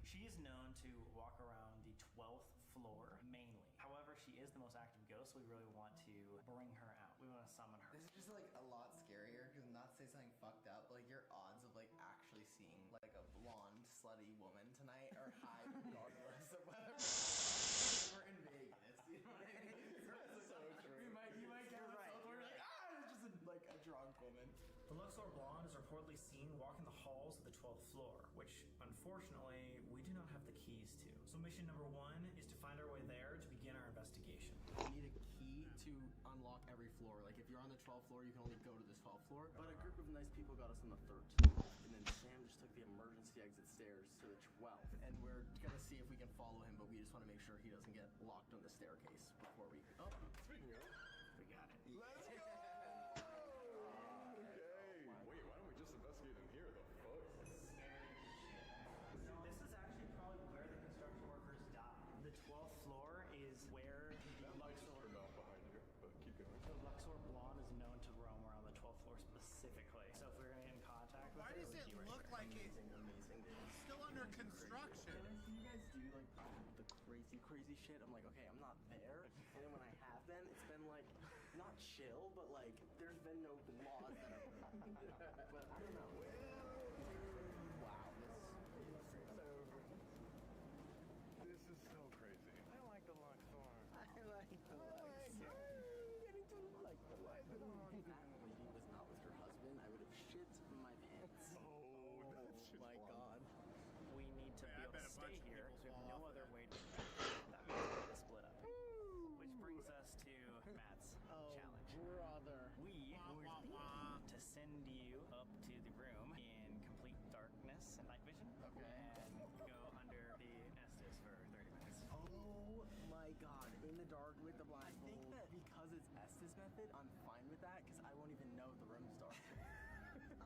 She is known to walk around the 12th floor mainly. However, she is the most active ghost, so we really want to bring her out. We want to summon her. This is just like a lot scarier because not to say something fucked up, like your odds of like actually seeing like a blonde slutty woman tonight are high regardless of whether we're in Vegas. You know what I mean? That's so true. You might get right. We're like, it's just a drunk woman. The Luxor Blonde is reportedly seen walking the halls of the 12th floor, which unfortunately we do not have the keys to. So mission number 1 is to find our way there to begin our investigation. You need a key to unlock every floor. Like if you're on the 12th floor, you can only go to this 12th floor. But a group of nice people got us on the 13th. And then Sam just took the emergency exit stairs to the 12th. And we're gonna see if we can follow him, but we just want to make sure he doesn't get locked on the staircase before we... Oh, speaking of... We got it. Let's go! Okay. Wait, why don't we just investigate in here? The fuck? This is actually probably where the construction workers died. The 12th floor is where the Luxor... Turned off behind you, but keep going. The Luxor Blonde is known to roam around the 12th floor specifically. So if we're going to get in contact with Why her, does it look like it's still under construction? You guys do like the crazy shit. I'm like, okay, I'm not there. And then when I have been, it's been like not chill, but like there's been no laws that are. But I don't know. Wow, This is so crazy. I like the Luxor. I like the lights. Getting to like the lights. If that lady was not with her husband, I would have shit my pants. Oh, that's just my god. We need to Yeah, I be able bet to a stay bunch of here people because we have fall no off other that. way to that means we're going to split up. Which brings us to Matt's challenge. Brother. We Wah, were wah, thinking wah. to send you up to the room in complete darkness and night vision. Okay. And go under the Estes for 30 minutes. Oh my god, in the dark with the blindfold. I think that because it's Estes method, I'm fine with that because I won't even know the room's dark.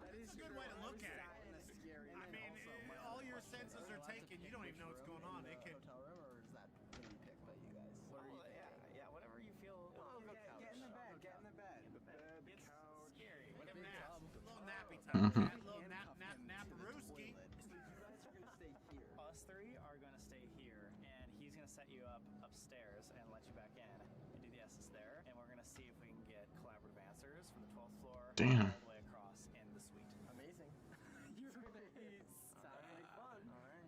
That is That's a good way to look at it. I mean, all your senses are taken. You don't even know what's going on. It could. Hotel room, or is that going to be picked by you guys? What are you thinking? Yeah, whatever you feel. Get in the bed. Get in the bed. It's scary. Like a big nap. tub. A little nappy time. A little nap-a-rooski. So you guys are going to stay here. Us 3 are going to stay here, and he's going to set you up upstairs and let you back in and do the Estes there. And we're going to see if we can get collaborative answers from the 12th floor all the way across in the suite. Amazing. Sounds like fun. All right.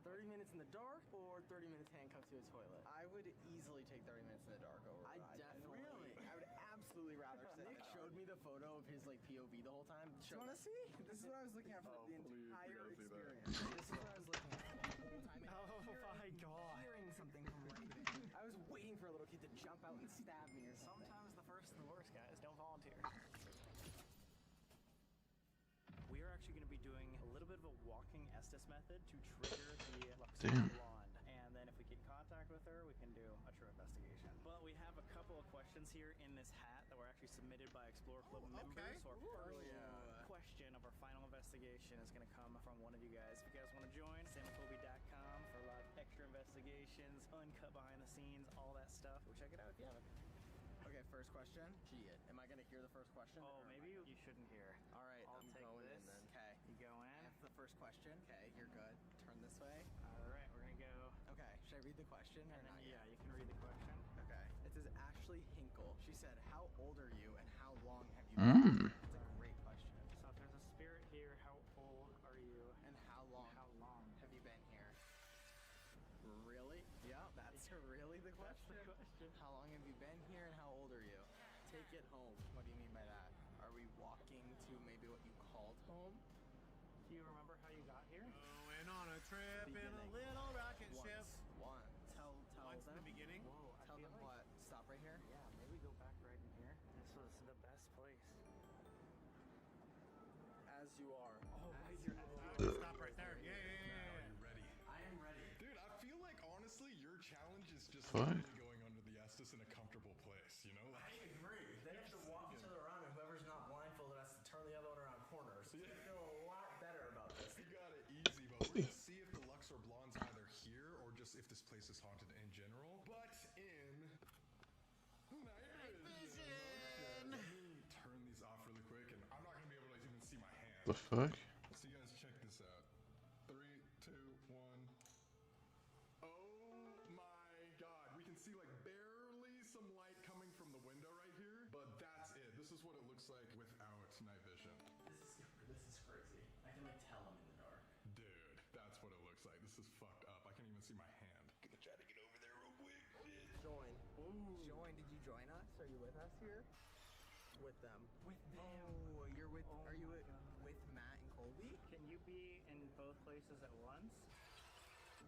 30 minutes in the dark or 30 minutes handcuffed to a toilet? I would easily take 30 minutes in the dark over. I definitely. Really? I would absolutely rather sit. Nick showed me the photo of his like POV the whole time. Do you want to see? This is what I was looking at for the entire experience. This is what I was looking at the whole time. Oh my god. Hearing something from right there. I was waiting for a little kid to jump out and stab me or something. Sometimes the first and the worst, guys. Don't volunteer. We are actually going to be doing a little bit of a walking Estes method to trigger the Luxor Blonde. And then if we get in contact with her, we can do a true investigation. But we have a couple of questions here in this hat that were actually submitted by Explorer Club members. So our first question of our final investigation is going to come from one of you guys. If you guys want to join, samatobi.com for a lot of extra investigations, uncut behind the scenes, all that stuff. Go check it out if you haven't. Okay, first question. Shit. Am I going to hear the first question? Oh, maybe you shouldn't hear. All right, I'll I'm take going this. in then. Okay. You go in. That's the first question. Okay, you're good. Turn this way. All right, we're going to go. Okay, should I read the question or And then, not yeah, yet? you can read the question. Okay. It says Ashley Hinkle. She said, how old are you and how long have you been? That's a great question. So if there's a spirit here, how old are you? And how long have you been here? Really? Yeah, that's really the question. That's the question. How long have you been here and how old are you? Take it home. What do you mean by that? Are we walking to maybe what you called home? Do you remember how you got here? Going on a trip in a little rocket ship. Once. Tell Once in them. the beginning. Whoa, I Tell feel them like, what? Stop right here. Yeah, maybe go back right in here. This was the best place. As you are. Oh, As you're Stop right there. Yeah. Are you ready? I am ready. Dude, I feel like honestly your challenge is just literally going under the Estes in a comfortable place, you know? I Like, agree. They have to walk each other around, and whoever's not blindfolded has to turn the other one around corners. So you feel a lot better about this. you got it easy, but we're gonna see if the Luxor Blonde's either here or just if this place is haunted in general. But in night vision. Let me turn these off really quick, and I'm not gonna be able to even see my hand. The fuck? So you guys check this out. 3, 2, 1. is what it looks like without night vision. This is crazy. I can like tell I'm in the dark. Dude, that's what it looks like. This is fucked up. I can't even see my hand. Gonna try to get over there real quick. Shit. Join. Ooh. Join, did you join us? Are you with us here? With them. With them. Oh, you're with, Oh are you my with, God. with Matt and Colby? Can you be in both places at once?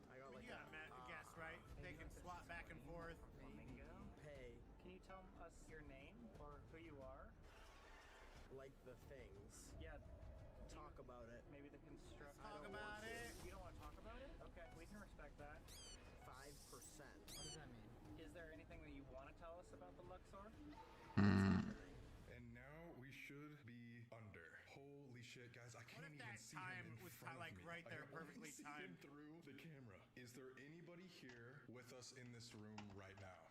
I got like You got a guess, right? They can swap back and forth. Flamingo? pay Can you tell us your name or who you are? like the things. Yeah, Talk about it. maybe the construction. Talk about it. You don't want to talk about it? Okay, we can respect that. 5%. What does that mean? Is there anything that you want to tell us about the Luxor? And now we should be under. Holy shit, guys! I can't if even that see time him in was front like of me. right there, I can only perfectly see timed? him through the camera. Is there anybody here with us in this room right now?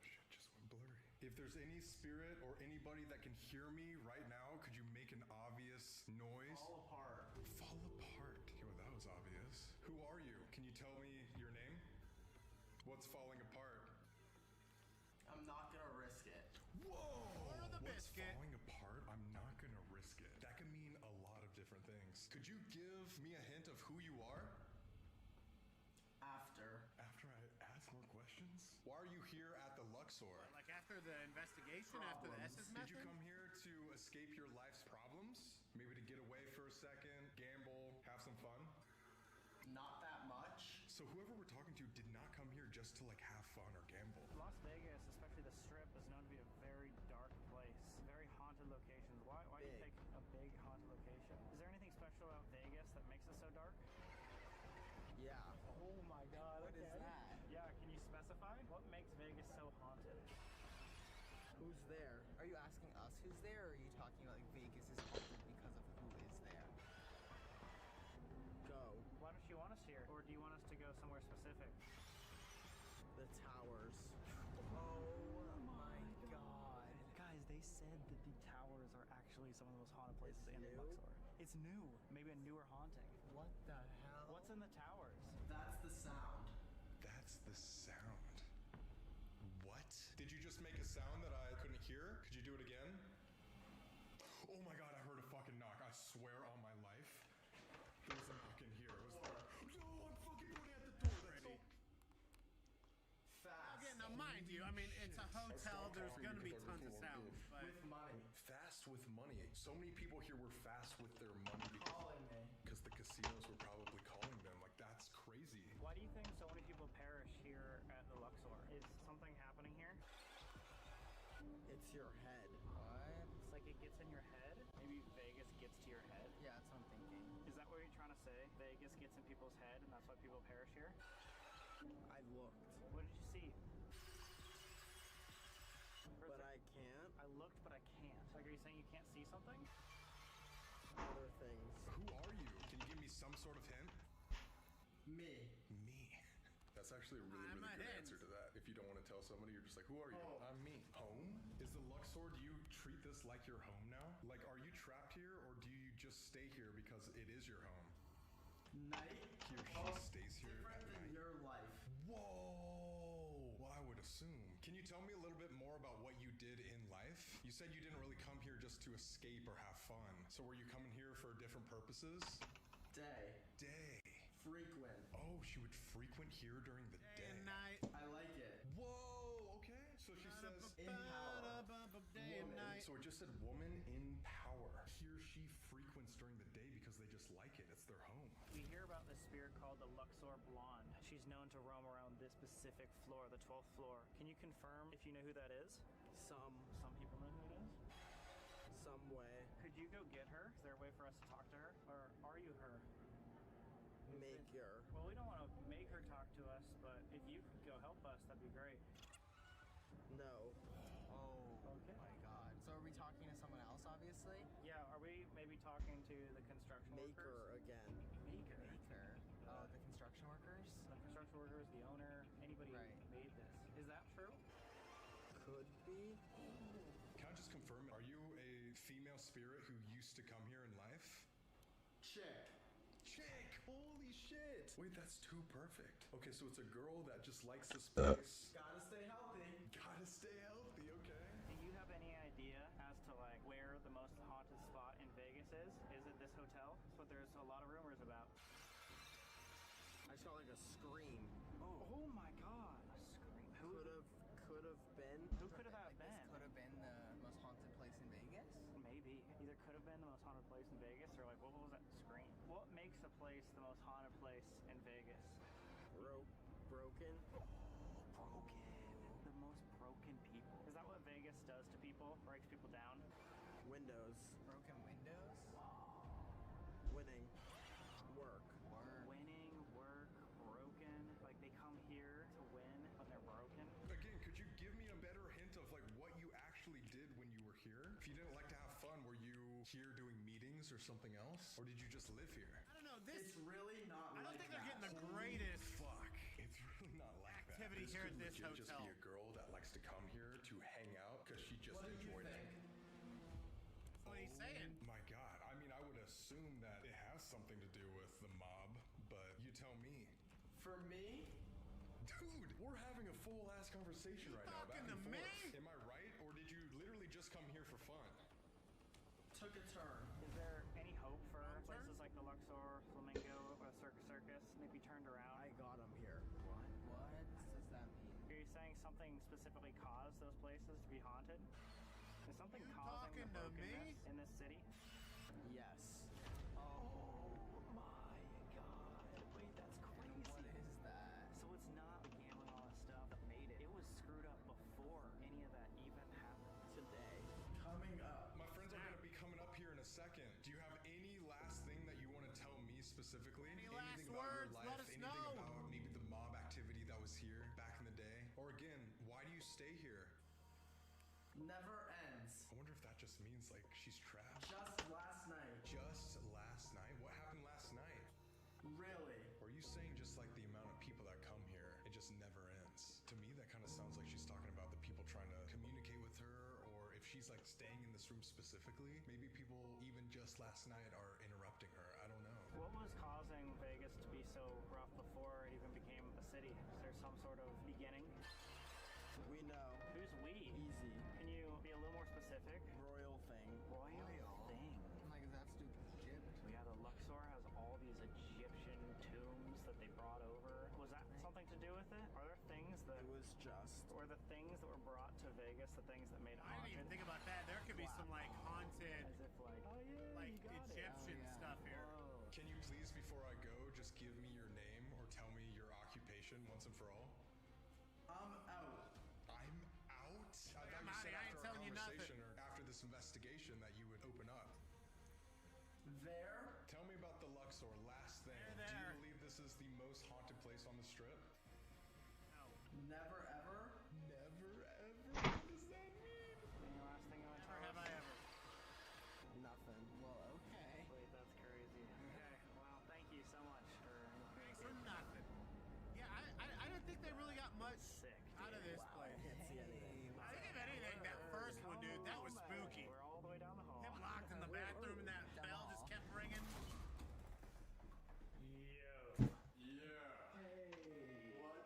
Shit just went blurry. If there's any spirit or anybody that can hear me right now, could you make an obvious noise? Fall apart. Fall apart. Yo, that was obvious. Who are you? Can you tell me your name? What's falling apart? I'm not gonna risk it. Whoa! Order the What's biscuit. falling apart? I'm not gonna risk it. That can mean a lot of different things. Could you give me a hint of who you are? After. After I ask more questions? Why are you here at the Luxor? Like after the investigation, after the S's Did you method? come here to escape your life's problems? Maybe to get away for a second, gamble, have some fun? Not that much. So whoever we're talking to did not come here just to like have fun or gamble. Las Vegas, especially the Strip, is known to be a very dark place. Very haunted location. Why do you Big. pick a big haunted location? Is there anything special about Vegas that makes it so dark? Yeah. Oh my god, What is that? Yeah, can you specify? What makes Vegas so haunted? Who's there? Are you asking us who's there, or are you talking about like Vegas is haunted because of who is there? Go. Why don't you want us here? Or do you want us to go somewhere specific? The towers. Oh my god. Guys, they said that the towers are actually some of the most haunted places in new? Luxor. It's new. Maybe a newer haunting. What the hell? What's in the towers? That's the sound. That's the sound. What? Did you just make a sound that I couldn't hear? Could you do it again? Oh my god, I heard a fucking knock. I swear on my life. There was a knock in here. It was no, I'm fucking pointing at the door. That's so... Fast. Again, now mind you, I mean, it's a hotel. There's gonna be tons of sounds, but With money. Fast with money. So many people here were fast with their money Calling me. because the casinos were probably calling them. Like, that's crazy. Why do you think so many people perish here at the Luxor? Is something happening here? It's your head. What? It's like it gets in your head? Maybe Vegas gets to your head? Yeah, that's what I'm thinking. Is that what you're trying to say? Vegas gets in people's head and that's why people perish here? I looked. What did you see? But I can't. I looked, but I can't. Like, are you saying you can't see something? Other things. Who are you? Can you give me some sort of hint? Me. Me. That's actually a really, I'm really a good hint. answer to that. If you don't want to tell somebody, you're just like, who are you? Home. I'm me. Home? Is the Luxor, do you treat this like your home now? Like, are you trapped here, or do you just stay here because it is your home? Night. He or she stays here Different at than night. your life. Whoa! Well, I would assume. Can you tell me a little bit more about what you did in life? You said you didn't really come here just to escape or have fun. So were you coming here for different purposes? Day. Day. Frequent. Oh, she would frequent here during the day day. and night. I like it. Whoa, okay. So she says in power. Day and Woman. night. So it just said woman in power. He or she frequents during the day because they just like it. It's their home. We hear about this spirit called the Luxor Blonde. She's known to roam around this specific floor, the 12th floor. Can you confirm if you know who that is? Some Some people know who it is. way. Could you go get her? Is there a way for us to talk to her? Or are you her? Make your. Well, we don't want to make her talk to us, but if you could go help us, that'd be great. No. Oh Okay. my god. So are we talking to someone else, obviously? Yeah, are we maybe talking to the construction Maker workers? again. Maker. Maker. Oh, the construction workers? The construction workers, the owner, anybody Right. who made this. Is that true? Could be. Can I just confirm, are you a female spirit who used to come here in life? Chick. chick. Holy shit. Wait, that's too perfect. Okay, so it's a girl that just likes the space. Gotta stay healthy. Gotta stay healthy, okay? Do you have any idea as to like where the most haunted spot in Vegas is? Is it this hotel? That's what there's a lot of rumors about. I saw like a scream. Oh my god. A scream. Could have been. Who could have that This been? could have been the most haunted place in Vegas. Maybe. Either could have been the most haunted place in Vegas or like what was that scream? What makes a place the most haunted place in Vegas? Broken. Broken. The most broken people. Is that what Vegas does to people? Breaks people down? Windows. Broken windows. Winning. Work. Winning, work, broken. Like they come here to win when they're broken. Again, could you give me a better hint of like what you actually did when you were here? If you didn't like to have fun, were you here doing meetings or something else? Or did you just live here? I don't know. This. It's really not. I don't like think they're that. getting the greatest. Fuck. It's really not like Activity that. here at could this legit just hotel. be a girl that likes to come here to hang out because she just What do you enjoyed it. think? That's what he's saying. My God, I mean, I would assume that it has something to do with the mob, but you tell me. For me, Dude, we're having a full ass conversation right now. talking back to and me? forth. Am I right, or did you literally just come here for fun? took a turn. Is there any hope for Wrong turn? places like the Luxor, Flamingo, or Circus Circus maybe turned around? I got him here. What? What does that mean? Are you saying something specifically caused those places to be haunted? Is something You causing the talking to me? brokenness in this city? Yes. Oh my god. Wait, that's And what crazy. is that? So it's not the gambling, all that stuff that made it. It was screwed up before any of that even happened. Today. Coming up. My friends are gonna be coming up here in a second. Do you have any last thing that you want to tell me specifically? Any Anything last about words? your life? Let us Anything know. about maybe the mob activity that was here back in the day? Or again, why do you stay here? Never ends. I wonder if that just means like she's trapped. Just last night. Just last night? What happened last night? Really. Or are you saying just like the amount of people that come here, it just never ends? To me, that kind of sounds like she's talking about the people trying to communicate with her, or if she's like staying in this room specifically, maybe people even just last night are interrupting her. I don't know. What was causing Vegas to be so rough before it even became a city? Is there some sort of beginning? We know. Who's we? Easy. Can you be a little more specific? Royal thing. Royal thing. Like, is that stupid Egypt? Yeah, the Luxor has all these Egyptian tombs that they brought over. Was that something to do with it? Are there things that It was just. or the things that were brought to Vegas, the things that made it I didn't even haunted? think about that. There could be some like haunted, As if like, oh yeah, like you got it. Egyptian Oh, yeah. stuff here. Whoa. Can you please, before I go, just give me your name or tell me your occupation once and for all? I'm out. I'm out? I thought I'm you said outta here. I ain't after our telling you nothing. conversation or after this investigation that you would open up. There. Tell me about the Luxor, last thing. Do There. you believe this is the most haunted place on the strip? No. Never ever. Never ever? What does that mean? Any last thing you want to Never tell have us? I ever. Nothing. Well, okay. Wait, that's crazy. Okay, well, thank you so much for Thanks for nothing. Yeah, I didn't think they really got much sick. out of this Wow, I place. can't see anything. I think if anything, that first one, dude, that was spooky. We're all the way down the hall. Him locked in the bathroom and that Down the bell just hall. kept ringing. Yo. Yeah. Hey. What?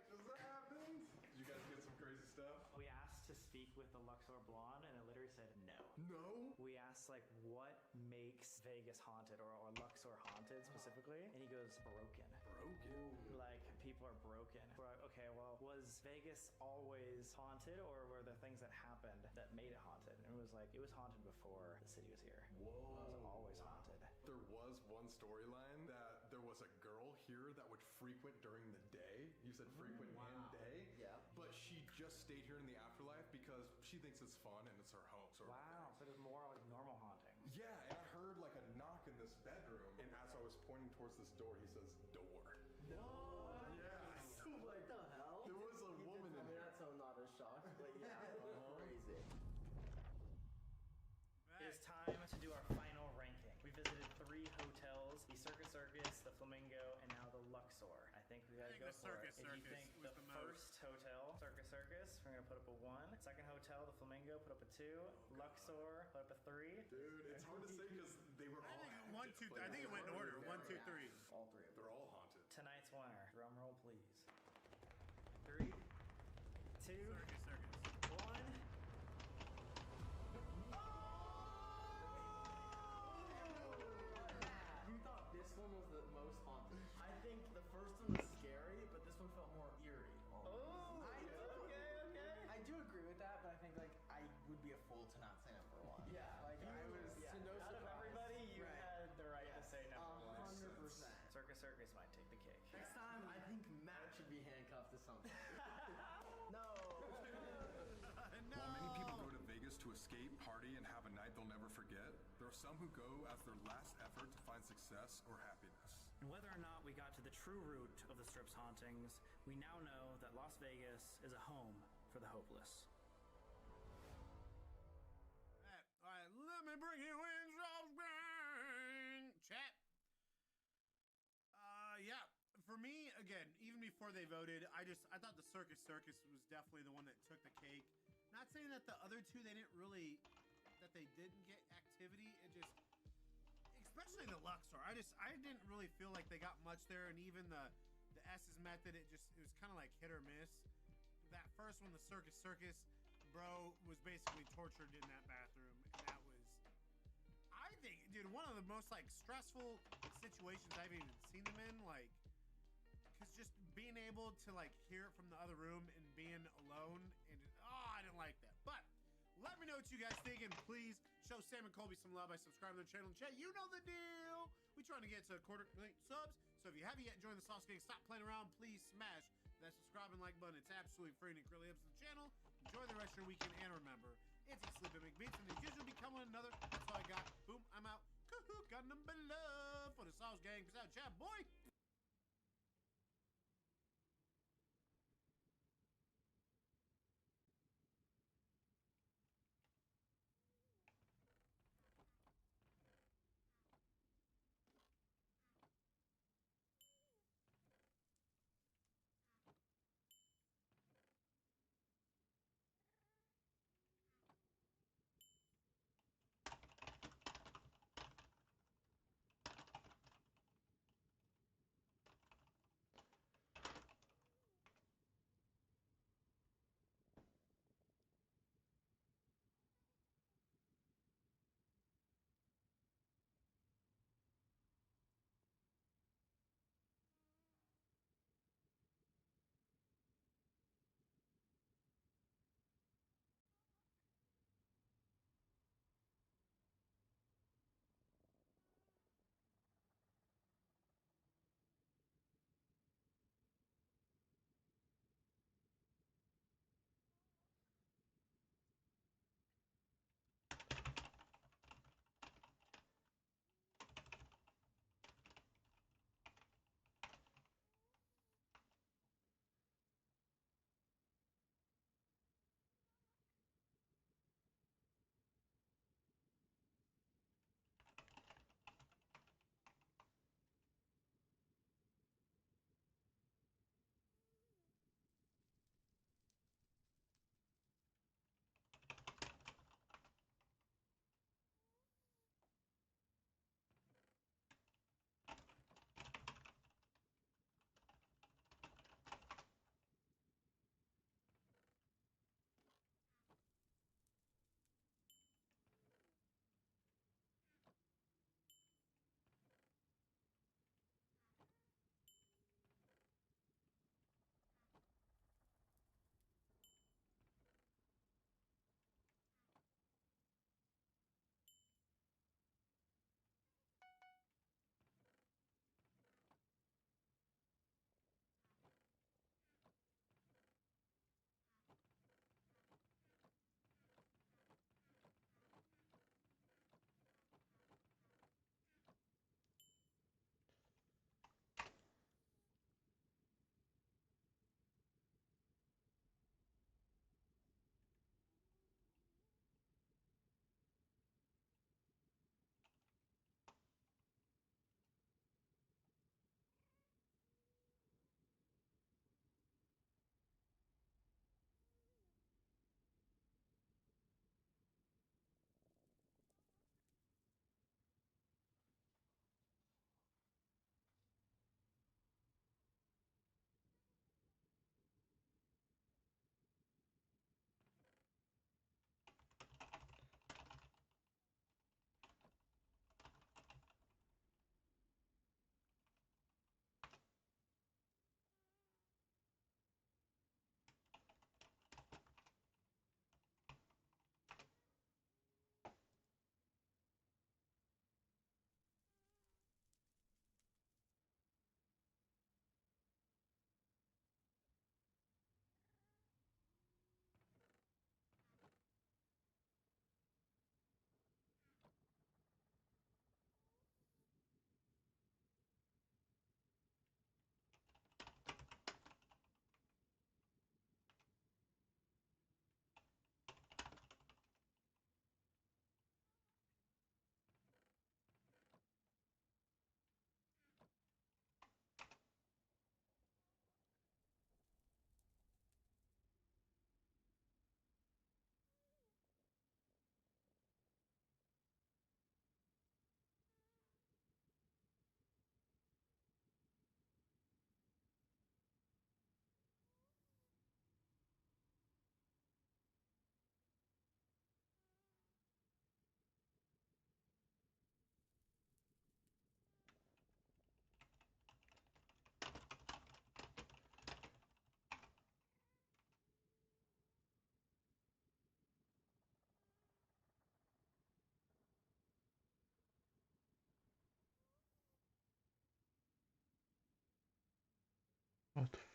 Just happened? Did you guys get some crazy stuff? We asked to speak with the Luxor blonde, and it literally said no. No. We asked like, what makes Vegas haunted, or Luxor haunted specifically, and he goes, broken. Broken. Like people are broken. We're like, okay, well, was Vegas always haunted, or were there things that happened that made it haunted? And it was like, it was haunted before the city was here. It was always haunted. There was one storyline that there was a girl here that would frequent during the day. You said frequent and day. Yeah. But she just stayed here in the afterlife because she thinks it's fun and it's her home. Sort of Wow, thing. so it was more like normal haunting. Yeah, and I heard like a knock in this bedroom, and as I was pointing towards this door, he says, "Door." No. Yeah. So what the hell? There was a woman in I mean, here. that's so not a shock, but yeah, crazy. It's time to do our final ranking. We visited 3 hotels, the Circus Circus, the Flamingo, and now the Luxor. I think we gotta I think go the for Circus it. If you Circus think was the the most. first hotel, Circus Circus, we're gonna put up a 1. Second hotel, the Flamingo, put up a 2. Luxor, put up a 3. Dude, it's hard to say because They were all. I think I think it went in order. 1, 2, 3. All three of them. They're all haunted. Tonight's winner. Drum roll, please. 3, 2, Circus. 1. You thought this one was the most haunted. I think the first one was scary, but this one felt more eerie. Oh, okay. I do agree with that, but I think like I would be a fool to not say number one. Yeah, like I was yeah. to no Out of surprise. everybody, you Right. had the right to say number 1. 100%. Circus might take the cake. Next time, I think Matt should be handcuffed to something. No. No. While many people go to Vegas to escape, party, and have a night they'll never forget, there are some who go as their last effort to find success or happiness. And whether or not we got to the true root of the Strip's hauntings, we now know that Las Vegas is a home for the hopeless. All right, let me bring you in, chat. Yeah. For me, again, even before they voted, I thought the Circus was definitely the one that took the cake. Not saying that the other two they didn't get activity. It just, especially the Luxor, I didn't really feel like they got much there, and even the S's method, it was kind of like hit or miss. That first one, the Circus, bro, was basically tortured in that bathroom, and that was, I think, dude, one of the most like stressful situations I've even seen them in, like, because just being able to like hear it from the other room and being alone, and I didn't like that. But let me know what you guys think, and please show Sam and Colby some love by subscribing to the channel and chat. You know the deal. We're trying to get to 250,000 subs, so if you haven't yet joined the Sauce Gang, stop playing around. Please smash that subscribe and like button. It's absolutely free and it really helps the channel. Enjoy the rest of your weekend, and remember, it's a sleep and make beats, and the kids will be coming another. That's all I got. Boom, I'm out. Got number love for the Sauce Gang. Peace out, chat, boy.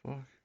fuck?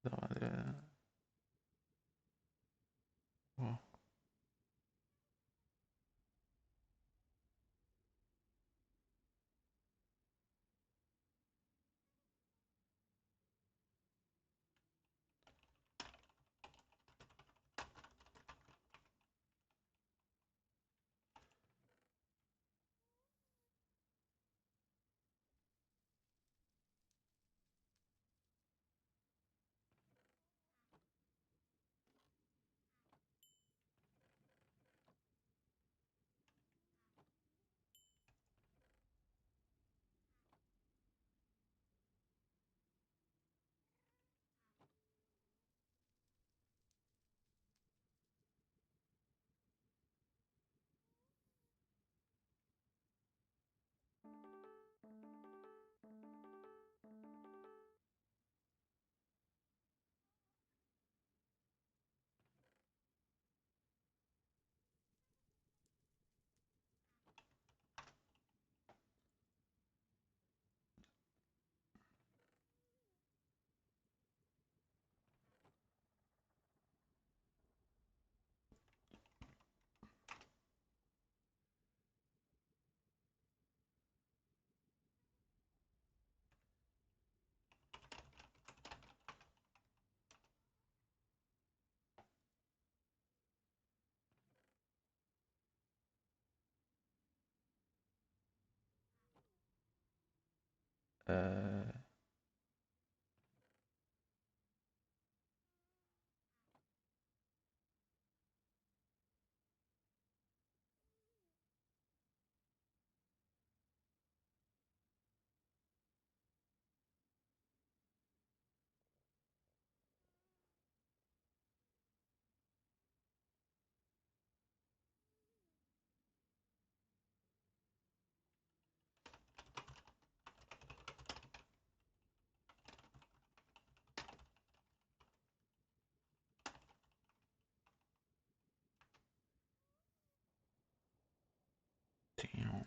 Dale. Oh. Uh, damn.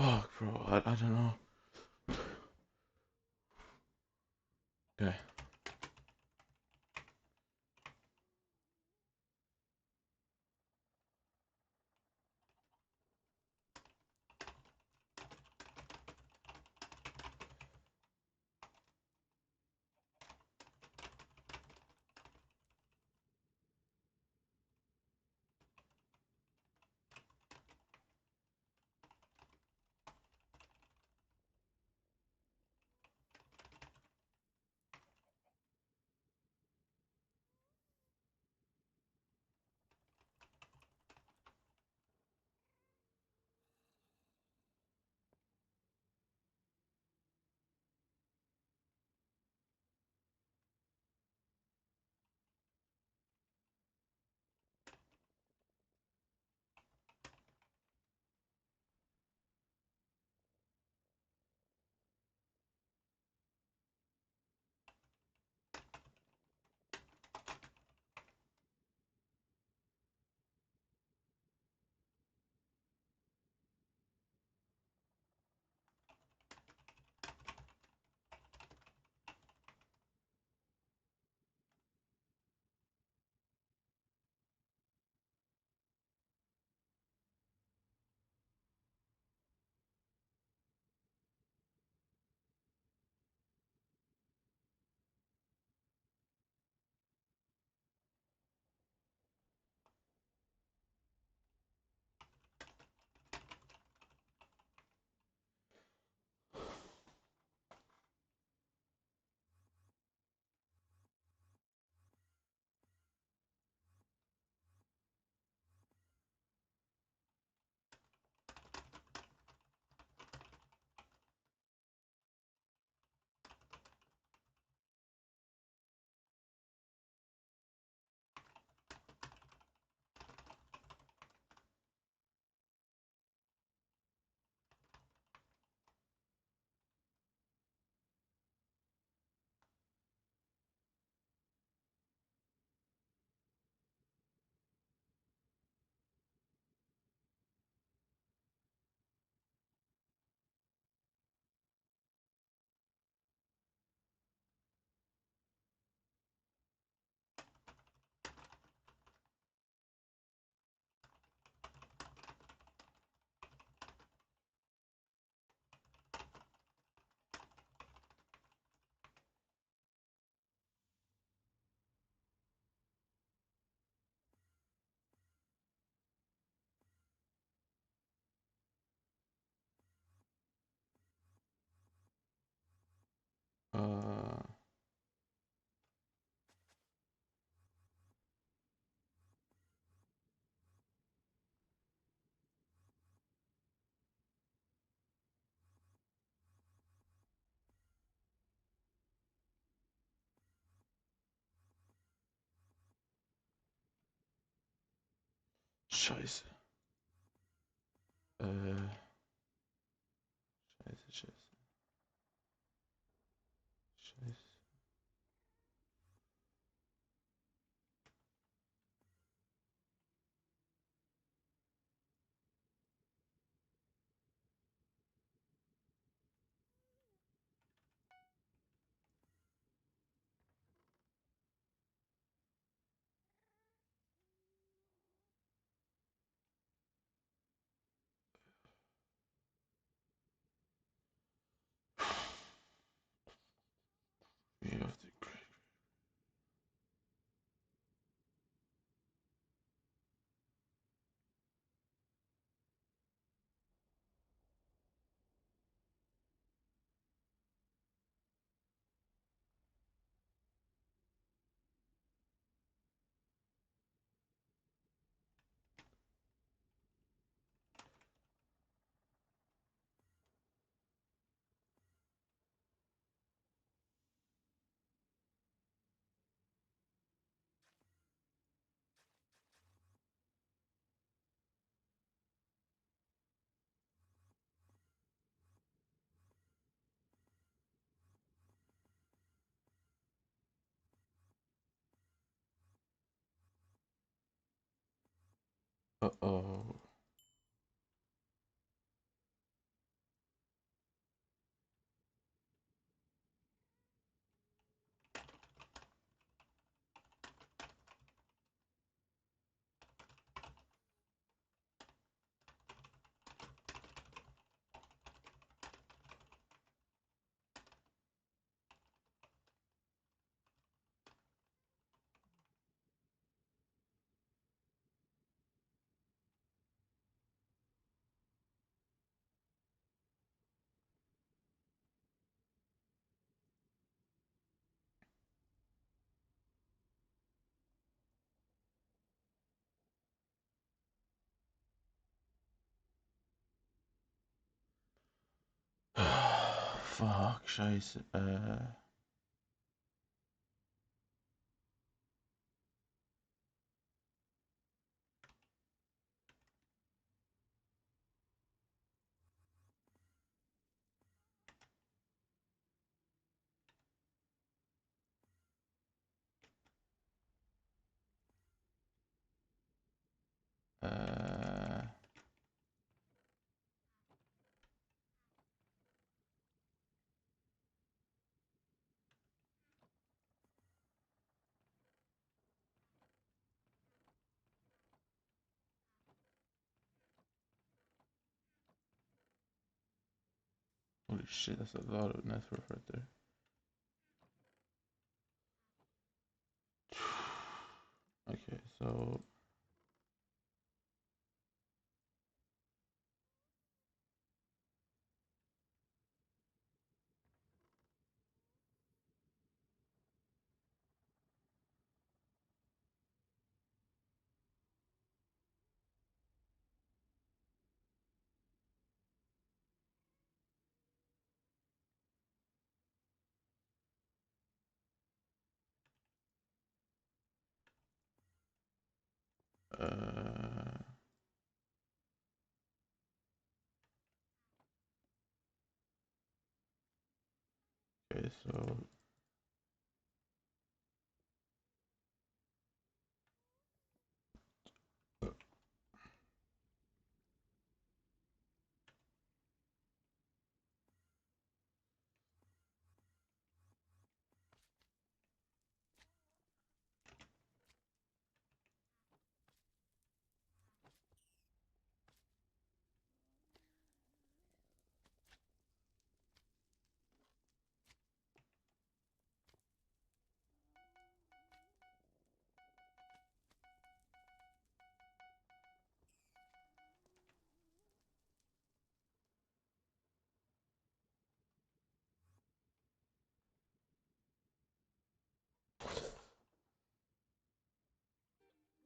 Fuck, bro. I don't know. Okay. Uh, Scheiße. Scheiße, scheiße. Scheiße. We have to break. Uh-oh. Fuck, scheiße. Holy shit, that's a lot of net worth right there. Okay, so okay, so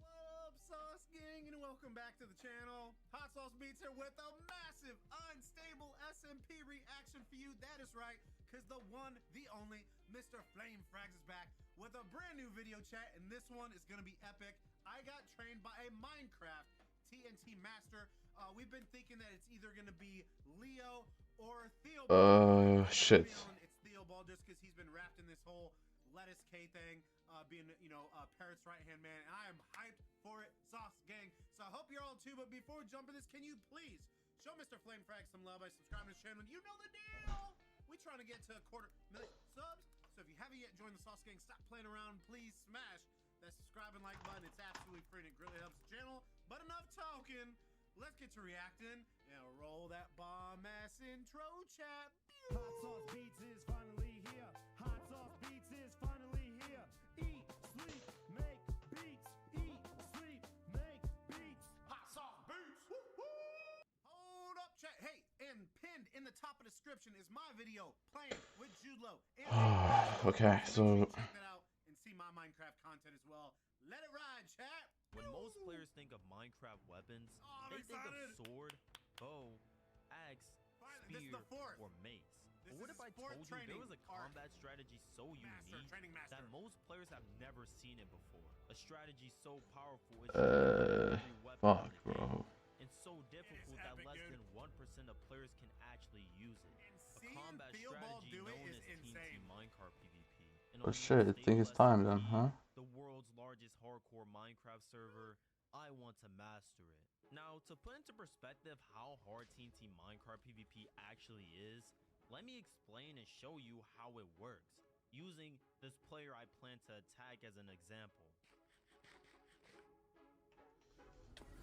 What up, Sauce Gang, and welcome back to the channel. Hot Sauce Beats here with a massive unstable SMP reaction for you. That is right, because the one, the only, Mr. Flame Frags is back with a brand new video chat, and this one is going to be epic. I got trained by a Minecraft TNT master. We've been thinking that it's either going to be Leo or Theobald. shit. It's Theobald just because he's been wrapped in this whole lettuce K thing, being, Parrot's right-hand man, and I am hyped for it, Sauce Gang. So I hope you're all too, but before we jump in this, can you please show Mr. Flame Frag some love by subscribing to his channel? You know the deal! We trying to get to 250,000 subs, so if you haven't yet joined the Sauce Gang, stop playing around, please smash that subscribe and like button. It's absolutely free and it greatly helps the channel. But enough talking, let's get to reacting. Now roll that bomb-ass intro, chat. Hot Sauce Beats is finally here. Hot Sauce Beats is finally here. Eat, sleep, make beats. Eat, sleep, make beats. Hot Sauce Beats! Woo-hoo! Hold up, chat. Hey, and pinned in the top of the description is my video playing with Jude-Lo. Okay, so check that out and see my Minecraft content as well. Let it ride, chat. When most players think of Minecraft weapons, they think of sword, bow, axe, This is spear, the fourth. or mace. This But what is if I sport told you there training was a arc. combat strategy so unique Training master. that most players have never seen it before? A strategy so powerful it's every weapon fuck, in the game, bro. and so difficult that epic, less dude. than 1% of players can actually use it. And A seeing combat Theobald strategy do it known is as TNT insane. Minecraft PvP. And Oh on shit, I think it's Unstable time then, SMP, huh? the world's largest hardcore Minecraft server, I want to master it. Now, to put into perspective how hard TNT Minecraft PvP actually is, let me explain and show you how it works, using this player I plan to attack as an example.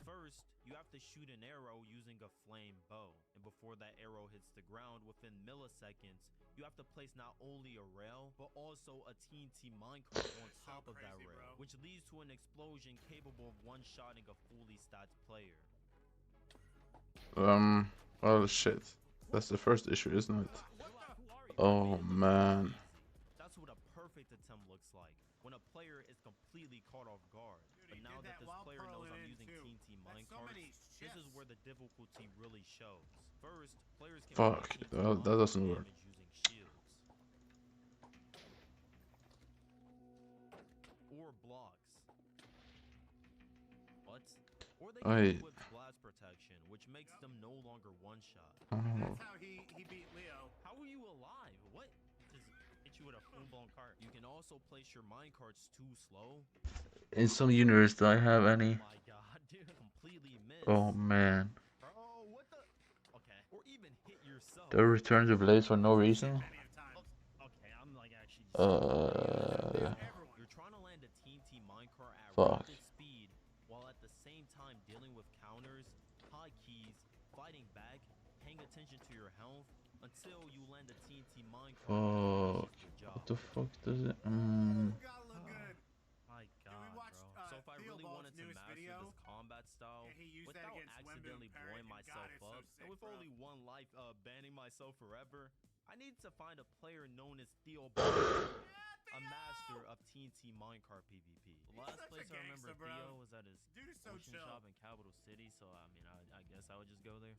First, you have to shoot an arrow using a flame bow, and before that arrow hits the ground within milliseconds, you have to place not only a rail, but also a TNT minecart on top of that crazy, rail, bro. which leads to an explosion capable of one-shotting a fully stacked player. Oh shit. That's the first issue, isn't it? Oh man. That's what a perfect attempt looks like, when a player is completely caught off guard. Dude, he But now did that that this while player knows pearling I'm in, using too. TNT That's so minecarts, many this is shifts. where the difficulty really shows. First, players can Fuck, make TNT that minecart doesn't work. damage using shields or blocks. What? Or they can Wait. equip blast protection, which makes them no longer one-shot. Oh. That's how he beat Leo. How are you alive? What? Just hit you with a full-blown cart. You can also place your minecarts too slow. In some universe, do I have any? Oh my god, dude. Completely missed. Oh man. Bro, what the? Okay. Or even hit yourself. The return to Blaze for no reason? Many of times. Okay, I'm like actually just Everyone. You're trying to land a TNT minecart at Fuck. rapid speed while at the same time dealing with counters, hotkeys, fighting back, paying attention to your health until you land a TNT minecart. Fuck. Good job. What the fuck does it? Gotta look good. My god, watched, bro. So if I Theo really Bald's wanted to newest master video? this combat style Yeah, he used that without against Wembu accidentally and Parrot, blowing and myself God, it's so up, sick, and with bro. only one life, banning myself forever, I needed to find a player known as Theo Bald, a master of TNT minecart PvP. The last such a place I remember gangster, bro. Theo was at his Dude is so potion chill. shop in Capital City, so I mean, I guess I would just go there.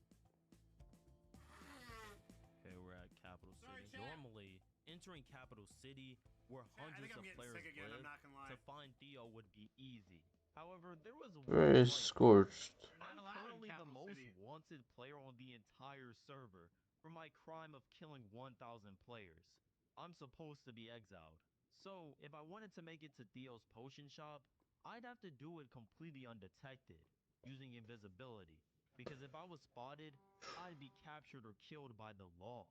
Okay, we're at Capital Sorry, City. chat. Normally, entering Capital City, where I think hundreds I'm of getting players sick again, I'm live, not gonna lie. to find Theo would be easy. However, there was Where one is fight. Scorched? I'm currently the most wanted player on the entire server for my crime of killing 1,000 players. I'm supposed to be exiled. So, if I wanted to make it to Theo's potion shop, I'd have to do it completely undetected, using invisibility. Because if I was spotted, I'd be captured or killed by the law.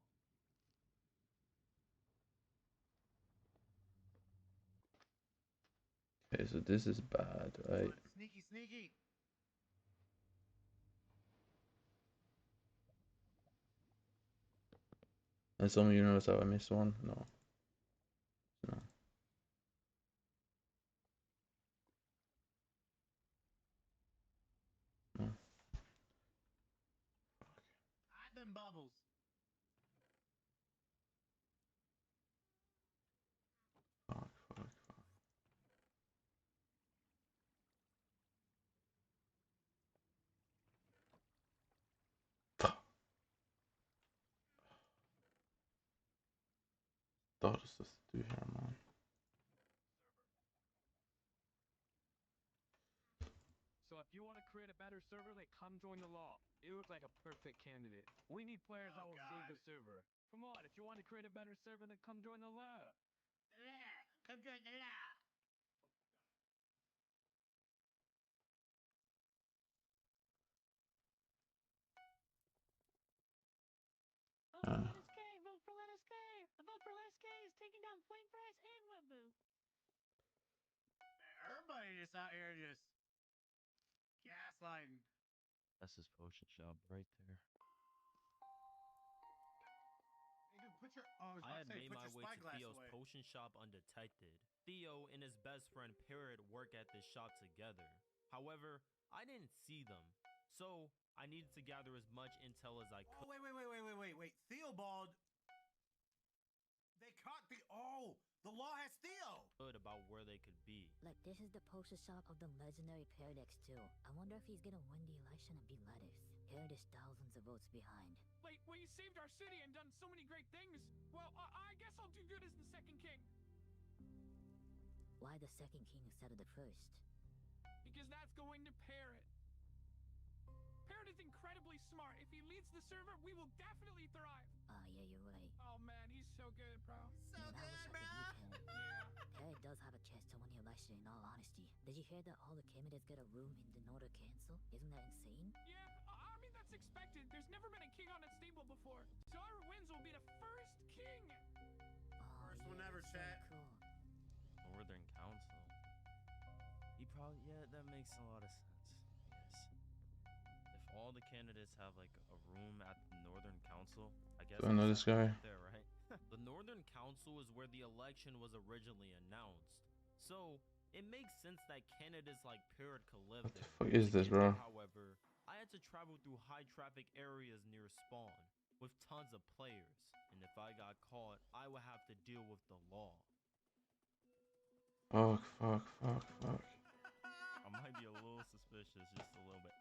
Okay, so this is bad, right? Sneaky, sneaky. And some of you notice how I missed one? No. No. No. Hide them bubbles. Fuck, fuck, fuck. Thought it's just to do here, man. So if you want to create a better server, then come join the law. You look like a perfect candidate. We need players that will save the server. Come on, if you want to create a better server, then come join the law. Come join the law. Vote for Lettuce K! Vote for Lettuce K! Vote for Lettuce K is taking down Flame Price and Webbu. Everybody just out here just gaslighting. That's his potion shop right there. Hey, dude, put your. Oh, I had made put my your way to spyglass Theo's away. potion shop undetected. Theo and his best friend Parrot work at this shop together. However, I didn't see them, so I needed to gather as much intel as I Oh, could wait. Theobald. They caught the. Oh, the law has Theo. about where they could be. Like, this is the poster shop of the legendary Paradex too. I wonder if he's gonna win the election and beat Lettuce. Paradex thousands of votes behind. Wait, well, you saved our city and done so many great things. Well, I guess I'll do good as the second king. Why the second king instead of the first? Because that's going to Parrot. Parrot is incredibly smart. If he leads the server, we will definitely thrive. Yeah, you're right. Oh man, he's so good, bro. Man, I wish I could beat him. Yeah. Parrot does have a chance to win the election in all honesty. Did you hear that all the candidates get a room in the Northern Council? Isn't that insane? Yeah, I mean, that's expected. There's never been a king on its stable before. So whoever wins will be the first king. Oh, First one yeah, ever, that's so chat. cool. Northern Council. He probably, yeah, that makes a lot of sense. Yes. If all the candidates have like a room at the Northern Council, I guess Do I know this guy? there, right? The Northern Council is where the election was originally announced. So it makes sense that candidates like Parrot could live What the there. fuck is To this, get there, bro? however, I had to travel through high traffic areas near spawn with tons of players, and if I got caught, I would have to deal with the law. Fuck, fuck, fuck, fuck. I might be a little suspicious, just a little bit.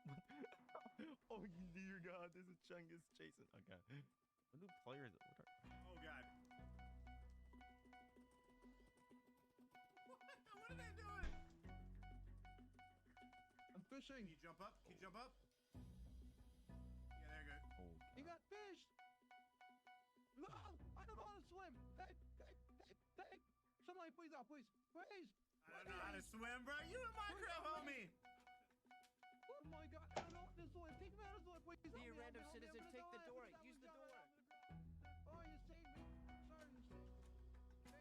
Oh dear God, there's a Chungus chasing. Okay. What do players? What are, Oh god. What are they doing? I'm fishing. Can you jump up? Can you jump up? Yeah, they're good. oh, He got fish. No, I don't know how to swim. Hey, somebody please out, please. Please. I don't know how to swim, bro. You in Minecraft, homie. Oh my god, I don't know what this way. Take me out of this way, please. Be a random citizen, take the door. Use the door. Oh, you saved me. Sorry.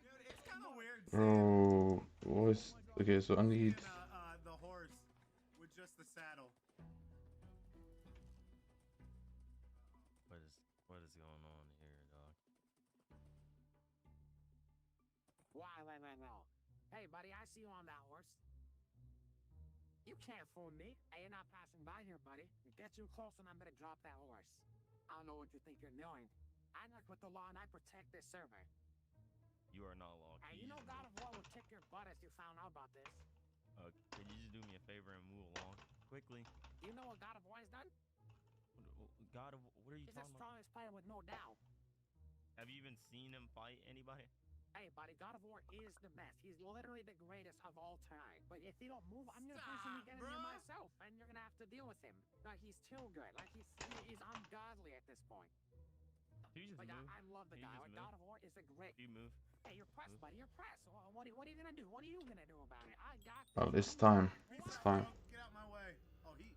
Dude, it's kind of weird. Bro, what's okay? So I need. The horse with just the saddle. what is going on here, dog? Why, no. Hey, buddy, I see you on that horse. You can't fool me. Hey, you're not passing by here, buddy. Get too close and I'm gonna drop that horse. I don't know what you think you're doing. I work with the law and I protect this server. You are not locked. Hey, you know God of War would kick your butt if you found out about this. Could you just do me a favor and move along quickly? You know what God of War has done? God of what are you He's the talking about? strongest player with no doubt. Have you even seen him fight anybody? Hey, buddy, God of War is the best. He's literally the greatest of all time. But if you don't move, I'm gonna personally get in here myself, and you're gonna have to deal with him. Like, he's too good. Like, he's ungodly at this point. Do you just Like, move? I love the Do you guy. just Like, move? God of War is a great. Do you move? Hey, you're pressed, buddy. You're pressed. What are you gonna do? What are you gonna do about it? I got. Well, it's time. It's time. Get out my way. Oh, he.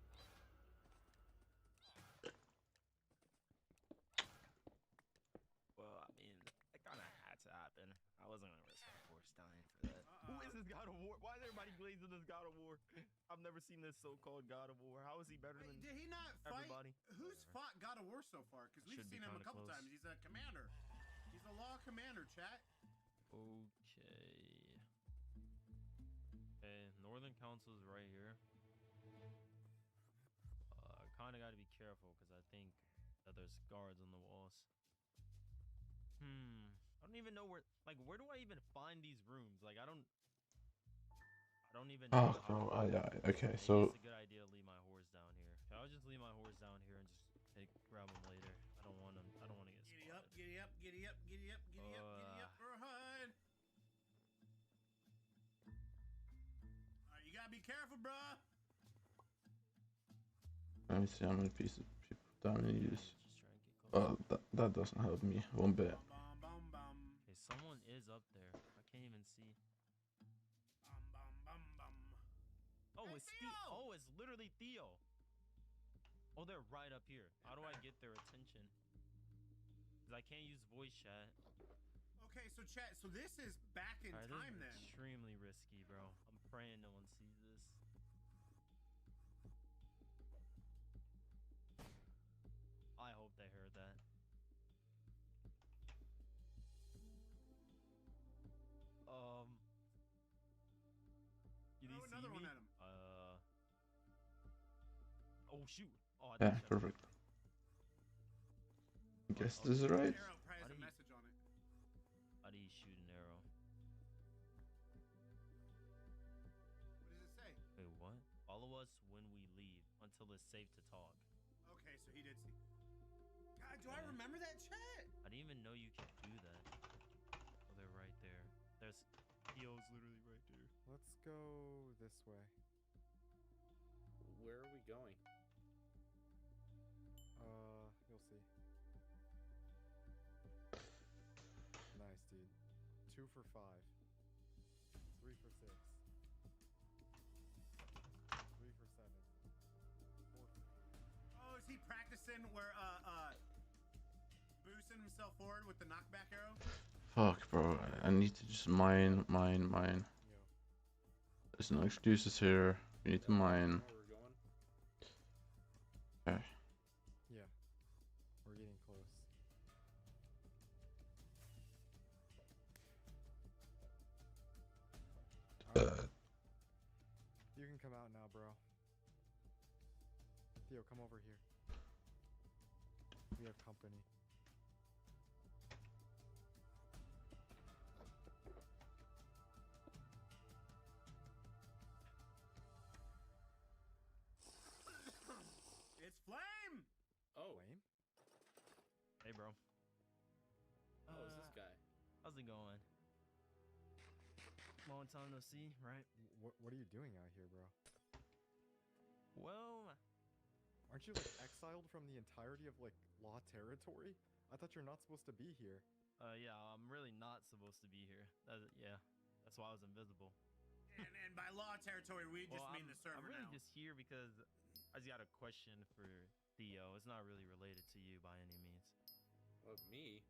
Well, I mean, that kind of had to happen. I wasn't gonna risk my horse dying for that. Who is this God of War? Why is everybody glazing this God of War? I've never seen this so-called God of War. How is he better than Did he not fight? everybody? Who's fought God of War so far? Because we've Should be seen him a kinda couple close. times. He's a commander. He's a law commander, chat. Okay. Okay, Northern Council is right here. Kind of got to be careful because I think that there's guards on the walls. I don't even know where. Like, where do I even find these rooms? Like, I don't even know. Oh, how to- yeah. Okay, Maybe so it's a good idea to leave my horse down here. I'll just leave my horse down here and just grab him later. I don't want him. I don't want to get Giddy spotted. up, giddy up, giddy up, giddy up, giddy up, giddy up, run. Alright, you gotta be careful, bruh. let me see how many pieces of people down in use. Just try and get close. That doesn't help me one bit. Bum, bum, bum, Okay, someone is up there. I can't even see. bum, bum, bum, bum. Oh, Hey, it's Theo! Oh, it's literally Theo. Oh, they're right up here. How do I get their attention? Because I can't use voice chat. Okay, so chat. So this is back in Alright, this time is then. extremely risky, bro. I'm praying no one sees this. I hope they heard that. Did he Throw see another me? one at him. Oh shoot! Oh, I Yeah, thought that- perfect. Guess this is right. Arrow probably Why has a do you- message on it. How do you shoot an arrow? What does it say? Wait, what? Follow us when we leave until it's safe to talk. Okay, so he did see. God, do I Yeah. remember that chat? I didn't even know you could do that. Oh, they're right there. There's Theo's literally right there. Let's go this way. Where are we going? You'll see. Nice, dude. 2 for 5. 3 for 6. 3 for 7. 4 for 3. Oh, is he practicing where boosting himself forward with the knockback arrow? Fuck, bro. I need to just mine. Yo. There's no excuses here. We need to mine. Where we're going? Okay. Yeah. We're getting close. Alright. You can come out now, bro. Theo, come over here. We have company. It's Flame! Oh, Flame? Hey, bro. how's it going? Long time no see, right? What are you doing out here, bro? Well, Aren't you like exiled from the entirety of like law territory? I thought you're not supposed to be here. yeah, I'm really not supposed to be here. Yeah, that's why I was invisible. And by law territory, we just mean the server I'm really now. just here because I just got a question for Theo. It's not really related to you by any means. What, me?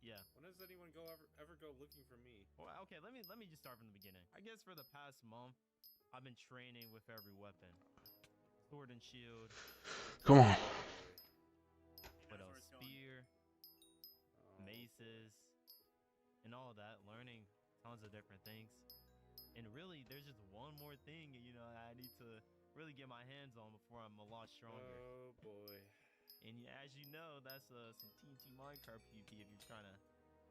Yeah. When does anyone ever go looking for me? Well, okay, let me just start from the beginning. I guess for the past month, I've been training with every weapon. Sword and shield. Come on. What else? Spear, maces, and all that. Learning tons of different things. And really, there's just one more thing, you know, I need to really get my hands on before I'm a lot stronger. Oh boy. And as you know, that's some TNT minecart PvP if you're trying to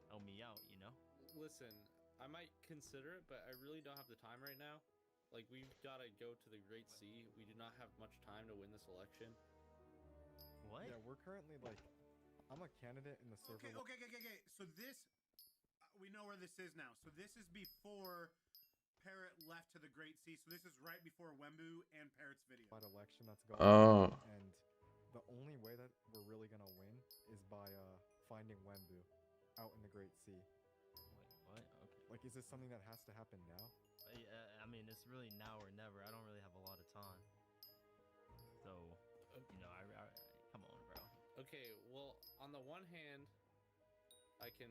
help me out, you know? Listen, I might consider it, but I really don't have the time right now. Like, we've got to go to the Great Sea. We do not have much time to win this election. What? Yeah, we're currently like, I'm a candidate in the server. Okay. So this, we know where this is now. So this is before Parrot left to the Great Sea. So this is right before Wembu and Parrot's video. That election that's going Oh. on, and the only way that we're really gonna win is by finding Wembu out in the Great Sea. Wait, what? Okay. Like, is this something that has to happen now? I mean, it's really now or never. I don't really have a lot of time. So, you know, I come on, bro. Okay, well, on the one hand, I can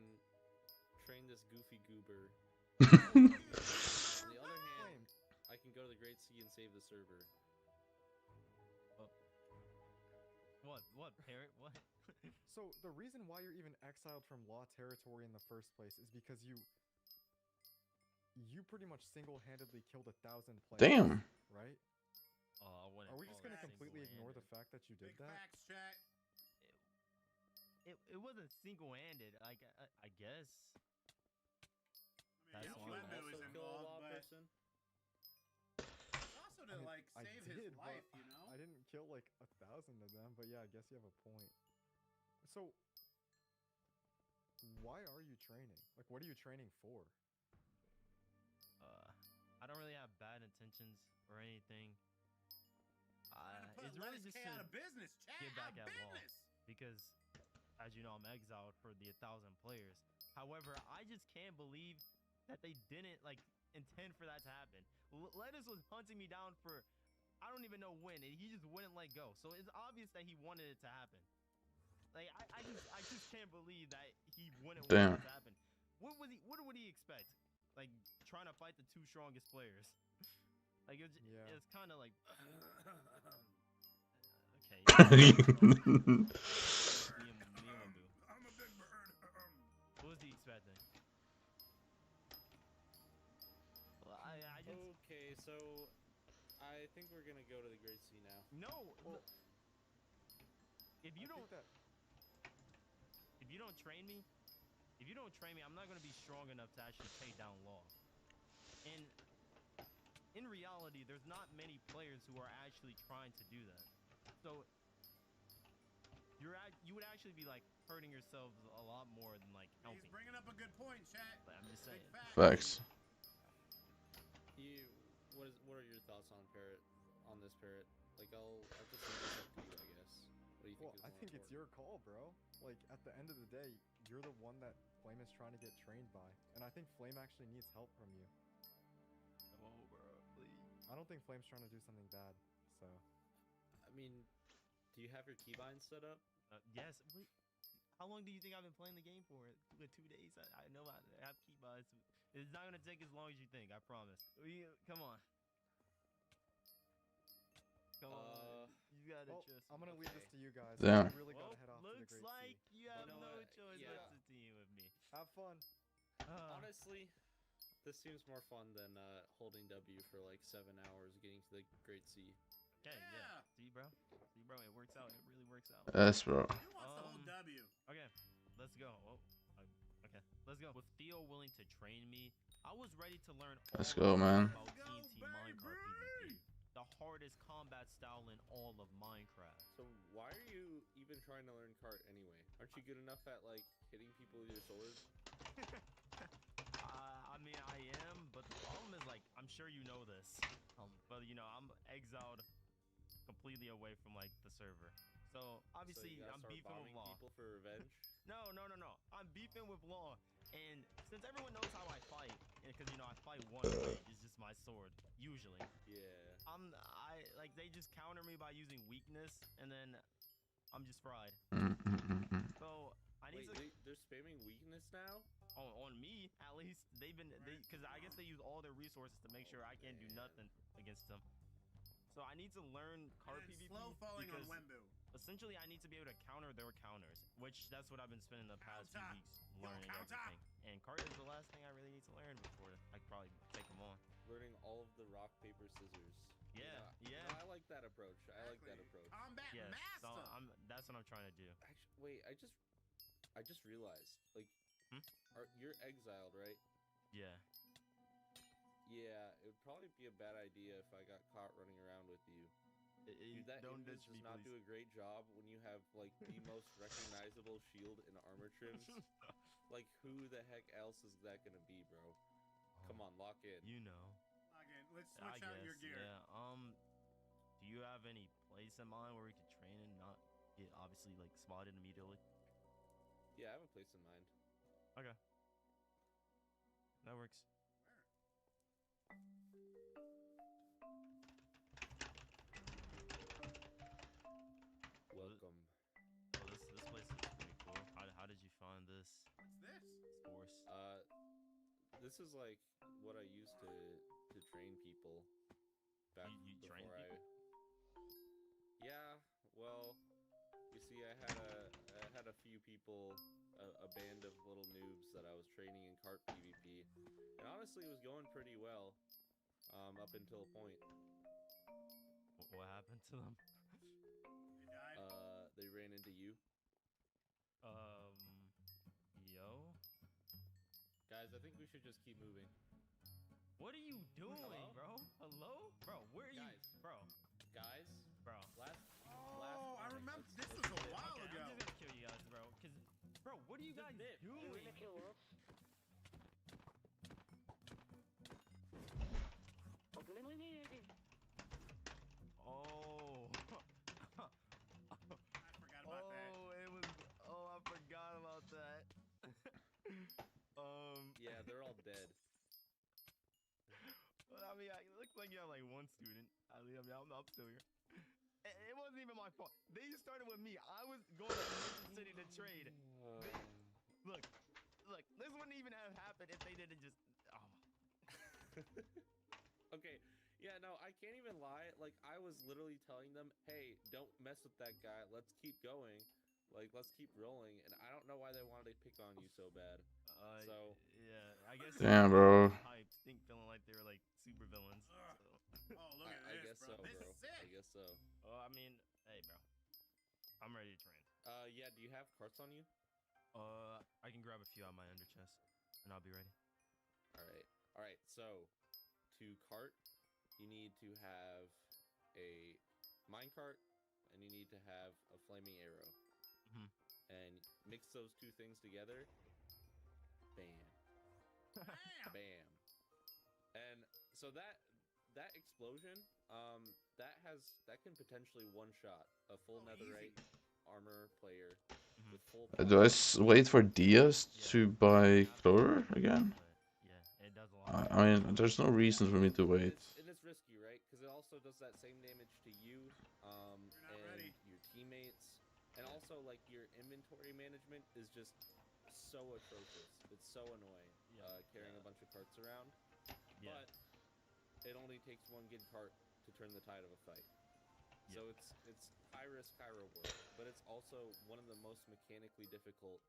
train this goofy goober. On the other hand, I can go to the Great Sea and save the server. What, Parrot? What? So, the reason why you're even exiled from law territory in the first place is because you pretty much single-handedly killed 1,000 players. Damn. Right? I wouldn't Are we just call gonna it completely ignore the fact that you did Big that? facts, chat. It wasn't single-handed. I guess. I mean, That's yeah, one. Wembu is Also kill a involved, law but person? also to like I save did, his but life, you know. I didn't kill like 1,000 of them, but yeah, I guess you have a point. So, why are you training? Like, what are you training for? I don't really have bad intentions or anything. It's really just to out of business, chat. get back out of at law business. because, as you know, I'm exiled for the 1,000 players. However, I just can't believe that they didn't like intend for that to happen. Lettuce was hunting me down for I don't even know when, and he just wouldn't let go. So it's obvious that he wanted it to happen. Like I just can't believe that he wouldn't want it to happen. What would he expect? Like trying to fight the two strongest players. Like it's kind of like okay. I'm a big bird. What was he expecting? Well, I just Okay, so I think we're gonna go to the Great Sea now. no. If you don't train me, I'm not gonna be strong enough to actually take down Law. And in reality, there's not many players who are actually trying to do that. So you would actually be like hurting yourselves a lot more than like helping. He's bringing up a good point, chat. But I'm just saying. Facts. What are your thoughts on this Parrot? Like I'll just leave this up to you, I guess. What do you think? Well, I think it's your call, bro. Like at the end of the day, you're the one that Flame is trying to get trained by, and I think Flame actually needs help from you. Come on, bro, please. I don't think Flame's trying to do something bad, so. I mean, do you have your keybinds set up? Yes. Wait, how long do you think I've been playing the game for? 2 days? I know I have keybinds. It's not gonna take as long as you think. I promise. Come on. Come on. You gotta trust. I'm gonna leave this to you guys. Damn. I really gotta head off to the Looks Great like Sea. you have no choice but to team with me. Have fun. Honestly, this seems more fun than holding W for like 7 hours getting to the Great Sea. Okay, yeah. See, bro? It works out. It really works out. Yes, bro. Who wants the whole W? Okay, let's go. Okay, let's go. With Theo willing to train me, I was ready to learn all Let's go, man. about TNT Minecraft PvP, the hardest combat style in all of Minecraft. So why are you even trying trying to learn cart anyway? Aren't you good enough at like hitting people with your sword? I mean, I am, but the problem is, like, I'm sure you know this. But you know, I'm exiled completely away from like the server. So obviously, so you gotta I'm start beefing with bombing Law. people for revenge? No. I'm beefing with Law, and since everyone knows how I fight, because you know I fight one way, it's just my sword usually. Yeah. I like they just counter me by using weakness, and then I'm just fried. So I need to. They're spamming weakness now? On me, at least because I guess they use all their resources to make sure I can't do nothing against them. So I need to learn card PvP slow falling on because Wembu. essentially I need to be able to counter their counters, which that's what I've been spending the past few weeks learning everything. And card is the last thing I really need to learn before I could probably take them on. Learning all of the rock, paper, scissors. Yeah. You know, I like that approach. I like that approach. Combat yes, master. so that's what I'm trying to do. Actually, wait, I just realized, like, you're exiled, right? Yeah. Yeah, it would probably be a bad idea if I got caught running around with you. Dude, that image does not do a great job when you have, like, the most recognizable shield and armor trims. Like, who the heck else is that gonna be, bro? Come on, lock in. You know. Log in. Let's switch out your gear. Yeah. Do you have any place in mind where we could train and not get obviously like spotted immediately? Yeah, I have a place in mind. Okay. That works. Welcome. Oh, this place is pretty cool. How did you find this? What's this? Course. This is like what I used to train people back you before train people? Yeah, well, you see, I had a few people, a band of little noobs that I was training in cart PvP, and honestly, it was going pretty well, up until a point. What happened to them? They died. They ran into you. Yo. Guys, I think we should just keep moving. What are you doing, Hello? bro? Hello? Bro, where are you? Bro. Guys? Bro. Oh, I remember. This was a while Okay, ago. I'm just gonna kill you guys, bro. Bro, what are you guys doing? Oh. I forgot about that. I forgot about that. Yeah, they're all dead. I mean, it looks like you have like one student. I mean, I'm still here. It wasn't even my fault. They started with me. I was going to the city to trade. Look, this wouldn't even have happened if they didn't just. Okay, yeah, no, I can't even lie. Like, I was literally telling them, hey, don't mess with that guy. Let's keep going. Like, let's keep rolling. And I don't know why they wanted to pick on you so bad. So yeah, I guess. Damn, bro. Hype, feeling like they were like super villains. So. Oh, look at I this, guess bro. so, This bro. is sick. I guess so. Oh, I mean, hey, bro. I'm ready to train. Yeah, do you have carts on you? I can grab a few out of my under chest, and I'll be ready. Alright, so, to cart, you need to have a minecart, and you need to have a flaming arrow. And mix those two things together, bam. Bam. And so that explosion, that can potentially one-shot a full netherite armor player with full Do I wait for Diaz to buy Clover again? Yeah, it does a lot. I mean, there's no reason for me to wait. And it's risky, right? Because it also does that same damage to you, and your teammates. And also, like, your inventory management is just so atrocious. It's so annoying, carrying a bunch of carts around. Yeah. But it only takes one good cart to turn the tide of a fight. So it's high risk, high reward. But it's also one of the most mechanically difficult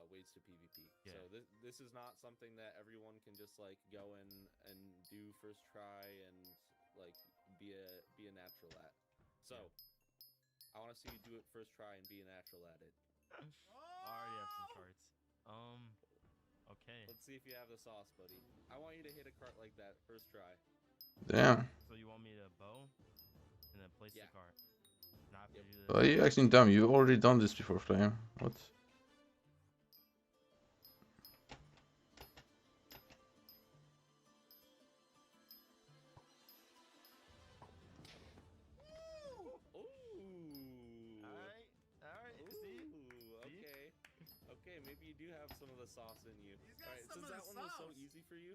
ways to PvP. Yeah. So this is not something that everyone can just, like, go in and do first try and, like, be a natural at. So... I want to see you do it first try and be a natural at it. I already have some carts. Okay. Let's see if you have the sauce, buddy. I want you to hit a cart like that first try. Damn. So you want me to bow and then place the cart? I have to do this. Why are you acting dumb? You've already done this before, Flame. What? Okay, maybe you do have some of the sauce in you. Alright, some since of that the one was so sauce. easy for you,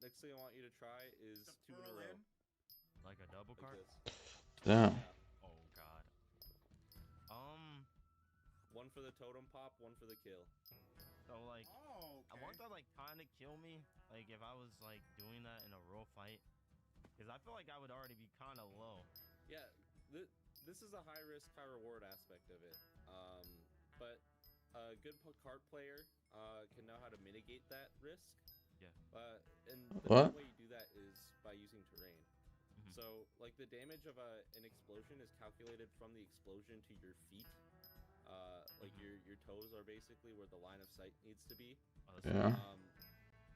next thing I want you to try is To 2 in a pearl row. in? Like a double Like cart? this. Damn. Yeah. Oh god. 1 for the totem pop, 1 for the kill. So like, Oh, I want that like kind of kill me. Like if I was like doing that in a real fight, because I feel like I would already be kind of low. Yeah, this is a high risk, high reward aspect of it. But a good card player can know how to mitigate that risk. Yeah. And the What? main way you do that is by using terrain. So, like, the damage of an explosion is calculated from the explosion to your feet. Like, your toes are basically where the line of sight needs to be. Yeah.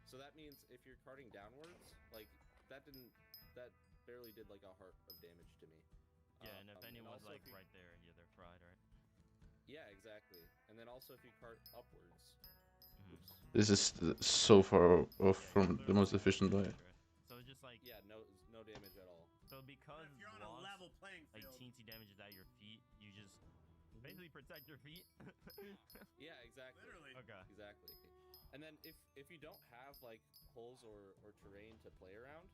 So that means if you're carting downwards, like, that barely did, like, a heart of damage to me. Yeah, and if anyone's also like right there, yeah, they're fried, right? Yeah, exactly. And then also if you cart upwards. Oops. This is so far off from the most efficient way. So it's just like no damage at all. So because If you're on a blocks, level playing like field. teensy damages at your feet, you just basically protect your feet. Yeah, exactly. Literally. Okay. Exactly. And then if you don't have like holes or terrain to play around,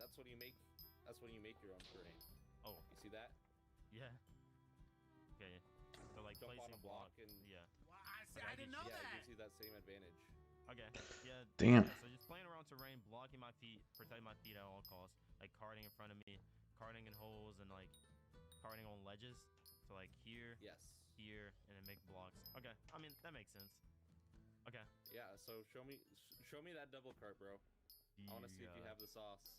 that's when you make your own terrain. Oh, you see that? Yeah. Okay. So like Jump on placing a block and yeah. Wow, I didn't know yeah, that. it gives you that same advantage. Okay. Yeah. Damn. Yeah, so just playing around terrain, blocking my feet, protecting my feet at all costs, like carting in front of me, carting in holes, and like carting on ledges. So like here, here, and then make blocks. Okay. I mean that makes sense. Okay. Yeah. So show me that double cart, bro. I want to see if you have the sauce.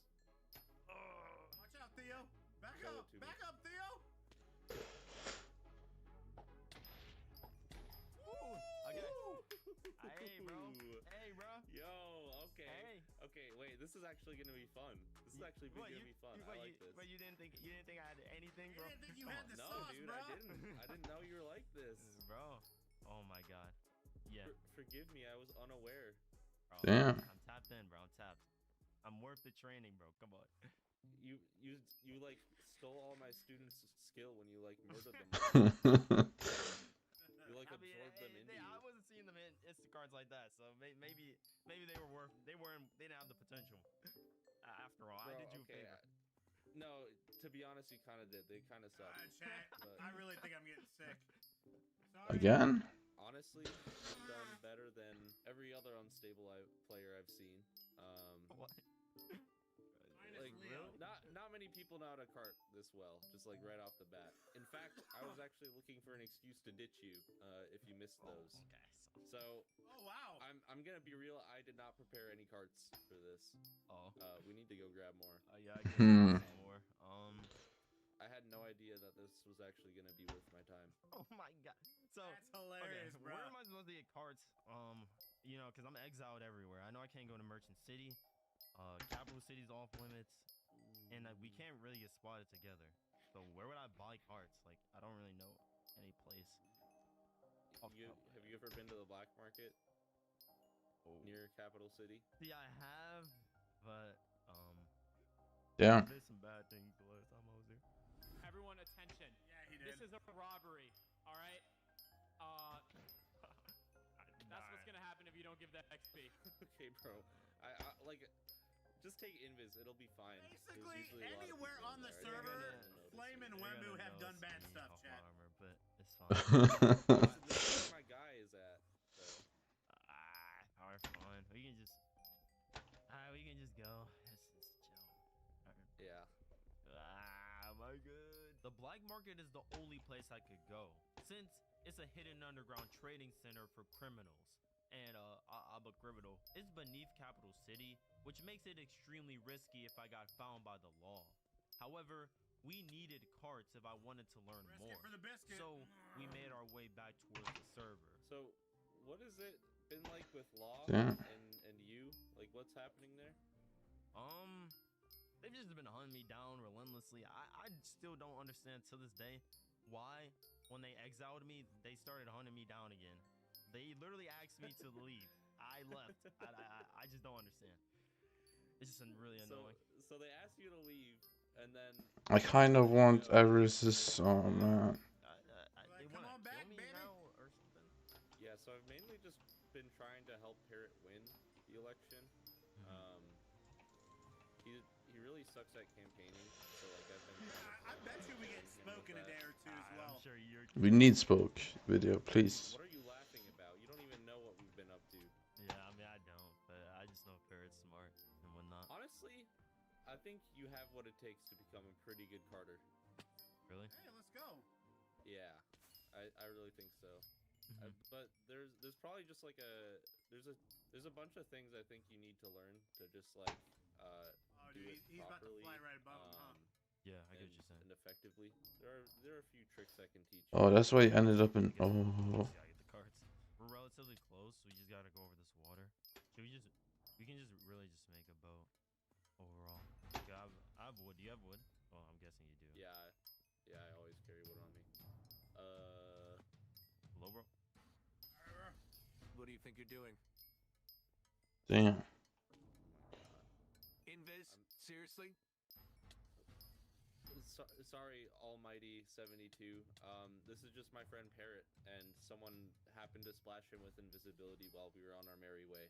Watch out, Theo. Back Show up. it to me. Back up, Theo. Okay. Hey, bro. Hey, bro. Yo, okay. Hey. Okay, wait. This is actually gonna be fun. This is actually gonna be fun. I like this. But you didn't think I had anything, bro? You didn't think you had the No, sauce, dude, bro? I didn't know you were like this. Bro. Oh my god. Yeah. Forgive me, I was unaware. Bro, Damn. I'm tapped in, bro. I'm tapped. I'm worth the training, bro. Come on. You like stole all my students' skill when you like murdered them. You like absorbed them into you. I wasn't seeing them in Instacards like that, so maybe they were worth. They didn't have the potential. After all, Bro, I did you a favor. No, to be honest, you kind of did. They kind of sucked. Chat, but I really think I'm getting sick. Sorry. Again? honestly, you've done better than every other unstable player I've seen. What? Like, not many people know how to cart this well, just like right off the bat. In fact, I was actually looking for an excuse to ditch you if you missed those. Okay. So, oh wow, I'm gonna be real. I did not prepare any carts for this. Oh. We need to go grab more. Yeah, I guess more. I had no idea that this was actually gonna be worth my time. Oh my god. So that's hilarious, okay, bro. where am I supposed to get carts? You know, because I'm exiled everywhere. I know I can't go to Merchant City. Capital City's off limits, and we can't really get spotted together. So where would I buy carts? Like, I don't really know any place. Have you ever been to the black market near Capital City? Yeah, I have, but yeah. There's some bad things the last time I was here. Everyone, attention. Yeah, he did. This is a robbery. All right. That's what's gonna happen if you don't give that XP. Okay, bro. I like. Just take invis, it'll be fine. Basically, anywhere on the server, Flame and Wembu have done bad stuff, chat. Armor, but it's fine. This is where my guy is at. Alright, fine. We can just go. Let's just chill. Yeah. My god. The black market is the only place I could go, since it's a hidden underground trading center for criminals. And a criminal is beneath Capital City, which makes it extremely risky if I got found by the law. However, we needed carts if I wanted to learn more. For the biscuit. So we made our way back towards the server. So, what has it been like with law Yeah. and you? Like, what's happening there? they've just been hunting me down relentlessly. I still don't understand to this day why, when they exiled me, they started hunting me down again. They literally asked me to leave. I left. I just don't understand. It's just really annoying. So they asked you to leave, and then I kind of want Everest's. Oh man. They want to kill me now or something? Yeah, so I've mainly just been trying to help Parrot win the election. He really sucks at campaigning, so like I've been. I bet you we get Smoke in a day or two as well. I'm sure you're. We need Spoke video, please. What are you laughing about? You don't even know what we've been up to. Yeah, I mean I don't, but I just know Parrot's smart and whatnot. Honestly, I think you have what it takes to become a pretty good Carter. Really? Hey, let's go. Yeah, I really think so. But there's probably just like there's a bunch of things I think you need to learn to just like do dude, it he's about to properly. fly right above him, huh? Yeah, I get what you're saying. And effectively, there are a few tricks I can teach. Oh, that's why he ended up in. Oh. Yeah, I get the cards. We're relatively close, so we just gotta go over this water. Should we can just really just make a boat overall. Okay, I have wood. Do you have wood? Well, I'm guessing you do. Yeah, I always carry wood on me. Hello, bro. What do you think you're doing? Damn. Invis? Seriously? Sorry, Almighty 72. This is just my friend Parrot, and someone happened to splash him with invisibility while we were on our merry way.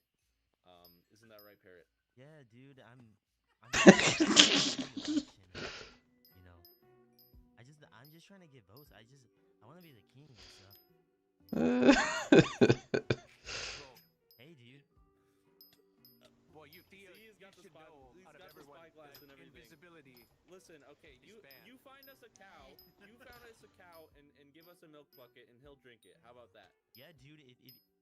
Isn't that right, Parrot? Yeah, dude. I'm you know, I'm just trying to get votes. I want to be the king and stuff. Hey, dude. Well, you Theo, he's got the should spy, know he's out of got the everyone spyglass that and everything. invisibility. Listen, okay, you find us a cow. You found us a cow and give us a milk bucket and he'll drink it. How about that? Yeah, dude.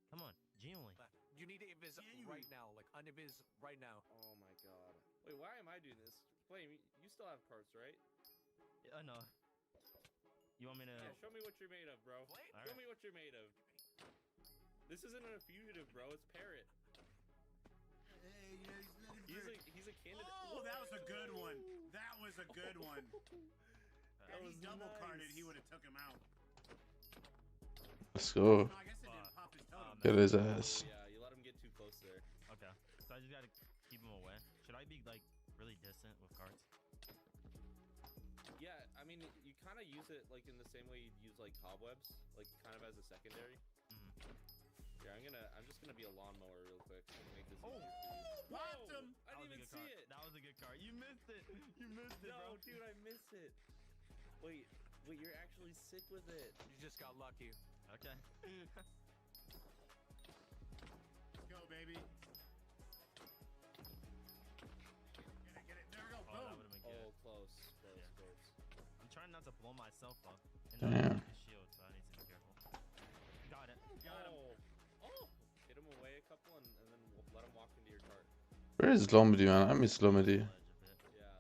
Come on, genuinely. You need to invis right now, like uninvis right now. Oh my god. Wait, why am I doing this? Flame, you still have parts, right? No. You want me to? Yeah, show me what you're made of, bro. Show me what you're made of. This isn't a fugitive, bro. It's Parrot. Hey, He's a candidate. Oh, that was a good one. That was a good one. That If was he double carded, nice. he would have took him out. Let's go. No, I guess it didn't pop his totem. Get his ass. Yeah, you let him get too close there. Okay. So I just gotta keep him away. Should I be like really distant with cards? Yeah, I mean, you kind of use it like in the same way you'd use like cobwebs, like kind of as a secondary. Here, I'm just gonna be a lawnmower real quick. Make this easier for you. Popped him! I didn't even see it. That was a good card. You missed it. You missed it, bro. No, dude, I missed it. Wait, you're actually sick with it. You just got lucky. Okay. Let's go, baby. Get it. There we go. Oh, that Boom. would've been good. Oh, close. I'm trying not to blow myself up. And Damn. not his shield, so I need to be careful. Got it. Got him. Oh! Hit him away a couple and then let him walk into your cart. Where is Lomedy, man? I miss Lomedy. Yeah.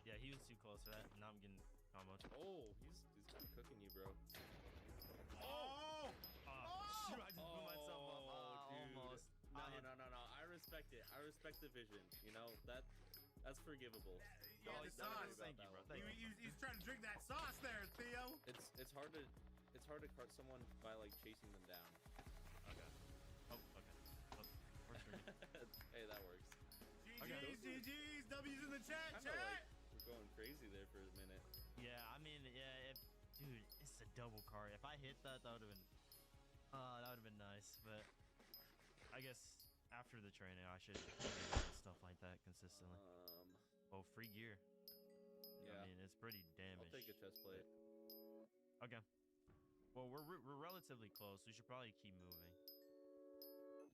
Yeah, he was too close for that. Now I'm getting comboed. Oh, he's kind of cooking you, bro. Oh! Shoot, I just blew myself up. Dude. Almost. No. I respect it. I respect the vision. You know, that's forgivable. Yeah, the sauce. Thank you, bro. Thank you. He's trying to drink that sauce there, Theo. It's hard to cart someone by like chasing them down. Okay. Oh, okay. Oh, we're screwed. Hey, that works. GG's, W's in the chat, Kinda chat. like we're going crazy there for a minute. Yeah, I mean, dude, it's a double card. If I hit that, that would've been nice. But I guess after the training, I should do stuff like that consistently. Oh, free gear. Yeah. I mean, it's pretty damaged. I'll take a chest plate. Okay. Well, we're relatively close. We should probably keep moving.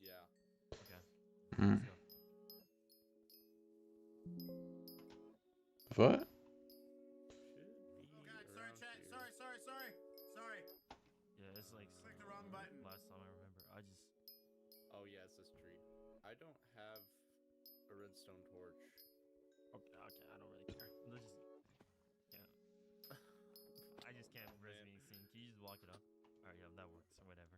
Yeah. Okay. Hmm. Let's go. What? Oh god, sorry, chat. Sorry. Yeah, it's like Click the wrong button. last time I remember. Oh yeah, it's this tree. I don't have a redstone torch. Okay, I don't really care. Let's just, I just can't risk being seen. Can you just block it up? Alright, yeah, that works, or whatever.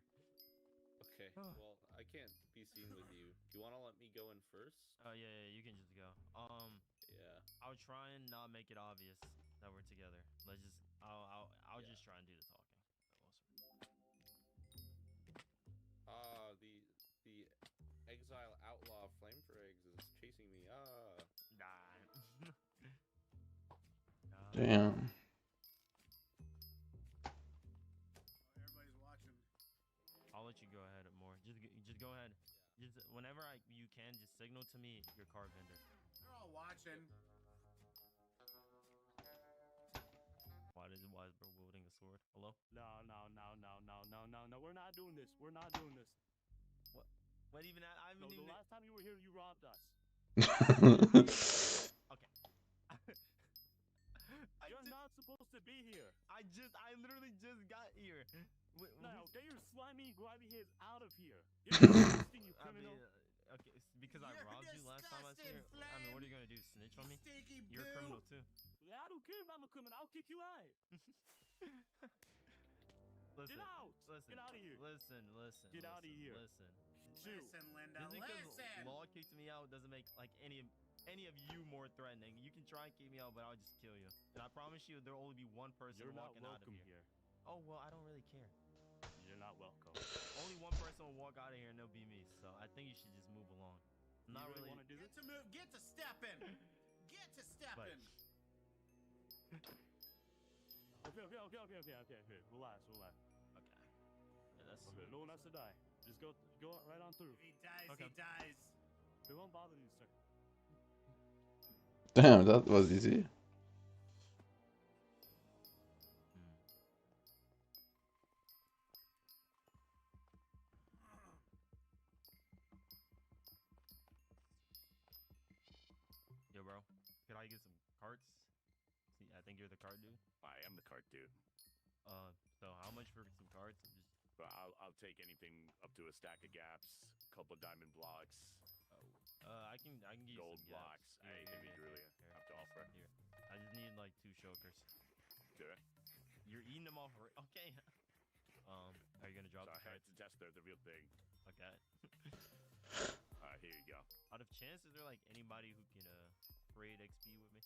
Okay, well, I can't be seen with you. Do you want to let me go in first? Yeah, you can just go. Yeah. I'll try and not make it obvious that we're together. Let's just, I'll just try and do the talking. The exile outlaw flame for eggs is chasing me. Nah. Damn. Everybody's watching. I'll let you go ahead more. Just go ahead. Just whenever you can, just signal to me your card vendor. They're all watching. Why is bro wielding a sword? Hello? No. We're not doing this. We're not doing this. What even? I No, mean, the last time you were here, you robbed us. Okay. You're not supposed to be here. I literally just got here. Now, get your slimy, grimy heads out of here. You're disgusting, you criminal. Okay, because I robbed you last time I was here. I mean, what are you gonna do? Snitch on me? You're a criminal too. I don't care if I'm a criminal. I'll kick you out. Listen, Get out! Listen, Get out of here! Listen. Get out of here! Listen, Linda. Just because Listen. Law kicked me out doesn't make like any of you more threatening. You can try and kick me out, but I'll just kill you. And I promise you, there'll only be one person walking out of here. Oh well, I don't really care. You're not welcome. Only one person will walk out of here, and it'll be me. So I think you should just move along. I'm not really want to do this. Get to stepping. Get to stepping. Okay. Relax. Okay. Yeah, that's okay. No one has to die. Just go right on through. If he dies, okay. he dies. We won't bother you, sir. Damn, that was easy. Yo, bro. Could I get some carts? See, I think you're the cart dude. I am the cart dude. So how much for some carts? I'll take anything up to a stack of gaps, a couple of diamond blocks. I can give you gold some blocks. Anything you really have to offer. Here, I just need like 2 chokers. Okay. You're eating them off. Okay. Are you gonna drop the cards? It's a test. They're the real thing. Okay. Here you go. Out of chance, is there like anybody who can trade XP with me?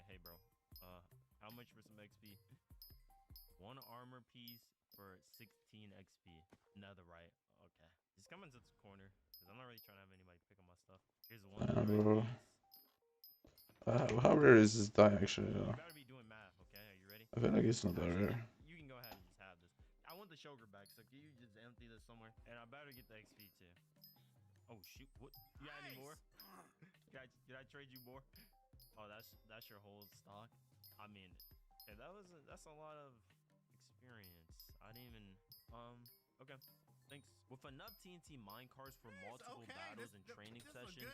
Hey bro. How much for some XP? 1 armor piece for 16 XP. Netherite. Okay. Just come into this corner, because I'm not really trying to have anybody pick up my stuff. Here's 1 netherite piece. How rare is this die actually? You better be doing math, okay? Are you ready? I feel like it's not that rare. You can go ahead and just have this. I want the choker back, so can you just empty this somewhere? And I better get the XP too. Oh shoot! What? You got any more? Did I trade you more? Oh, that's your whole stock. I mean, yeah, that's a lot of experience. I didn't even okay. Thanks. With enough TNT minecarts for multiple battles and training sessions,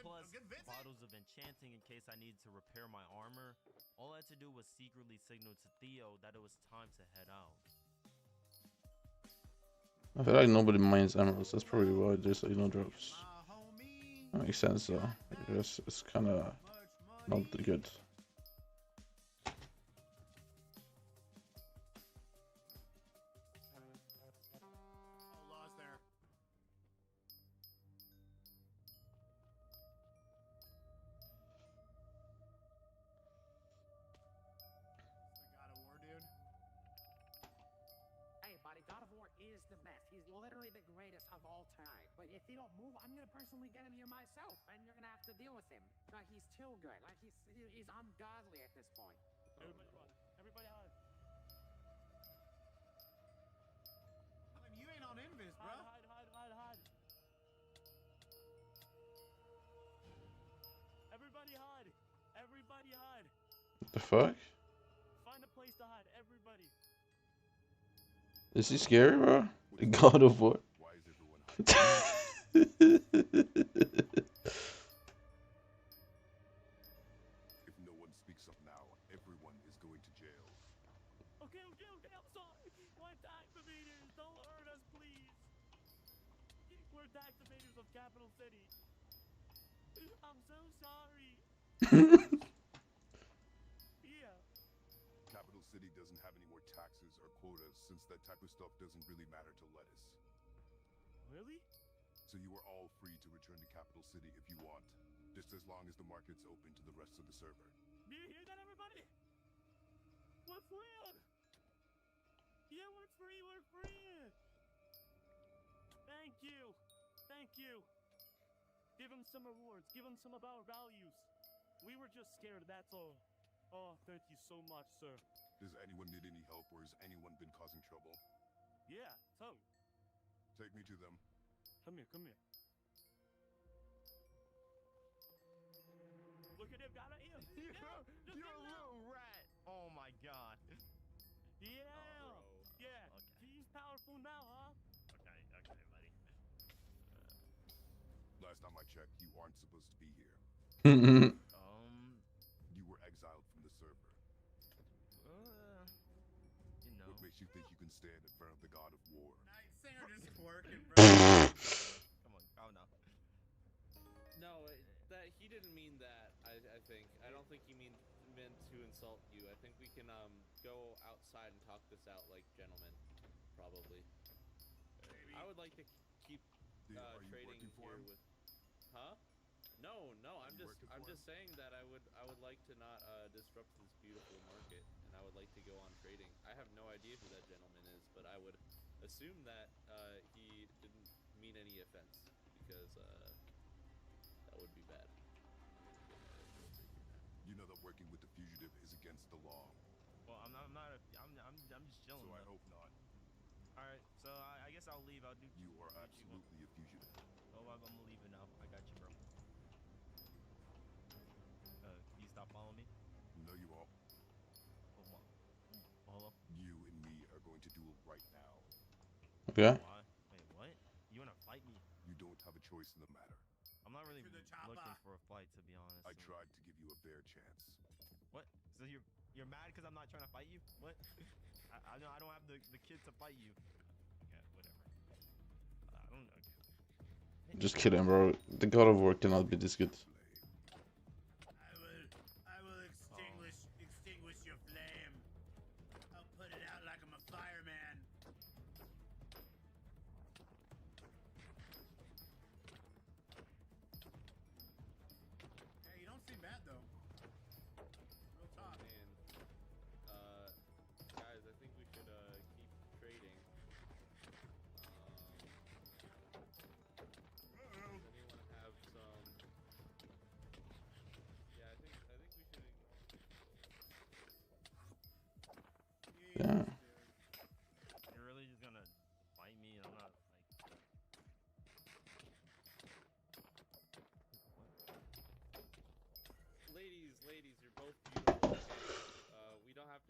plus bottles of enchanting in case I needed to repair my armor, all I had to do was secretly signal to Theo that it was time to head out. I feel like nobody mines emeralds. That's probably why there's like no drops. That makes sense though. I guess it's kind of not good. God of War is the best. He's literally the greatest of all time. But if you don't move, I'm gonna personally get him here myself, and you're gonna have to deal with him. Like, he's too good. Like, he's ungodly at this point. Everybody run. Everybody hide. I mean, you ain't on invis, bro. Hide. Everybody hide. Everybody hide. What the fuck? Find a place to hide. Everybody. Is he scary, bro? The God of War. Why is everyone hiding? If no one speaks up now, everyone is going to jail. Okay, I'm sorry. We're activators. Don't hurt us, please. We're activators of Capital City. I'm so sorry. Yeah. Capital City doesn't have any more taxes or quotas since that type of stuff doesn't really matter to lettuce. Really? So you are all free to return to Capital City if you want, just as long as the market's open to the rest of the server. Do you hear that, everybody? We're free! Yeah, we're free, we're free! Thank you! Thank you! Give him some rewards, give him some of our values. We were just scared, that's all. Oh, thank you so much, sir. Does anyone need any help, or has anyone been causing trouble? Yeah, Tongue. Take me to them. Come here, come here. Look at him, got it. You're a little rat. Oh my god. Yeah. Oh, yeah. Okay. He's powerful now, huh? Okay, buddy. Last time I checked, you aren't supposed to be here. You were exiled from the server. You know. What makes you think you can stand in front of the god of war? Night Singer just twerking, bro. Come on, calm down. No, that he didn't mean that. I think. I don't think he meant to insult you. I think we can go outside and talk this out like gentlemen, probably. Maybe. I would like to keep Are you trading working for here him? with. Huh? No. I'm just saying that I would like to not disrupt this beautiful market, and I would like to go on trading. I have no idea who that gentleman is, but I would assume that he didn't mean any offense, because that would be bad. You know that working with the fugitive is against the law. Well, I'm just chilling. So I hope not. All right, so I guess I'll leave. I'll do. You are absolutely a fugitive. Oh, I'm leaving now. I got you, bro. Can you stop following me? No, you won't. Hello? You and me are going to duel right now. Okay. Why? Wait, what? You wanna fight me? You don't have a choice in the matter. I'm not really looking for a fight, to be honest. I tried to give you a fair chance. What? So you're mad because I'm not trying to fight you? What? I don't have the kid to fight you. Yeah, whatever. I don't know. Just kidding, bro. The God of War cannot be this good. I will extinguish your flame. I'll put it out like I'm a fireman. Yeah, you don't seem bad though. Real talk. Man, guys, I think we should keep trading. Does anyone have some? Yeah, I think we should. Yeah. You're really just gonna fight me? I'm not like. Ladies, you're both beautiful. Okay? We don't have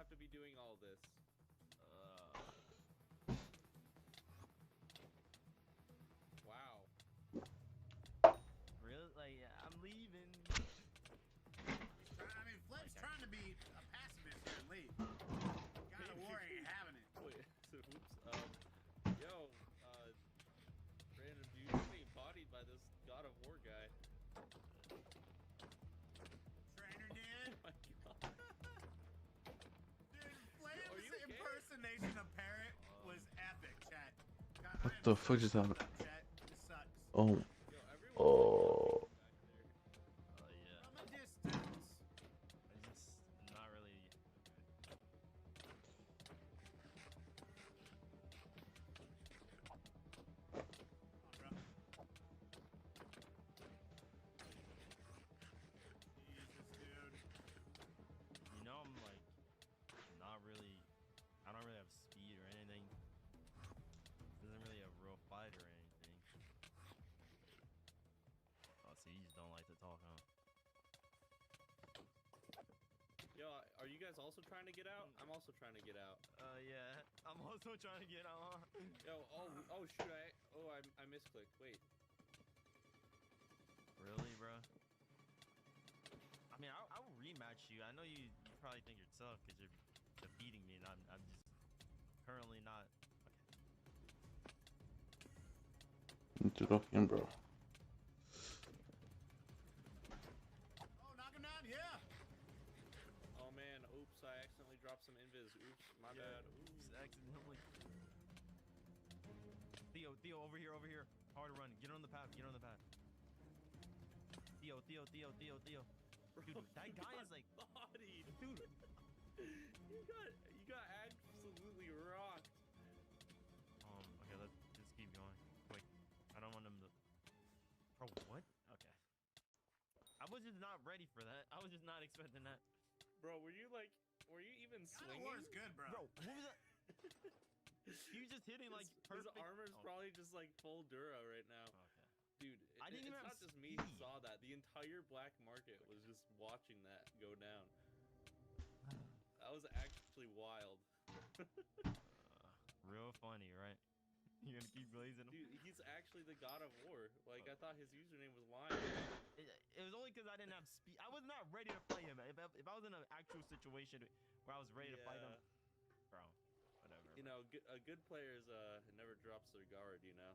to be doing all this. Wow. Really? Like, I'm leaving. I mean, Fled's trying to be a pacifist here and leave. God of War ain't having it. Wait, so oops. Yo, random dude getting bodied by this God of War guy. Trainer did. Oh my god. Dude, Flame's impersonation of Parrot was epic, chat. God, What I am the so fuck just happened? sorry, chat. This sucks. Oh. Oh. Yeah. From a distance. It's just not really. Jesus, dude. You know, I'm like not really. I don't really have speed or anything. This isn't really a real fight or anything. Oh, so you just don't like to talk, huh? Yo, are you guys also trying to get out? I'm also trying to get out. Yeah. I'm also trying to get out. Yo, oh shoot, I misclicked. Wait. Really, bro? I mean, I'll rematch you. I know you probably think you're tough because you're defeating me, and I'm just currently not. Into talking, bro. Oh, knock him down, yeah. Oh man, oops, I accidentally dropped some invis. Oops, my bad. Oops. Accidentally. See, Theo, over here. Hard run. Get on the path. Theo. Dude, that guy is like bodied. Dude. you got absolutely rocked. Okay, let's just keep going. Wait, I don't want him to. Bro, what? Okay. I was just not ready for that. I was just not expecting that. Bro, were you even swinging? War is good, bro. Bro, what was that? He was just hitting like perfect. His armor's probably just like full Dura right now. Okay. Dude, I didn't even it's have not just me who speed. saw that. The entire black market was just watching that go down. That was actually wild. Real funny, right? You're gonna keep blazing him? Dude, he's actually the god of war. Like, I thought his username was lying. It was only because I didn't have speed. I was not ready to play him. If I was in an actual situation where I was ready to fight him, bro, whatever. You know, a good player never drops their guard, you know?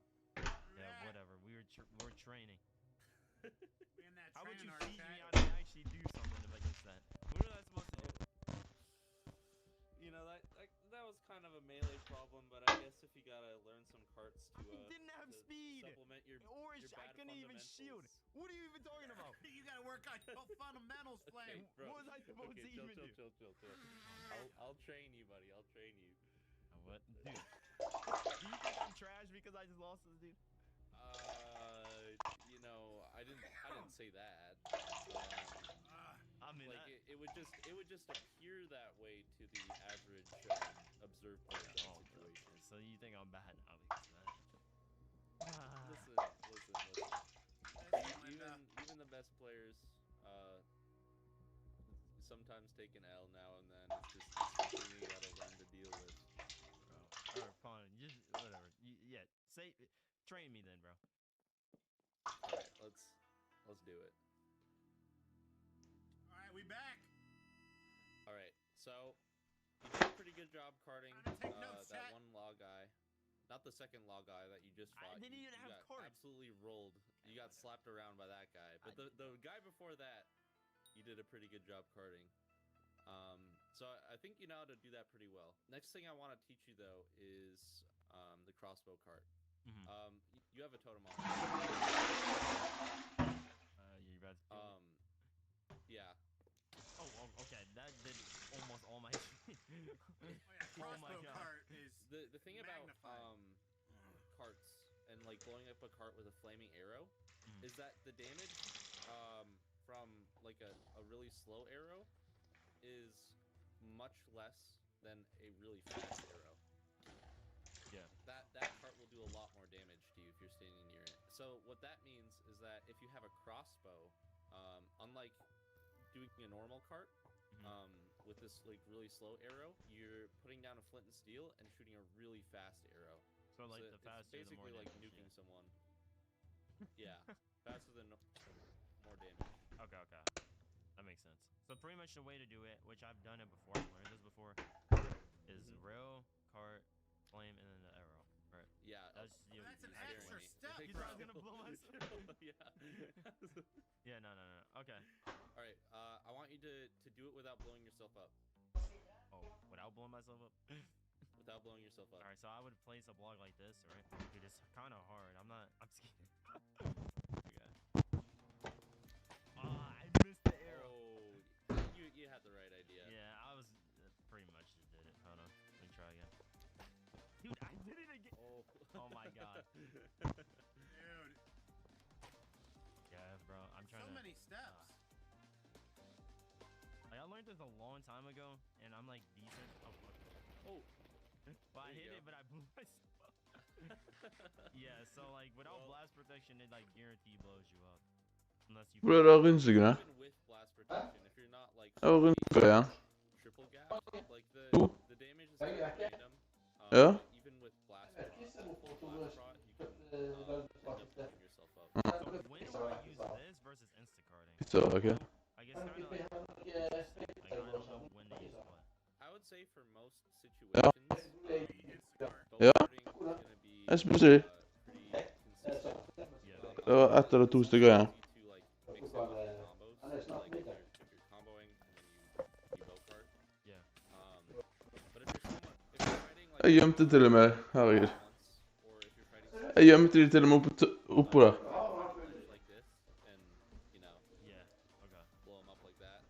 Yeah, whatever. We're training. We in that How would you training teach me arc how to actually do something against that? What was I supposed to do? You know, that was kind of a melee problem, but I guess if you gotta learn some carts to didn't have speed. supplement your Orange, your I bad couldn't even shield. fundamentals. What are you even talking about? You gotta work on your fundamentals, Flame. Okay, bro. What was I supposed to even do? Chill. I'll train you, buddy. I'll train you. What? Dude. Do you think I'm trash because I just lost this dude? You know, I didn't say that. I mean, like it would just appear that way to the average observed player in that situation. So you think I'm bad now because of that? Listen. Even the best players sometimes take an L now and then. It's something you gotta learn to deal with. Bro, alright, fine. Just whatever. Train me then, bro. Alright, let's do it. Alright, we back. Alright, so you did a pretty good job carting that one law guy. Not the second law guy that you just fought. I didn't even have got cards. absolutely rolled. You got slapped around by that guy. But the guy before that, you did a pretty good job carting. So I think you know how to do that pretty well. Next thing I want to teach you though is the crossbow cart. You have a totem on. You guys. Yeah. Oh, okay. That did almost all my. Crossbow cart is the thing about carts and like blowing up a cart with a flaming arrow is that the damage from like a really slow arrow is much less than a really fast arrow. Yeah. That cart will do a lot more damage to you if you're standing near it. So what that means is that if you have a crossbow, unlike doing a normal cart, with this like really slow arrow, you're putting down a flint and steel and shooting a really fast arrow. So like the faster, it's basically the more like damage, nuking someone. Yeah, faster than more damage. Okay. That makes sense. So pretty much the way to do it, which I've done it before, I've learned this before, is rail, cart, flame, and then the arrow. Right? Yeah. That's an extra step. You thought I was gonna blow myself? Yeah. Yeah, no. Okay. All right. I want you to do it without blowing yourself up. Oh, without blowing myself up? Without blowing yourself up. All right, so I would place a block like this, right? Dude, it's kind of hard. I'm just kidding. Okay. I missed the arrow. Oh, you had the right idea. Yeah, I was pretty much just did it. Hold on, let me try again. Dude, I did it again. Oh my god. Dude. Yeah, bro, I'm trying so to. many steps. Like, I learned this a long time ago, and I'm like decent. Oh. Well, I hit it, but I blew myself up. Yeah, so like without blast protection, it like guarantee blows you up. Unless you. Buraya daha günsüz yine. Even with blast protection, if you're not like ya. triple gap, like the damage is kind of random. Ja. Even with blast prot, you can end up blowing yourself up. So when do I use this versus instacarting? So, okay. I guess kind of like interesting. Like, I don't know when to use what. I would say for most situations, Ja. Jeg spiser. Det var ett eller to stykker igjen. Jeg gjemte til og med. Herregud. Jag inte det till och med upp på det. Like this, and you know, Yeah. Okay. blow them up like that.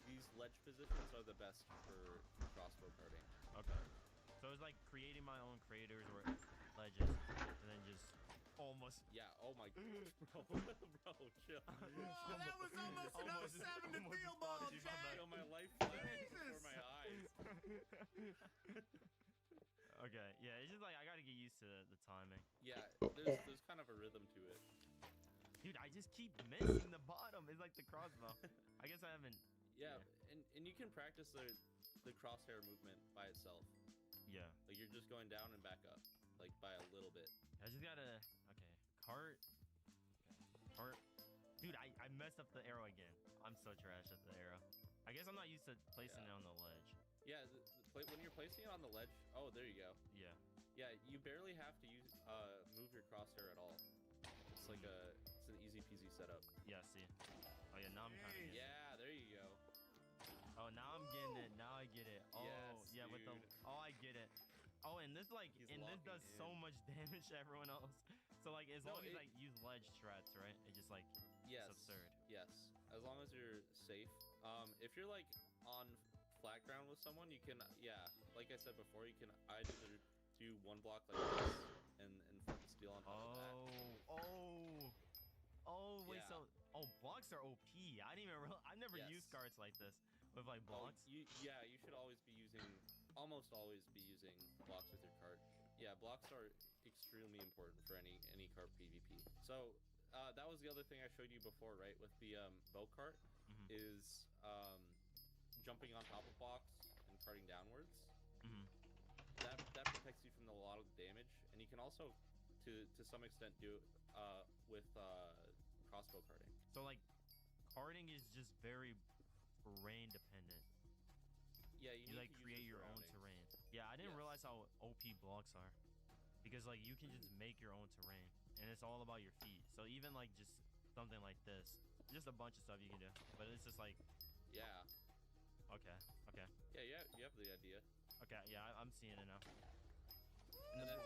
These ledge positions are the best for crossbow karting. Okay. So it's like creating my own craters or ledges, and then just almost. Yeah. Oh my. bro, chill. Whoa, that was almost an 07 to field ball, Jack. Feel my life flash before my eyes. Okay, yeah, it's just like I gotta get used to the timing. Yeah, there's kind of a rhythm to it. Dude, I just keep missing the bottom. It's like the crossbow. I guess I haven't. Yeah, and you can practice the crosshair movement by itself. Yeah. Like you're just going down and back up, like by a little bit. I just gotta. Okay, cart. Okay, cart. Dude, I messed up the arrow again. I'm so trash at the arrow. I guess I'm not used to placing it on the ledge. Yeah, when you're placing it on the ledge. Oh, there you go. Yeah. Yeah, you barely have to move your crosshair at all. It's like it's an easy peasy setup. Yeah, see. Oh yeah, now I'm kind of. Yeah, there you go. Oh, now I'm getting it. Now I get it. Oh, Yes, yeah, with the. dude. Oh, I get it. Oh, and this this does so much damage to everyone else. So like, as long as I use ledge strats, right? It just like. Yes. It's absurd. Yes. As long as you're safe. If you're like on flat ground with someone, you can like I said before, you can either do one block like this and flip the steel on top of that. Oh, wait, Yeah. so blocks are OP. I didn't even realize. I've never used carts like this with like blocks. You should always be almost always be using blocks with your cart. Yeah, blocks are extremely important for any cart PvP. So that was the other thing I showed you before, right? With the bow cart, is jumping on top of blocks and carting downwards. That protects you from a lot of damage, and you can also, to some extent, do it with crossbow karting. So like, karting is just very terrain dependent. Yeah, you like create your own terrain. Yeah, I didn't realize how OP blocks are, because like you can just make your own terrain, and it's all about your feet. So even like just something like this, just a bunch of stuff you can do, but it's just like. Yeah. Okay. Yeah, you have the idea. Okay, yeah, I'm seeing it now. And then,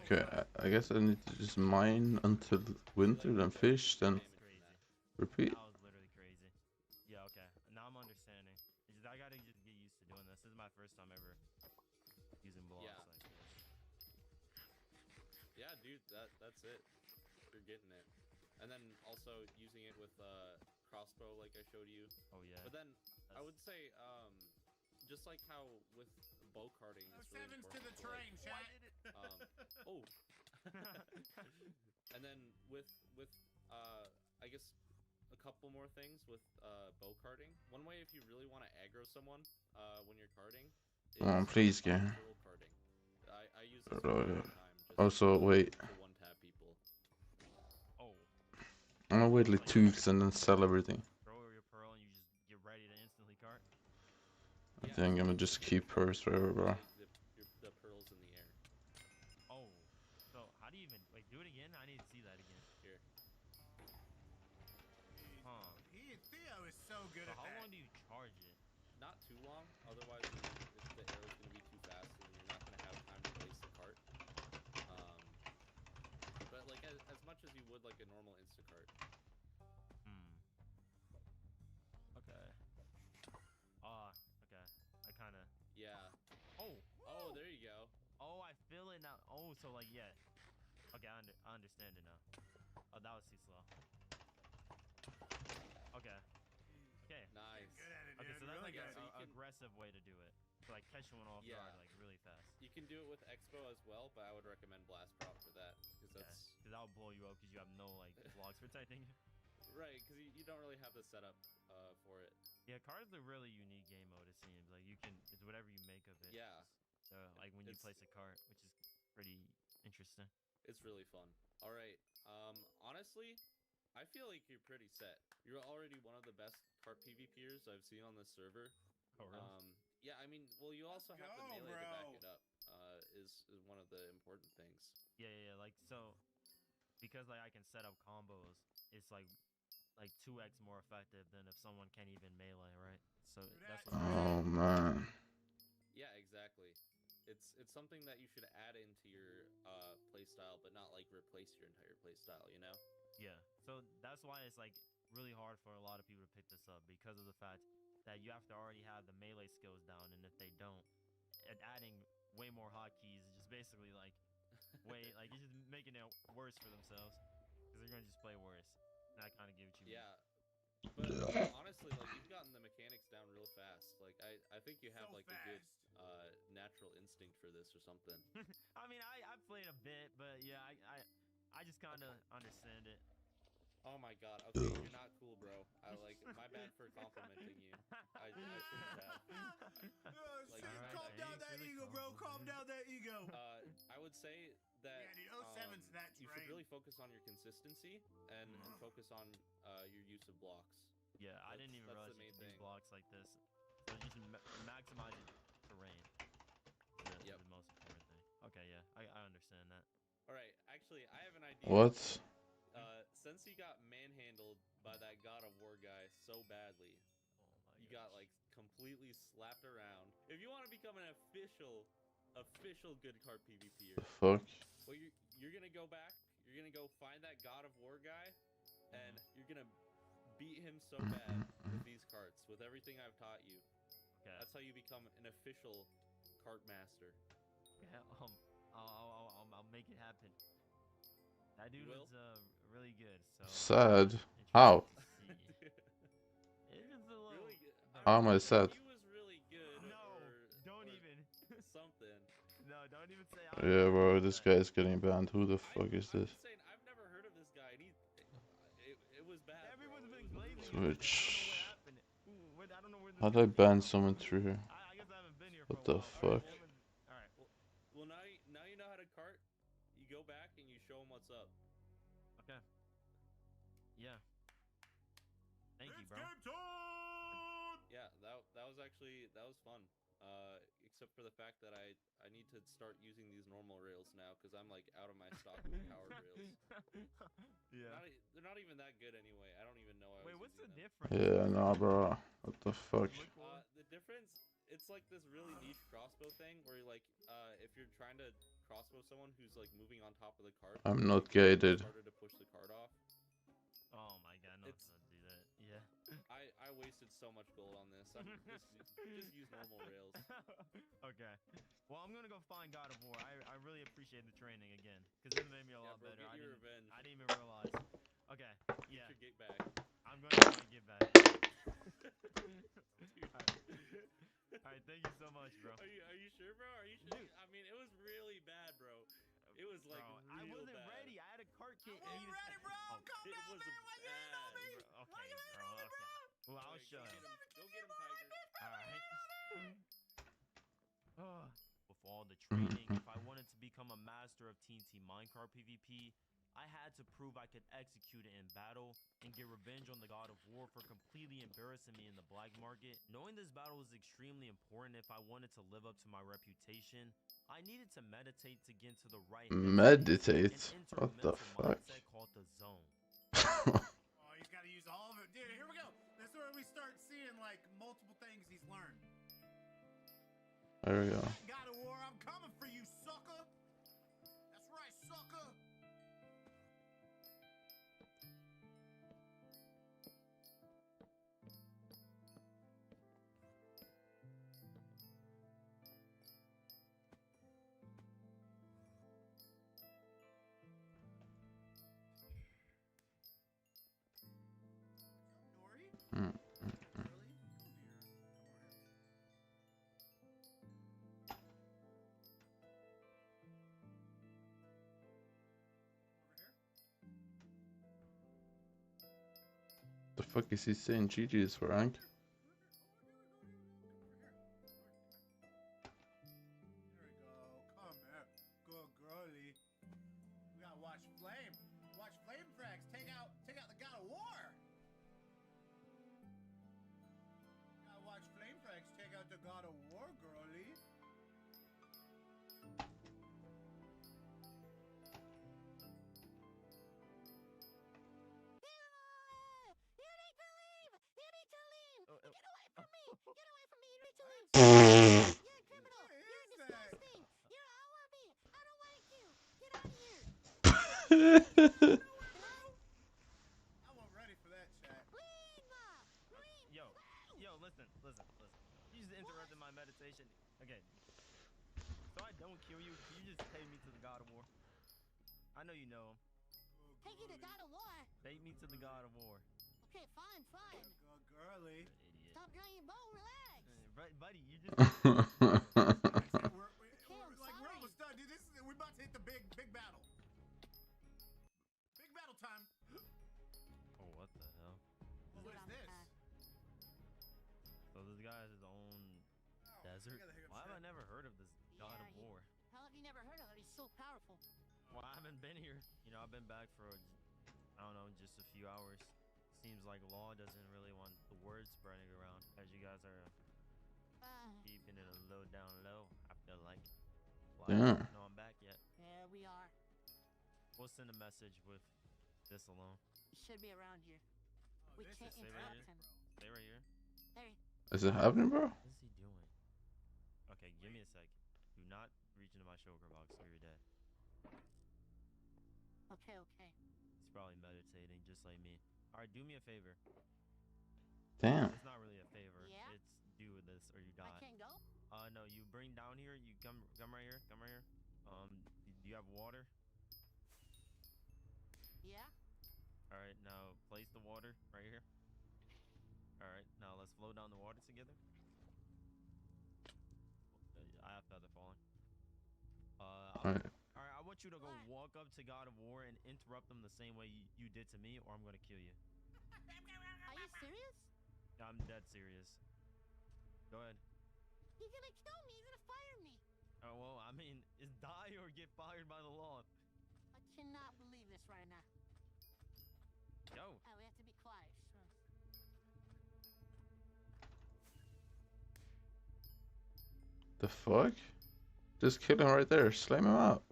okay. I guess I need to just mine until winter, then fish, then repeat. That was literally crazy. Yeah, okay. Now I'm understanding. It's just, I gotta just get used to doing this. This is my first time ever using blocks like this. Yeah, dude, that's it. You're getting it. And then also using it with crossbow like I showed you. Oh yeah. But then I would say just like how with bow karting it's really sevens to important the train, chat. And then with I guess a couple more things with bow karting. One way if you really want to aggro someone when you're karting is Please, yeah. turtle karting. I use this all the time. Also, wait. To one tap people. I'm gonna wait like 2 weeks and then sell everything. Throw your pearl and you just get ready to instantly cart. I think I'm gonna just keep hers forever, bro. The pearls in the air. Oh, so how do you even wait? Do it again. I need to see that again. Here. Huh. Theo is so good So at how that. long do you charge it? Not too long, otherwise if the arrow's gonna be too fast, then you're not gonna have time to place the cart. But like as much as you would like a normal Instacart. Okay. Okay. I kind of. Yeah. Oh, there you go. Oh, I feel it now. Oh, so like yeah. Okay, I understand it now. Oh, that was too slow. Okay. Nice. Okay, so that's like an aggressive way to do it. So like catch one off guard like really fast. You can do it with Expo as well, but I would recommend Blast Prop for that because that'll blow you up because you have no like blocks protecting you. Right, because you don't really have the setup for it. Yeah, cards are really unique game mode. It seems like you can it's whatever you make of it. Yeah. So like when you place a cart, which is pretty interesting. It's really fun. All right. Honestly, I feel like you're pretty set. You're already one of the best cart PvPers I've seen on this server. Oh, really? Yeah, I mean, well, you also have the melee to back it up. Is one of the important things. Yeah. Like so, because like I can set up combos, it's like 2x more effective than if someone can't even melee, right? So that's what Oh man. Yeah, exactly. it's something that you should add into your playstyle, but not like replace your entire playstyle. You know? Yeah. So that's why it's like really hard for a lot of people to pick this up because of the fact that you have to already have the melee skills down, and if they don't, and adding way more hotkeys is just basically like like you're just making it worse for themselves because they're gonna just play worse. And I kind of give it you. Yeah. But honestly, like you've gotten the mechanics down real fast. Like I think you have So like a good natural instinct for this or something. I mean, I played a bit, but yeah, I just kind of understand it. Oh my god. Okay, you're not cool, bro. My bad for complimenting you. I shouldn't have. Like, calm down that ego, bro. Calm down that ego. I would say that Yeah, dude, 07's that you should really focus on your consistency and focus on your use of blocks. Yeah, I didn't even realize you could use blocks like this. So just maximizing terrain. That's the most important thing. Okay, yeah, I understand that. All right, actually, I have an idea. What? Since you got manhandled by that God of War guy so badly, you got like completely slapped around. If you want to become an official good card PvPer, Fuck. well, you're gonna go back. You're gonna go find that God of War guy, and you're gonna beat him so bad with these carts, with everything I've taught you. Okay. That's how you become an official cart master. Yeah. I'll make it happen. That dude was really good. So sad. How? It was a little. Really good. How am I sad? He was really good. No, don't even. Something. No, don't even say. Yeah, bro, this guy is getting banned. Who the fuck is this? I'm saying I've never heard of this guy, and it was bad. Everyone's been glazing. Switch. I don't know where this How did I ban someone through here? I guess I haven't been here What for a the while. fuck? All right. Well, now you know how to cart. You go back and you show him what's up. Okay. Yeah. Thank you, bro. Yeah, that was fun. Except for the fact that I need to start using these normal rails now because I'm like out of my stock with powered rails. Yeah. They're not even that good anyway. I don't even know. Wait, what's the difference? Yeah, nah, bro. What the fuck? The difference, it's like this really niche crossbow thing where you're like, if you're trying to crossbow someone who's like moving on top of the cart. I'm not gated. Started to push the cart off. Oh my god, no, don't do that. Yeah. I wasted so much gold on this. Just use normal rails. Okay. Well, I'm gonna go find God of War. I really appreciate the training again because it made me a lot better. Get your revenge. I didn't even realize. Okay. Yeah. Get back. I'm gonna try to get back. Alright, thank you so much, bro. Are you sure, bro? Are you sure? Dude. I mean, it was really bad, bro. It was like I wasn't ready. I had a cart kit. I wasn't ready, bro. Calm down, man. Why you ain't on me? Why you ain't on me, bro? Well, I'll show you. Go get him, Tiger. Alright. With all the training, if I wanted to become a master of TNT minecart PvP, I had to prove I could execute it in battle and get revenge on the God of War for completely embarrassing me in the black market. Knowing this battle was extremely important if I wanted to live up to my reputation, I needed to meditate to get into the right meditate? What the fuck? Called the zone. Oh, he's got to use all of it. Dude, here we go. This is where we start seeing like multiple things he's learned. There we go. God of War, I'm coming for you, sucker. That's right, sucker. The fuck is he saying GG's for, Hank? God of War, girlie. Get away from me! Get away from me! You need to leave! You're a criminal! You're disgusting! I wasn't ready for that, chat. Yo, listen. You just interrupted my meditation. Okay. So I don't kill you. Can you just take me to the God of War? I know you know him. Take you to God of War. Take me to the God of War. Okay, fine. Girly. Idiot. Stop drawing your bow. Relax. Buddy, you just. We're almost done, dude. We're about to hit the big battle. Big battle time. Oh, what the hell? What is this? So this guy has his own desert? Why have I never heard of this God of War? How have you never heard of him? He's so powerful. Well, I haven't been here. You know, I've been back for, I don't know, just a few hours. Seems like Law doesn't really want the word spreading around, as you guys are keeping it a little down low, I feel like. Well, I don't know I'm back yet. Yeah, we are. We'll send a message with this alone. He should be around here. We can't interrupt him. Stay right here. There. Is it happening, bro? What is he doing? Okay, give me a sec. Do not reach into my shulker box or you're dead. Okay. He's probably meditating just like me. Alright, do me a favor. Damn. It's not really a favor. Yeah? It's do with this or you die. I can't go? No, you bring down here. You come right here. Come right here. Do you have water? Yeah. Alright, now place the water right here. Alright, now let's flow down the water together. I have feather falling. Alright, I want you to go walk up to God of War and interrupt them the same way you did to me, or I'm gonna kill you. Are you serious? I'm dead serious. Go ahead. He's gonna kill me. He's gonna fire me. Oh, well, I mean, it's die or get fired by the law. I cannot believe this right now. Go. We have to be quiet. Sure. The fuck? Just kill him right there. Slam him out.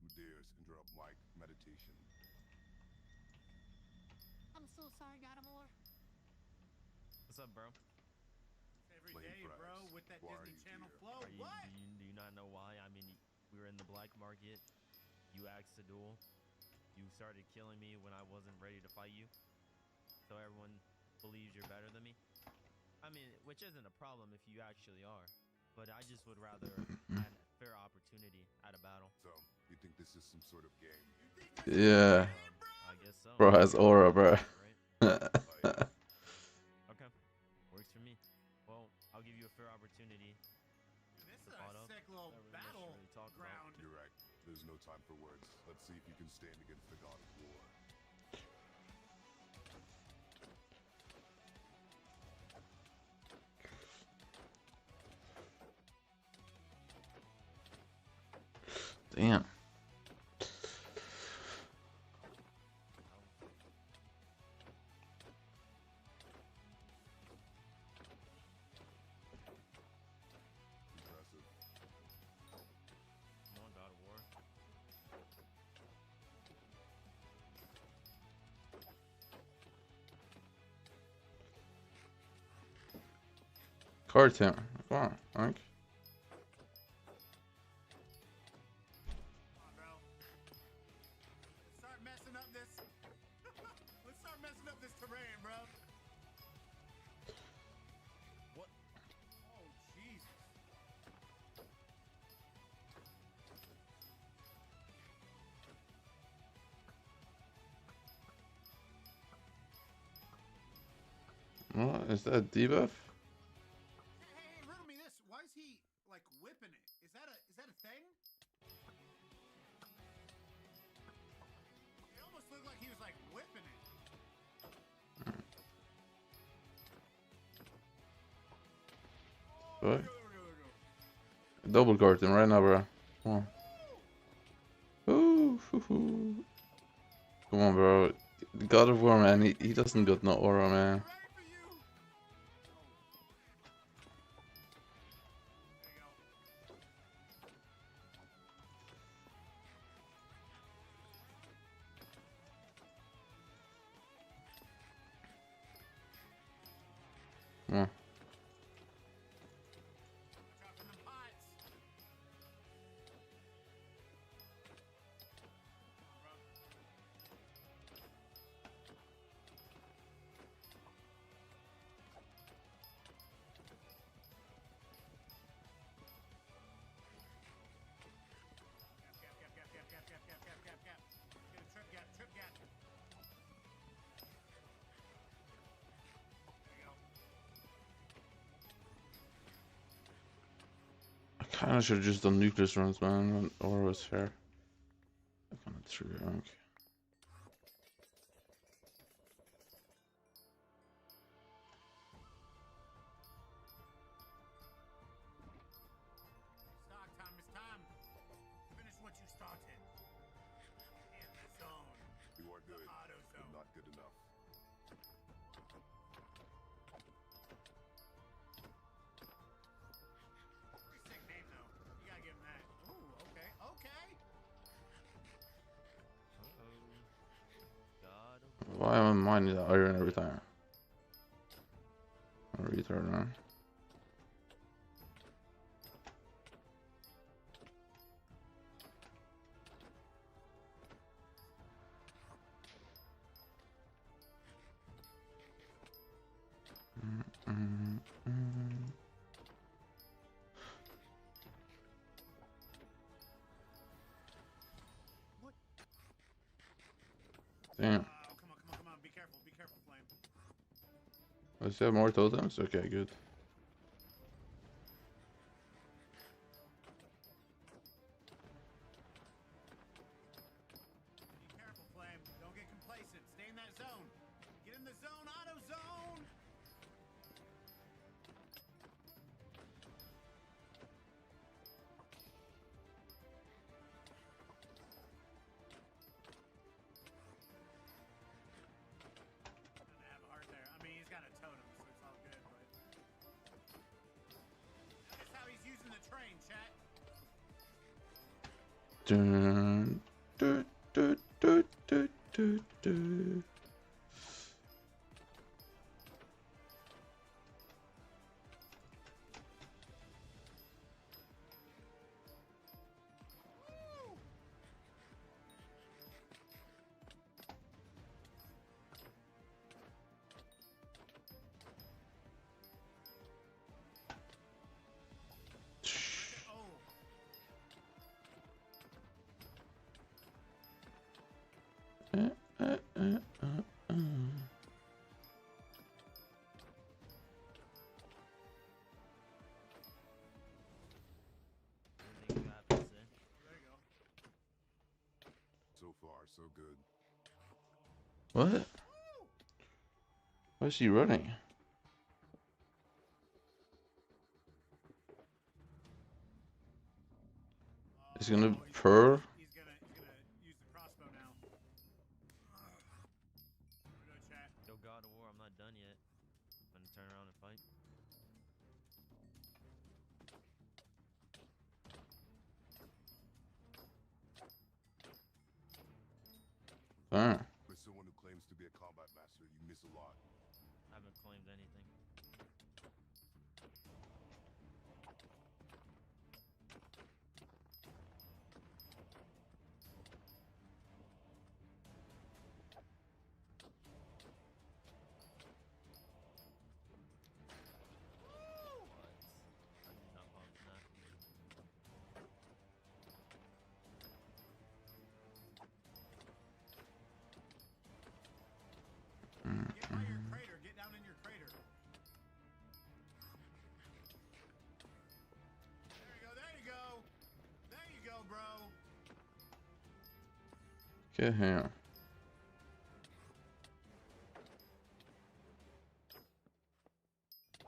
Who dares interrupt my meditation? I'm so sorry, God of War. What's up, bro? Every day, bro, with that Disney Channel flow. What? Do you not know why? I mean, we were in the black market. You asked to duel. You started killing me when I wasn't ready to fight you. So everyone believes you're better than me. I mean, which isn't a problem if you actually are. But I just would rather have a fair opportunity at a battle. So, you think this is some sort of game? Yeah. I guess so. Bro has aura, bro. Okay. Works for me. Well, I'll give you a fair opportunity. This is a sick little battle ground. You're right. There's no time for words. Let's see if you can stand against the God of War. Damn. Impressive. Come on, God of War. Card town. Come on, Frank. Let's start messing up this terrain, bro. What? Oh, Jesus. What is that debuff? Hey, riddle me this. Why is he like whipping it? Is that a thing? It almost looked like he was like whipping it. What? Double guard him right now, bro. Come on. Ooh, come on, bro. The God of War, man. He doesn't got no aura, man. Come on. Kinda should have just done nucleus runs, man, when ore was fair. I kinda threw it wrong. Stock time is time. Finish what you started. In the zone. You are good, Auto but zone. not good enough. Pretty sick name though. You gotta give him that. Ooh, okay, okay. Why am I mining that iron every time? I'm a retard, man. Damn. Come on. Be careful, Flame. Does he have more totems? Okay, good. Be careful, Flame. Don't get complacent. Stay in that zone. Get in the zone, auto zone. Doesn't have a heart there. I mean, he's got a totem, so it's all good, but notice how he's using the train, chat. Dun, dun, dun, dun, dun, dun, dun. So far, so good. What? Why is he running? He's gonna purr. He's gonna use the crossbow now. Here we go, chat. Yo, God of War, I'm not done yet. I'm gonna turn around and fight. For someone who claims to be a combat master, you miss a lot. I haven't claimed anything. Get by your crater. Get down in your crater. There you go. There you go. There you go, bro. Get him.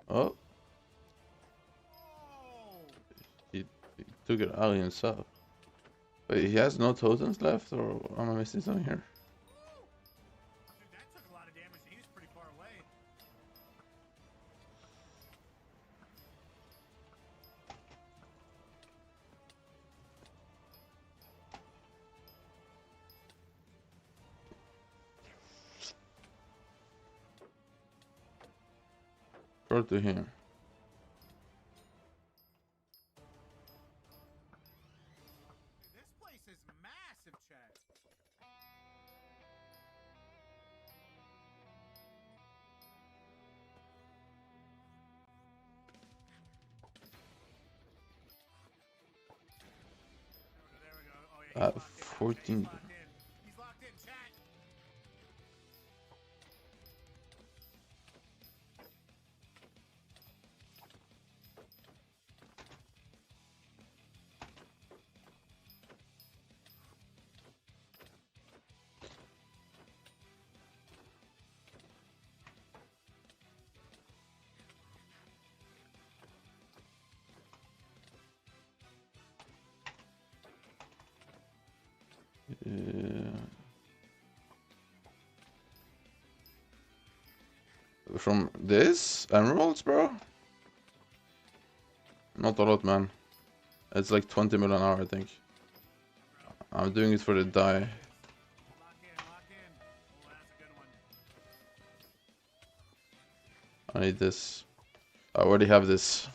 Oh. He took it out himself. Wait, he has no totems left, or am I missing something here? Dude, that took a lot of damage. He was pretty far away. Throw to him. This place is massive, chat. There we go. Oh, yeah, he's locked in. 14. He's locked in, chat. From this? Emeralds, bro? Not a lot, man. It's like 20 million an hour, I think. I'm doing it for the dye. Lock in, lock in. Oh, that's a good one. I need this. I already have this.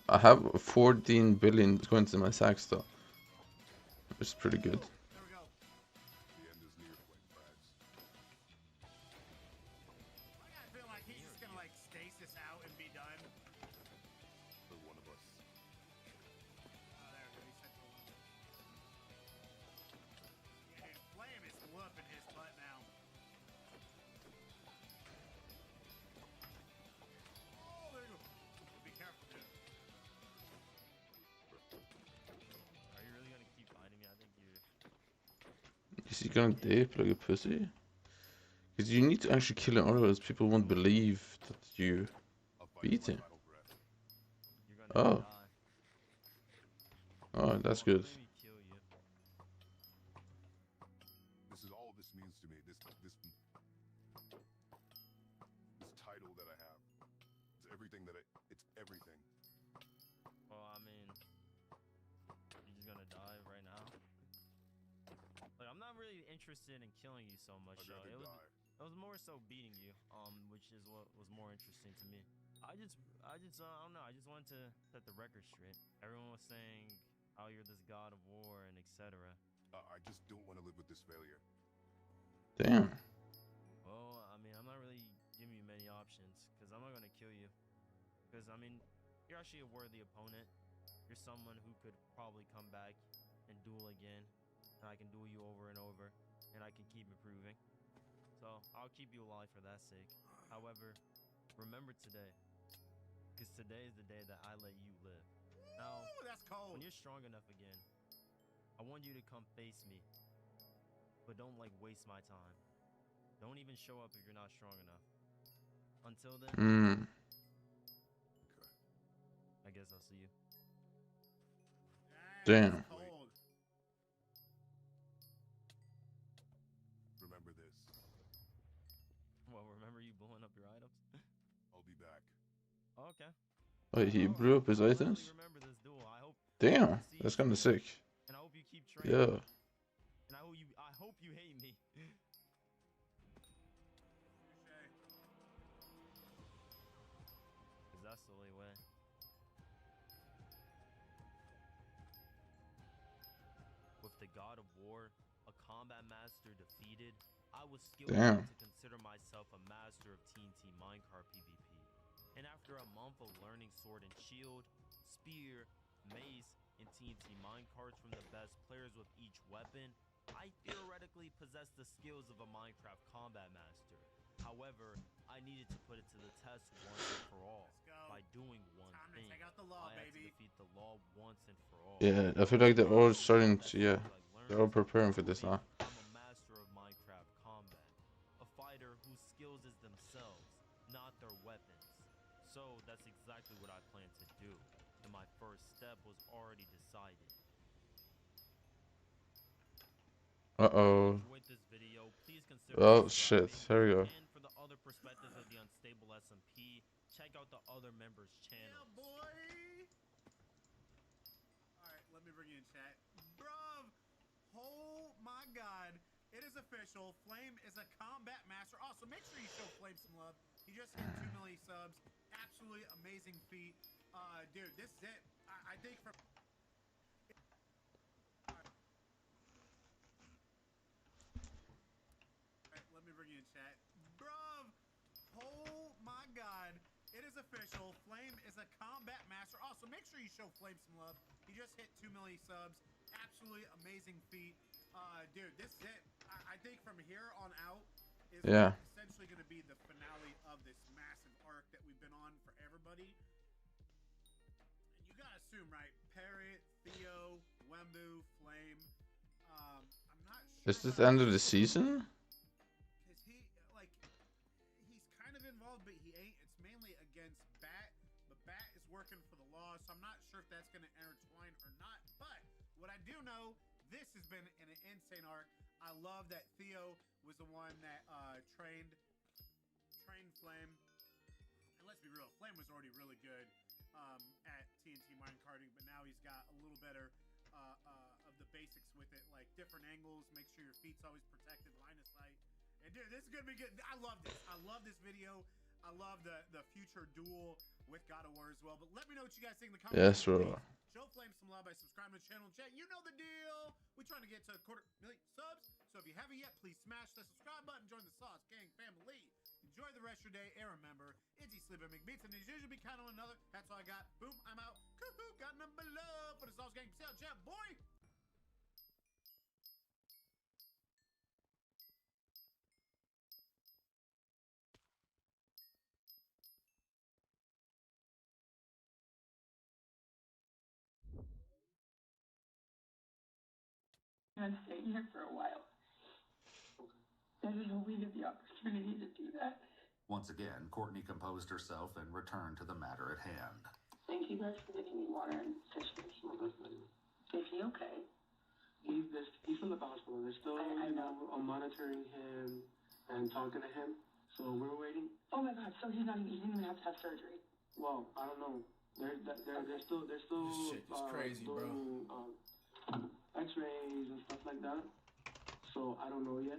I have 14 billion coins in my sacks though. Which is pretty good. There we go. The end is near, Flame Frags. I feel like he's just gonna like stasis out and be done. For one of us. Oh, there we go. He said for one. Yeah, dude, Flame is whooping his butt now. Oh, there you go. Be careful, dude. Are you really gonna keep fighting me? I think you're. Is he gonna dip like a pussy? Because you need to actually kill him, otherwise people won't believe that you beat him. You're gonna Oh. die. Oh, that's good. Let me kill you. This is all this means to me. This title that I have. It's everything that it's everything. Well, I mean, you're just gonna die right now. Like, I'm not really interested in killing you so much, I'd though. rather die. It was more so beating you, which is what was more interesting to me. I don't know. I just wanted to set the record straight. Everyone was saying how you're this god of war and etc. I just don't want to live with this failure. Damn. Well, I mean, I'm not really giving you many options because I'm not gonna kill you. Because I mean, you're actually a worthy opponent. You're someone who could probably come back and duel again, and I can duel you over and over, and I can keep improving. So I'll keep you alive for that sake. However, remember today, because today is the day that I let you live. Now, Ooh, that's cold. when you're strong enough again, I want you to come face me, but don't like waste my time. Don't even show up if you're not strong enough. Until then, I guess I'll see you. Damn. Cold. Remember this. Well, remember you blowing up your items? I'll be back. Oh, okay. Wait, he blew up his items? Remember this duel. I hope. Damn, that's kinda sick. And I hope you keep training. Yeah. And I hope you hate me. Cause that's the only way. With the god of war, a combat master defeated, I was skilled enough to consider myself a master of TNT minecart PvP. And after a month of learning sword and shield, spear, mace, and TNT minecarts from the best players with each weapon, I theoretically possess the skills of a Minecraft combat master. However, I needed to put it to the test once and for all by doing one thing. Take out the law, I had baby. to defeat the law once and for all. Yeah, I feel like they're all starting to, yeah. They're all preparing for this now. I'm a master of Minecraft combat, a fighter whose skills is themselves, not their weapons. So that's exactly what I plan to do, and my first step was already decided. Uh-oh. Enjoyed this video, please consider Oh, shit. subscribing. Here we go. And for the other perspectives of the unstable SMP, check out the other members' channels. Yeah, boy. All right, let me bring you in chat, bruv. Oh my God, it is official. Flame is a combat master. Also, make sure you show Flame some love. He just hit 2 million subs. Absolutely amazing feat. Dude, this is it. I think from. Let me bring you in chat. Bruv, oh my God, it is official. Flame is a combat master. Also, make sure you show Flame some love. He just hit 2 million subs. Absolutely amazing feat. Dude, this is it. I think from here on out is essentially going to be the finale of this massive arc that we've been on for everybody. And you gotta assume, right? Parrot, Theo, Wembu, Flame. I'm not sure. Is this the end of the season? Cause he's kind of involved, but he ain't. It's mainly against Bat, but Bat is working for the law, so I'm not sure if that's going to intertwine or not. But what I do know, this has been an insane arc. I love that Theo was the one that trained Flame. And let's be real, Flame was already really good at TNT minecarting, but now he's got a little better of the basics with it, like different angles, make sure your feet's always protected, line of sight. And dude, this is gonna be good. I love this. I love this video. I love the future duel with God of War as well. But let me know what you guys think in the comments. Yes, bro. Show Flame some love by subscribing to the channel. Chat, you know the deal. We're trying to get to 250,000 subs. So if you haven't yet, please smash the subscribe button. Join the Sauce Gang family. Enjoy the rest of your day. And remember, it's Sleep and McBeats, and there's usually be kind of another. That's all I got. Boom, I'm out. Coo-hoo, got number love for the Sauce Gang. See ya, chat, boy. I'm staying here for a while. I just hope we get the opportunity to do that. Once again, Courtney composed herself and returned to the matter at hand. Thank you guys for getting me water and fish. Is he okay? He's in the hospital. They're still, I'm monitoring him and talking to him. So we're waiting. Oh my God! So he didn't even have to have surgery. Well, I don't know. They're still This shit is crazy, doing, X-rays and stuff like that. So I don't know yet.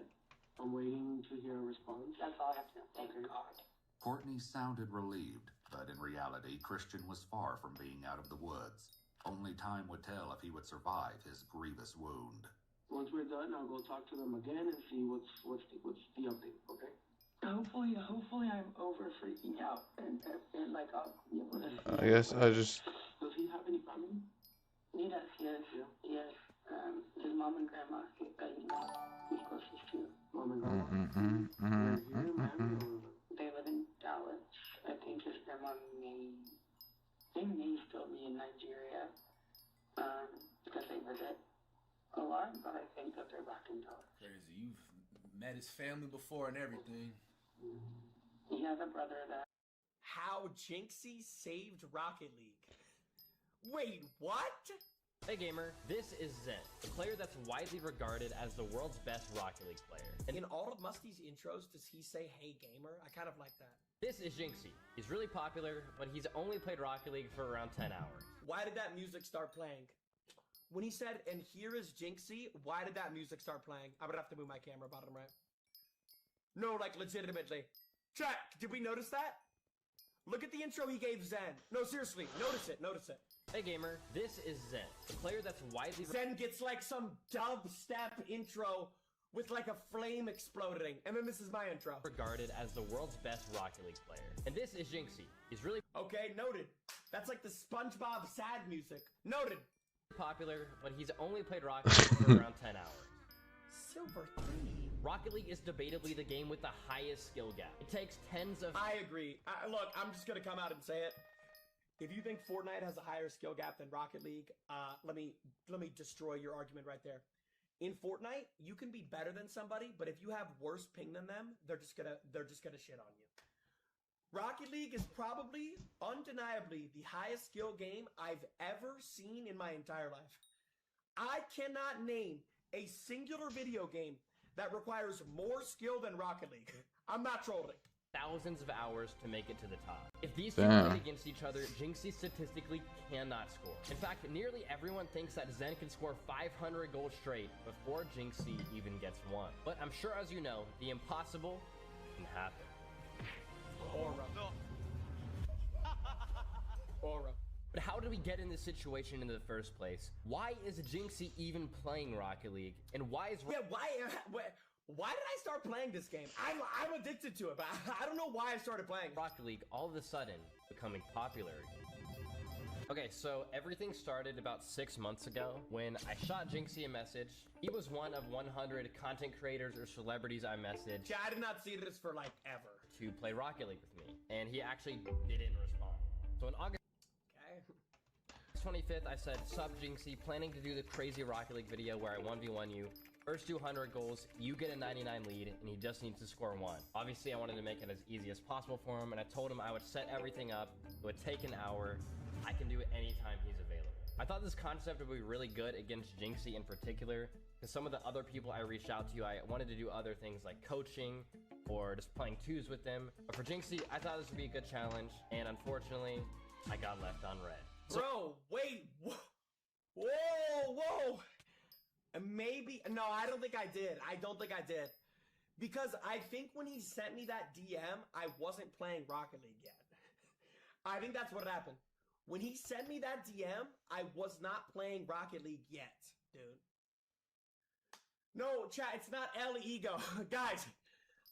I'm waiting to hear a response. That's all I have to know. Thank God. Courtney sounded relieved, but in reality, Christian was far from being out of the woods. Only time would tell if he would survive his grievous wound. Once we're done, I'll go talk to them again and see what's the update. Okay. Hopefully I'm over freaking out and like I'll be able to. I guess I just. Does he have any family? He does. Yes. Yeah. Yes. His mom and grandma. He's closest to. Mom and grandma. They live in Dallas. I think his grandma may still be in Nigeria. Because they visit a lot, but I think that they're back in Dallas. Crazy. You've met his family before and everything. He has a brother that. How Jinxie saved Rocket League. Wait, what? Hey gamer, this is Zen, the player that's widely regarded as the world's best Rocket League player. And in all of Musty's intros, does he say, "Hey gamer"? I kind of like that. This is Jinxie. He's really popular, but he's only played Rocket League for around 10 hours. Why did that music start playing? When he said, "And here is Jinxie," why did that music start playing? I'm gonna have to move my camera bottom right. No, like legitimately. Chat, did we notice that? Look at the intro he gave Zen. No, seriously, notice it, notice it. Hey gamer, this is Zen, the player that's widely... Zen gets like some dubstep intro with like a flame exploding. And then this is my intro. Regarded as the world's best Rocket League player. And this is Jinxie. He's really... Okay, noted. That's like the SpongeBob sad music. Noted. Popular, but he's only played Rocket League for around 10 hours. Silver 3. Rocket League is debatably the game with the highest skill gap. It takes tens of... I agree. Look, I'm just gonna come out and say it. If you think Fortnite has a higher skill gap than Rocket League, let me destroy your argument right there. In Fortnite, you can be better than somebody, but if you have worse ping than them, they're just gonna shit on you. Rocket League is probably, undeniably, the highest skill game I've ever seen in my entire life. I cannot name a singular video game that requires more skill than Rocket League. I'm not trolling. Thousands of hours to make it to the top. If these two play against each other, Jinxie statistically cannot score. In fact, nearly everyone thinks that Zen can score 500 goals straight before Jinxie even gets one. But I'm sure, as you know, the impossible can happen. Aura. Aura. But how did we get in this situation in the first place? Why is Jinxie even playing Rocket League? And why is... Yeah, why did I start playing this game? I'm addicted to it, but I don't know why I started playing. Rocket League all of a sudden becoming popular again. Okay, so everything started about 6 months ago when I shot Jinxie a message. He was one of 100 content creators or celebrities I messaged. Yeah, I did not see this for like ever. To play Rocket League with me. And he actually didn't respond. So in August 25th, I said, "Sup Jinxie, planning to do the crazy Rocket League video where I 1v1 you. First 200 goals, you get a 99 lead, and he just needs to score 1. Obviously, I wanted to make it as easy as possible for him, and I told him I would set everything up. It would take an hour. I can do it anytime he's available. I thought this concept would be really good against Jinxie in particular, because some of the other people I reached out to, I wanted to do other things like coaching or just playing 2s with them. But for Jinxie, I thought this would be a good challenge, and unfortunately, I got left on red. Bro, wait, whoa. Maybe, no, I don't think I did. I don't think I did. Because I think when he sent me that DM, I wasn't playing Rocket League yet. I think that's what happened. When he sent me that DM, I was not playing Rocket League yet, dude. No, chat, it's not El Ego. Guys,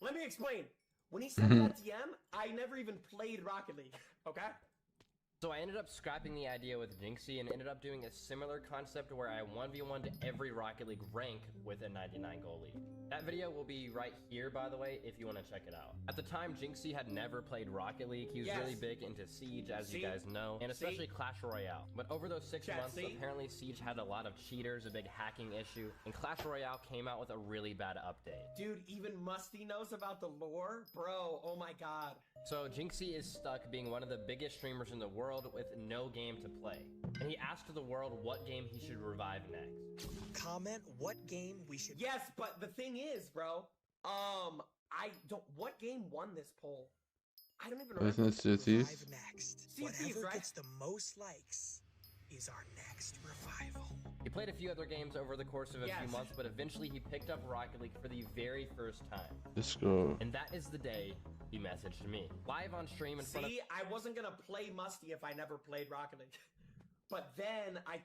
let me explain. When he sent me that DM, I never even played Rocket League, okay? So I ended up scrapping the idea with Jinxie and ended up doing a similar concept where I 1v1 to every Rocket League rank with a 99 goal lead. That video will be right here, by the way, if you want to check it out. At the time, Jinxie had never played Rocket League. He was really big into Siege, as you guys know, and especially Clash Royale. But over those 6 months, apparently Siege had a lot of cheaters, a big hacking issue, and Clash Royale came out with a really bad update. Dude, even Musty knows about the lore? Bro, oh my god. So Jinxie is stuck being one of the biggest streamers in the world with no game to play. And he asked the world what game he should revive next. Comment what game we should... Yes, but the thing is, bro, what game won this poll? I don't even remember. Revive next. Sea Whatever Thieves, right? gets the most likes is our next revival. He played a few other games over the course of a few months, but eventually he picked up Rocket League for the very first time. Let's go. And that is the day he messaged me. Live on stream in front of... See, I wasn't gonna play Musty if I never played Rocket League. But then I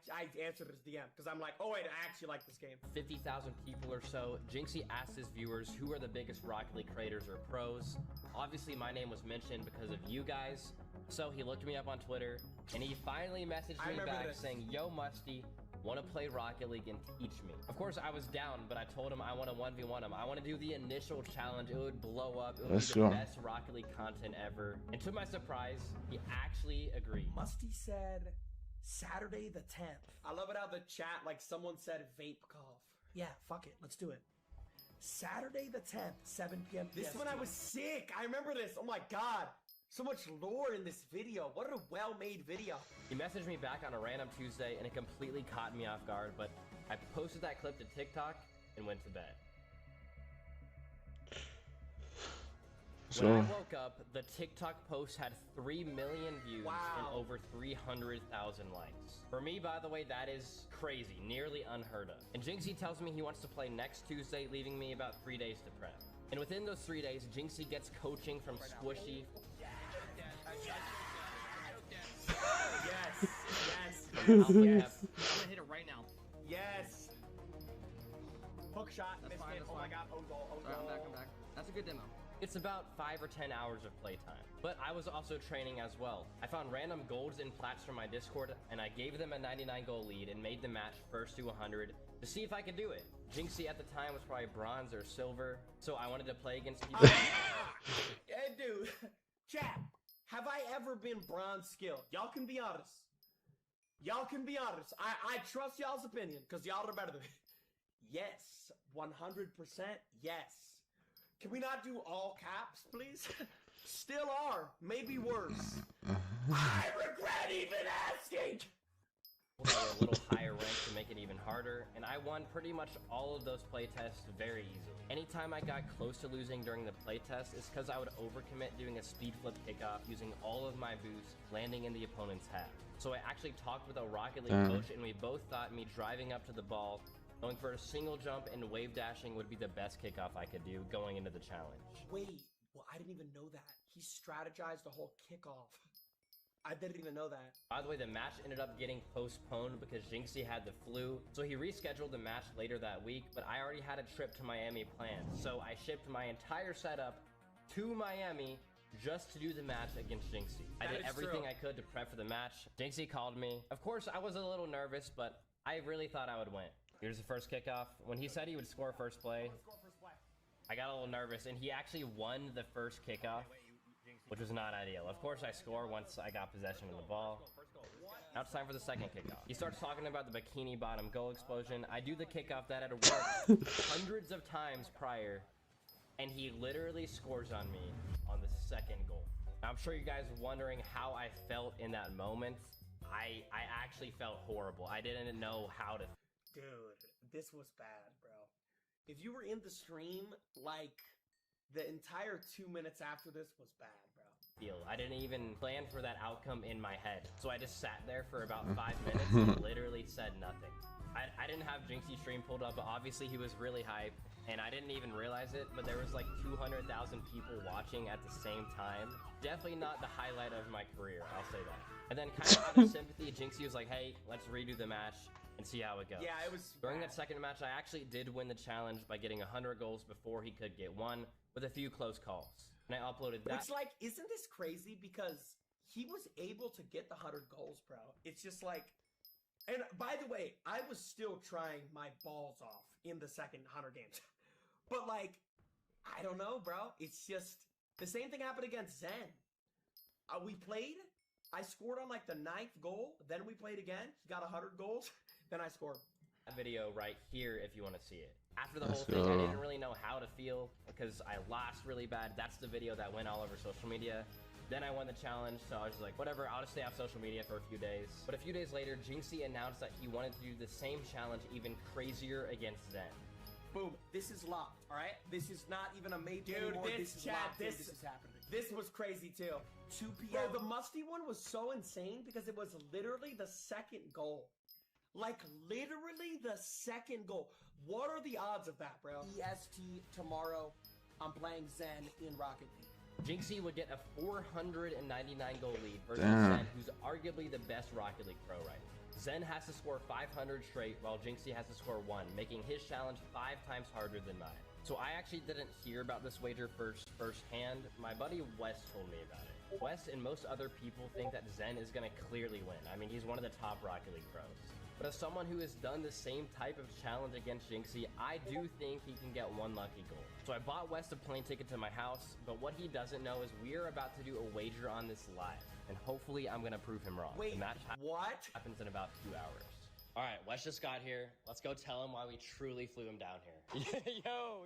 answered his DM, because I'm like, oh wait, I actually like this game. 50,000 people or so, Jinxie asked his viewers who are the biggest Rocket League creators or pros. Obviously, my name was mentioned because of you guys. So he looked me up on Twitter, and he finally messaged me back saying, yo, Musty, want to play Rocket League and teach me. Of course, I was down, but I told him I want to 1v1 him. I want to do the initial challenge. It would blow up. It would be the best Rocket League content ever. And to my surprise, he actually agreed. Musty said... Saturday the 10th. I love it how the chat, like someone said vape cough. Yeah, fuck it. Let's do it. Saturday the 10th, 7 p.m. This is when I was sick. I remember this. Oh my god. So much lore in this video. What a well-made video. He messaged me back on a random Tuesday and it completely caught me off guard, but I posted that clip to TikTok and went to bed. When I woke up, the TikTok post had 3 million views and over 300,000 likes. For me, by the way, that is crazy, nearly unheard of. And Jinxie tells me he wants to play next Tuesday, leaving me about 3 days to prep. And within those 3 days, Jinxie gets coaching from Squishy. Yes. I'm gonna hit it right now. Yes. Hook shot. Missed it. Oh my god. Oh goal. Oh goal. I'm back. That's a good demo. It's about 5 or 10 hours of playtime, but I was also training as well. I found random golds and plats from my Discord, and I gave them a 99 goal lead and made the match first to 100 to see if I could do it. Jinxie at the time was probably bronze or silver, so I wanted to play against people. Hey, dude, chat, have I ever been bronze skilled? Y'all can be honest. Y'all can be honest. I trust y'all's opinion, because y'all are better than me. Yes, 100% yes. Can we not do all caps, please? Still are. Maybe worse. I regret even asking! They were a little higher ranked to make it even harder, and I won pretty much all of those playtests very easily. Anytime I got close to losing during the playtest, it's because I would overcommit doing a speed flip kickoff using all of my boost, landing in the opponent's half. So I actually talked with a Rocket League coach, and we both thought me driving up to the ball, going for a single jump and wave dashing would be the best kickoff I could do going into the challenge. Wait, well, I didn't even know that. He strategized the whole kickoff. I didn't even know that. By the way, the match ended up getting postponed because Jinxie had the flu, so he rescheduled the match later that week, but I already had a trip to Miami planned, so I shipped my entire setup to Miami just to do the match against Jinxie. I did everything I could to prep for the match. Jinxie called me. Of course, I was a little nervous, but I really thought I would win. Here's the first kickoff. When he said he would score first play, I got a little nervous, and he actually won the first kickoff. which was not ideal. Of course, I score once I got possession of the ball. Now it's time for the second kickoff. He starts talking about the bikini bottom goal explosion. I do the kickoff that had worked hundreds of times prior, and he literally scores on me on the second goal. Now, I'm sure you guys are wondering how I felt in that moment. I actually felt horrible. I didn't know how to. Dude, this was bad, bro. If you were in the stream, like, the entire 2 minutes after this was bad, bro. I didn't even plan for that outcome in my head. So I just sat there for about 5 minutes and literally said nothing. I didn't have Jinxie's stream pulled up, but obviously he was really hyped, and I didn't even realize it, but there was like 200,000 people watching at the same time. Definitely not the highlight of my career, I'll say that. And then kind of out of sympathy, Jinxie was like, hey, let's redo the match and see how it goes. Yeah, it was During bad. that second match, I actually did win the challenge by getting 100 goals before he could get one, with a few close calls. And I uploaded that. Which, like, isn't this crazy? Because he was able to get the 100 goals, bro. It's just like... And by the way, I was still trying my balls off in the second 100 games. But, like, I don't know, bro. It's just... The same thing happened against Zen. We played. I scored on, like, the 9th goal. Then we played again. He got 100 goals. Then I scored. That video right here if you want to see it. After the whole thing, I didn't really know how to feel because I lost really bad. That's the video that went all over social media. Then I won the challenge, so I was like, whatever, I'll just stay off social media for a few days. But a few days later, Jinxie announced that he wanted to do the same challenge even crazier against Zen. Boom. This is locked, all right? This is not even a major Dude, anymore. this is chat, locked. this is happening. This was crazy, too. 2 p.m. Bro, the Musty one was so insane because it was literally the second goal. Like, literally the second goal. What are the odds of that, bro? EST tomorrow, I'm playing Zen in Rocket League. Jinxie would get a 499 goal lead versus Damn. Zen, who's arguably the best Rocket League pro right now. Zen has to score 500 straight, while Jinxie has to score 1, making his challenge 5 times harder than mine. So I actually didn't hear about this wager firsthand. My buddy Wes told me about it. Wes and most other people think that Zen is going to clearly win. I mean, he's one of the top Rocket League pros. But as someone who has done the same type of challenge against Jinxie, I do think he can get 1 lucky goal. So I bought West a plane ticket to my house, but what he doesn't know is we are about to do a wager on this live, and hopefully I'm gonna prove him wrong. Wait, the match what? Happens in about 2 hours. All right, Wes just got here. Let's go tell him why we truly flew him down here. Yo,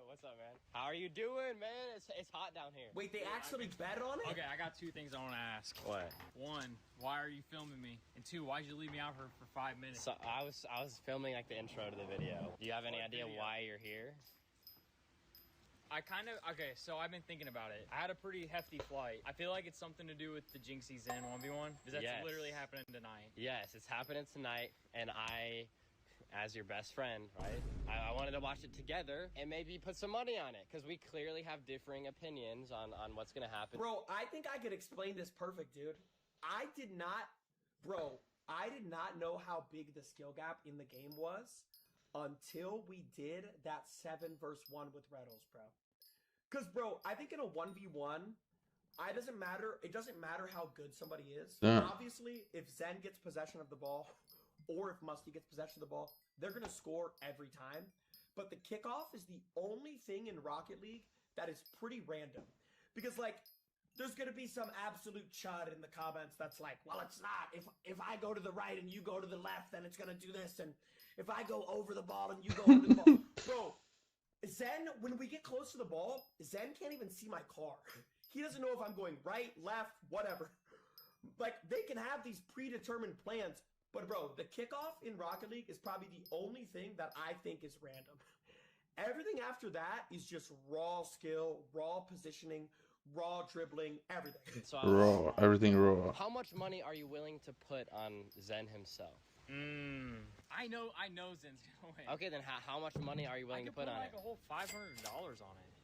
what's up, man? How are you doing, man? It's hot down here. Wait, they actually bet on it? Okay, I got 2 things I want to ask. What? 1, why are you filming me? And 2, why'd you leave me out for 5 minutes? So I was filming like the intro to the video. Do you have any idea why you're here? Okay, so I've been thinking about it. I had a pretty hefty flight. I feel like it's something to do with the Jinxie Zen 1v1, because that's literally happening tonight. Yes, it's happening tonight, and I, as your best friend, right, I wanted to watch it together and maybe put some money on it, because we clearly have differing opinions on what's going to happen. Bro, I think I could explain this perfect, dude. I did not know how big the skill gap in the game was until we did that 7 versus 1 with Reddles, bro. Because, bro, I think in a 1v1, it doesn't matter how good somebody is. Yeah. Obviously, if Zen gets possession of the ball, or if Musty gets possession of the ball, they're going to score every time. But the kickoff is the only thing in Rocket League that is pretty random. Because, like, there's going to be some absolute chud in the comments that's like, well, it's not. If I go to the right and you go to the left, then it's going to do this. And if I go over the ball and you go over the ball. Bro, Zen, when we get close to the ball, Zen can't even see my car. He doesn't know if I'm going right, left, whatever. Like, they can have these predetermined plans. But, bro, the kickoff in Rocket League is probably the only thing that I think is random. Everything after that is just raw skill, raw positioning, raw dribbling, everything. So, Raw, everything raw. How much money are you willing to put on Zen himself? I know Zen's gonna win. Okay, then how much money are you willing to put on like it? a whole $500 on it.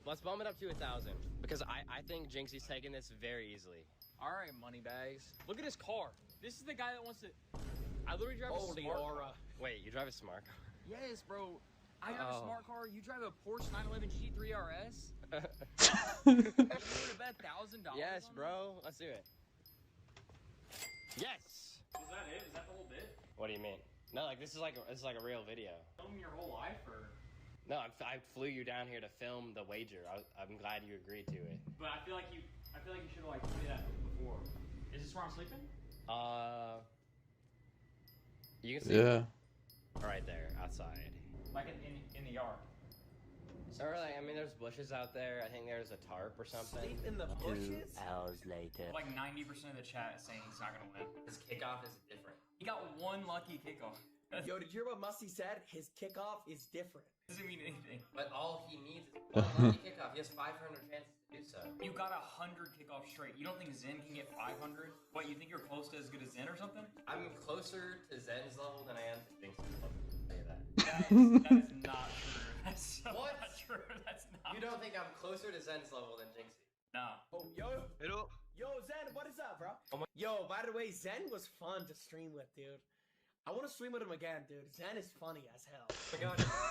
Let's bump it up to 1,000, because I think Jinxie's taking this very easily. All right, moneybags. Look at his car. This is the guy that wants to. I literally drive a smart car. Wait, you drive a smart car? Yes, bro. I drive a smart car. You drive a Porsche 911 GT3 RS. You want to bet $1,000? Yes, bro. Let's do it. Yes. Is that it? Is that the whole bit? What do you mean? No, like this is like a real video. Film your whole life, or? No, I flew you down here to film the wager. I'm glad you agreed to it. But I feel like I feel like you should have like told me that before. Is this where I'm sleeping? You can see. Yeah. Right there, outside. Like in the yard. So like, I mean, there's bushes out there. I think there's a tarp or something. Sleep in the 2 bushes? hours later. Like 90% of the chat is saying he's not gonna win. His kickoff is different. He got one lucky kickoff. Yo, did you hear what Musty said? His kickoff is different. Doesn't mean anything. But all he needs is one lucky kickoff. He has 500 chances to do so. You got 100 kickoffs straight. You don't think Zen can get 500? What, you think you're close to as good as Zen or something? I'm closer to Zen's level than I am to Jinx's level. I'll tell you that. That is not true. That's so What? not true. That's not. You don't think I'm closer to Zen's level than Jinxie? No. Oh, yo. Hello. Yo, Zen, what is up, bro? Yo, by the way, Zen was fun to stream with, dude. I want to stream with him again, dude. Zen is funny as hell. Oh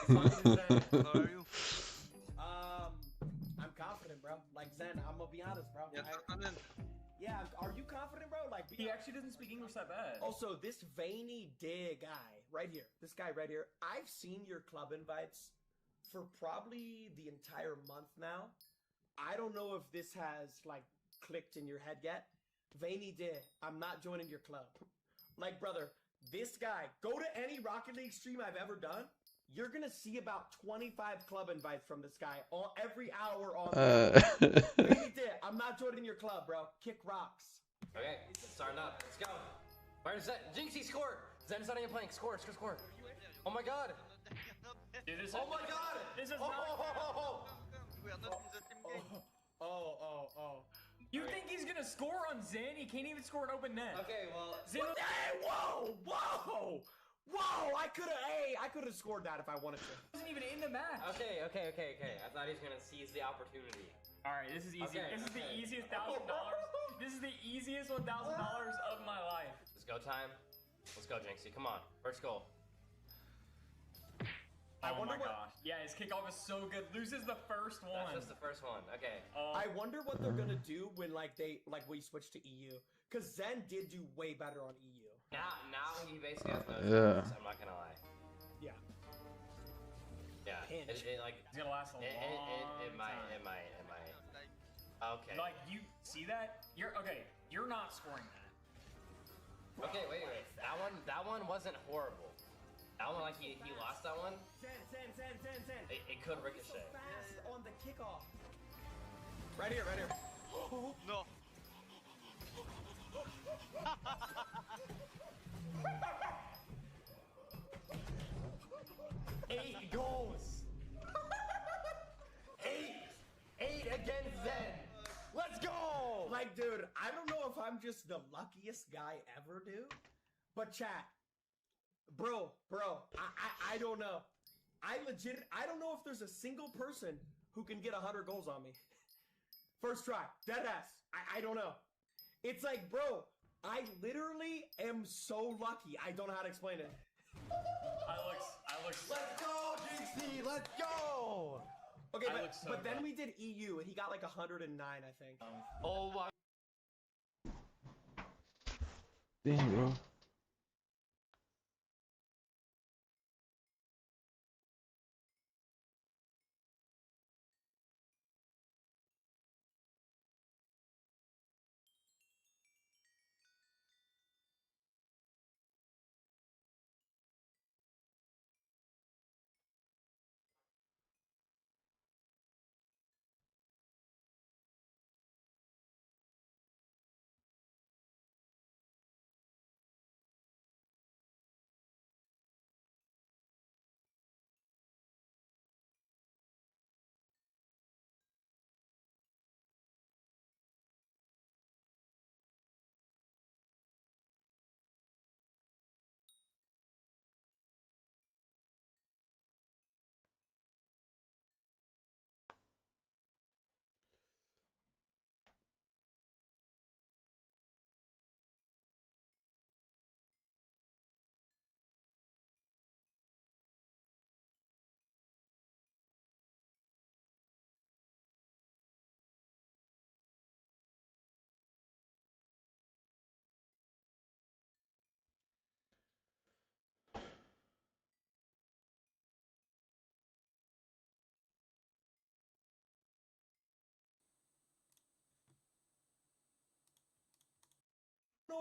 my god. Zen. How are you? I'm confident, bro. Like, Zen, I'm gonna be honest, bro. Yes, confident. Yeah, are you confident, bro? Like, He actually doesn't speak English that bad. Also, this veiny dig guy right here, this guy right here, I've seen your club invites for probably the entire month now. I don't know if this has like clicked in your head yet. Veiny dig, I'm not joining your club. Like, brother, this guy, go to any Rocket League stream I've ever done. You're gonna see about 25 club invites from this guy every hour on. Veiny dig, I'm not joining your club, bro. Kick rocks. Okay, starting up. Let's go. Where's Zen? Jinxie, score! Zen's not even playing. Score. Oh my god! Dude, Oh my god! This is Oh, not. oh, oh, oh, We are not in the same game. Oh. You think he's gonna score on Zen? He can't even score an open net. Okay, well. Zen. Hey, whoa! I could have scored that if I wanted to. Wasn't even in the match. Okay. I thought he was gonna seize the opportunity. All right, this is easy. Okay. This is the easiest $1,000. This is the easiest $1,000 of my life. Let's go time. Let's go, Jinxie. Come on. First goal. Oh my gosh. Yeah, his kickoff is so good. Loses the first one. That's just the first one. Okay. I wonder what they're gonna do when we switch to EU. Cause Zen did do way better on EU. Now he basically has no Yeah. chance, I'm not gonna lie. Yeah. Yeah. Pinch. It like It's gonna last a long it might. Okay. Like, you see that? You're not scoring that. Okay, wait. That one wasn't horrible. That one, like, he lost that one. Zen. It could ricochet. So fast on the kickoff. Right here. No. 8 goals. 8 against Zen. Let's go. Like, dude, I don't know if I'm just the luckiest guy ever, dude. But chat, bro, I don't know. I don't know if there's a single person who can get 100 goals on me. First try, dead ass. I don't know. It's like, bro, I literally am so lucky. I don't know how to explain it. I look. Let's go, Jinxie. Let's go. Okay, but then we did EU, and he got like 109, I think. Oh my. Damn, bro.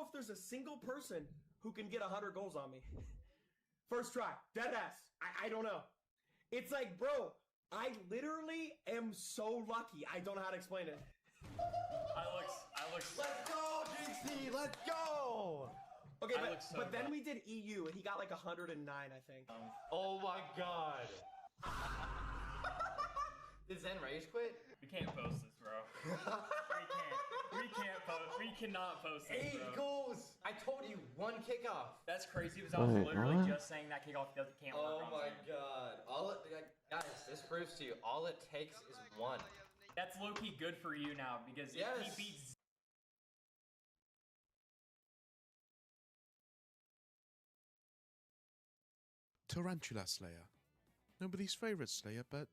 know if there's a single person who can get 100 goals on me. First try, dead ass. I don't know. It's like, bro, I literally am so lucky. I don't know how to explain it. I look. Let's go, Jinxie. Let's go. Okay, but then we did EU, and he got like 109, I think. Oh my god. Did Zen Rage quit? We can't post this, bro. We can't post. We cannot post this, 8 bro. goals. I told you, 1 kickoff. That's crazy because I was Wait, literally what? just saying that kickoff can't work. Oh my god. Guys, this proves to you, all it takes is 1. That's low-key good for you now because if he beats Tarantula Slayer. Nobody's favorite Slayer, but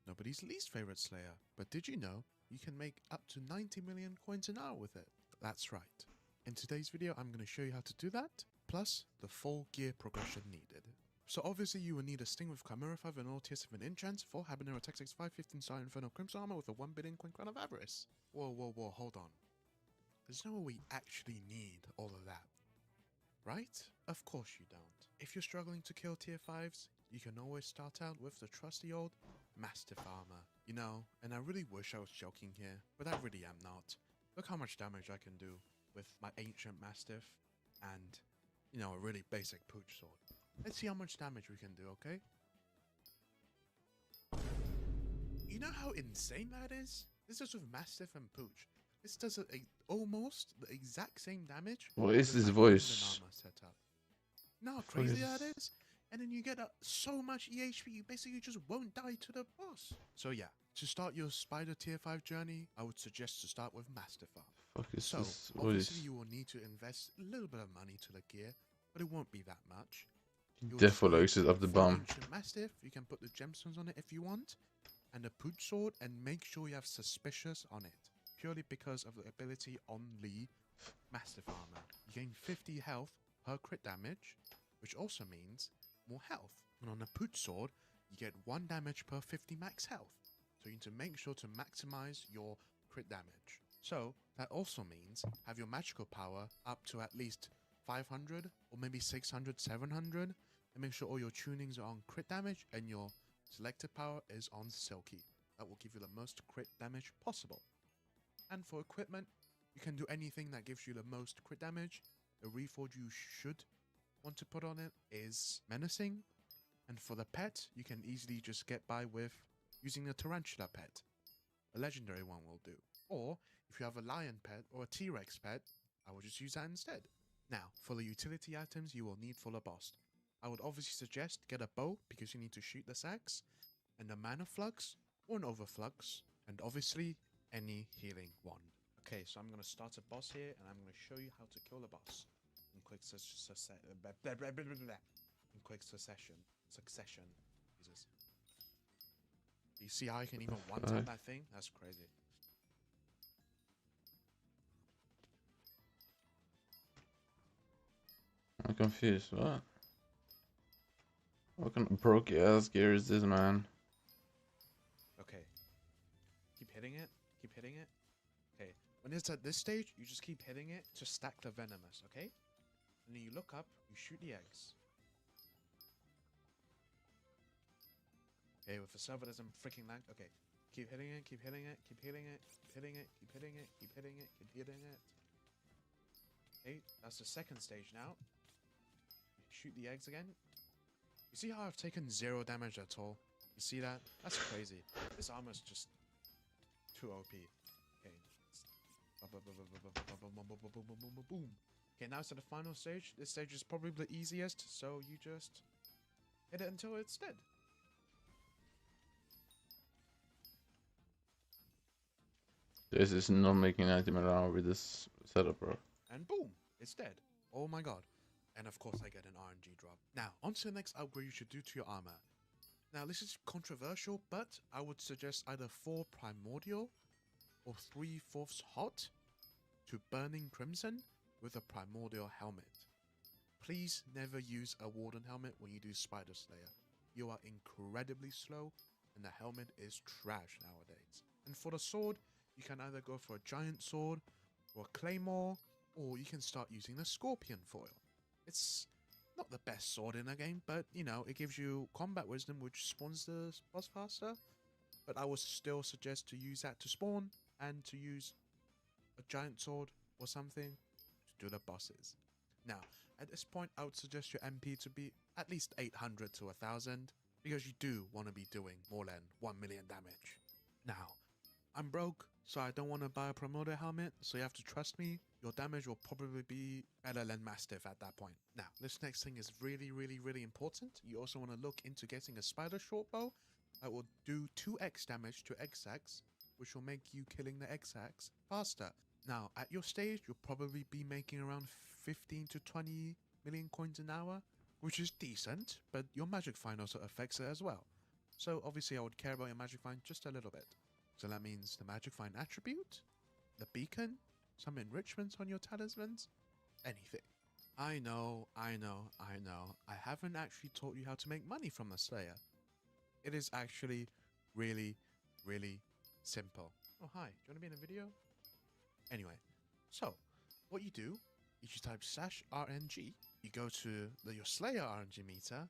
nobody's least favorite Slayer. But did you know you can make up to 90 million coins an hour with it? That's right. In today's video, I'm going to show you how to do that, plus the full gear progression needed. So obviously you will need a Sting with Chimera 5 and all tiers 7 enchants, 4 Habanero Tactics 5, 15 Star Inferno Crimson Armor with a 1 billion coin Crown of Avarice. Whoa, hold on. There's no way we actually need all of that. Right? Of course you don't. If you're struggling to kill tier 5s, you can always start out with the trusty old Mastiff Armor. You know, and I really wish I was joking here, but I really am not. Look how much damage I can do with my Ancient Mastiff and, you know, a really basic Pooch Sword. Let's see how much damage we can do, okay? You know how insane that is? This is with Mastiff and Pooch. This does almost the exact same damage. What is with this my voice? armor setup. You know how crazy that is? And then you get so much EHP, you basically just won't die to the boss. So yeah, to start your Spider tier 5 journey, I would suggest to start with Mastiff Armor. Fuck is So, this obviously voice? you will need to invest a little bit of money to the gear, but it won't be that much. You'll Definitely just need exit of the full bomb. Ancient Mastiff, you can put the gemstones on it if you want, and a Pooch Sword, and make sure you have Suspicious on it, purely because of the ability on the Mastiff Armor. You gain 50 health per crit damage, which also means more health. And on a Pooch Sword, you get 1 damage per 50 max health, so you need to make sure to maximize your crit damage. So, that also means have your magical power up to at least 500 or maybe 600, 700, and make sure all your tunings are on crit damage and your selected power is on Silky. That will give you the most crit damage possible. And for equipment, you can do anything that gives you the most crit damage. The reforge you should want to put on it is Menacing, and for the pet, you can easily just get by with using a Tarantula pet. A legendary one will do. Or, if you have a lion pet or a T-Rex pet, I will just use that instead. Now, for the utility items you will need for the boss. I would obviously suggest get a bow because you need to shoot the sacks, and a mana flux or an overflux, and obviously any healing wand. Okay, so I'm going to start a boss here and I'm going to show you how to kill the boss in quick succession. Jesus. You see how I can even one-tap that thing? That's crazy. I'm confused. What kind of broke ass gear is this, man? Okay. Keep hitting it. Keep hitting it. Okay. When it's at this stage, you just keep hitting it to stack the venomous, okay? And then you look up, you shoot the eggs. Okay, with the server doesn't freaking lag. Okay. Keep hitting it, keep hitting it, keep hitting it, keep hitting it, keep hitting it, keep hitting it, keep hitting it. Okay, that's the second stage now. Shoot the eggs again. You see how I've taken 0 damage at all? You see that? That's crazy. This armor's just too OP. Okay. Boom. Okay, now it's at the final stage. This stage is probably the easiest, so you just hit it until it's dead. This is not making 90 minutes an hour with this setup, bro. And boom, it's dead. Oh my god. And of course I get an RNG drop. Now, on to the next upgrade you should do to your armor. Now, this is controversial, but I would suggest either 4 Primordial or 3/4 Hot to Burning Crimson with a Primordial Helmet. Please never use a Warden Helmet when you do Spider Slayer. You are incredibly slow, and the helmet is trash nowadays. And for the sword, you can either go for a Giant Sword, or a Claymore, Or you can start using the scorpion foil. It's not the best sword in the game, but you know, it gives you combat wisdom which spawns the boss faster. But I would still suggest to use that to spawn and to use a giant sword or something to do the bosses. Now, at this point, I would suggest your MP to be at least 800 to 1000 because you do want to be doing more than 1 million damage. Now, I'm broke, so I don't want to buy a promoter helmet, so you have to trust me. Your damage will probably be better than Mastiff at that point. Now, this next thing is really important. You also want to look into getting a spider shortbow that will do 2x damage to X-Ax, which will make you killing the X-Ax faster. Now, at your stage, you'll probably be making around 15 to 20 million coins an hour, which is decent, but your Magic Find also affects it as well. So obviously I would care about your Magic Find just a little bit. So that means the Magic Find attribute, the beacon, some enrichments on your talismans, anything. I know. I haven't actually taught you how to make money from the Slayer. It is actually really simple. Oh, hi. Do you want to be in a video? Anyway, so what you do is you type /RNG, you go to your Slayer RNG meter,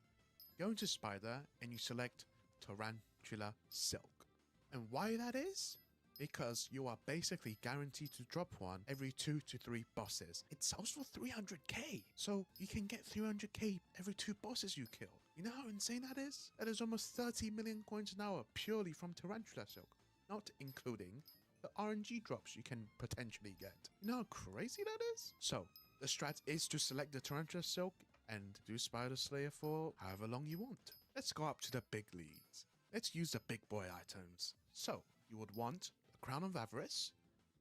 go into Spider, and you select Tarantula Silk. And why that is? Because you are basically guaranteed to drop one every 2 to 3 bosses. It sells for 300k, so you can get 300k every 2 bosses you kill. You know how insane that is? That is almost 30 million coins an hour purely from Tarantula Silk, not including the RNG drops you can potentially get. You know how crazy that is? So, the strat is to select the Tarantula Silk and do Spider Slayer for however long you want. Let's go up to the big leagues. Let's use the big boy items. So, you would want a Crown of Avarice,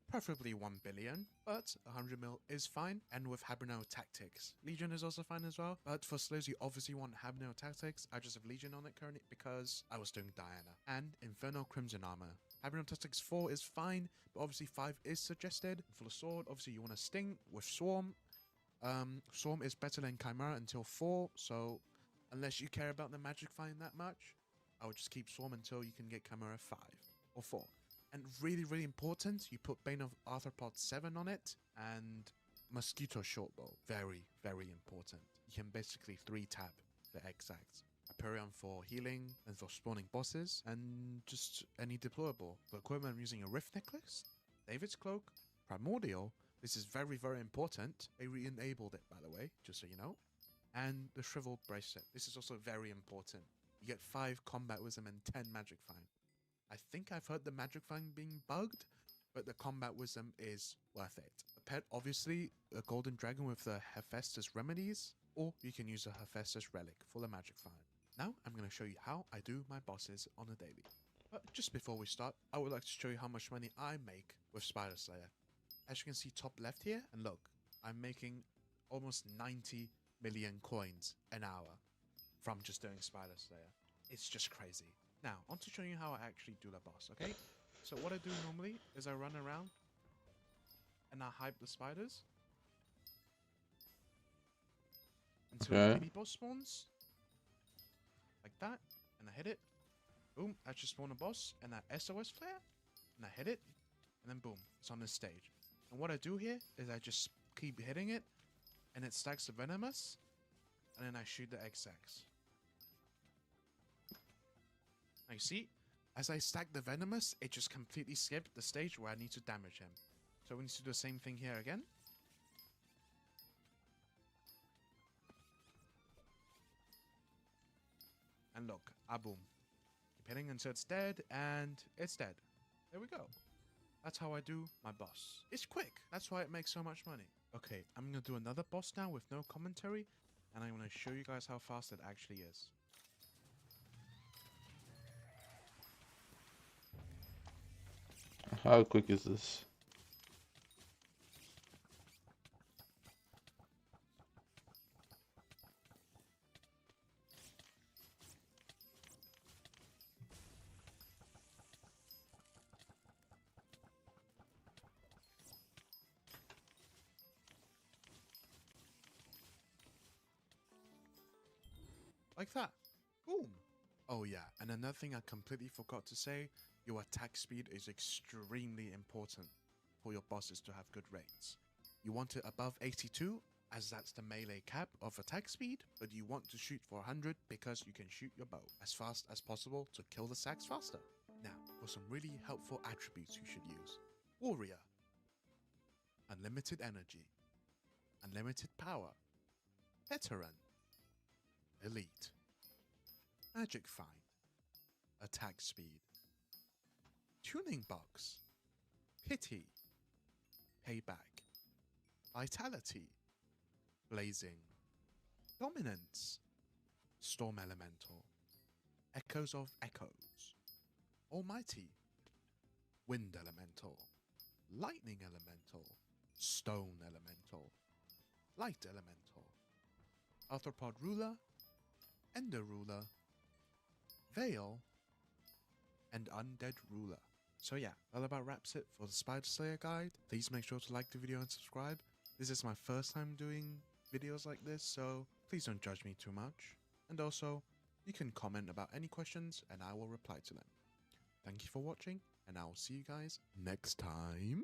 preferably 1 billion, but 100 mil is fine, and with Habanero Tactics. Legion is also fine as well, but for Slayers you obviously want Habanero Tactics. I just have Legion on it currently because I was doing Diana. And Inferno Crimson Armor. Habanero Tactics 4 is fine, but obviously 5 is suggested. For the sword, obviously you want to Sting with Swarm. Swarm is better than Chimera until 4, so unless you care about the Magic Find that much, I would just keep Swarm until you can get Chimera 5 or 4. And really important, you put Bane of Arthropod 7 on it, and Mosquito Shortbow. Very important. You can basically 3-tap the X-Ax. Hyperion for healing and for spawning bosses, and just any deployable. For equipment, I'm using a Rift Necklace, David's Cloak, Primordial. This is very important. They re-enabled it, by the way, just so you know. And the Shriveled Bracelet. This is also very important. You get 5 Combat Wisdom and 10 Magic Find. I think I've heard the Magic Find being bugged, but the Combat Wisdom is worth it. A pet, obviously, a Golden Dragon with the Hephaestus Remedies, or you can use a Hephaestus Relic for the Magic Find. Now, I'm going to show you how I do my bosses on a daily. But just before we start, I would like to show you how much money I make with Spider Slayer. As you can see top left here, and look, I'm making almost 90 million coins an hour from just doing Spider Slayer. It's just crazy. Now, on to show you how I actually do the boss, okay? So what I do normally is I run around and I hype the spiders until the mini boss spawns. Like that, and I hit it. Boom, I just spawn a boss, and I SOS flare, and I hit it, and then boom, it's on this stage. And what I do here is I just keep hitting it, and it stacks the Venomous, and then I shoot the X-Ax. Now you see, as I stack the Venomous, it just completely skipped the stage where I need to damage him. So we need to do the same thing here again. And look, boom. Keep hitting until it's dead, and it's dead. There we go. That's how I do my boss. It's quick. That's why it makes so much money. Okay, I'm going to do another boss now with no commentary, and I'm going to show you guys how fast it actually is. How quick is this? Like that. Boom. Oh yeah, and another thing I completely forgot to say, your attack speed is extremely important for your bosses to have good rates. You want it above 82, as that's the melee cap of attack speed, but you want to shoot for 100 because you can shoot your bow as fast as possible to kill the sacs faster. Now, for some really helpful attributes you should use. Warrior. Unlimited energy. Unlimited power. Veteran. Elite. Magic Find. Attack speed. Tuning box. Pity. Payback. Vitality. Blazing. Dominance. Storm Elemental. Echoes of Echoes. Almighty. Wind Elemental. Lightning Elemental. Stone Elemental. Light Elemental. Arthropod Ruler. Ender Ruler. Veil. And Undead Ruler. So yeah, that about wraps it for the Spider Slayer guide. Please make sure to like the video and subscribe. This is my first time doing videos like this, so please don't judge me too much. And also, you can comment about any questions and I will reply to them. Thank you for watching, and I will see you guys next time.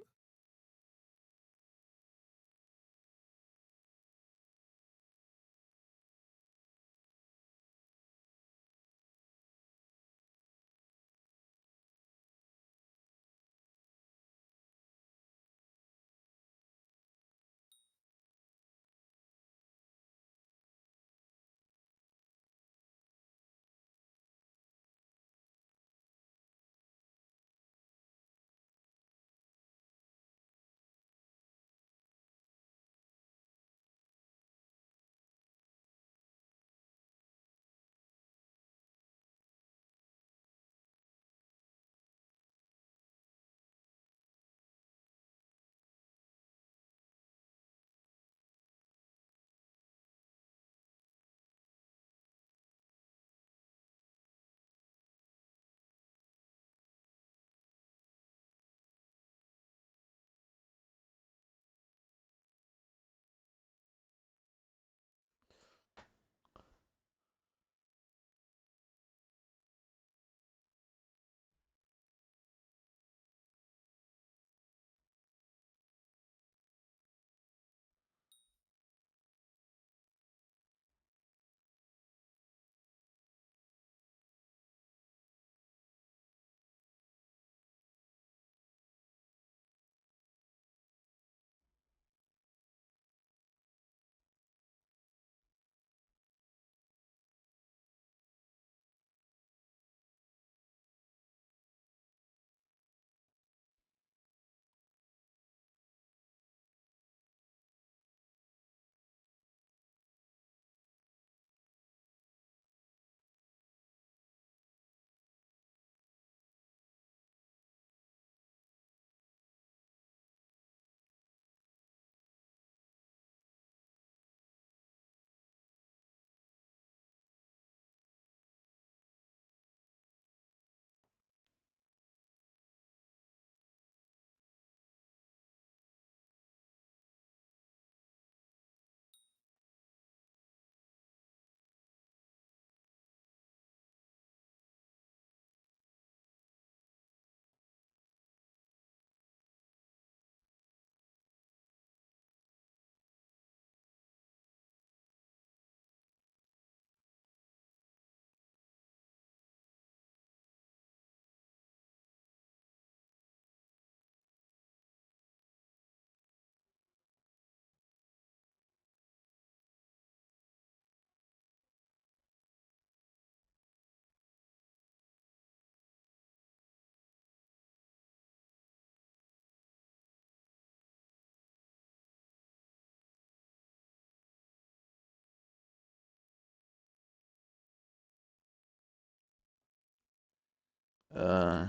Uh,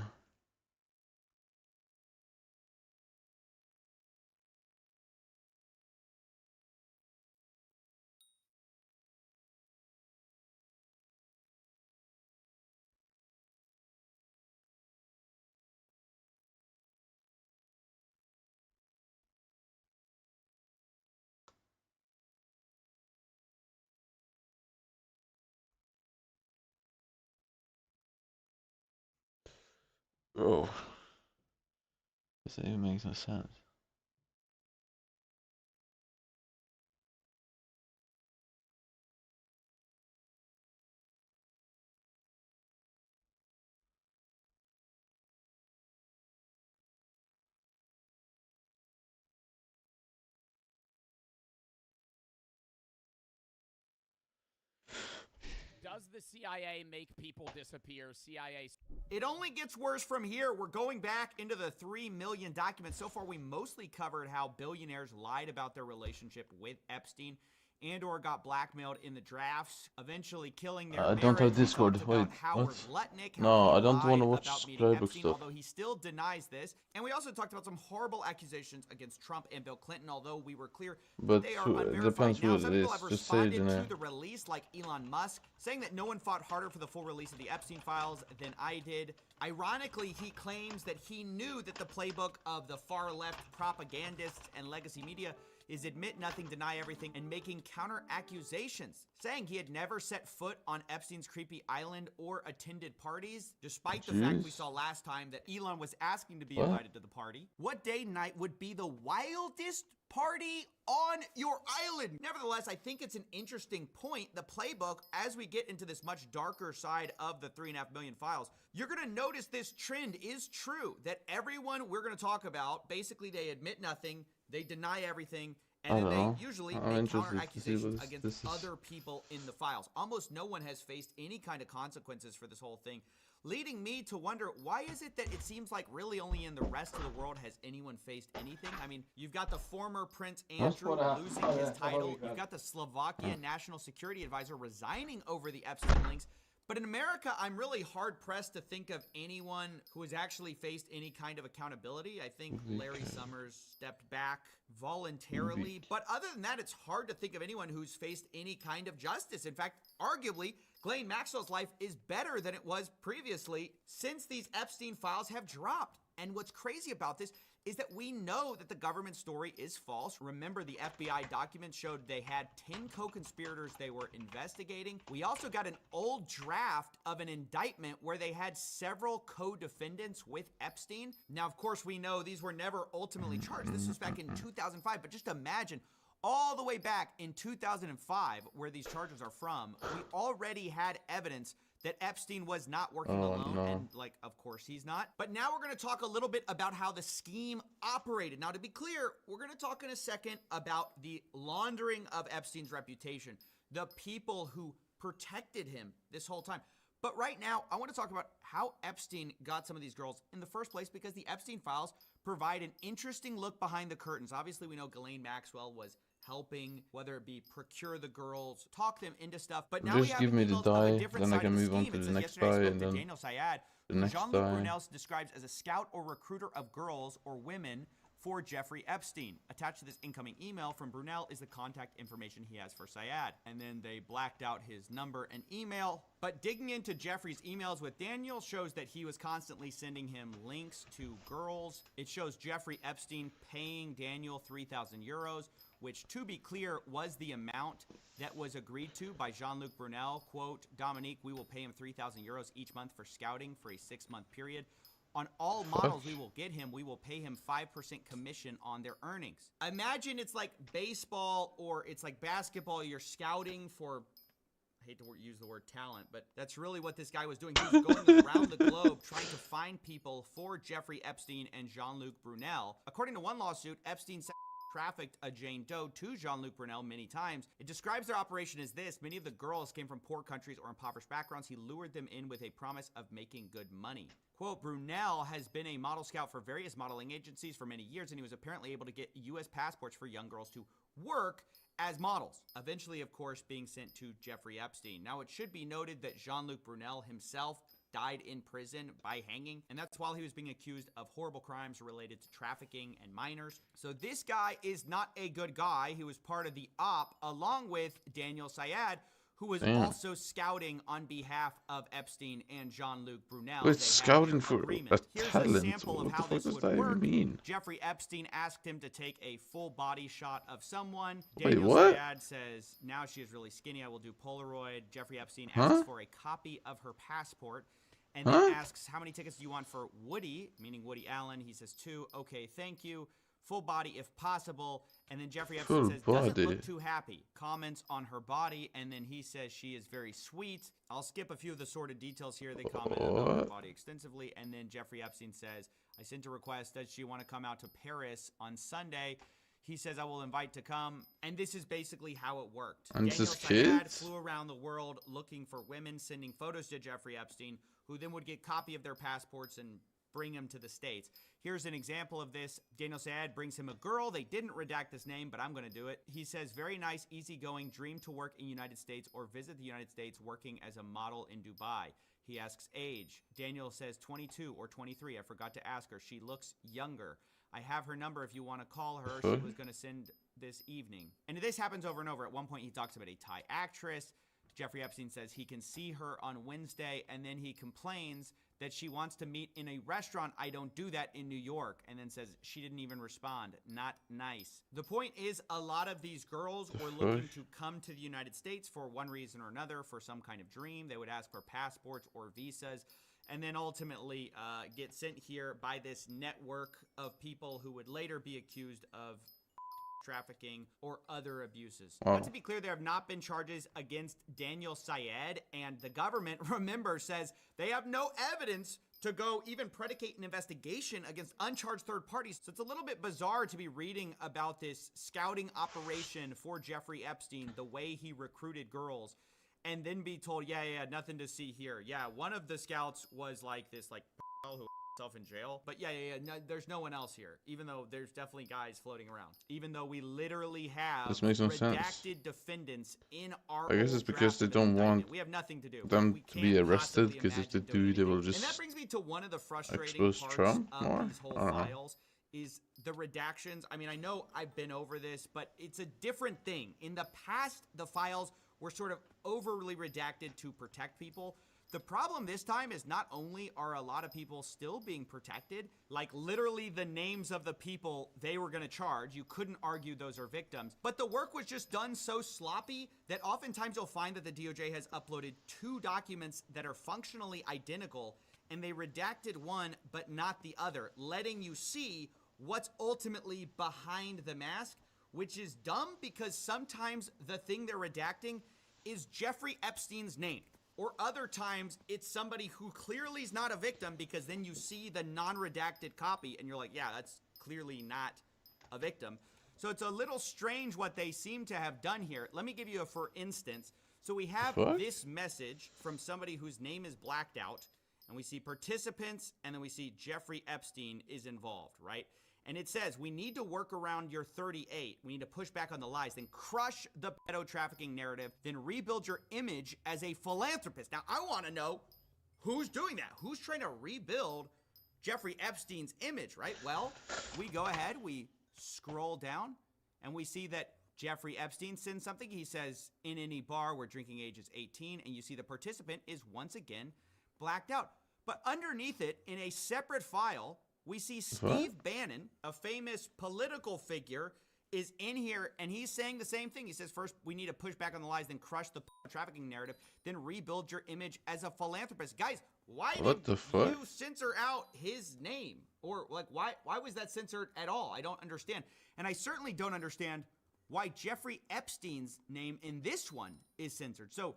Bro, this even makes no sense. Does the CIA make people disappear? CIA. It only gets worse from here. We're going back into the 3 million documents. So far, we mostly covered how billionaires lied about their relationship with Epstein and or got blackmailed in the drafts, eventually killing their I don't have Discord. Wait, what? No, I don't want to watch Skyblock stuff. Although he still denies this. And we also talked about some horrible accusations against Trump and Bill Clinton, although we were clear But they are it depends unverified. Now, who some it people is. have Just say it responded in to a... the release, like Elon Musk, saying that no one fought harder for the full release of the Epstein files than I did. Ironically, he claims that he knew that the playbook of the far-left propagandists and legacy media is admit nothing, deny everything, and making counter-accusations, saying he had never set foot on Epstein's creepy island or attended parties, despite the fact we saw last time that Elon was asking to be invited to the party. What day and night would be the wildest party on your island? Nevertheless, I think it's an interesting point. The playbook, as we get into this much darker side of the 3.5 million files, you're going to notice this trend is true, that everyone we're going to talk about, basically they admit nothing, they deny everything, and then they usually make counter-accusations against other people in the files. Almost no one has faced any kind of consequences for this whole thing, leading me to wonder, why is it that it seems like really only in the rest of the world has anyone faced anything? I mean, you've got the former Prince Andrew losing his title. You've got the Slovakian National Security Advisor resigning over the Epstein links. But in America, I'm really hard-pressed to think of anyone who has actually faced any kind of accountability. I think Larry Summers stepped back voluntarily. But other than that, it's hard to think of anyone who's faced any kind of justice. In fact, arguably, Ghislaine Maxwell's life is better than it was previously since these Epstein files have dropped. And what's crazy about this is that we know that the government story is false. Remember, the FBI documents showed they had 10 co-conspirators they were investigating. We also got an old draft of an indictment where they had several co-defendants with Epstein. Now, of course, we know these were never ultimately charged. This was back in 2005, but just imagine all the way back in 2005, where these charges are from, we already had evidence that Epstein was not working alone, and, like, of course he's not. But now we're going to talk a little bit about how the scheme operated. Now, to be clear, we're going to talk in a second about the laundering of Epstein's reputation, the people who protected him this whole time. But right now, I want to talk about how Epstein got some of these girls in the first place, because the Epstein files provide an interesting look behind the curtains. Obviously, we know Ghislaine Maxwell was helping, whether it be procure the girls, talk them into stuff. But now Just give me the die, then I can move on to the next die, and then Daniel Syed, the next Jean-Luc die. Brunel describes as a scout or recruiter of girls or women for Jeffrey Epstein. Attached to this incoming email from Brunel is the contact information he has for Syed. And then they blacked out his number and email. But digging into Jeffrey's emails with Daniel shows that he was constantly sending him links to girls. It shows Jeffrey Epstein paying Daniel 3,000 euros, which, to be clear, was the amount that was agreed to by Jean-Luc Brunel. Quote, Dominique, we will pay him 3,000 euros each month for scouting for a 6-month period. On all models we will get him, we will pay him 5% commission on their earnings. Imagine it's like baseball or it's like basketball. You're scouting for, I hate to use the word talent, but that's really what this guy was doing. He was going around the globe trying to find people for Jeffrey Epstein and Jean-Luc Brunel. According to one lawsuit, Epstein trafficked a Jane Doe to Jean-Luc Brunel many times. It describes their operation as this: many of the girls came from poor countries or impoverished backgrounds. He lured them in with a promise of making good money. Quote, Brunel has been a model scout for various modeling agencies for many years, and he was apparently able to get U.S. passports for young girls to work as models, eventually, of course, being sent to Jeffrey Epstein. Now, it should be noted that Jean-Luc Brunel himself died in prison by hanging, and that's while he was being accused of horrible crimes related to trafficking and minors. So this guy is not a good guy. He was part of the op, along with Daniel Syed, who was also scouting on behalf of Epstein and Jean-Luc Brunel. Wait, scouting for a Here's talent? a sample of What how the fuck this does would that work. even mean? Jeffrey Epstein asked him to take a full body shot of someone. Wait, Daniel what? Syed says, now she is really skinny, I will do Polaroid. Jeffrey Epstein asks for a copy of her passport, and then asks, how many tickets do you want for Woody, meaning Woody Allen? He says 2. Okay, thank you. Full body if possible. And then Jeffrey Epstein says, doesn't look too happy. Comments on her body, and then he says she is very sweet. I'll skip a few of the sordid details here. They comment about her body extensively. And then Jeffrey Epstein says, I sent a request. Does she want to come out to Paris on Sunday? He says, I will invite to come. And this is basically how it worked. And this Daniel is Syed kids? flew around the world looking for women, sending photos to Jeffrey Epstein, who then would get copy of their passports and bring them to the States. Here's an example of this. Daniel Syed brings him a girl. They didn't redact this name, but I'm going to do it. He says, very nice, easygoing, dream to work in United States or visit the United States working as a model in Dubai. He asks age. Daniel says 22 or 23. I forgot to ask her. She looks younger. I have her number if you want to call her. She was going to send this evening. And this happens over and over. At one point, he talks about a Thai actress. Jeffrey Epstein says he can see her on Wednesday, and then he complains that she wants to meet in a restaurant. I don't do that in New York, and then says she didn't even respond. Not nice. The point is, a lot of these girls were looking to come to the United States for one reason or another, for some kind of dream. They would ask for passports or visas, and then ultimately get sent here by this network of people who would later be accused of trafficking or other abuses. Wow. But to be clear, there have not been charges against Daniel Syed, and the government, remember, says they have no evidence to go even predicate an investigation against uncharged third parties. So it's a little bit bizarre to be reading about this scouting operation for Jeffrey Epstein, the way he recruited girls, and then be told, yeah, nothing to see here. Yeah, one of the scouts was like this, like, who himself in jail. But yeah, no, there's no one else here, even though there's definitely guys floating around. Even though we literally have This makes no sense. redacted defendants in our I guess old it's because draft they of don't indictment. want We have nothing to do. them We to be can't arrested, possibly because if they imagine doing do, they will anything. And that just brings me to one of the frustrating expose parts Trump of more? these whole I don't know. files is the redactions. I mean, I know I've been over this, but it's a different thing. In the past, the files were sort of overly redacted to protect people. The problem this time is not only are a lot of people still being protected, like literally the names of the people they were going to charge, you couldn't argue those are victims, but the work was just done so sloppy that oftentimes you'll find that the DOJ has uploaded 2 documents that are functionally identical, and they redacted one but not the other, letting you see what's ultimately behind the mask, which is dumb because sometimes the thing they're redacting is Jeffrey Epstein's name. Or other times, it's somebody who clearly is not a victim, because then you see the non-redacted copy and you're like, yeah, that's clearly not a victim. So it's a little strange what they seem to have done here. Let me give you a for instance. So we have this message from somebody whose name is blacked out, and we see participants, and then we see Jeffrey Epstein is involved, right? And it says, we need to work around your 38. We need to push back on the lies, then crush the pedo trafficking narrative, then rebuild your image as a philanthropist. Now, I want to know who's doing that. Who's trying to rebuild Jeffrey Epstein's image, right? Well, we go ahead, we scroll down, and we see that Jeffrey Epstein sends something. He says, in any bar where drinking age is 18, and you see the participant is once again blacked out. But underneath it, in a separate file, we see Steve Bannon, a famous political figure, is in here, and he's saying the same thing. He says, first, we need to push back on the lies, then crush the trafficking narrative, then rebuild your image as a philanthropist. Guys, why did you censor out his name? Or, like, why was that censored at all? I don't understand. And I certainly don't understand why Jeffrey Epstein's name in this one is censored. So,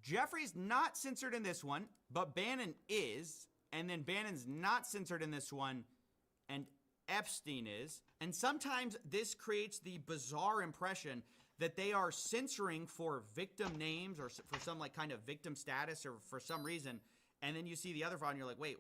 Jeffrey's not censored in this one, but Bannon is. And then Bannon's not censored in this one, and Epstein is. And sometimes this creates the bizarre impression that they are censoring for victim names or for some like kind of victim status or for some reason. And then you see the other file and you're like, wait,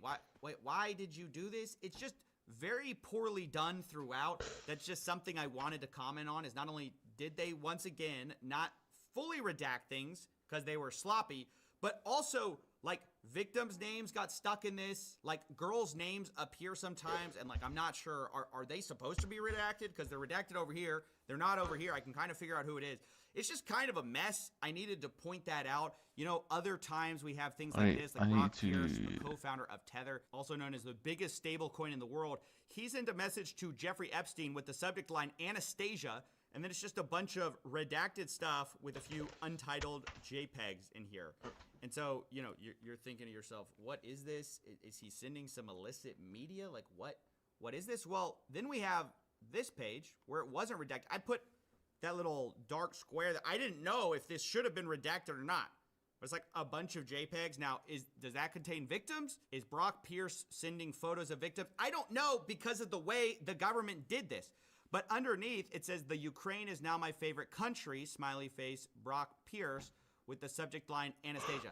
why did you do this? It's just very poorly done throughout. That's just something I wanted to comment on, is not only did they once again not fully redact things because they were sloppy, but also like victims' names got stuck in this. Like girls' names appear sometimes, and like I'm not sure, are they supposed to be redacted? Because they're redacted over here. They're not over here. I can kind of figure out who it is. It's just kind of a mess. I needed to point that out. You know, other times we have things like this, like Brock Pierce, the co-founder of Tether, also known as the biggest stable coin in the world. He sent a message to Jeffrey Epstein with the subject line Anastasia, and then it's just a bunch of redacted stuff with a few untitled JPEGs in here. And so, you know, you're thinking to yourself, what is this? Is he sending some illicit media? Like, what is this? Well, then we have this page where it wasn't redacted. I put that little dark square that I didn't know if this should have been redacted or not. It's like a bunch of JPEGs. Now, does that contain victims? Is Brock Pierce sending photos of victims? I don't know because of the way the government did this. But underneath, it says, the Ukraine is now my favorite country, smiley face, Brock Pierce, with the subject line, Anastasia.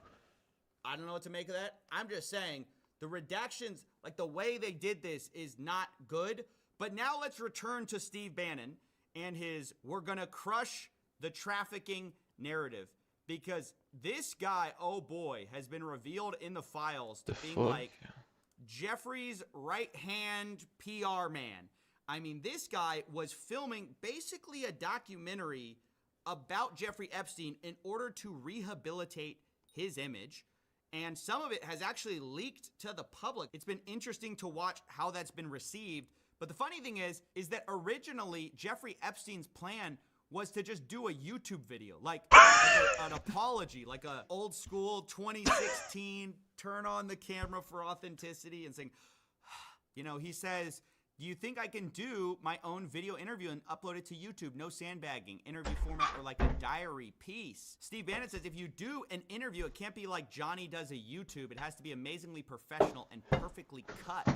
I don't know what to make of that. I'm just saying, the redactions, like the way they did this is not good. But now let's return to Steve Bannon and his, we're gonna crush the trafficking narrative. Because this guy, oh boy, has been revealed in the files to being like Jeffrey's right-hand PR man. I mean, this guy was filming basically a documentary about Jeffrey Epstein in order to rehabilitate his image. And some of it has actually leaked to the public. It's been interesting to watch how that's been received. But the funny thing is that originally Jeffrey Epstein's plan was to just do a YouTube video, like an apology, like a old school 2016, turn on the camera for authenticity and saying, you know, he says, do you think I can do my own video interview and upload it to YouTube? No sandbagging, interview format or like a diary piece. Steve Bannon says if you do an interview, it can't be like Johnny does a YouTube. It has to be amazingly professional and perfectly cut.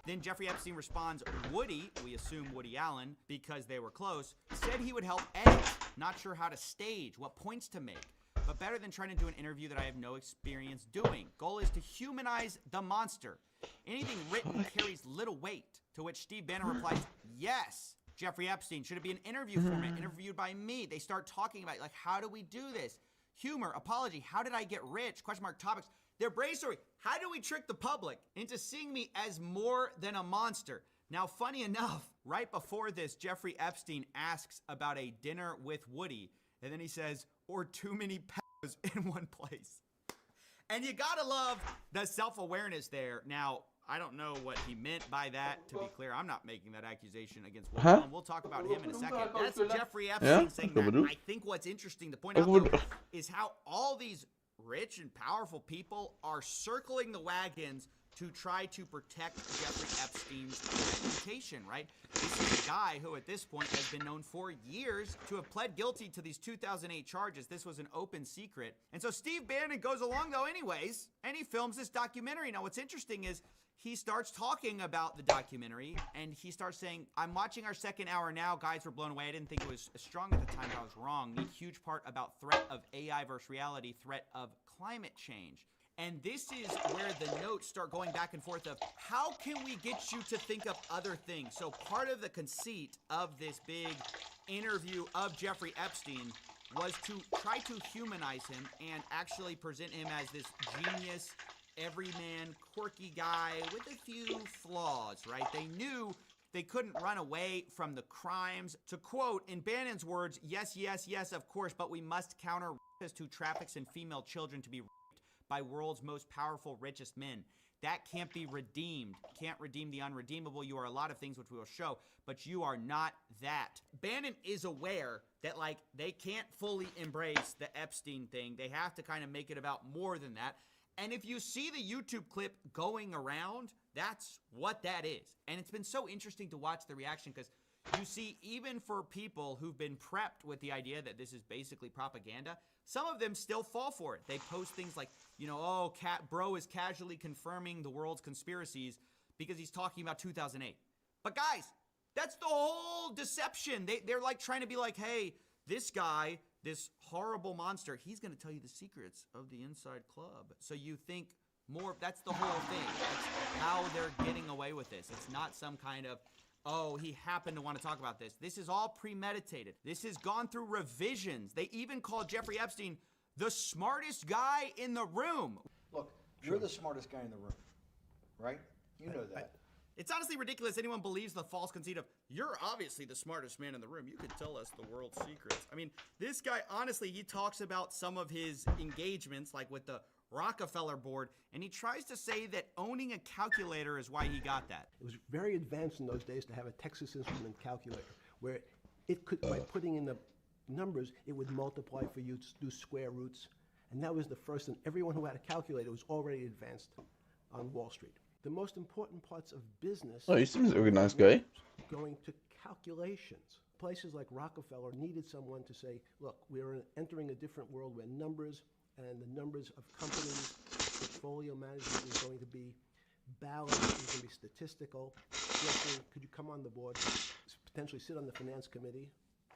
Then Jeffrey Epstein responds, Woody, we assume Woody Allen, because they were close, said he would help edit. Not sure how to stage, what points to make. But better than trying to do an interview that I have no experience doing. Goal is to humanize the monster. Anything written carries little weight. To which Steve Bannon replies, yes, Jeffrey Epstein. Should it be an interview format, interviewed by me? They start talking about, like, how do we do this? Humor, apology, how did I get rich? Question mark topics. Their brainstorming, how do we trick the public into seeing me as more than a monster? Now, funny enough, right before this, Jeffrey Epstein asks about a dinner with Woody, and then he says, or too many pedos in one place. And you gotta love the self-awareness there. Now, I don't know what he meant by that. To be clear, I'm not making that accusation against Woody Allen. We'll talk about him in a second. That's Jeffrey Epstein saying that. I think what's interesting to point out, though, is how all these rich and powerful people are circling the wagons to try to protect Jeffrey Epstein's reputation, right? This is a guy who at this point has been known for years to have pled guilty to these 2008 charges. This was an open secret. And so Steve Bannon goes along though anyways, and he films this documentary. Now what's interesting is he starts talking about the documentary and he starts saying, I'm watching our second hour now. Guys were blown away. I didn't think it was as strong at the time, but I was wrong. Need huge part about threat of AI versus reality, threat of climate change. And this is where the notes start going back and forth of how can we get you to think of other things? So part of the conceit of this big interview of Jeffrey Epstein was to try to humanize him and actually present him as this genius, everyman, quirky guy with a few flaws, right? They knew they couldn't run away from the crimes. To quote, in Bannon's words, yes, yes, yes, of course, but we must counter rapists who traffics in female children to be by world's most powerful, richest men. That can't be redeemed. Can't redeem the unredeemable. You are a lot of things which we will show, but you are not that. Bannon is aware that, like, they can't fully embrace the Epstein thing. They have to kind of make it about more than that. And if you see the YouTube clip going around, that's what that is. And it's been so interesting to watch the reaction because you see, even for people who've been prepped with the idea that this is basically propaganda, some of them still fall for it. They post things like, you know, oh, bro is casually confirming the world's conspiracies because he's talking about 2008. But guys, that's the whole deception. They're like trying to be like, hey, this guy, this horrible monster, he's going to tell you the secrets of the inside club. So you think more, that's the whole thing. That's how they're getting away with this. It's not some kind of, oh, he happened to want to talk about this. This is all premeditated. This has gone through revisions. They even called Jeffrey Epstein the smartest guy in the room. Look, you're the smartest guy in the room, right? You know that. It's honestly ridiculous anyone believes the false conceit of, you're obviously the smartest man in the room. You could tell us the world's secrets. I mean, this guy, honestly, he talks about some of his engagements, like with the Rockefeller board, and he tries to say that owning a calculator is why he got that. It was very advanced in those days to have a Texas Instrument calculator where it could, by putting in the numbers, it would multiply for you to do square roots. And that was the first, and everyone who had a calculator was already advanced on Wall Street. The most important parts of business... Oh, he seems like a nice guy. ...going to calculations. Places like Rockefeller needed someone to say, look, we're entering a different world where numbers and the numbers of companies, portfolio management is going to be balanced, is going to be statistical. Jeffrey, could you come on the board? potentially sit on the finance committee.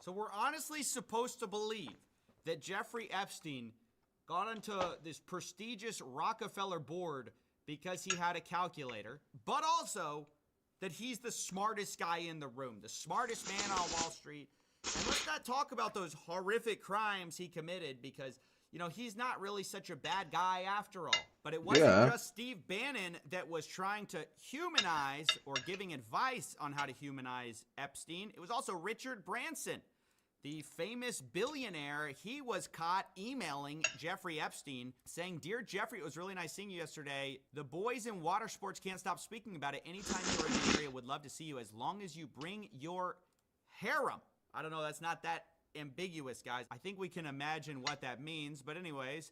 So we're honestly supposed to believe that Jeffrey Epstein got onto this prestigious Rockefeller board because he had a calculator, but also that he's the smartest guy in the room, the smartest man on Wall Street. And let's not talk about those horrific crimes he committed because, you know, he's not really such a bad guy after all. But it wasn't just Steve Bannon that was trying to humanize or giving advice on how to humanize Epstein. It was also Richard Branson, the famous billionaire. He was caught emailing Jeffrey Epstein saying, "Dear Jeffrey, it was really nice seeing you yesterday. The boys in water sports can't stop speaking about it. Anytime you're in the area, would love to see you as long as you bring your harem." I don't know, that's not that ambiguous, guys. I think we can imagine what that means. But anyways,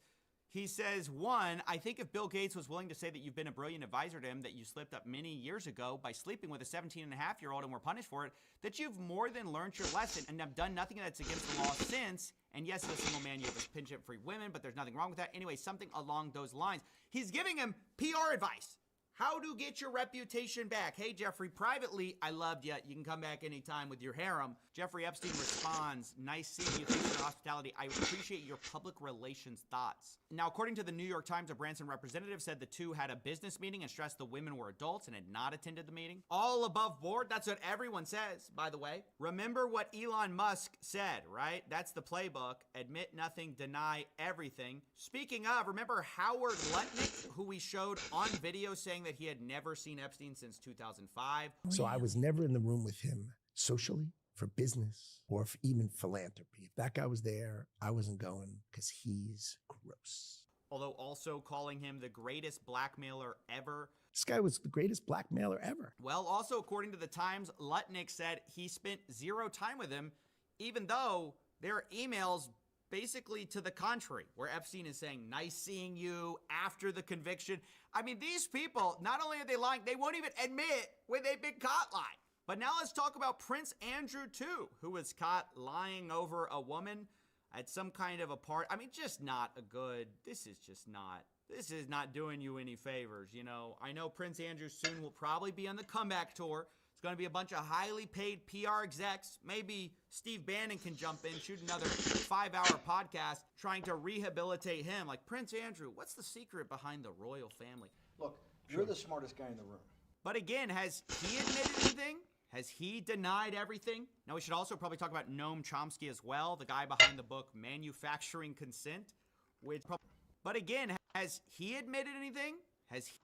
he says, one, I think if Bill Gates was willing to say that you've been a brilliant advisor to him, that you slipped up many years ago by sleeping with a 17-and-a-half-year-old and were punished for it, that you've more than learned your lesson and have done nothing that's against the law since. And yes, as a single man, you have a penchant for women, but there's nothing wrong with that. Anyway, something along those lines. He's giving him PR advice. How to get your reputation back. Hey, Jeffrey, privately, I loved you. You can come back anytime with your harem. Jeffrey Epstein responds, nice seeing you. Thanks for the hospitality. I appreciate your public relations thoughts. Now, according to the New York Times, a Branson representative said the two had a business meeting and stressed the women were adults and had not attended the meeting. All above board. That's what everyone says, by the way. Remember what Elon Musk said, right? That's the playbook. Admit nothing, deny everything. Speaking of, remember Howard Lutnick, who we showed on video saying that he had never seen Epstein since 2005. So I was never in the room with him socially, for business, or for even philanthropy. If that guy was there, I wasn't going because he's gross. Although also calling him the greatest blackmailer ever. This guy was the greatest blackmailer ever. Well, also according to the Times, Lutnick said he spent zero time with him, even though there are emails basically to the contrary, where Epstein is saying, nice seeing you after the conviction. I mean, these people, not only are they lying, they won't even admit when they've been caught lying. But now let's talk about Prince Andrew, too, who was caught lying over a woman at some kind of a party. I mean, just not a good, this is not doing you any favors, you know. I know Prince Andrew soon will probably be on the comeback tour. It's going to be a bunch of highly paid PR execs. Maybe Steve Bannon can jump in, shoot another 5-hour podcast trying to rehabilitate him. Like, Prince Andrew, what's the secret behind the royal family? Look, you're the smartest guy in the room. But again, has he admitted anything? Has he denied everything? Now, we should also probably talk about Noam Chomsky as well, the guy behind the book Manufacturing Consent. But again, has he admitted anything? Has he?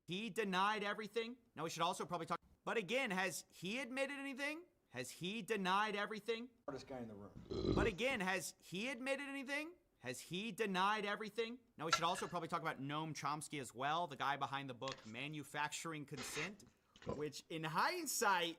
He denied everything. Now, we should also probably talk. But again, has he admitted anything? Has he denied everything? Smartest guy in the room. But again, has he admitted anything? Has he denied everything? Now, we should also probably talk about Noam Chomsky as well, the guy behind the book Manufacturing Consent, which in hindsight,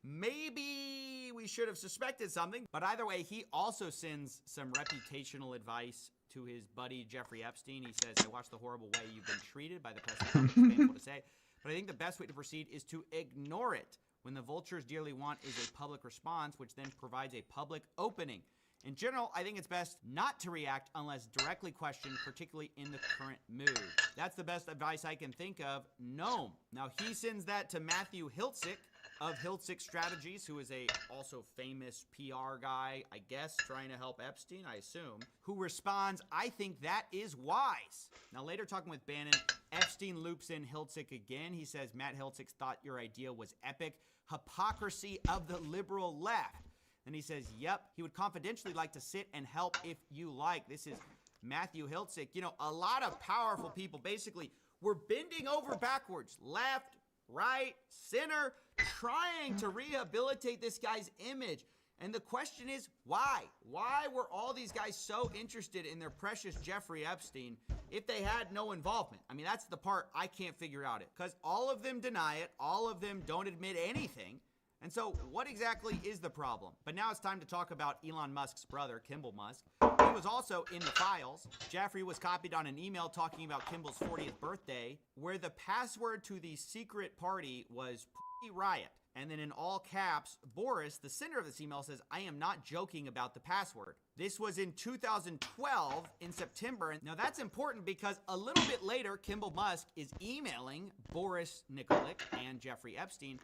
maybe we should have suspected something. But either way, he also sends some reputational advice to his buddy Jeffrey Epstein. He says, I watched the horrible way you've been treated by the press. It's painful to say, but I think the best way to proceed is to ignore it. When the vultures dearly want is a public response, which then provides a public opening. In general, I think it's best not to react unless directly questioned, particularly in the current mood. That's the best advice I can think of. Noam. Now, he sends that to Matthew Hiltzik, of Hiltzik Strategies, who is a also famous PR guy, I guess, trying to help Epstein, I assume, who responds, I think that is wise. Now, later talking with Bannon, Epstein loops in Hiltzik again. He says, Matt Hiltzik thought your idea was epic. Hypocrisy of the liberal left. And he says, yep, he would confidentially like to sit and help if you like. This is Matthew Hiltzik. You know, a lot of powerful people basically were bending over backwards, left, right, center, trying to rehabilitate this guy's image. And the question is, why? Why were all these guys so interested in their precious Jeffrey Epstein if they had no involvement? I mean, that's the part I can't figure out it. Because all of them deny it. All of them don't admit anything. And so what exactly is the problem? But now it's time to talk about Elon Musk's brother, Kimball Musk. He was also in the files. Jeffrey was copied on an email talking about Kimball's 40th birthday, where the password to the secret party was riot. And then in all caps, Boris, the sender of this email, says, I am not joking about the password. This was in 2012 in September. Now that's important because a little bit later, Kimball Musk is emailing Boris Nikolic and Jeffrey Epstein,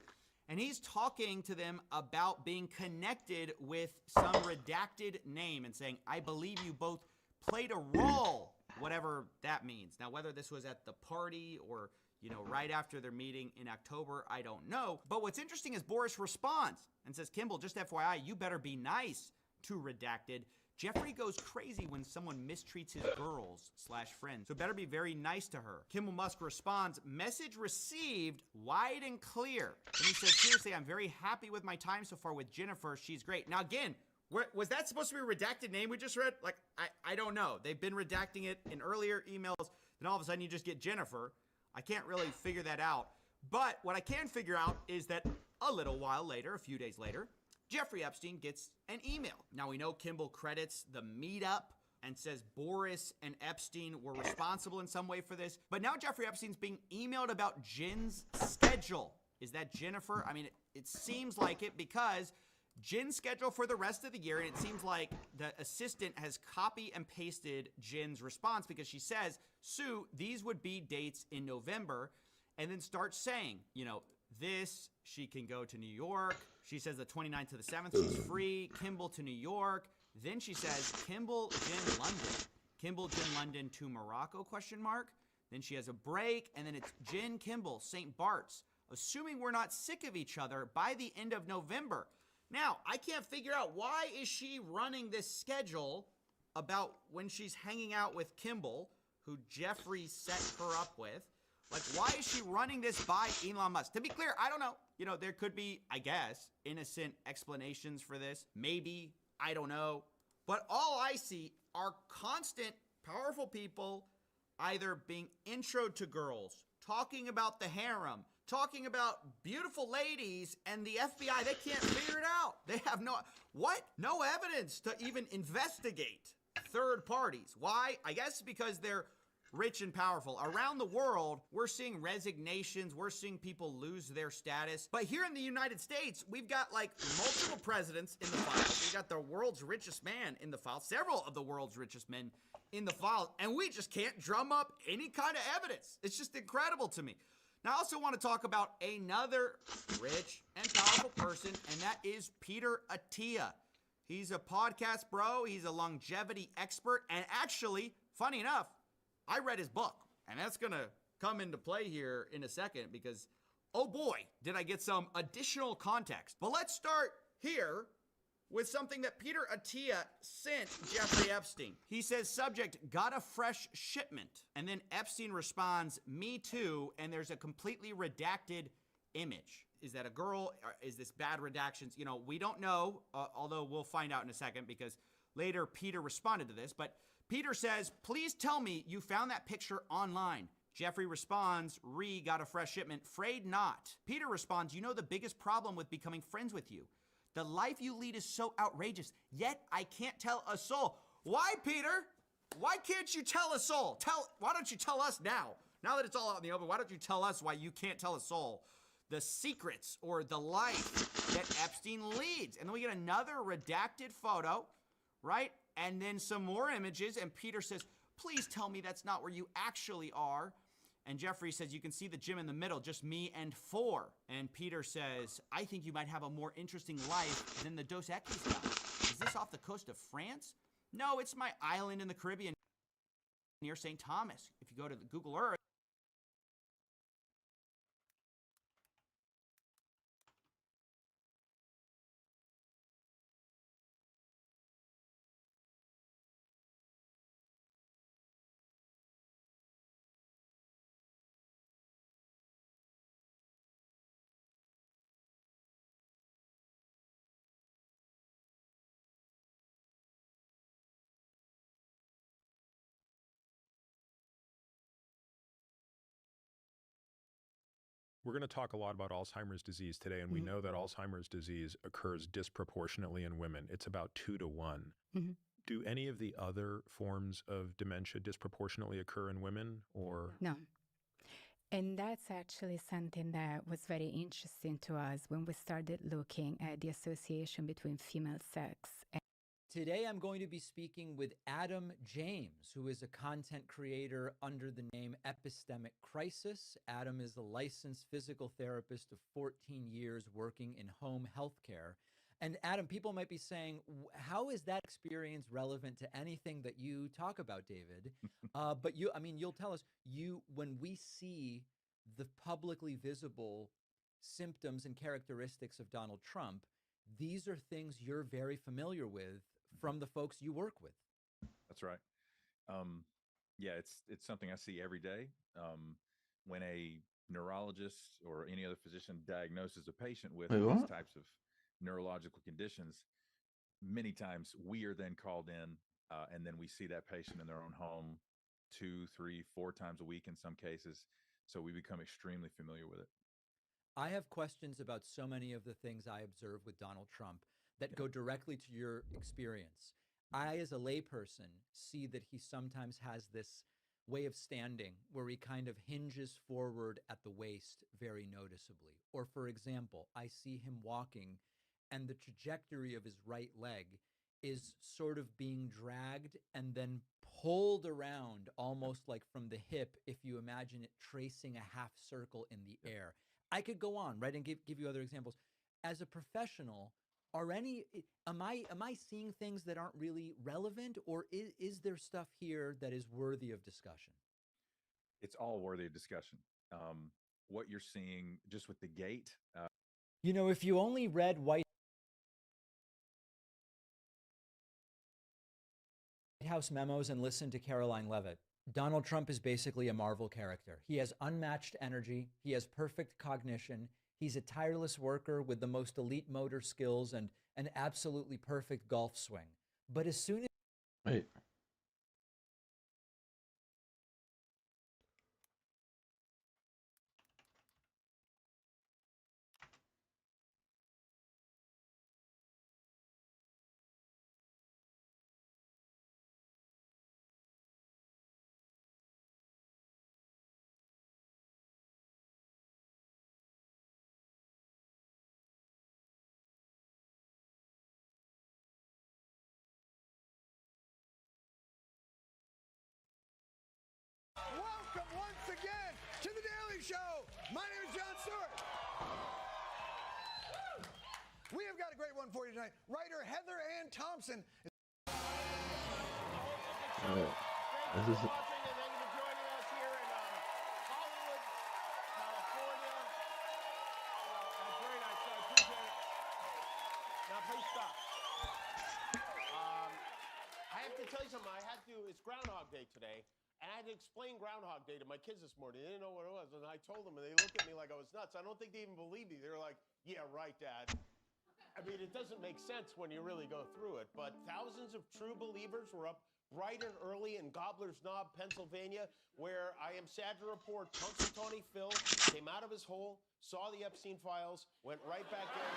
and he's talking to them about being connected with some redacted name and saying, I believe you both played a role, whatever that means. Now, whether this was at the party or, you know, right after their meeting in October, I don't know. But what's interesting is Boris responds and says, Kimball, just FYI, you better be nice to redacted. Jeffrey goes crazy when someone mistreats his girls/friends, so better be very nice to her. Kimball Musk responds, message received, wide and clear. And he says, seriously, I'm very happy with my time so far with Jennifer. She's great. Now, again, was that supposed to be a redacted name we just read? Like, I don't know. They've been redacting it in earlier emails, then all of a sudden you just get Jennifer. I can't really figure that out. But what I can figure out is that a little while later, a few days later, Jeffrey Epstein gets an email. Now, we know Kimball credits the meetup and says Boris and Epstein were responsible in some way for this. But now Jeffrey Epstein's being emailed about Jen's schedule. Is that Jennifer? I mean, it seems like it because Jen's schedule for the rest of the year, and it seems like the assistant has copy and pasted Jen's response because she says, Sue, these would be dates in November, and then starts saying, you know, this, she can go to New York. She says the 29th to the 7th, she's free. Kimball to New York. Then she says, Kimball, Jen, London. Kimball, Jen, London to Morocco, question mark. Then she has a break, and then it's Jen, Kimball, St. Bart's. Assuming we're not sick of each other by the end of November. Now, I can't figure out why is she running this schedule about when she's hanging out with Kimball, who Jeffrey set her up with. Like, why is she running this by Elon Musk? To be clear, I don't know. You know, there could be, I guess, innocent explanations for this. Maybe, I don't know. But all I see are constant, powerful people either being introed to girls, talking about the harem, talking about beautiful ladies, and the FBI, they can't figure it out. They have no evidence to even investigate third parties. Why? I guess because they're rich and powerful. Around the world, we're seeing resignations. We're seeing people lose their status. But here in the United States, we've got like multiple presidents in the files. We've got the world's richest man in the file, several of the world's richest men in the file, and we just can't drum up any kind of evidence. It's just incredible to me. Now, I also want to talk about another rich and powerful person, and that is Peter Attia. He's a podcast bro. He's a longevity expert. And actually, funny enough, I read his book. And that's going to come into play here in a second because, oh boy, did I get some additional context. But let's start here with something that Peter Attia sent Jeffrey Epstein. He says, subject, got a fresh shipment. And then Epstein responds, me too, and there's a completely redacted image. Is that a girl? Is this bad redactions? You know, we don't know, although we'll find out in a second because later Peter responded to this. But Peter says, please tell me you found that picture online. Jeffrey responds, got a fresh shipment, afraid not. Peter responds, you know the biggest problem with becoming friends with you. The life you lead is so outrageous, yet I can't tell a soul. Why, Peter? Why can't you tell a soul? Why don't you tell us now? Now that it's all out in the open, why don't you tell us why you can't tell a soul the secrets or the life that Epstein leads? And then we get another redacted photo, right? And then some more images, and Peter says, please tell me that's not where you actually are. And Jeffrey says, you can see the gym in the middle, just me and 4. And Peter says, I think you might have a more interesting life than the Dos Equis guy. Is this off the coast of France? No, it's my island in the Caribbean near St. Thomas. If you go to the Google Earth, We're going to talk a lot about Alzheimer's disease today, and we know that Alzheimer's disease occurs disproportionately in women. It's about 2 to 1. Do any of the other forms of dementia disproportionately occur in women, or? No. And that's actually something that was very interesting to us when we started looking at the association between female sex. Today I'm going to be speaking with Adam James, who is a content creator under the name Epistemic Crisis. Adam is a licensed physical therapist of 14 years working in home healthcare. And Adam, people might be saying, how is that experience relevant to anything that you talk about, David? But you'll tell us, when we see the publicly visible symptoms and characteristics of Donald Trump, these are things you're very familiar with from the folks you work with. That's right. Yeah, it's something I see every day. When a neurologist or any other physician diagnoses a patient with these types of neurological conditions, many times we are then called in, and then we see that patient in their own home 2, 3, 4 times a week in some cases. So we become extremely familiar with it. I have questions about so many of the things I observe with Donald Trump that go directly to your experience. I, as a layperson, see that he sometimes has this way of standing where he kind of hinges forward at the waist very noticeably. Or, for example, I see him walking and the trajectory of his right leg is sort of being dragged and then pulled around almost like from the hip, if you imagine it tracing a half circle in the air. I could go on, right, and give you other examples. As a professional, am I seeing things that aren't really relevant, or is there stuff here that is worthy of discussion? It's all worthy of discussion. What you're seeing just with the gait. If you only read White House memos and listened to Caroline Leavitt, Donald Trump is basically a Marvel character. He has unmatched energy. He has perfect cognition. He's a tireless worker with the most elite motor skills and an absolutely perfect golf swing. But as soon as... Wait. Welcome once again to The Daily Show. My name is Jon Stewart. We have got a great one for you tonight. Writer Heather Ann Thompson. This is... Tell you something, it's Groundhog Day today, and I had to explain Groundhog Day to my kids this morning. They didn't know what it was, and I told them, and they looked at me like I was nuts. I don't think they even believed me. They were like, yeah, right, Dad. I mean, it doesn't make sense when you really go through it, but thousands of true believers were up bright and early in Gobbler's Knob, Pennsylvania, where I am sad to report Punxsutawney Phil came out of his hole, saw the Epstein files, went right back in,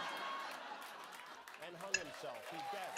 and hung himself. He's dead.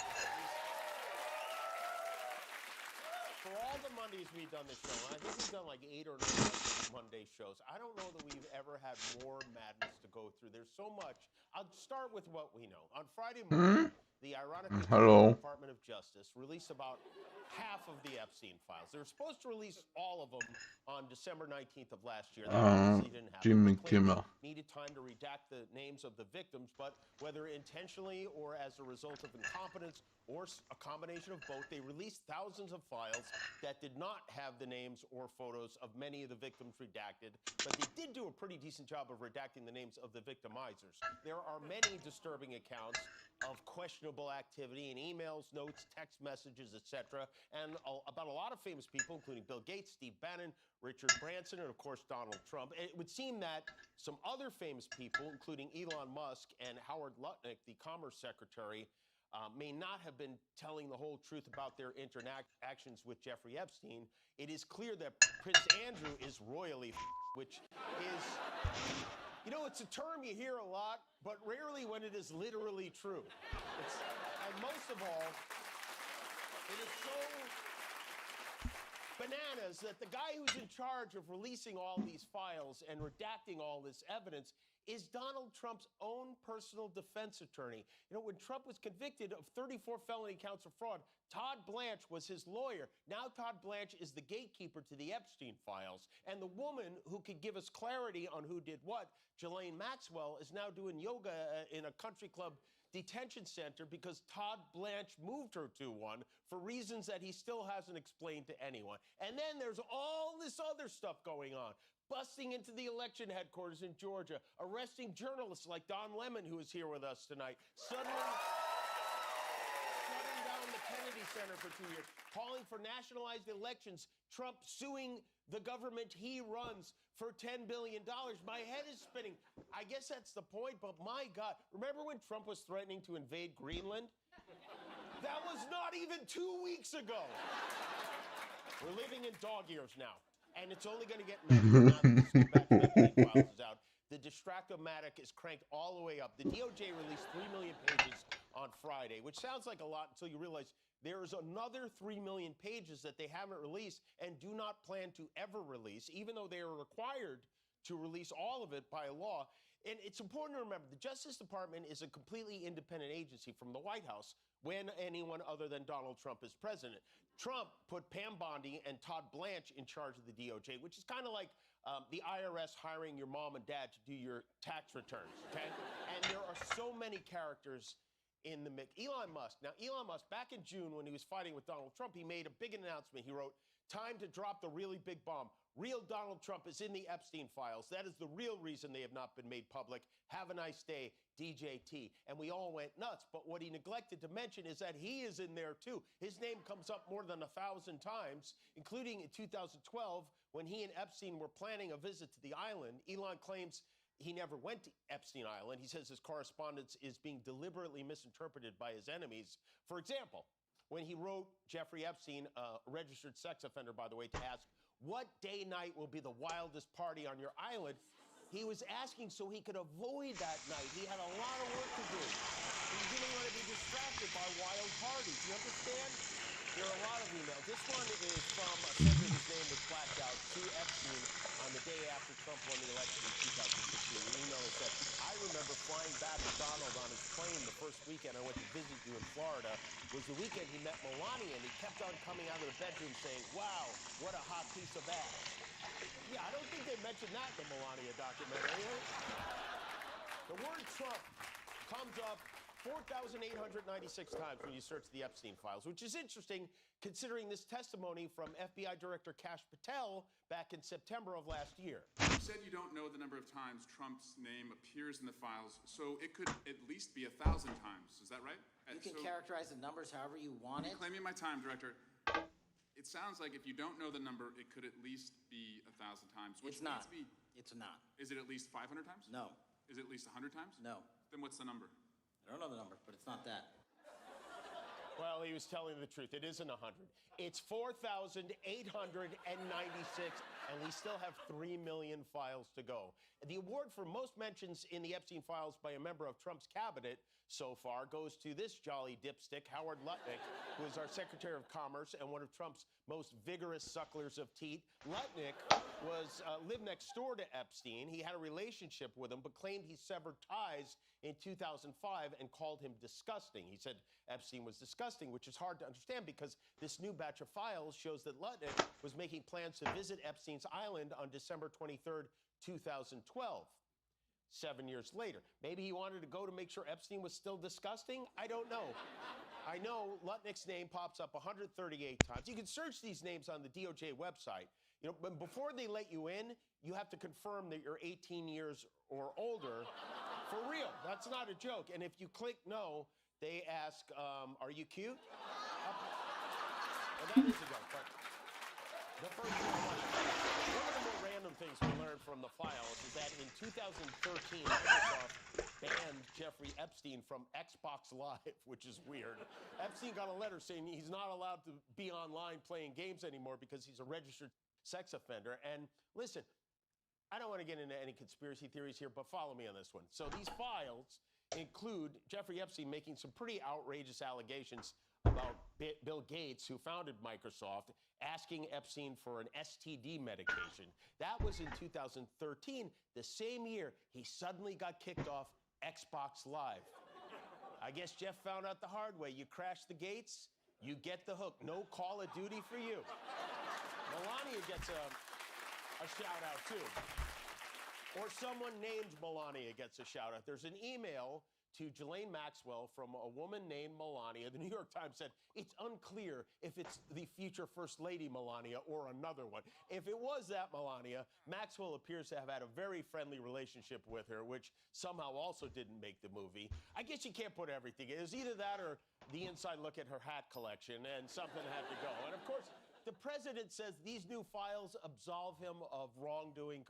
For all the Mondays we've done this show, and I think we've done like 8 or 9 Monday shows, I don't know that we've ever had more madness to go through. There's so much. I'll start with what we know. On Friday morning, the ironically Department of Justice released about half of the Epstein files. They were supposed to release all of them on December 19th of last year. That obviously didn't happen. Jimmy They claimed Kimmel. they needed time to redact the names of the victims, but whether intentionally or as a result of incompetence or a combination of both, they released thousands of files that did not have the names or photos of many of the victims redacted, but they did do a pretty decent job of redacting the names of the victimizers. There are many disturbing accounts of questionable activity in emails, notes, text messages, etc., and about a lot of famous people, including Bill Gates, Steve Bannon, Richard Branson, and of course Donald Trump. And it would seem that some other famous people, including Elon Musk and Howard Lutnick, the Commerce Secretary, may not have been telling the whole truth about their interactions with Jeffrey Epstein. It is clear that Prince Andrew is royally which is, you know, it's a term you hear a lot, but rarely when it is literally true. And most of all, it is so bananas that the guy who's in charge of releasing all these files and redacting all this evidence is Donald Trump's own personal defense attorney. You know, when Trump was convicted of 34 felony counts of fraud, Todd Blanche was his lawyer. Now Todd Blanche is the gatekeeper to the Epstein files. And the woman who could give us clarity on who did what, Ghislaine Maxwell, is now doing yoga in a country club detention center because Todd Blanche moved her to one for reasons that he still hasn't explained to anyone. And then there's all this other stuff going on. Busting into the election headquarters in Georgia, arresting journalists like Don Lemon, who is here with us tonight, suddenly shutting down the Kennedy Center for 2 years, calling for nationalized elections, Trump suing the government he runs for $10 billion. My head is spinning. I guess that's the point, but my God, remember when Trump was threatening to invade Greenland? That was not even 2 weeks ago. We're living in dog years now. And it's only going to get now that the Skyblock files is out. The Distractomatic is cranked all the way up. The DOJ released 3 million pages on Friday, which sounds like a lot until you realize there is another 3 million pages that they haven't released and do not plan to ever release, even though they are required to release all of it by law. And it's important to remember the Justice Department is a completely independent agency from the White House when anyone other than Donald Trump is president. Trump put Pam Bondi and Todd Blanche in charge of the DOJ, which is kind of like the IRS hiring your mom and dad to do your tax returns, okay? And there are so many characters in the mix. Elon Musk. Now, Elon Musk, back in June when he was fighting with Donald Trump, he made a big announcement. He wrote, "Time to drop the really big bomb. Real Donald Trump is in the Epstein files. That is the real reason they have not been made public. Have a nice day, DJT." And we all went nuts. But what he neglected to mention is that he is in there too. His name comes up more than 1,000 times, including in 2012 when he and Epstein were planning a visit to the island. Elon claims he never went to Epstein Island. He says his correspondence is being deliberately misinterpreted by his enemies. For example, when he wrote Jeffrey Epstein, a registered sex offender, by the way, to ask, what day night will be the wildest party on your island? He was asking so he could avoid that night. He had a lot of work to do. He didn't want to be distracted by wild parties. You understand? There are a lot of emails. This one is from a sender whose name was blacked out to Epstein on the day after Trump won the election in 2016. The email is that, "I remember flying back with Donald on his plane the first weekend I went to visit you in Florida. It was the weekend he met Melania, and he kept on coming out of the bedroom saying, 'Wow, what a hot piece of ass.'" Yeah, I don't think they mentioned that in the Melania documentary. The word Trump comes up 4,896 times when you search the Epstein files, which is interesting considering this testimony from FBI Director Kash Patel back in September of last year. You said you don't know the number of times Trump's name appears in the files, so it could at least be 1,000 times. Is that right? You can characterize the numbers however you want it. Claiming my time, Director. It sounds like if you don't know the number, it could at least be 1,000 times. Which It's not. Means It's not. Is it at least 500 times? No. Is it at least 100 times? No. Then what's the number? I don't know the number, but it's not that. Well, he was telling the truth. It isn't 100. It's 4,896, and we still have 3 million files to go. The award for most mentions in the Epstein files by a member of Trump's cabinet so far goes to this jolly dipstick, Howard Lutnick, who is our Secretary of Commerce and one of Trump's most vigorous sucklers of teeth. Lutnick lived next door to Epstein. He had a relationship with him, but claimed he severed ties in 2005 and called him disgusting. He said Epstein was disgusting, which is hard to understand because this new batch of files shows that Lutnick was making plans to visit Epstein's island on December 23rd, 2012. 7 years later. Maybe he wanted to go to make sure Epstein was still disgusting? I don't know. I know Lutnick's name pops up 138 times. You can search these names on the DOJ website. You know, but before they let you in, you have to confirm that you're 18 years or older for real. That's not a joke. And if you click no, they ask, are you cute? Well, that is a joke, but the first one of the more random things we learned from the files is that in 2013, Microsoft banned Jeffrey Epstein from Xbox Live, which is weird. Epstein got a letter saying he's not allowed to be online playing games anymore because he's a registered sex offender. And listen, I don't want to get into any conspiracy theories here, but follow me on this one. So these files include Jeffrey Epstein making some pretty outrageous allegations about Bill Gates, who founded Microsoft, asking Epstein for an STD medication. That was in 2013, the same year he suddenly got kicked off Xbox Live. I guess Jeff found out the hard way. You crash the gates, you get the hook. No Call of Duty for you. Melania gets a shout out too. Or someone named Melania gets a shout out. There's an email to Ghislaine Maxwell from a woman named Melania. The New York Times said it's unclear if it's the future First Lady Melania or another one. If it was that Melania, Maxwell appears to have had a very friendly relationship with her, which somehow also didn't make the movie. I guess you can't put everything. It was either that or the inside look at her hat collection, and something had to go. And of course, the president says these new files absolve him of wrongdoing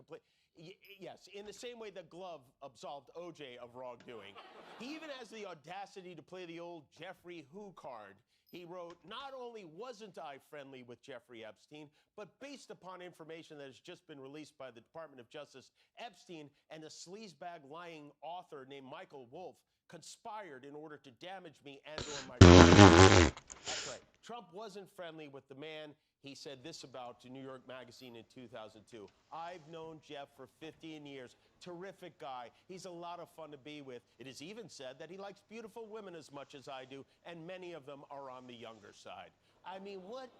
yes, in the same way the glove absolved OJ of wrongdoing. He even has the audacity to play the old Jeffrey Who card. He wrote, not only wasn't I friendly with Jeffrey Epstein, but based upon information that has just been released by the Department of Justice, Epstein and a sleazebag lying author named Michael Wolff conspired in order to damage me and or my career. That's right. Trump wasn't friendly with the man. He said this about to New York Magazine in 2002. I've known Jeff for 15 years. Terrific guy. He's a lot of fun to be with. It is even said that he likes beautiful women as much as I do, and many of them are on the younger side. I mean, what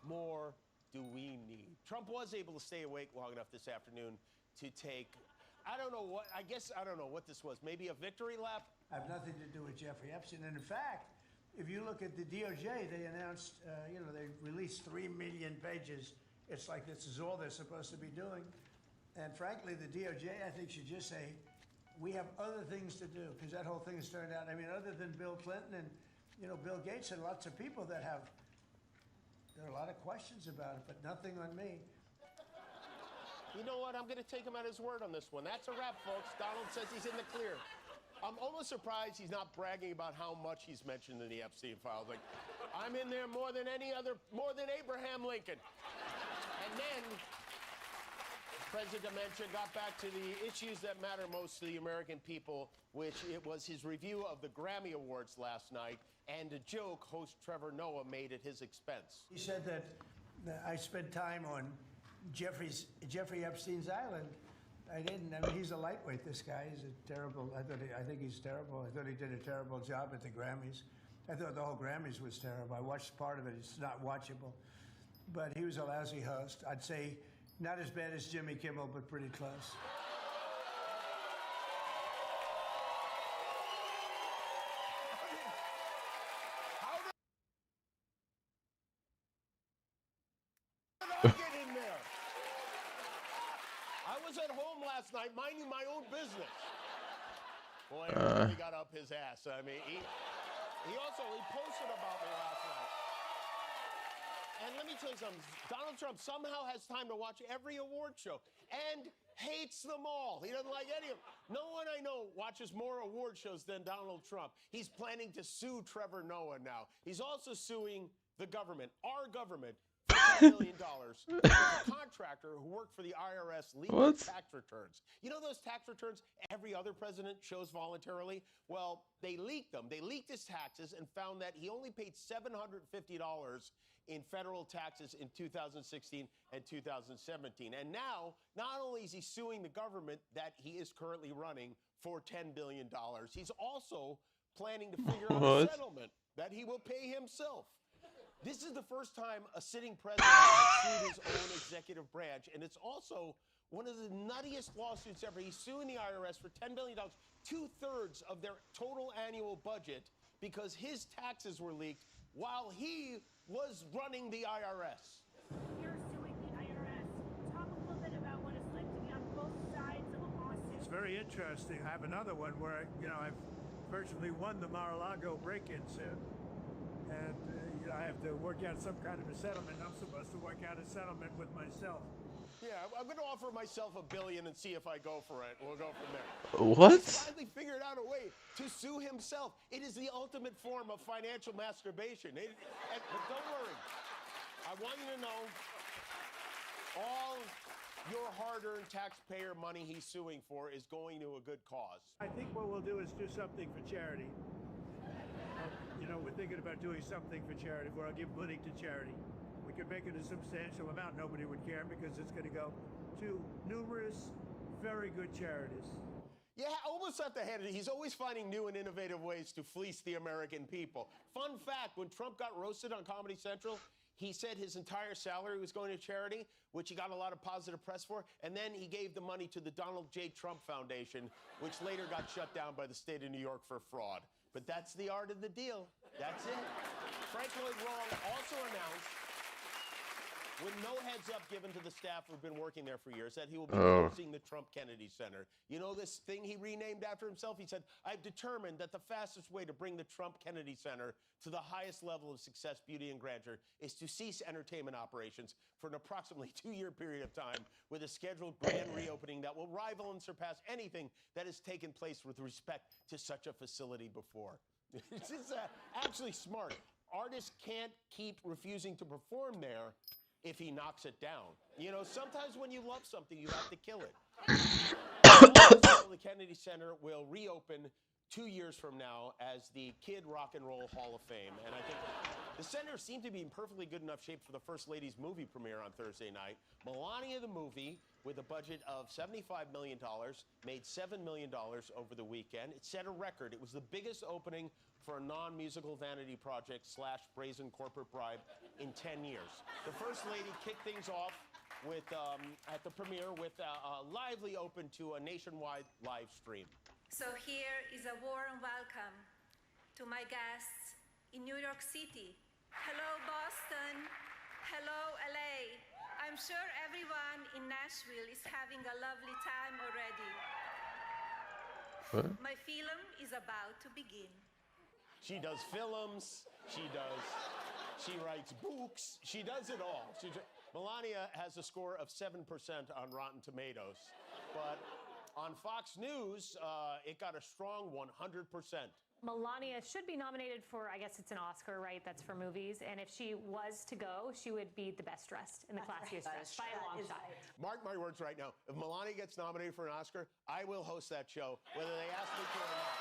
more do we need? Trump was able to stay awake long enough this afternoon to take, I don't know what this was. Maybe a victory lap? I have nothing to do with Jeffrey Epstein. And in fact, if you look at the DOJ, they announced, they released 3 million pages. It's like this is all they're supposed to be doing. And frankly, the DOJ, I think, should just say, we have other things to do, because that whole thing has turned out, I mean, other than Bill Clinton and, Bill Gates and lots of people that there are a lot of questions about it, but nothing on me. You know what? I'm going to take him at his word on this one. That's a wrap, folks. Donald says he's in the clear. I'm almost surprised he's not bragging about how much he's mentioned in the Epstein files. Like, I'm in there more than Abraham Lincoln. And then President Dementia got back to the issues that matter most to the American people, which it was his review of the Grammy Awards last night and a joke host Trevor Noah made at his expense. He said that I spent time on Jeffrey Epstein's island. I didn't. I mean, he's a lightweight, this guy. He's a terrible, I think he's terrible. I thought he did a terrible job at the Grammys. I thought the whole Grammys was terrible. I watched part of it. It's not watchable. But he was a lousy host. I'd say not as bad as Jimmy Kimmel, but pretty close. Get in there. I was at home last night minding my own business. Boy, he really got up his ass. I mean, he posted about me last night. And let me tell you something. Donald Trump somehow has time to watch every award show and hates them all. He doesn't like any of them. No one I know watches more award shows than Donald Trump. He's planning to sue Trevor Noah now. He's also suing the government, our government, for $10 million because a contractor who worked for the IRS leaked his tax returns. You know those tax returns every other president shows voluntarily? Well, they leaked them. They leaked his taxes and found that he only paid $750 in federal taxes in 2016 and 2017. And now, not only is he suing the government that he is currently running for $10 billion, he's also planning to figure out a settlement that he will pay himself. This is the first time a sitting president has sued his own executive branch, and it's also one of the nuttiest lawsuits ever. He's suing the IRS for $10 billion, 2/3 of their total annual budget, because his taxes were leaked while he was running the IRS. You're suing the IRS. Talk a little bit about what it's like to be on both sides of a lawsuit. It's very interesting. I have another one where, I've virtually won the Mar-a-Lago break-in suit. And I have to work out some kind of a settlement. I'm supposed to work out a settlement with myself. Yeah, I'm going to offer myself $1 billion and see if I go for it. We'll go from there. What? He's finally figured out a way to sue himself. It is the ultimate form of financial masturbation. But don't worry. I want you to know all your hard-earned taxpayer money he's suing for is going to a good cause. I think what we'll do is do something for charity. We're thinking about doing something for charity where I'll give money to charity. We could make it a substantial amount. Nobody would care because it's going to go to numerous, very good charities. Yeah, almost at the head of it. He's always finding new and innovative ways to fleece the American people. Fun fact, when Trump got roasted on Comedy Central, he said his entire salary was going to charity, which he got a lot of positive press for, and then he gave the money to the Donald J. Trump Foundation, which later got shut down by the state of New York for fraud. But that's the art of the deal. That's it. Frank Lloyd Wrong also announced, with no heads up given to the staff who've been working there for years, that he will be closing the Trump Kennedy Center. You know this thing he renamed after himself? He said, I've determined that the fastest way to bring the Trump Kennedy Center to the highest level of success, beauty, and grandeur is to cease entertainment operations for an approximately 2-year period of time with a scheduled grand reopening that will rival and surpass anything that has taken place with respect to such a facility before. It's actually smart. Artists can't keep refusing to perform there if he knocks it down. Sometimes when you love something, you have to kill it. The Kennedy Center will reopen 2 years from now as the Kid Rock and Roll Hall of Fame. And I think the center seemed to be in perfectly good enough shape for the First Lady's movie premiere on Thursday night. Melania the movie, with a budget of $75 million, made $7 million over the weekend. It set a record. It was the biggest opening for a non-musical vanity project / brazen corporate bribe in 10 years. The First Lady kicked things off with at the premiere with a lively open to a nationwide live stream. So here is a warm welcome to my guests in New York City. Hello, Boston. Hello, LA. I'm sure everyone in Nashville is having a lovely time already. What? My film is about to begin. She does films, she writes books, she does it all. Melania has a score of 7% on Rotten Tomatoes, but on Fox News, it got a strong 100%. Melania should be nominated for, I guess it's an Oscar, right? That's for movies. And if she was to go, she would be the best dressed and the classiest dressed by a long shot. Mark my words right now. If Melania gets nominated for an Oscar, I will host that show, whether they ask me to or not.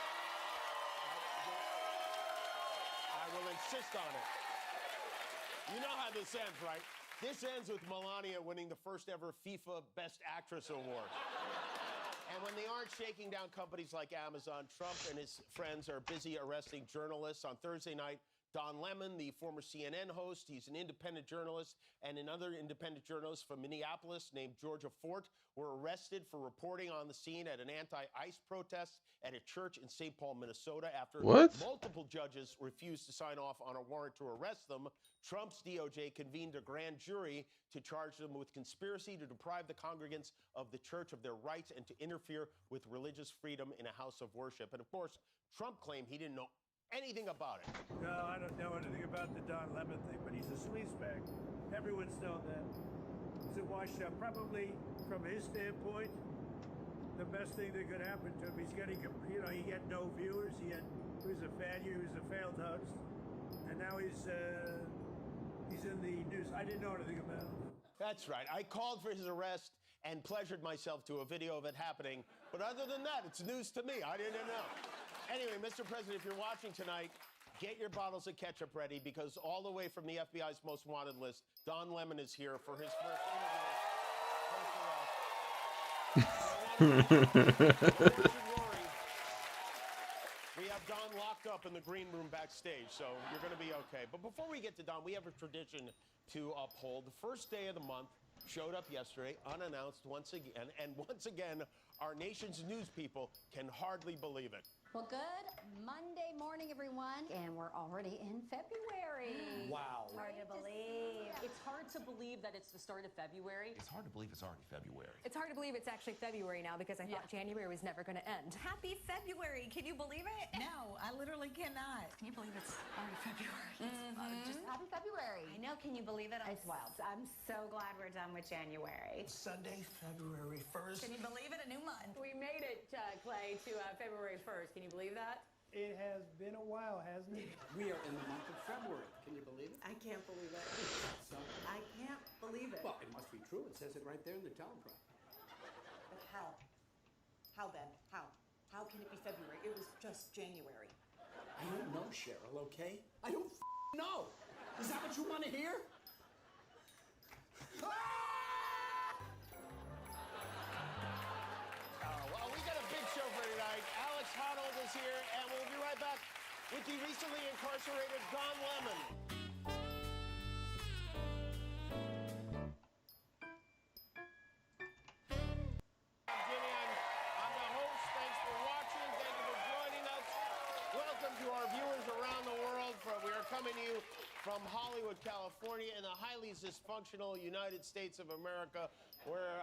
I will insist on it. You know how this ends, right? This ends with Melania winning the first ever FIFA Best Actress Award. And when they aren't shaking down companies like Amazon, Trump and his friends are busy arresting journalists. On Thursday night, Don Lemon, the former CNN host, he's an independent journalist, and another independent journalist from Minneapolis named Georgia Fort were arrested for reporting on the scene at an anti-ICE protest at a church in St. Paul, Minnesota. After multiple judges refused to sign off on a warrant to arrest them, Trump's DOJ convened a grand jury to charge them with conspiracy to deprive the congregants of the church of their rights and to interfere with religious freedom in a house of worship. And of course, Trump claimed he didn't know anything about it. No, I don't know anything about the Don Lemon thing, but he's a sleazebag. Everyone's known that. He's a washed-up. Probably, from his standpoint, the best thing that could happen to him. He's getting, he had no viewers. He was a failed host, and now he's he's in the news. I didn't know anything about it. That's right. I called for his arrest and pleasured myself to a video of it happening. But other than that, it's news to me. I didn't know. Anyway, Mr. President, if you're watching tonight, get your bottles of ketchup ready because all the way from the FBI's most wanted list, Don Lemon is here for his first interview. We have Don locked up in the green room backstage, so you're going to be okay. But before we get to Don, we have a tradition to uphold. The first day of the month showed up yesterday, unannounced once again. And once again, our nation's news people can hardly believe it. Well, good Monday morning, everyone. And we're already in February. Wow. Hard to believe. It's hard to believe that it's the start of February. It's hard to believe it's already February. It's hard to believe it's actually February now because I thought January was never going to end. Happy February. Can you believe it? No, I literally cannot. Can you believe it's already February? Just happy February. I know. Can you believe it? It's wild. I'm so glad we're done with January. Sunday, February 1st. Can you believe it? A new month. We made it, Clay, to February 1st. Can you believe that? It has been a while, hasn't it? We are in the month of February. Can you believe it? I can't believe it. I can't believe it. Well, it must be true. It says it right there in the teleprompter. But how? How then? How? How can it be February? It was just January. I don't know, Cheryl, okay? I don't know. Is that what you want to hear? Well, we got a big show for tonight. Alex Honnold is here, and we'll be right back with the recently incarcerated Don Lemon. I'm Jimmy. I'm the host. Thanks for watching. Thank you for joining us. Welcome to our viewers around the world. We are coming to you from Hollywood, California, in the highly dysfunctional United States of America, where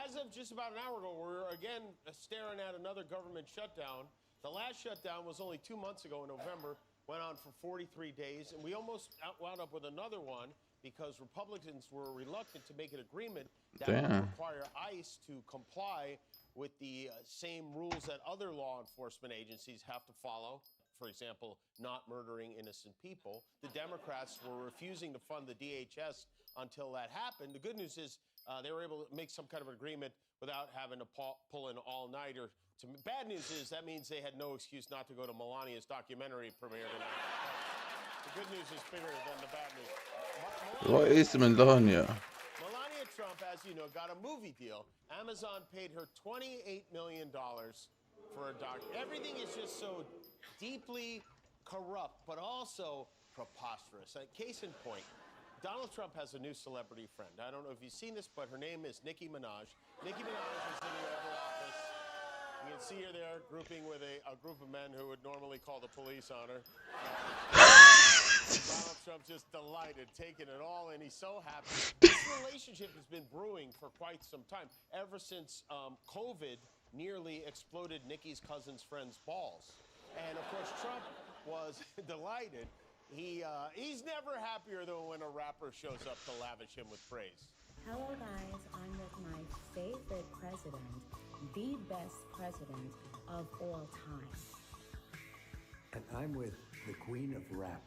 as of just about an hour ago, we're again staring at another government shutdown. The last shutdown was only 2 months ago in November, went on for 43 days, and we almost wound up with another one because Republicans were reluctant to make an agreement that would require ICE to comply with the same rules that other law enforcement agencies have to follow. For example, not murdering innocent people. The Democrats were refusing to fund the DHS until that happened. The good news is they were able to make some kind of agreement without having to pull an all-nighter. Bad news is that means they had no excuse not to go to Melania's documentary premiere tonight. The good news is bigger than the bad news. What is Melania? Melania Trump, as you know, got a movie deal. Amazon paid her $28 million for a doc. Everything is just so deeply corrupt, but also preposterous. Case in point, Donald Trump has a new celebrity friend. I don't know if you've seen this, but her name is Nicki Minaj. Nicki Minaj is in the Oval Office. You can see her there grouping with a group of men who would normally call the police on her. Donald Trump just delighted, taking it all in. He's so happy. This relationship has been brewing for quite some time, ever since COVID nearly exploded Nicki's cousin's friend's balls. And of course, Trump was delighted. He's never happier than when a rapper shows up to lavish him with praise. Hello guys, I'm with my favorite president, the best president of all time. And I'm with the queen of rap.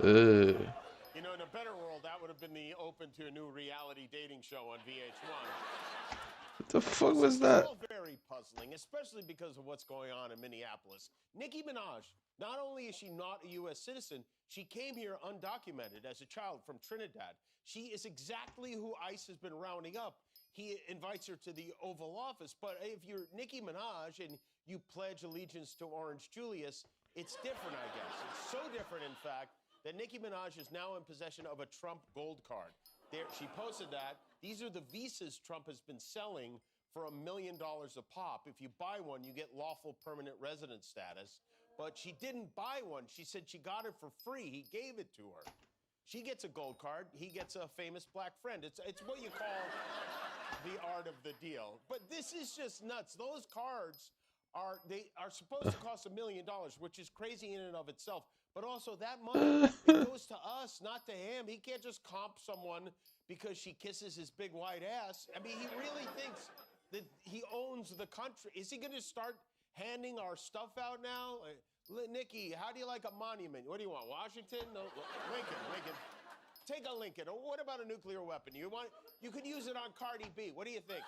You know, in a better world, that would have been the open to a new reality dating show on VH1. What the fuck was that? It's all very puzzling, especially because of what's going on in Minneapolis. Nicki Minaj, not only is she not a U.S. citizen, she came here undocumented as a child from Trinidad. She is exactly who ICE has been rounding up. He invites her to the Oval Office, but if you're Nicki Minaj and you pledge allegiance to Orange Julius, it's different, I guess. It's so different, in fact, that Nicki Minaj is now in possession of a Trump gold card. There, she posted that. These are the visas Trump has been selling for $1 million a pop. If you buy one, you get lawful permanent resident status. But she didn't buy one. She said she got it for free. He gave it to her. She gets a gold card. He gets a famous black friend. It's what you call the art of the deal. But this is just nuts. Those cards are supposed to cost $1 million, which is crazy in and of itself. But also that money, it goes to us, not to him. He can't just comp someone because she kisses his big white ass. I mean, he really thinks that he owns the country. Is he going to start handing our stuff out now? Nikki, how do you like a monument? What do you want, Washington? No, Lincoln. Take a Lincoln. Or what about a nuclear weapon? You could use it on Cardi B. What do you think?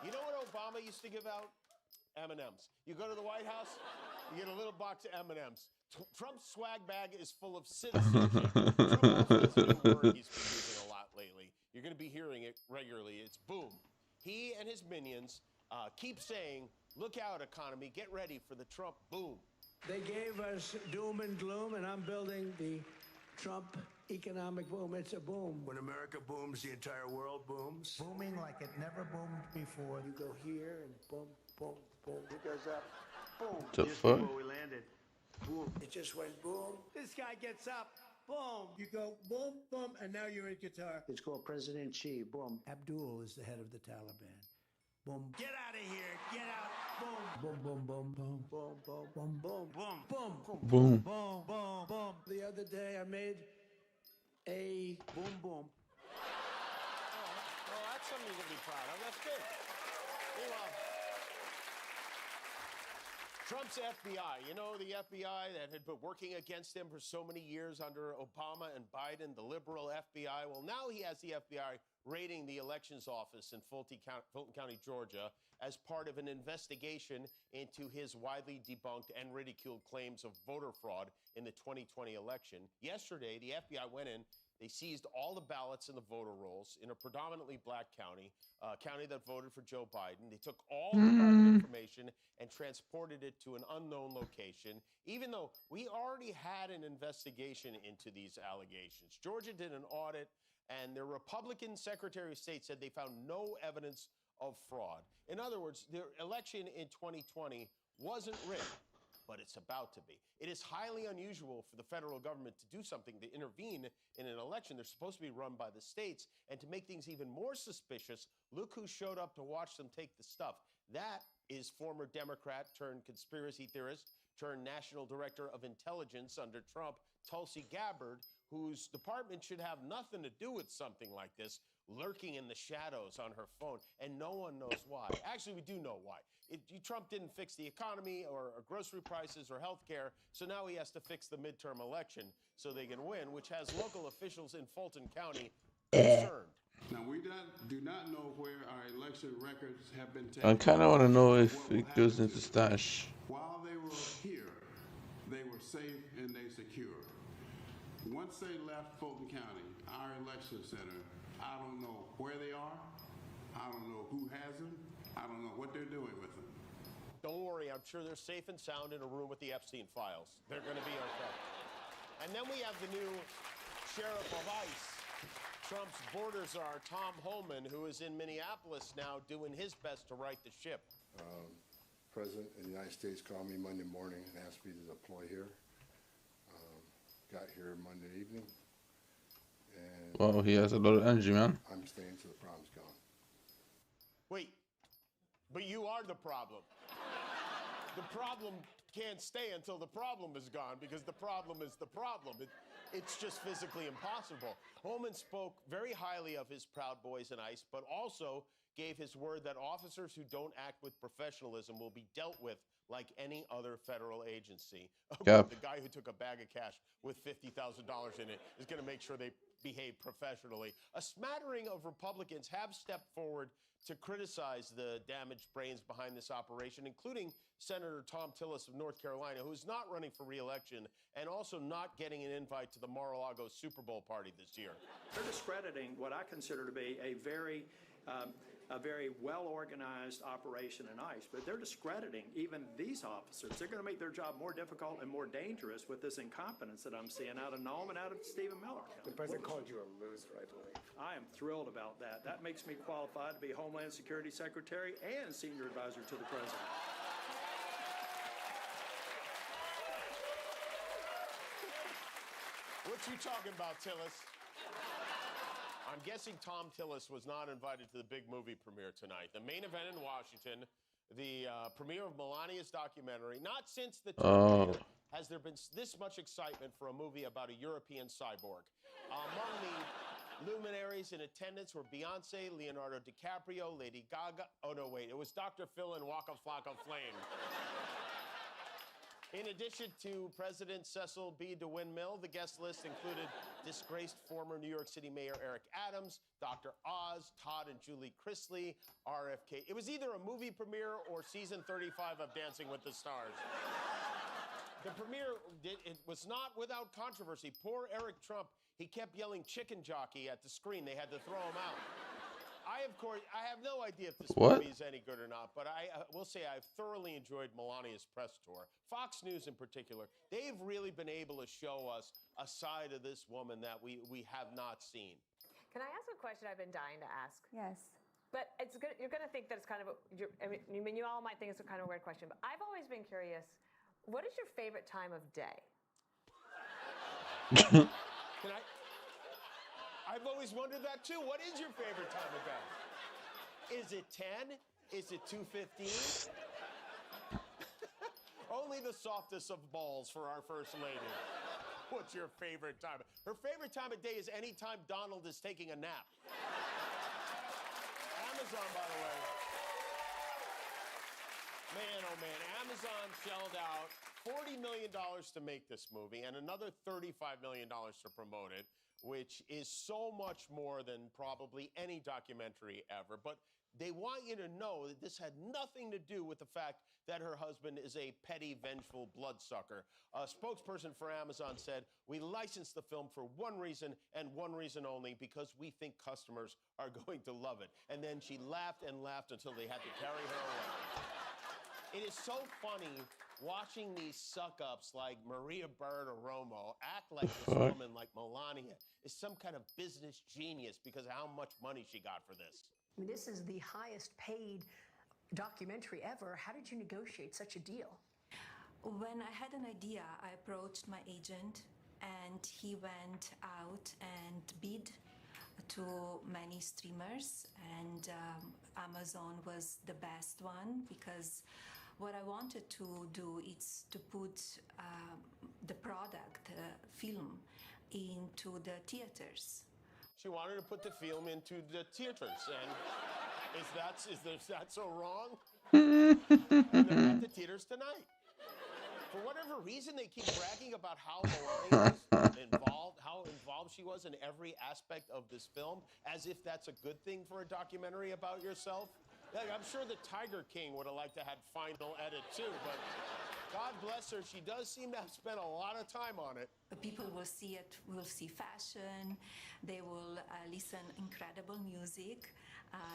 You know what Obama used to give out? M&Ms. You go to the White House, you get a little box of M&Ms. Trump's swag bag is full of citizenship. Trump also has a new word he's been using a lot lately. You're going to be hearing it regularly. It's boom. He and his minions keep saying, look out, economy, get ready for the Trump boom. They gave us doom and gloom, and I'm building the Trump economic boom. It's a boom. When America booms, the entire world booms. Booming like it never boomed before. You go here and boom, boom, boom. It goes up. Boom. The Just fuck? before we landed. Boom. It just went boom. This guy gets up. Boom. You go boom, boom, and now you're in Qatar. It's called President Xi. Boom. Abdul is the head of the Taliban. Boom. Get out of here. Get out. Boom. Boom, boom, boom, boom, boom, boom, boom, boom, boom, boom, Boom. boom, boom, boom. The other day I made a boom, boom. Well, that's something you can be proud of. That's good. Meanwhile, Trump's FBI, you know, the FBI that had been working against him for so many years under Obama and Biden, the liberal FBI. Well, now he has the FBI raiding the elections office in Fulton County, Georgia, as part of an investigation into his widely debunked and ridiculed claims of voter fraud in the 2020 election. Yesterday, the FBI went in. They seized all the ballots in the voter rolls in a predominantly black county, a county that voted for Joe Biden. They took all the private information and transported it to an unknown location, even though we already had an investigation into these allegations. Georgia did an audit, and their Republican Secretary of State said they found no evidence of fraud. In other words, the election in 2020 wasn't rigged, but it's about to be. It is highly unusual for the federal government to do something to intervene in an election. They're supposed to be run by the states. And to make things even more suspicious, look who showed up to watch them take the stuff. That is former Democrat turned conspiracy theorist turned National Director of Intelligence under Trump, Tulsi Gabbard, whose department should have nothing to do with something like this, lurking in the shadows on her phone, and no one knows why. Actually, we do know why. Trump didn't fix the economy or grocery prices or health care, so now he has to fix the midterm election so they can win, which has local officials in Fulton County concerned. Now, we do not know where our election records have been taken. I kind of want to know if it goes into stash. While they were here, they were safe and they secure. Once they left Fulton County, our election center, I don't know where they are. I don't know who has them. I don't know what they're doing with them. Don't worry, I'm sure they're safe and sound in a room with the Epstein files. They're going to be okay. And then we have the new sheriff of ICE, Trump's border czar, Tom Homan, who is in Minneapolis now doing his best to right the ship. President of the United States called me Monday morning and asked me to deploy here. Got here Monday evening. And Wow, he has a lot of energy, man. I'm staying till the problem's gone. Wait, but you are the problem. The problem can't stay until the problem is gone because the problem is the problem. It's just physically impossible. Homan spoke very highly of his Proud Boys in ICE, but also gave his word that officers who don't act with professionalism will be dealt with like any other federal agency. Yep. The guy who took a bag of cash with $50,000 in it is going to make sure they behave professionally. A smattering of Republicans have stepped forward to criticize the damaged brains behind this operation, including Senator Tom Tillis of North Carolina, who's not running for re-election and also not getting an invite to the Mar-a-Lago Super Bowl party this year. They're discrediting what I consider to be a very well-organized operation in ICE, but they're discrediting even these officers. They're going to make their job more difficult and more dangerous with this incompetence that I'm seeing out of Nome and out of Stephen Miller. The president called you a loser, I believe. I am thrilled about that. That makes me qualified to be Homeland Security Secretary and Senior Advisor to the President. What you talking about, Tillis? I'm guessing Tom Tillis was not invited to the big movie premiere tonight. The main event in Washington, the premiere of Melania's documentary. Not since the Terminator has there been this much excitement for a movie about a European cyborg. Among the luminaries in attendance were Beyonce, Leonardo DiCaprio, Lady Gaga. Oh, no, wait. It was Dr. Phil and Waka Flocka Flame. In addition to President Cecil B. DeWind-Mill, the guest list included disgraced former New York City Mayor Eric Adams, Dr. Oz, Todd and Julie Chrisley, RFK. It was either a movie premiere or season 35 of Dancing with the Stars. The premiere, it was not without controversy. Poor Eric Trump, he kept yelling chicken jockey at the screen. They had to throw him out. I have no idea if this movie is any good or not, but I will say I've thoroughly enjoyed Melania's press tour. Fox News in particular, they've really been able to show us a side of this woman that we have not seen. Can I ask a question I've been dying to ask? Yes. But it's good. You're going to think that it's kind of you all might think it's a kind of weird question, but I've always been curious, what is your favorite time of day? I've always wondered that too. What is your favorite time of day? Is it 10? Is it 2:15? Only the softest of balls for our First Lady. What's your favorite time? Her favorite time of day is any time Donald is taking a nap. Amazon, by the way. Man, oh man, Amazon shelled out $40 million to make this movie and another $35 million to promote it, which is so much more than probably any documentary ever. But they want you to know that this had nothing to do with the fact that her husband is a petty, vengeful bloodsucker. A spokesperson for Amazon said, "We licensed the film for one reason and one reason only, because we think customers are going to love it." And then she laughed and laughed until they had to carry her away. It is so funny watching these suck-ups like Maria Bartiromo act like this woman, like Melania, is some kind of business genius because of how much money she got for this. I mean, this is the highest paid documentary ever. How did you negotiate such a deal? When I had an idea, I approached my agent and he went out and bid to many streamers, and Amazon was the best one because what I wanted to do is to put the product, film, into the theaters. She wanted to put the film into the theaters, and is that so wrong? And they're at the theaters tonight. For whatever reason, they keep bragging about how Melania was involved, how involved she was in every aspect of this film, as if that's a good thing for a documentary about yourself. Like, I'm sure the Tiger King would have liked to have final edit too, but God bless her, she does seem to have spent a lot of time on it. People will see it, will see fashion, they will listen incredible music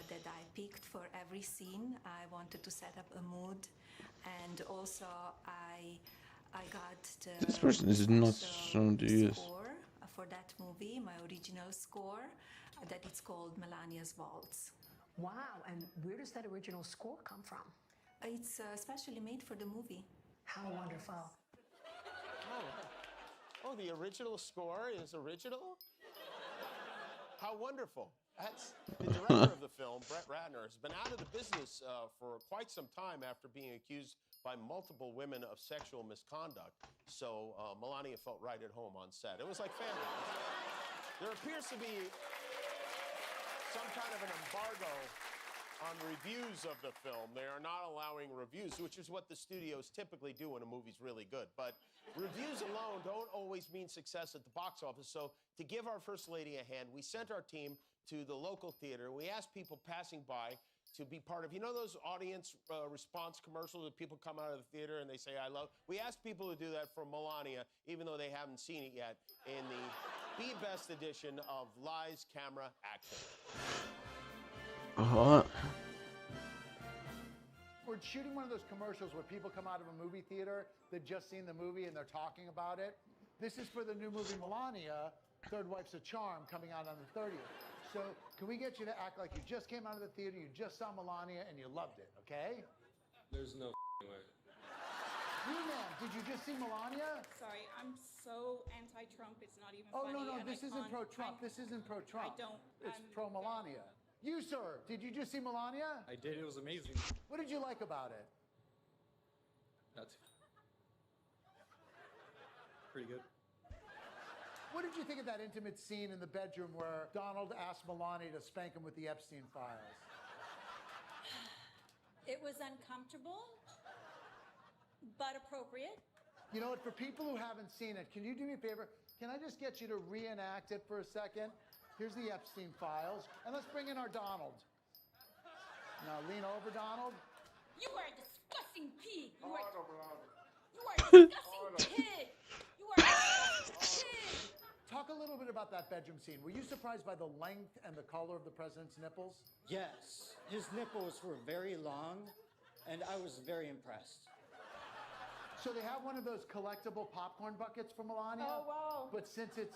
that I picked for every scene. I wanted to set up a mood, and also I got the This person is not shown to use. score for that movie, my original score, that it's called Melania's Waltz. Wow, and where does that original score come from? It's specially made for the movie. How wonderful. Oh, the original score is original? How wonderful. That's the director of the film, Brett Ratner, has been out of the business for quite some time after being accused by multiple women of sexual misconduct. So Melania felt right at home on set. It was like family. There appears to be some kind of an embargo on reviews of the film. They are not allowing reviews, which is what the studios typically do when a movie's really good. But reviews alone don't always mean success at the box office. So to give our First Lady a hand, we sent our team to the local theater. We asked people passing by to be part of, you know those audience response commercials that people come out of the theater and they say, "I love." We asked people to do that for Melania, even though they haven't seen it yet, in the Be Best edition of Lies, Camera, Action. We're shooting one of those commercials where people come out of a movie theater, they've just seen the movie and they're talking about it. This is for the new movie Melania, Third Wife's a Charm, coming out on the 30th. So can we get you to act like you just came out of the theater, you just saw Melania, and you loved it, okay? There's no way. Ma'am, did you just see Melania? Sorry, I'm so anti-Trump, it's not even Oh, funny. no, and this isn't pro-Trump. This isn't pro-Trump. It's I'm- pro-Melania. You, sir, did you just see Melania? I did. It was amazing. What did you like about it? That's pretty good. What did you think of that intimate scene in the bedroom where Donald asked Melania to spank him with the Epstein files? It was uncomfortable, but appropriate. You know what? For people who haven't seen it, can you do me a favor? Can I just get you to reenact it for a second? Here's the Epstein files, and let's bring in our Donald. Now lean over, Donald. You are a disgusting pig. You are a disgusting pig. You are a disgusting pig. Talk a little bit about that bedroom scene. Were you surprised by the length and the color of the president's nipples? Yes, his nipples were very long, and I was very impressed. So they have one of those collectible popcorn buckets for Melania. Oh, wow. But since it's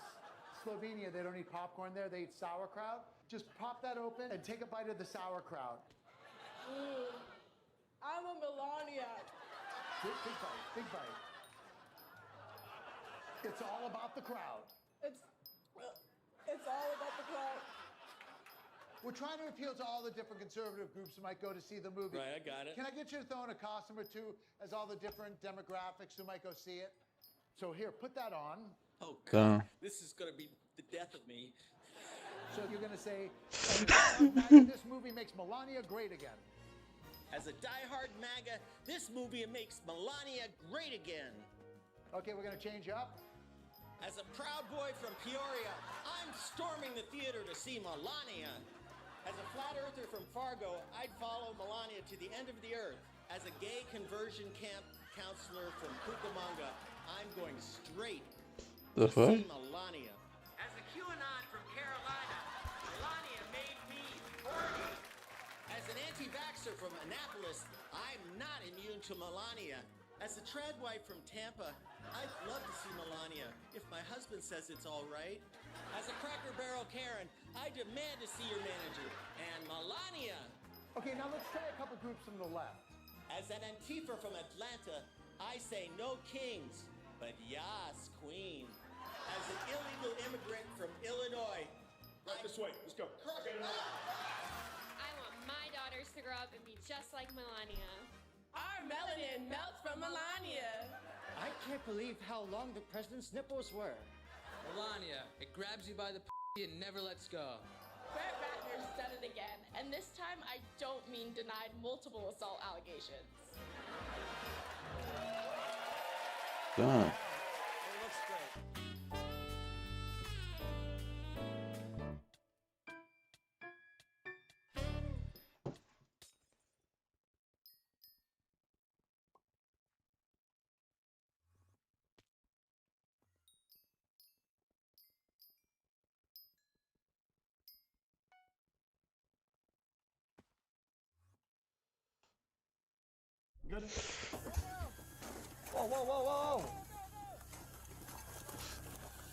Slovenia, they don't eat popcorn there. They eat sauerkraut. Just pop that open and take a bite of the sauerkraut. I'm a Melania. Big bite, big bite. It's all about the crowd. It's all about the crowd. We're trying to appeal to all the different conservative groups who might go to see the movie. Right, I got it. Can I get you to throw in a costume or two as all the different demographics who might go see it? So here, put that on. Oh, God. This is going to be the death of me. So you're going to say, MAGA, this movie makes Melania great again. As a diehard MAGA, this movie makes Melania great again. Okay, we're going to change up. As a proud boy from Peoria, I'm storming the theater to see Melania. As a flat earther from Fargo, I'd follow Melania to the end of the earth. As a gay conversion camp counselor from Cucamonga, I'm going straight The to fuck? see Melania. As a QAnon from Carolina, Melania made me horny. As an anti-vaxxer from Annapolis, I'm not immune to Melania. As a trad wife from Tampa, I'd love to see Melania if my husband says it's all right. As a Cracker Barrel Karen, I demand to see your manager and Melania. Okay, now let's try a couple groups from the left. As an Antifa from Atlanta, I say no kings, but yas, queen. As an illegal immigrant from Illinois, Right this way. Let's go. I want my daughters to grow up and be just like Melania. Our melanin melts from Melania. I can't believe how long the president's nipples were. Melania, it grabs you by the and never lets go. Brett Ratner's done it again, and this time I don't mean denied multiple assault allegations. Damn. It looks great. Good. Whoa, whoa, whoa, whoa!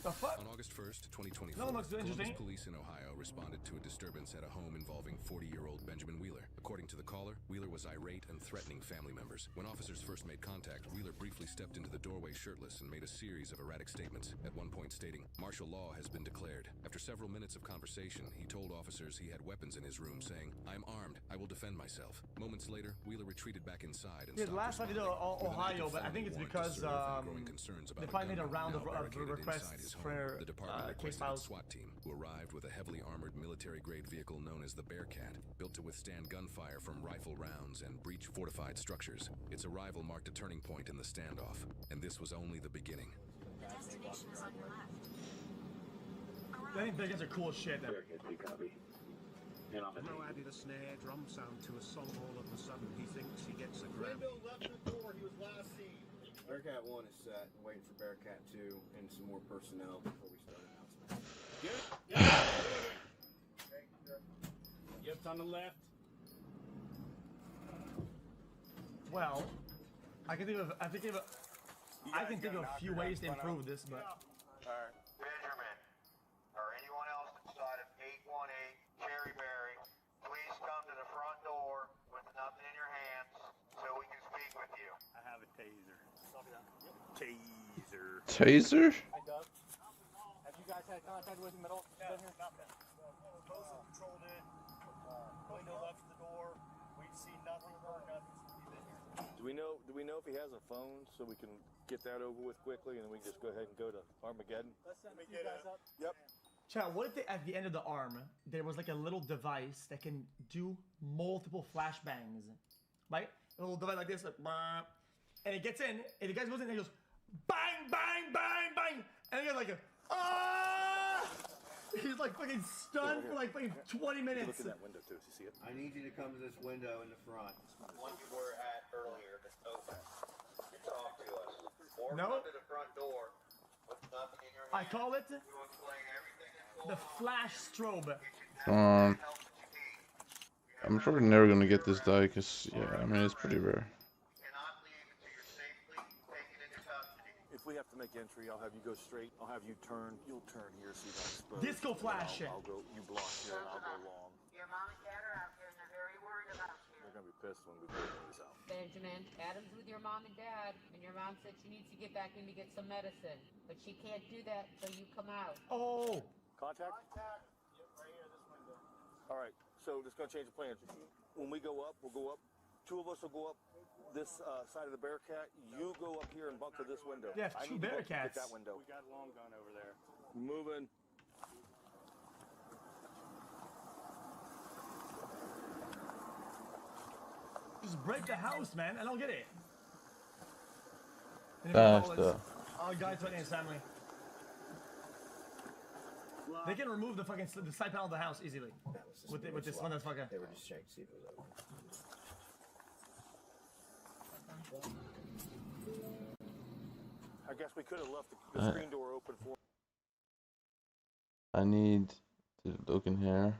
The fuck? On August 1st, 2024, No, looks Columbus interesting. police in Ohio responded to a disturbance at a home involving 40-year-old Benjamin Wheeler. According to the caller, Wheeler was irate and threatening family members. When officers first made contact, Wheeler briefly stepped into the doorway shirtless and made a series of erratic statements, at one point stating, "Martial law has been declared." After several minutes of conversation, he told officers he had weapons in his room, saying, "I'm armed. I will defend myself." Moments later, Wheeler retreated back inside and Yeah, stopped last time I did responding. With an Ohio, active but I felony think it's warrant to because serve and growing concerns about they a probably made a gunman round now of barricaded inside requests his home. for The department case requested a files. SWAT team, who arrived with a heavily armored military-grade vehicle known as the Bearcat, built to withstand gunfire from rifle rounds and breach fortified structures. Its arrival marked a turning point in the standoff, and this was only the beginning. The destination is on your left. I think Vegas are cool as shit. Copy. And I'm now added a snare drum sound to a song all of a sudden. He thinks he gets a Grammy. Window left the door, he was last seen. Bearcat 1 is set, waiting for Bearcat 2 and some more personnel before we start announcement. Good? Yep, on the left. Well, I can think of a few ways to improve this, but Alright. Benjamin, or anyone else inside of 818 Cherryberry, please come to the front door with nothing in your hands so we can speak with you. I have a taser. Taser. Taser? Hi, Doug. Have you guys had contact with him at all? No, nothing. Both controlled it. Window left the door. We've seen nothing, heard nothing. Do we know if he has a phone so we can get that over with quickly and then we can just go ahead and go to Armageddon? Let's send you guys up. Yep. Chad, what if at the end of the arm there was like a little device that can do multiple flashbangs, right? A little device like this, like, and it gets in, and the guy goes in and he goes, bang, bang, bang, bang, and you got like a ah. He's like fucking stunned for like fucking 20 minutes. Look in that window too. You see it? I need you to come to this window in the front. One you were at earlier that's open. And talk to us. Or No. come to the front door with nothing in your I hand. call it You explain everything that's the going on. flash strobe. I'm probably never gonna get this die because yeah, I mean it's pretty rare. If we have to make entry, I'll have you go straight. I'll have you turn. You'll turn here, see that exposed. Disco flash. I'll go. You block here, and I'll go long. Your mom and dad are out here and they're very worried about you. They're gonna be pissed when we figure this out. Benjamin, Adam's with your mom and dad, and your mom said she needs to get back in to get some medicine, but she can't do that until you come out. Oh. Contact. Yep, right here, this window. All right. So this is gonna change the plans. When we go up, we'll go up. Two of us will go up this side of the Bearcat. You go up here and bunker this window. Yeah, I two need to go Bearcats. get that window. We got long gun over there. Moving. Just break the house, man. I don't get it. Faster. All guys fighting his family. They can remove the fucking the side panel of the house easily with this one. That's fucking. They were just checking to see if it was open. I guess we could have left the screen door open for. I need to look in here.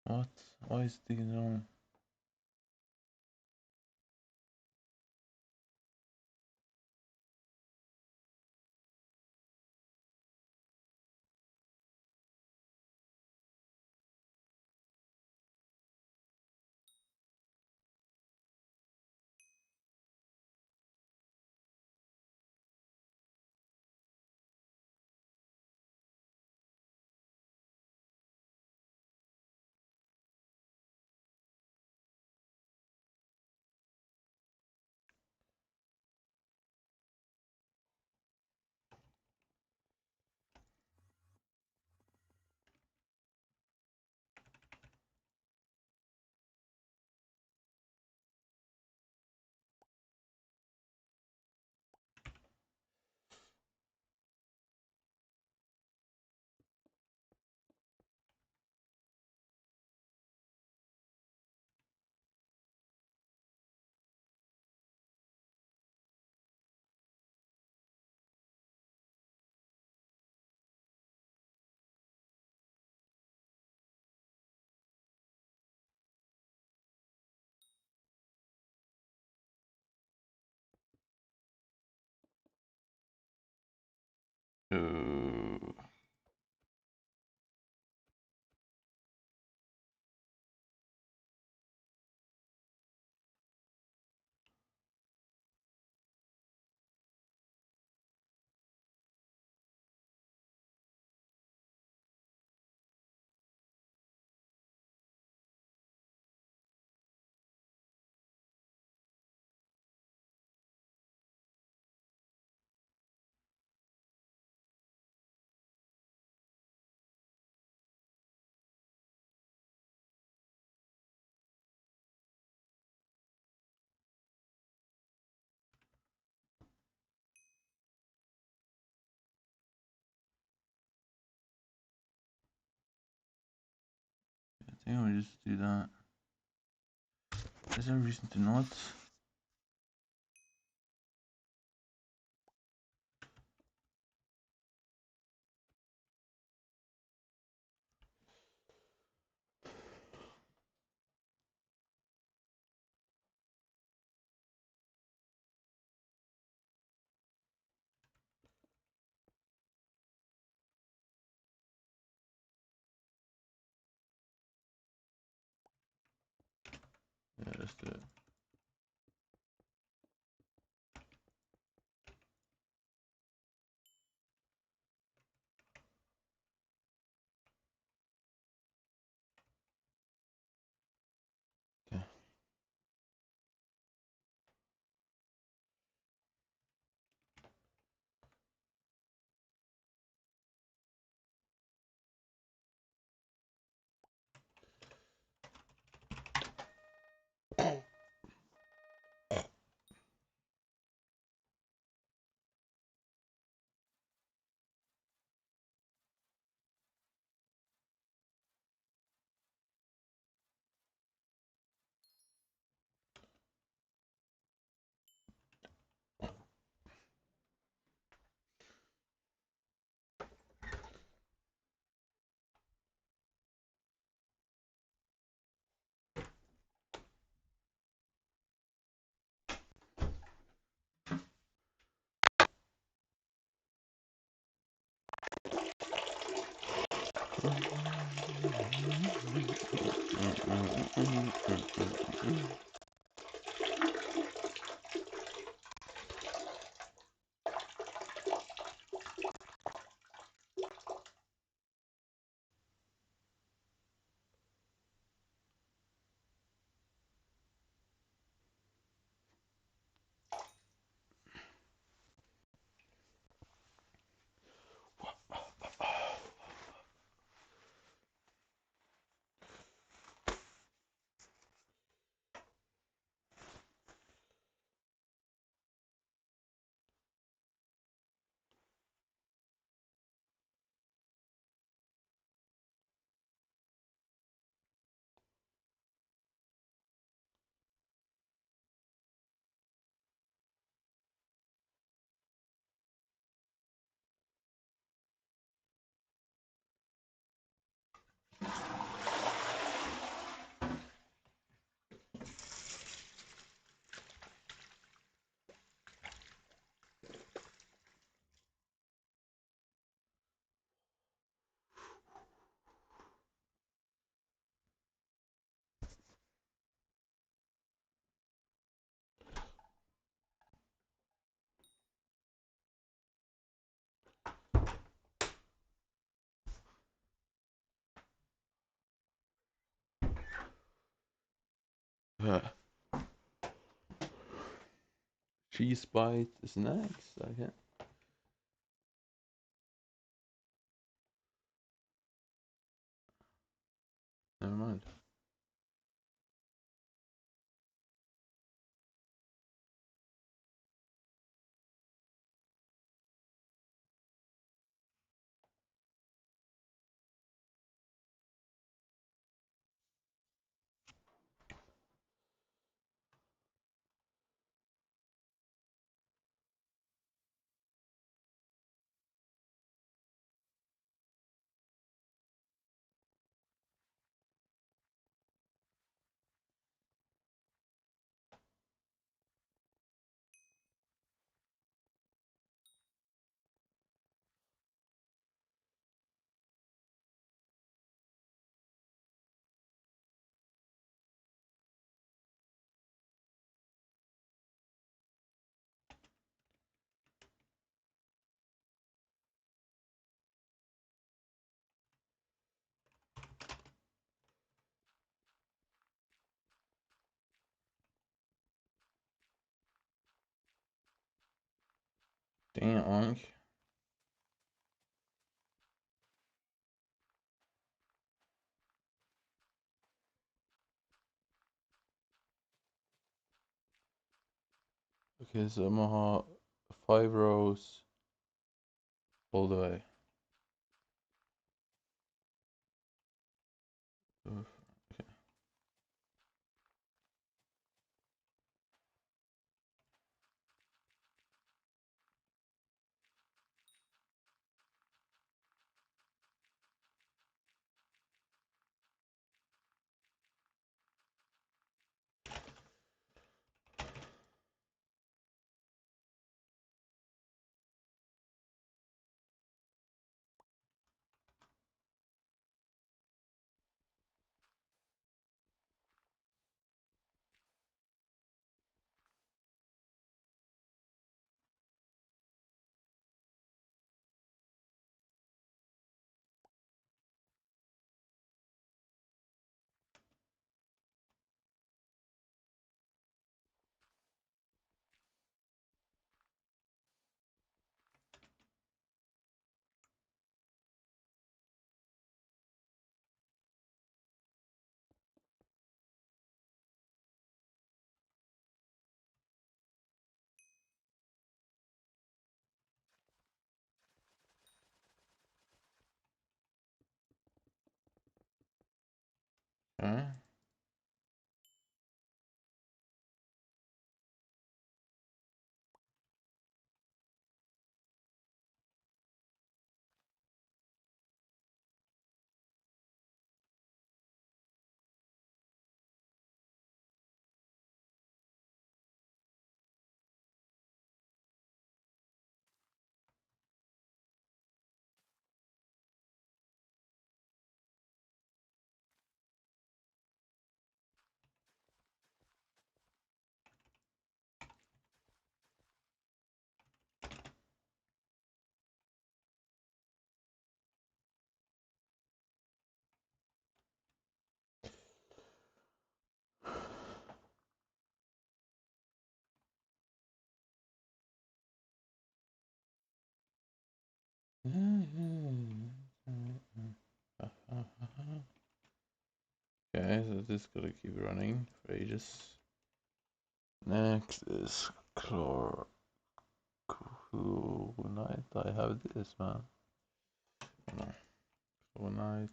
What? Why is it taking on? I think we just do that. Is there a reason to not? Yeah, let's do it. Okay. Cheese bite snacks. Okay. Never mind. Damn, Oink. Okay, so Omaha 5 rows all the way. Oof. Okay. Okay. Okay, so this gotta keep running for ages. Next is Chlor. Cool night. I have this, man. No. Cool night.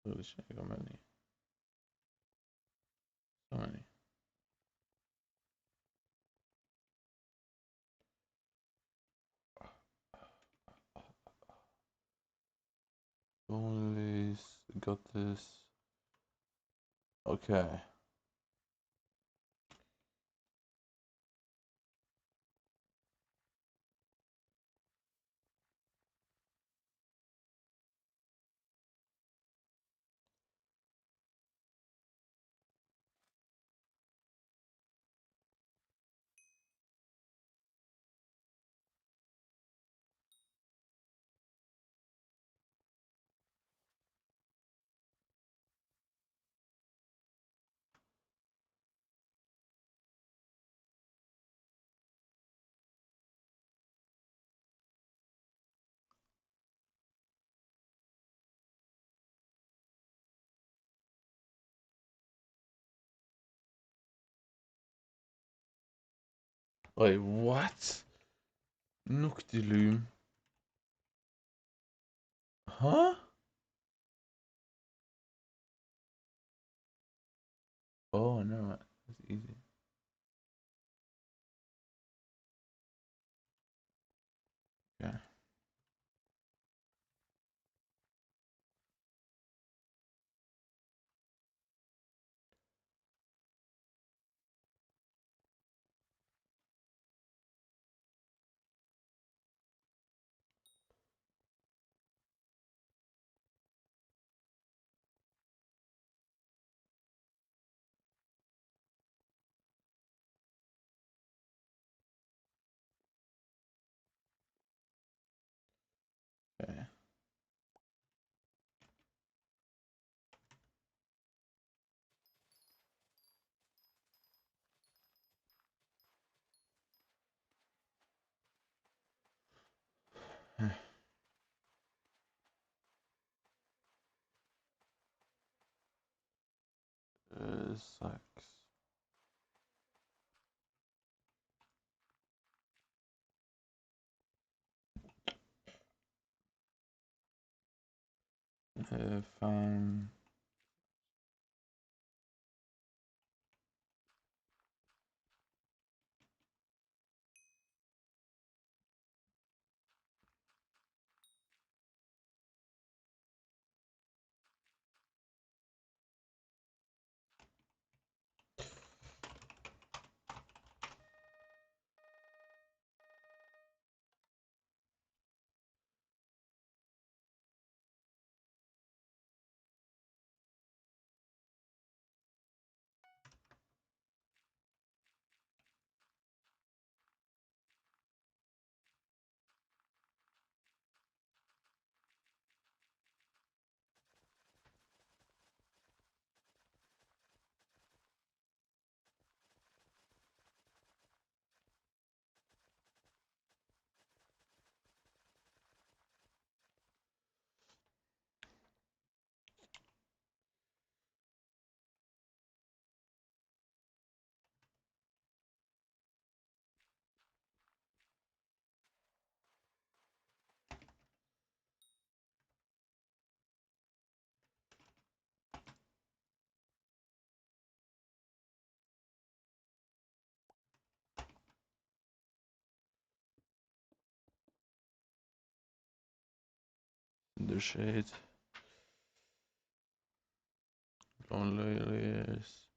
Holy shit, I got many. So many. Only got this. Okay. Wait, what? Noctilume. Huh? Oh, no, that's easy. Yeah. Okay. Sucks. If the shade. Loneliness.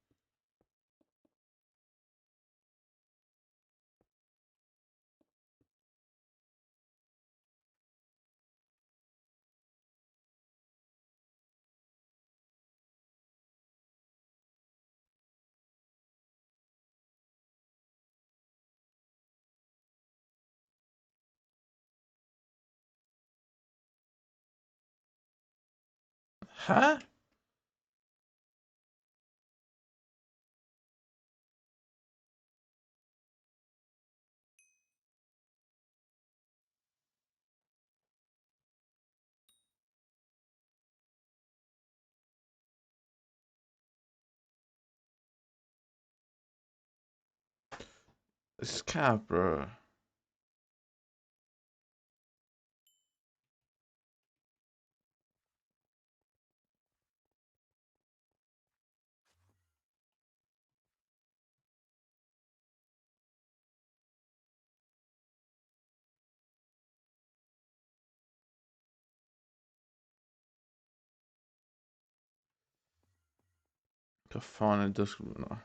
Huh? This cap, bro. Vad fan är dödsgubbarna?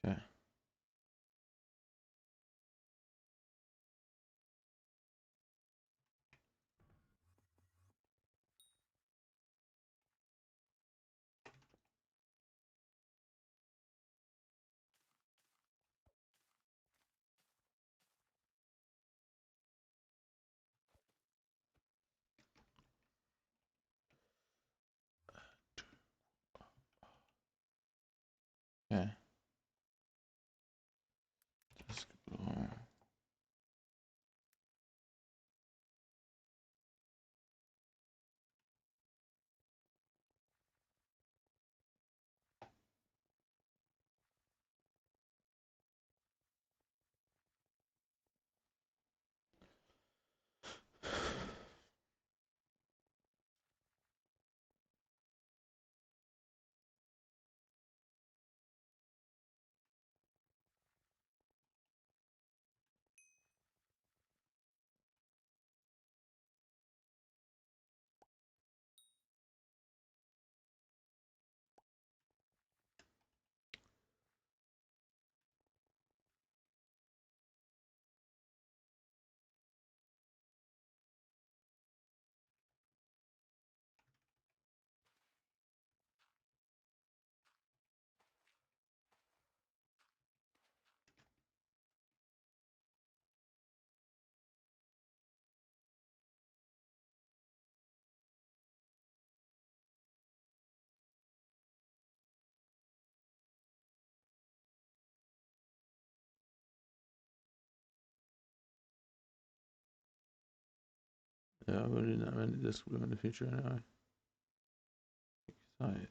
Okay. Okay. Dödsgubbar. Yeah, we didn't have any dödsgubbar in the future anyway. Excited.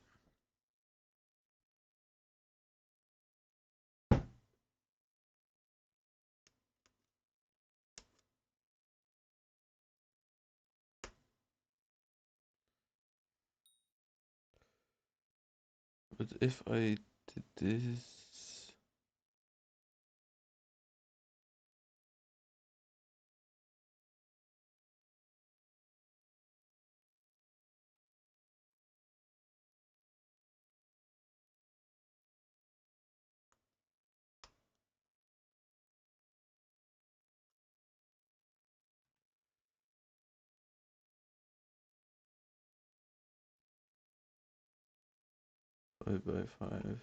But if I did this... Five by five.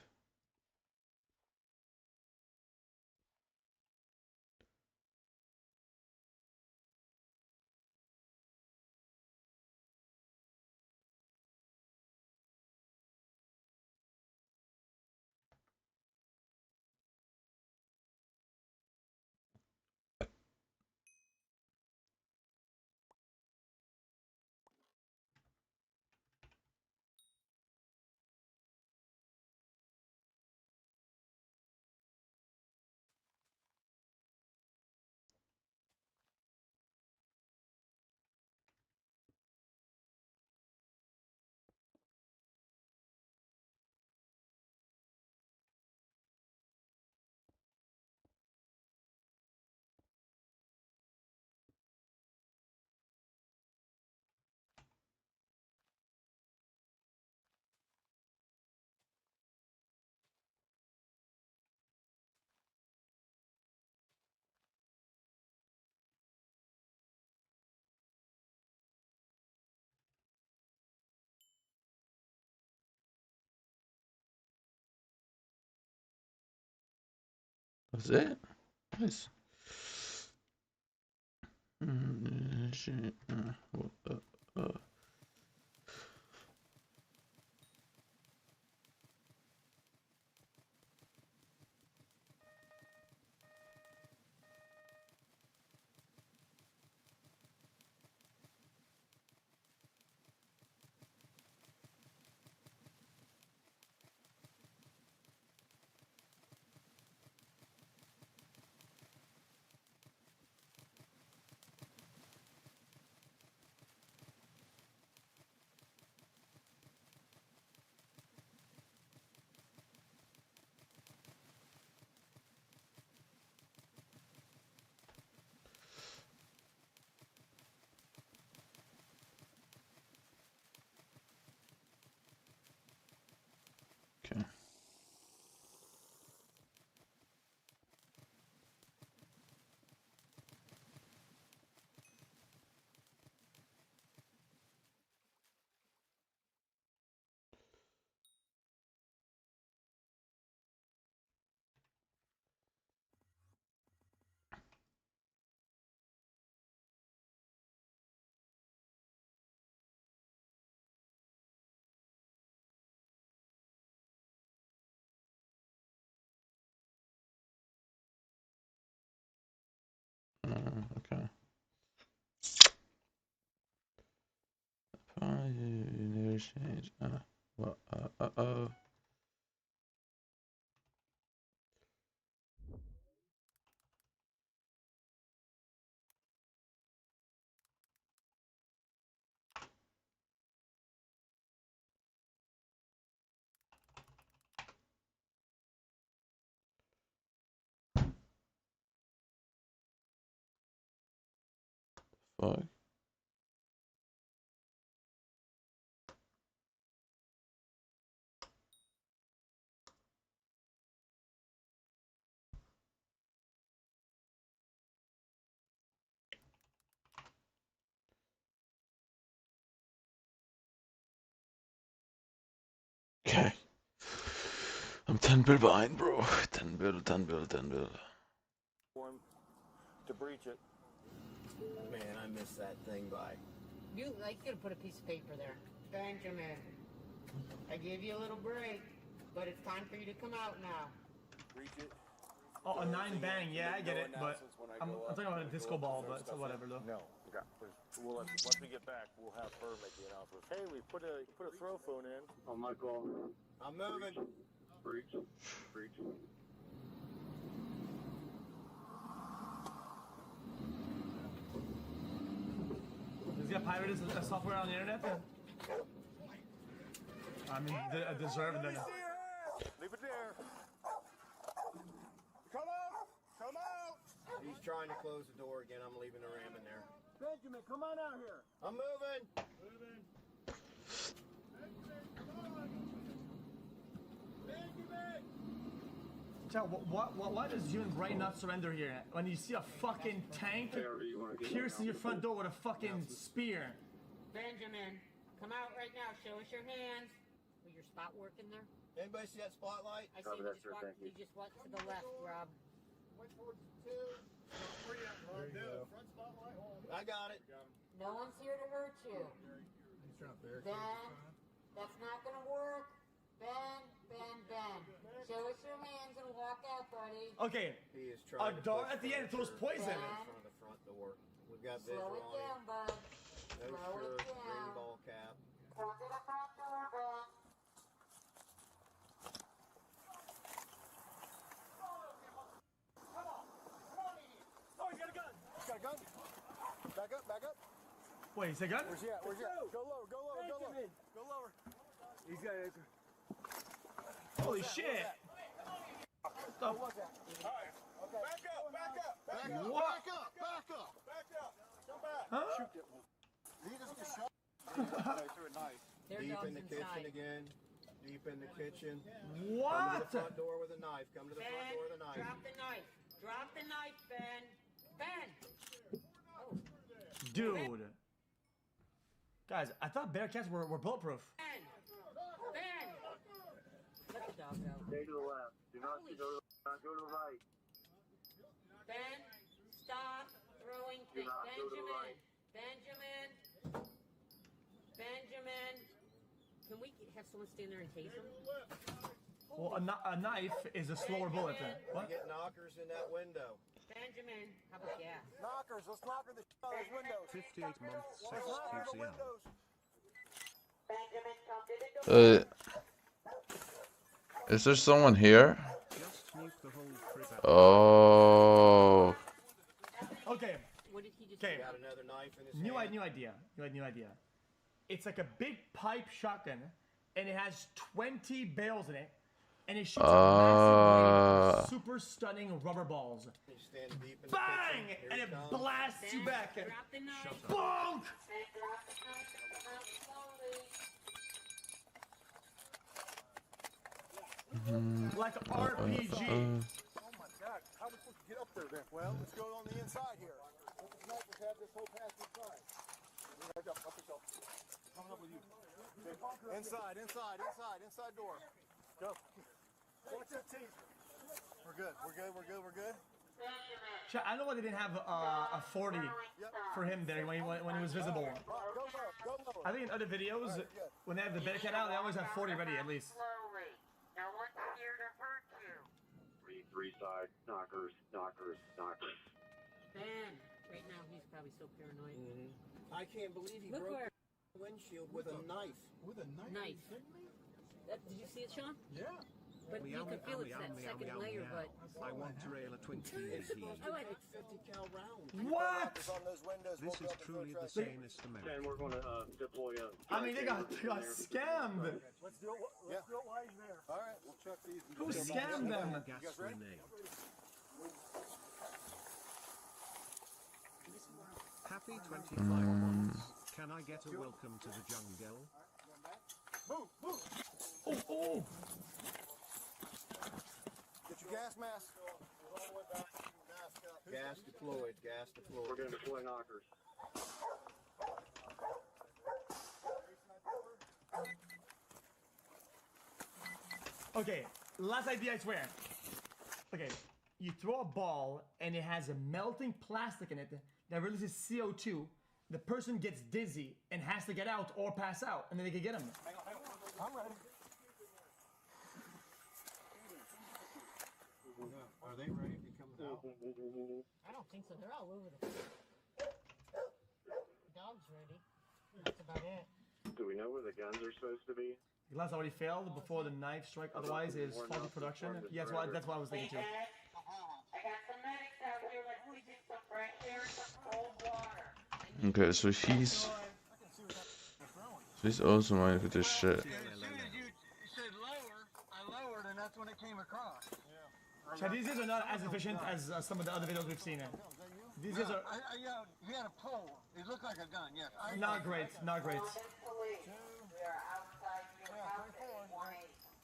That's it? Nice. Okay. Okay. Negotiate. Well, fuck. Okay. I'm 10 bill behind, bro. 10 bill. To breach it. Man, I missed that thing by. You could have put a piece of paper there. Benjamin, I gave you a little break, but it's time for you to come out now. Breach it. Oh, a 9 bang, yeah, I get it, but I'm talking about a disco ball, but so whatever though. No. Okay. We'll once we get back, we'll have her make the announcements. Hey, we put a throw phone in. On my call. I'm moving. Breach. Does he have pirated software on the internet? I mean, deserved then. Leave it there. Come out! He's trying to close the door again. I'm leaving the ram in there. Benjamin, come on out here. I'm moving. Chad, why does human right not surrender here? When you see a fucking tank piercing your front door with a fucking spear. Benjamin, come out right now. Show us your hands. Will your spot work in there? Anybody see that spotlight? I see you just went to the left, Rob. Went towards 2. Where you at, Rob? Front spotlight. I got it. No one's here to hurt you. Ben, that's not gonna work. Ben. Show us your hands and walk out, buddy. Okay. He is trying a dart at the end throws poison. In front of the front door. We've got visual Slow it down, bud. No shirt, green ball cap. Come to the front door, Ben. Oh, he's got a gun. He's got a gun. Back up. Wait, he's a gun? Where's he at? Go lower. He's got it. Holy shit. What was that? All right. Okay. Back up. What? Back up. Come back. Huh? Shoot that one. He just gets shot. Through a knife. Deep in the kitchen again. Deep in the kitchen. What? Come to the front door with a knife. Come to the front door with a knife. Drop the knife. Drop the knife, Ben. Ben. Oh. Dude. Guys, I thought Bearcats were bulletproof. Ben. Let the dog go. Stay to the left. Do not go to the right. Ben, stop throwing things. Benjamin. Can we have someone stand there and tase him? Well, a knife is a slower bullet then. What? Get knockers in that window. Benjamin, how about gas? Knockers, let's knocker the shit out of those windows. 58 months sex Let's knocker the QCL. windows. Is there someone here? Just mute the whole crib out. Oh. What Okay. did he just Okay. Got another knife in his New hand. idea. It's like a big pipe shotgun, and it has 20 barrels in it, and it shoots a massive wave of super stunning rubber balls. You stand deep in the Bang! kitchen. Here And he it comes. blasts you back. And Drop the knife. bonk! Like an RPG. Oh my God! How are we supposed to get up there then? Well, let's go on the inside here. Let the snipers have this whole pass inside. Back up, coming up with you. Inside door. Go. Watch that teaser. We're good. I don't know why they didn't have a 40 for him there when he was visible. Go lower. I think in other videos, when they have the Bearcat out, they always have 40 ready at least. No one's here to hurt you. Three side knockers. Ben, right now he's probably so paranoid. I can't believe he Look broke where. the windshield with a knife. Did you see it, Sean? Yeah. But you can feel it's that second layer, but... I want to rail a Twinkie. It's supposed to be 50 cal rounds. What? On those windows, This is truly the sanest America. And we're going to deploy a... I mean, they got scammed. Let's do it while he's there. All right, we'll check these. Who scammed them? Gas grenade. Happy 25 months. Can I get a welcome to the jungle? Move. Oh. Get your gas mask. Gas deployed. We're going to deploy knockers. Okay, last idea, I swear. Okay, you throw a ball and it has a melting plastic in it that releases CO2. The person gets dizzy and has to get out or pass out, and then they can get him. Hang on. I'm ready. Are they ready to come out? I don't think so. They're all over the... Dog's ready. That's about it. Do we know where the guns are supposed to be? The glass already failed before the knife strike, otherwise it's faulty production. Yeah, that's what I was thinking too. Uh-huh. I got some medics out here. Let's get some fresh air and some cold water. Okay, so he's also mine for this shit. As soon as you said lower, I lowered, and that's when it came across. So these guys are not as efficient as some of the other videos we've seen. These guys are Yeah, he had a pole. It looked like a gun, yes. not great.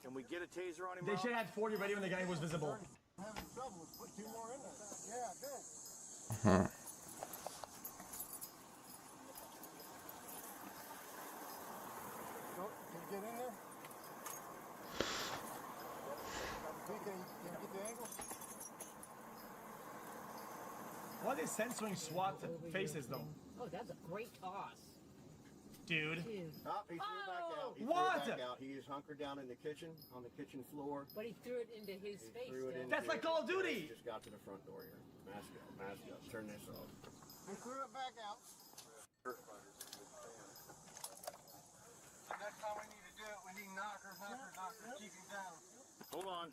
Can we get a taser on him? They should have had 40 ready when the guy was visible. I'm having trouble. Let's put 2 more in there. Yeah, good. Can you get in there? Can you get the angle? Why are they censoring SWAT faces though? Oh, that's a great toss. Dude. Stop, he threw it back out. He What? threw it back out. He is hunkered down in the kitchen, on the kitchen floor. But he threw it into his face. That's like Call of Duty! Just got to the front door here. Mask up. Turn this off. He threw it back out. Next time we need to do it, we need knockers. Keep him down. Hold on.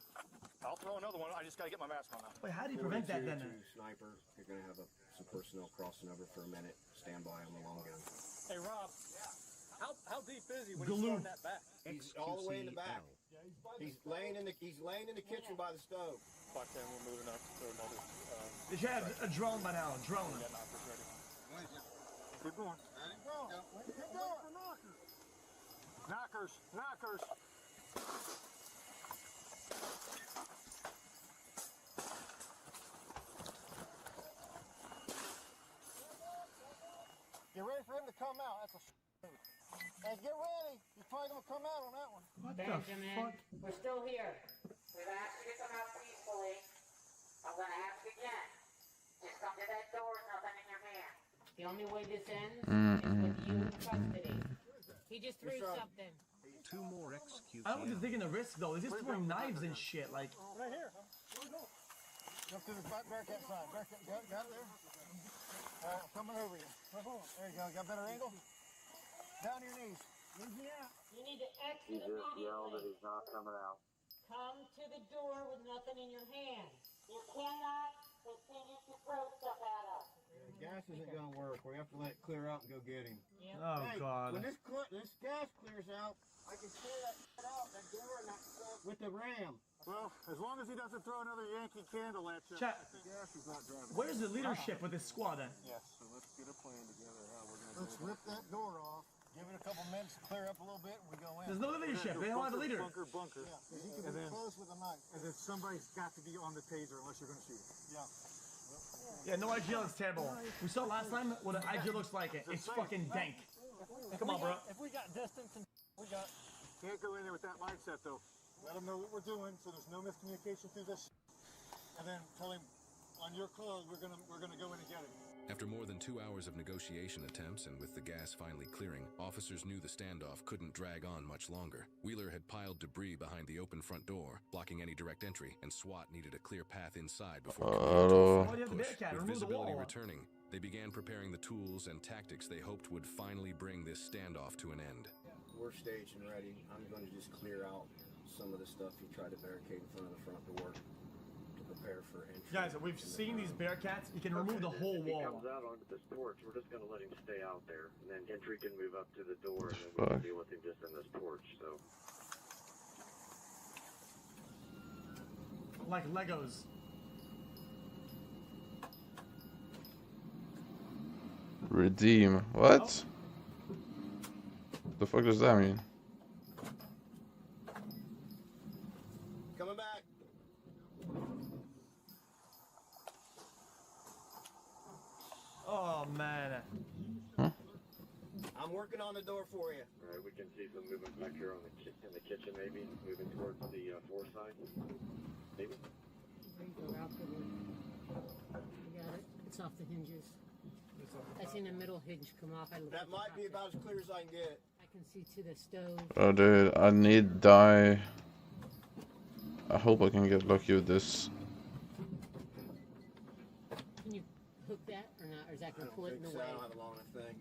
I'll throw another one. I just got to get my mask on now. Wait, how do you prevent that then? Sniper, you're going to have some personnel crossing over for a minute. Stand by on the long gun. Hey, Rob. How deep is he when Glue. he's throwing that back? He's all the way in the back. He's laying in the kitchen by the stove. Fuck them, we're moving up to another. They should have a drone by now. Drone. Keep going. Keep going. Knockers. Get ready for him to come out. That's a and get ready. He's probably going to come out on that one. What Benjamin, the fuck? we're still here. We've asked you to come out peacefully. I'm going to ask again. that door with nothing in your hand. The only way this ends is with you in custody. He just threw something. 2 more executions. I don't think they're taking a risk though. They're just throwing knives and shit. Like. Right here. Where we go? Up to the Bearcat side. Bearcat, got it there. Coming over you. There you go. Got a better angle. Down to your knees. Easy out. You need to exit He just immediately. yelled that he's not coming out. Come to the door with nothing in your hand. You cannot continue to throw stuff at us. Gas isn't going to work. We have to let it clear out and go get him. Yep. Oh hey, God. When this gas clears out, I can clear that out, that door and that stuff with the ram. Well, as long as he doesn't throw another Yankee candle at you, Chat. the gas is not driving. Where's the leadership with this squad then? Yes, so let's get a plan together how we're going to Let's rip that door off. Give it a couple minutes to clear up a little bit and we go in. There's no leadership. They don't have a leader. Bunker. Yeah, he can be close with a knife. And then somebody's got to be on the taser unless you're going to shoot him. Yeah. Yeah, no IGL is terrible. We saw last time what an IGL looks like. It's fucking dank. Come on, bro. If we got distance and we got... Can't go in there with that mindset, though. Let him know what we're doing so there's no miscommunication through this. And then tell him, on your code, we're gonna go in and get it. After more than 2 hours of negotiation attempts and with the gas finally clearing, officers knew the standoff couldn't drag on much longer. Wheeler had piled debris behind the open front door, blocking any direct entry, and SWAT needed a clear path inside before coming to a push. With visibility returning, they began preparing the tools and tactics they hoped would finally bring this standoff to an end. We're staged and ready. I'm going to just clear out some of the stuff he tried to barricade in front of the front door. Prepare for entry. Guys, we've seen these Bearcats. You can remove the whole if wall. If he comes out onto this porch, we're just going to let him stay out there. And then entry can move up to the door and then we can deal with him just in this porch. So. Like Legos. Redeem. What? The fuck does that mean? Coming back. Oh man. Huh? I'm working on the door for you. All right, we can see some movement back here on in the kitchen, maybe moving towards the floor side. Maybe. There you go, out the way. You got it. It's off the hinges. I seen the middle hinge come off. That might be about as clear as I can get. I can see to the stove. Oh dude, I need dye. I hope I can get lucky with this. Can you hook that or not? Or is that going to pull it in the way? I don't have a long enough thing.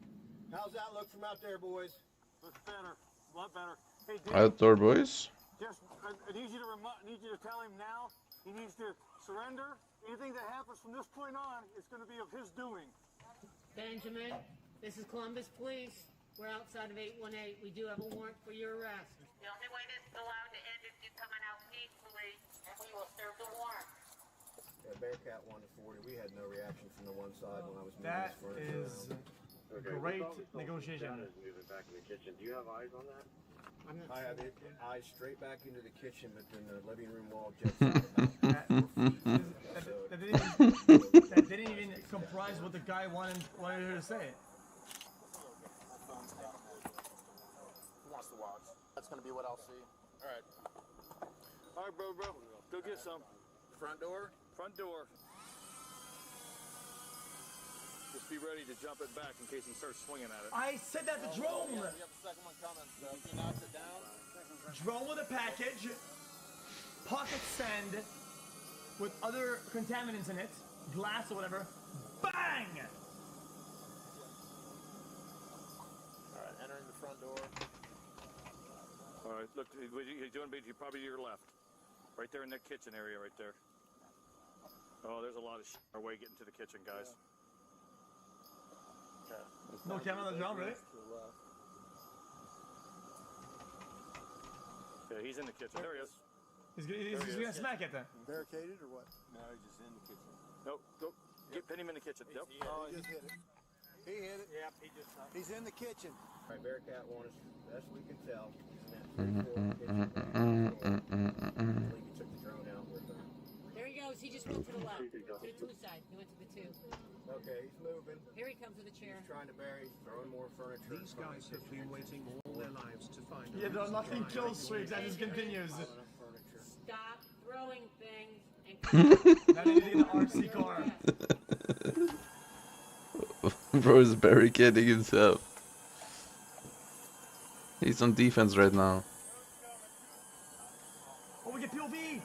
How's that look from out there, boys? Looks better. A lot better. Hey, Dave, Outdoor boys? just, I need you to tell him now he needs to surrender. Anything that happens from this point on, it's going to be of his doing. Benjamin, this is Columbus Police. We're outside of 818. We do have a warrant for your arrest. The only way this is allowed to end is you coming out peacefully, and we will serve the warrant. Yeah, Bearcat 140. We had no reaction from the one side when I was moving That this furniture is Okay, great this negotiation. Dad is moving back in the kitchen. Do you have eyes on that? I have it eyes straight back into the kitchen, but then the living room wall jets out about 4 feet. That didn't even comprise what the guy wanted her to say. Who wants to watch? That's going to be what I'll see. All right. All right, bro. Go get some. Front door? Front door. Just be ready to jump it back in case he starts swinging at it. I said that the drone. We have the second one coming. So if he knocks it down. Drone with a package. Pocket sand with other contaminants in it. Glass or whatever. Bang! All right, entering the front door. All right, look, what you're doing, you're probably to your left. Right there in that kitchen area right there. Oh, there's a lot of shit our way getting to the kitchen, guys. Okay. No camera on the drone, really? Yeah, he's in the kitchen. There he is. He's gonna smack it then. Barricaded or what? No, he's just in the kitchen. Nope, go pin him in the kitchen. Yep. Oh, he just hit it. He hit it. Yep, He's in the kitchen. All right, Bearcat 1 is best we can tell. I believe he took the drone out with her. There he goes. He just went to the left. To the 2 side. He went to the 2. Okay, he's moving. Here he comes with a chair. He's trying to bury, throwing more furniture. These guys have been waiting all their lives to find Yeah, no, nothing kills streaks. That just continues. Stop throwing things and Now they need an RC car. Bro is barricading himself. He's on defense right now. Oh, we get POV!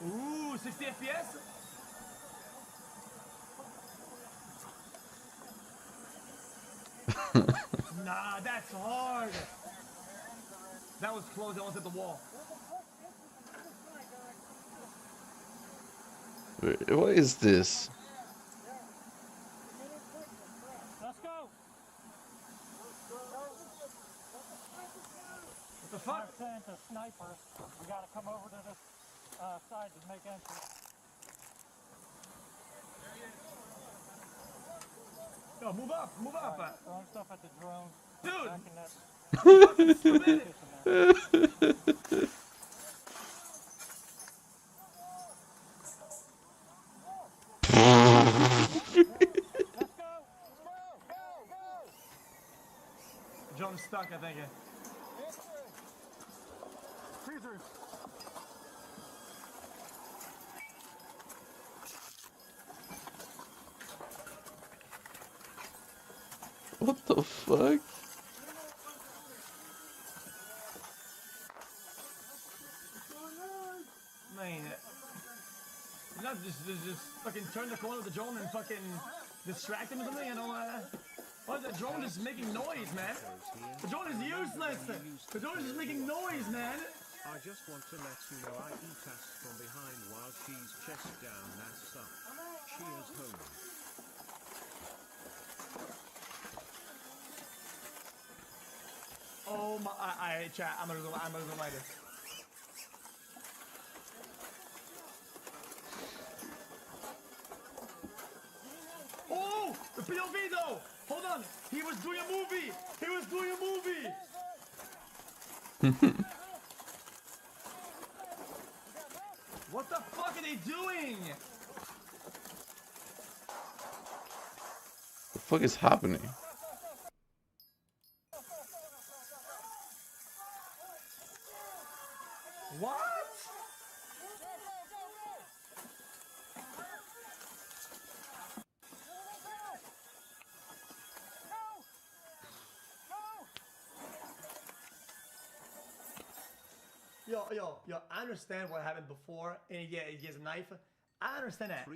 Ooh, 60 FPS? Nah, that's hard. That was close. I almost hit the wall. Wait, what is this? Let's go. What the fuck? I'm saying to sniper, we gotta come over to this side to make entry. Yo, move up, move up. Throwing stuff at the drone. Dude! John's stuck, I think. Caesar. What the fuck? Man, not just fucking turn the corner of the drone and fucking distract him or something, you know? Why is that drone just making noise, man? The drone is useless! The drone is just making noise, man! I just want to let you know I eat ass from behind while she's chest down ass up. Cheers home. Oh my, chat, I'm gonna light it. Oh, the POV though! Hold on, he was doing a movie! He was doing a movie! What the fuck are they doing? The fuck is happening? What? Yo, I understand what happened before, and yeah, he has a knife. I understand that.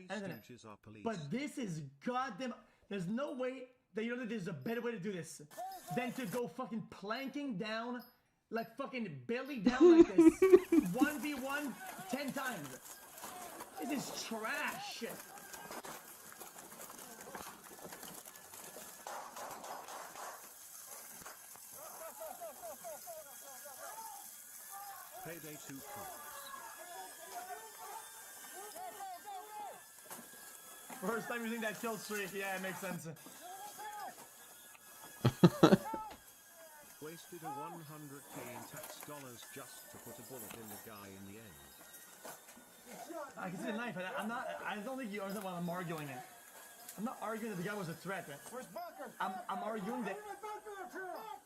But this is goddamn. There's no way that you know that there's a better way to do this than to go fucking planking down, like fucking belly down like this, 1v1 10 times. This is trash. Payday 2 props. First time using that kill streak, yeah, it makes sense. Wasted a 100k in tax dollars just to put a bullet in the guy in the end. I can see the knife, and I don't think you understand why I'm arguing it. I'm not arguing that the guy was a threat. I'm arguing that,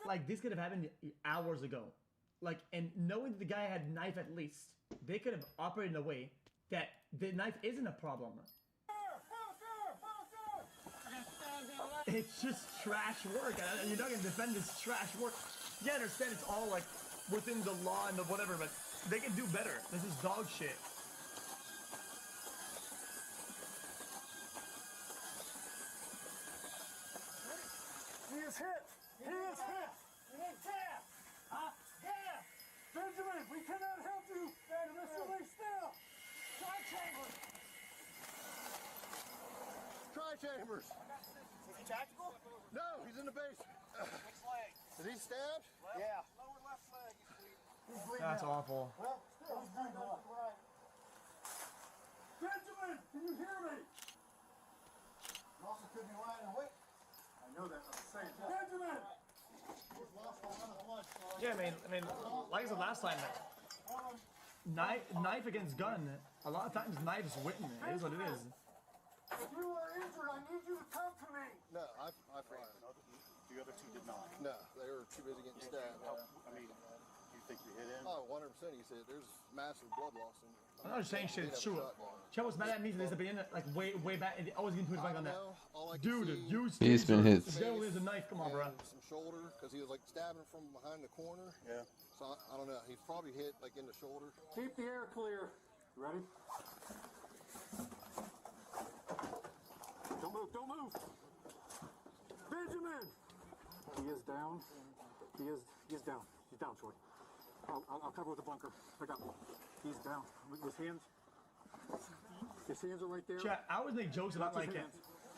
like, this could have happened hours ago. Like, and knowing that the guy had a knife at least, they could have operated in a way that the knife isn't a problem. It's just trash work. You're not gonna defend this trash work. You understand it's all like within the law and the whatever, but they can do better. This is dog shit. He is hit! He is hit! Benjamin, we cannot help you! Mr. Lee, still! Try chambers! Try chambers! Is he tactical? No, he's in the base. Which leg? Is he stabbed? Yeah. Lower left leg. He's bleeding. That's awful. Well, still, he's bleeding out. Right. Benjamin, can you hear me? You also could be lying awake. I know that. I'm saying. Benjamin! Yeah, I mean, like I said last time, knife against gun. A lot of times, knives win. It is what it is. If you are injured, I need you to come to me. No, I fired. The other two did not. No, they were too busy getting stabbed. I mean, you think you hit him? Oh, 100%. He said there's massive blood loss in you. I'm not saying shit. It's true. Chet was mad at me since the beginning, like way back. I was getting tweeted back on that. Dude, He's been hit. This guy with a knife. Come on, bro. Some shoulder, because he was like stabbing from behind the corner. Yeah. So I don't know. He's probably hit like in the shoulder. Keep the air clear. Ready? Don't move. Don't move. Benjamin. He is down. He is down. He's down, Troy. I'll cover with the bunker. I got him. He's down. His hands are right there. Chat, I always make jokes about like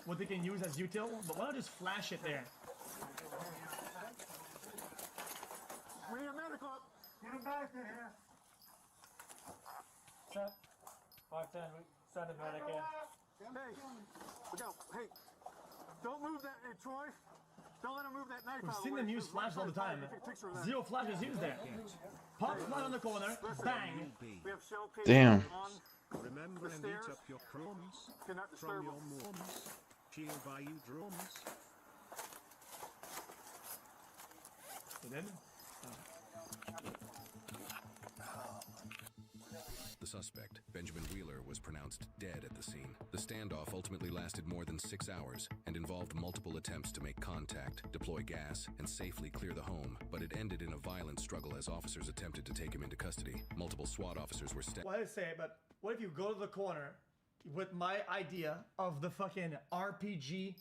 what they can use as util, but why not just flash it there? We need a medical. Get him back in here. Chat. 510. Send a medic in. Hey, look out. Hey, don't move that, Troy. Don't let him move that knife. We've seen them use flashes all the time. Zero flashes used there. Pop right on the corner. Bang. Damn. Remember and eat up your crumbs from your mums. She'll buy you drums. You did? The suspect, Benjamin Wheeler, was pronounced dead at the scene. The standoff ultimately lasted more than 6 hours and involved multiple attempts to make contact, deploy gas, and safely clear the home, but it ended in a violent struggle as officers attempted to take him into custody. Multiple SWAT officers were stabbed. What I say, but what if you go to the corner with my idea of the fucking RPG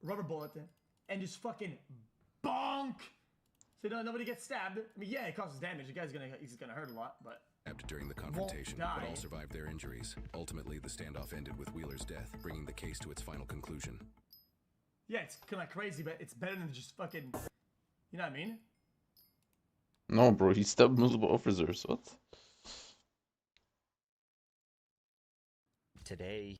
rubber bullet and just fucking bonk so nobody gets stabbed? I mean, yeah, it causes damage. The guy's he's gonna hurt a lot, but during the confrontation, but all survived their injuries. Ultimately, the standoff ended with Wheeler's death, bringing the case to its final conclusion. Yeah, it's kind of crazy, but it's better than just fucking, you know what I mean? No, bro, he stabbed multiple officers. What? Today,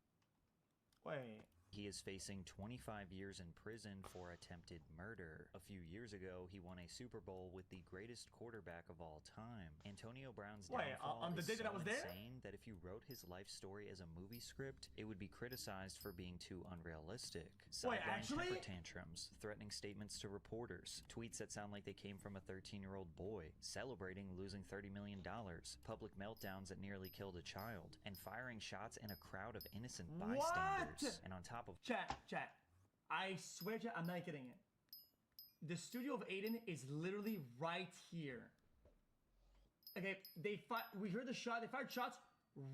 wait. He is facing 25 years in prison for attempted murder. A few years ago, he won a Super Bowl with the greatest quarterback of all time. Antonio Brown's downfall on the day is that I was there? insane that if you wrote his life story as a movie script, it would be criticized for being too unrealistic. Sideline temper tantrums, threatening statements to reporters, tweets that sound like they came from a 13-year-old boy, celebrating losing $30 million, public meltdowns that nearly killed a child, and firing shots in a crowd of innocent bystanders. And on top of Chat, I swear to you, I'm not kidding it. The studio of Aiden is literally right here. Okay, we heard the shot, they fired shots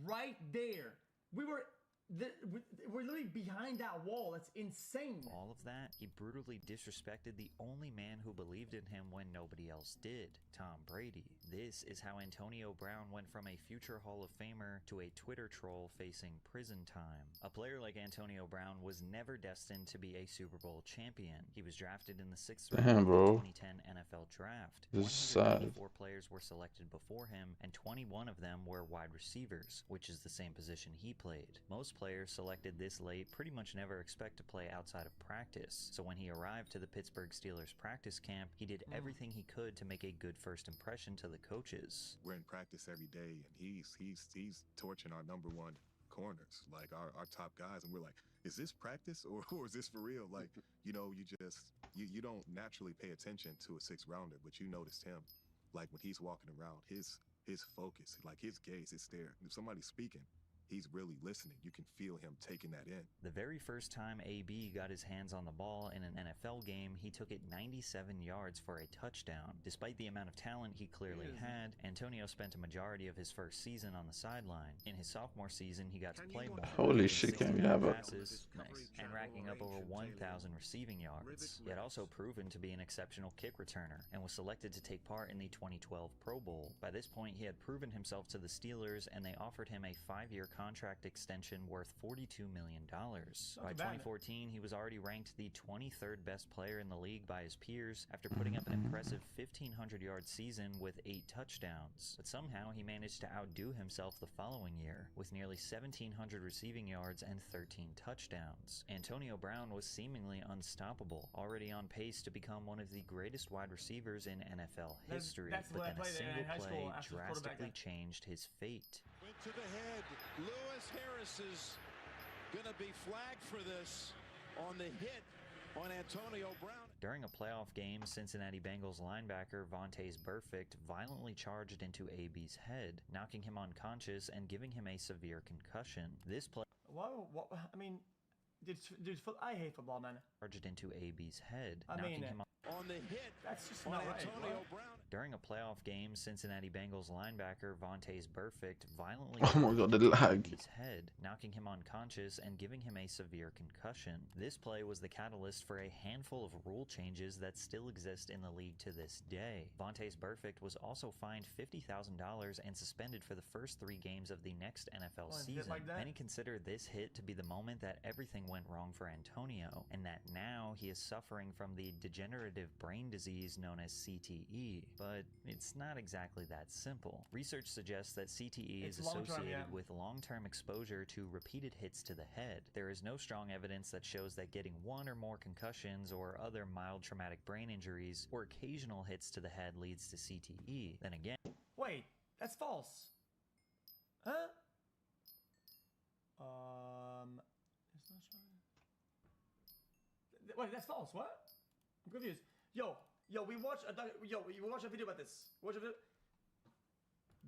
right there. We're literally behind that wall. That's insane. All of that, he brutally disrespected the only man who believed in him when nobody else did, Tom Brady. This is how Antonio Brown went from a future Hall of Famer to a Twitter troll facing prison time. A player like Antonio Brown was never destined to be a Super Bowl champion. He was drafted in the 6th round of the 2010 NFL Draft. This is sad. 194 players were selected before him, and 21 of them were wide receivers, which is the same position he played. Most players selected this late pretty much never expect to play outside of practice, so when he arrived to the Pittsburgh Steelers practice camp, he did everything he could to make a good first impression to the coaches. We're in practice every day, and he's torching our #1 corners, like our top guys, and we're like, is this practice or is this for real? Like, you know, you don't naturally pay attention to a 6th rounder, but you noticed him, like when he's walking around, his focus, like his gaze is there. If somebody's speaking, he's really listening. You can feel him taking that in. The very first time AB got his hands on the ball in an NFL game, he took it 97 yards for a touchdown. Despite the amount of talent he clearly had, Antonio spent a majority of his first season on the sideline. In his sophomore season, he got to play more. Holy shit, can we have a passes, and racking up over 1,000 receiving yards. He had also proven to be an exceptional kick returner and was selected to take part in the 2012 Pro Bowl. By this point, he had proven himself to the Steelers, and they offered him a 5-year contract extension worth $42 million. By 2014, he was already ranked the 23rd best player in the league by his peers after putting up an impressive 1,500-yard season with 8 touchdowns. But somehow he managed to outdo himself the following year with nearly 1,700 receiving yards and 13 touchdowns. Antonio Brown was seemingly unstoppable, already on pace to become one of the greatest wide receivers in NFL history, but then a single play drastically changed his fate. To the head, Lewis Harris is going to be flagged for this on the hit on Antonio Brown. During a playoff game, Cincinnati Bengals linebacker Vontaze Burfict violently charged into AB's head, knocking him unconscious and giving him a severe concussion. This play... What? I mean, I hate football, man. Charged into AB's head, I knocking mean, him on the hit. That's just on not right. Antonio Brown. During a playoff game, Cincinnati Bengals linebacker Vontaze Burfict violently Oh my god, the lag. his head, knocking him unconscious and giving him a severe concussion. This play was the catalyst for a handful of rule changes that still exist in the league to this day. Vontaze Burfict was also fined $50,000 and suspended for the first 3 games of the next NFL season. Like Many consider this hit to be the moment that everything went wrong for Antonio, and that now he is suffering from the degenerative brain disease known as CTE. But it's not exactly that simple. Research suggests that CTE is associated with long-term exposure to repeated hits to the head. There is no strong evidence that shows that getting 1 or more concussions or other mild traumatic brain injuries or occasional hits to the head leads to CTE. Then again... Wait, that's false. Huh? Wait, that's false. What? I'm confused. Yo, we watched a video about this.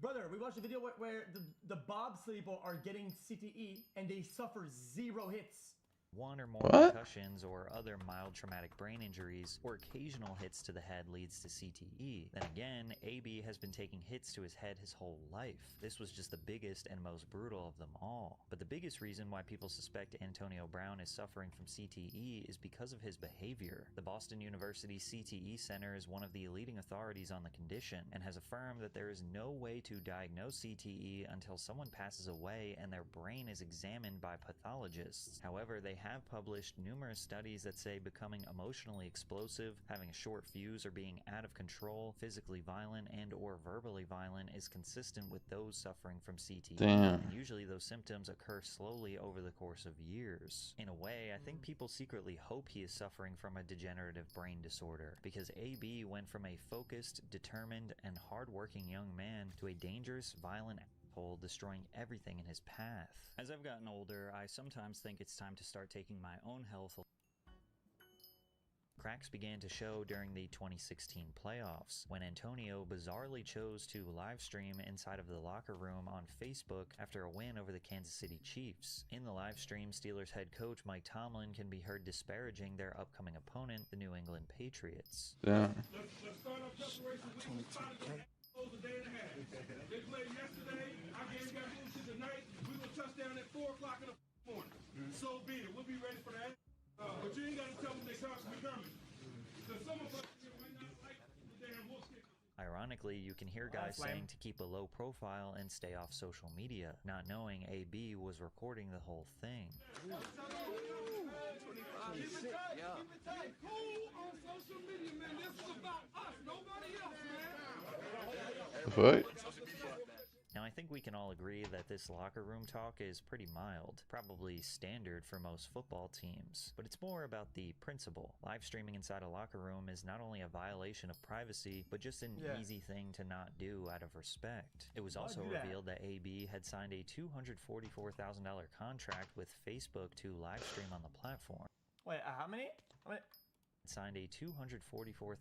Brother, we watched a video where the bobsleigh people are getting CTE and they suffer 0 hits. 1 or more concussions or other mild traumatic brain injuries or occasional hits to the head leads to CTE. Then again, AB has been taking hits to his head his whole life. This was just the biggest and most brutal of them all. But the biggest reason why people suspect Antonio Brown is suffering from CTE is because of his behavior. The Boston University CTE Center is one of the leading authorities on the condition and has affirmed that there is no way to diagnose CTE until someone passes away and their brain is examined by pathologists. However, they have published numerous studies that say becoming emotionally explosive, having a short fuse, or being out of control, physically violent, and or verbally violent is consistent with those suffering from CTE. Damn. And usually those symptoms occur slowly over the course of years. In a way, I think people secretly hope he is suffering from a degenerative brain disorder, because AB went from a focused, determined, and hard-working young man to a dangerous, violent destroying everything in his path. As I've gotten older, I sometimes think it's time to start taking my own health. Cracks began to show during the 2016 playoffs, when Antonio bizarrely chose to live stream inside of the locker room on Facebook after a win over the Kansas City Chiefs. In the live stream, Steelers head coach Mike Tomlin can be heard disparaging their upcoming opponent, the New England Patriots. Yeah. Let's start our preparation with a day and a half. They played yesterday. Our game got moved to tonight. We will touchdown at 4 o'clock in the morning. So be it. We'll be ready for that. But you ain't got to tell them they constantly coming. Because some of us might not like the damn Wolfskin. Ironically, you can hear guys saying to keep a low profile and stay off social media, not knowing AB was recording the whole thing. Keep it tight. Keep it tight. Cool on social media, man. This is about us. Nobody else, man. Now, I think we can all agree that this locker room talk is pretty mild, probably standard for most football teams, but it's more about the principle. Live streaming inside a locker room is not only a violation of privacy, but just an easy thing to not do out of respect. It was also revealed that AB had signed a $244,000 contract with Facebook to live stream on the platform. Wait, how many? Signed a $244,000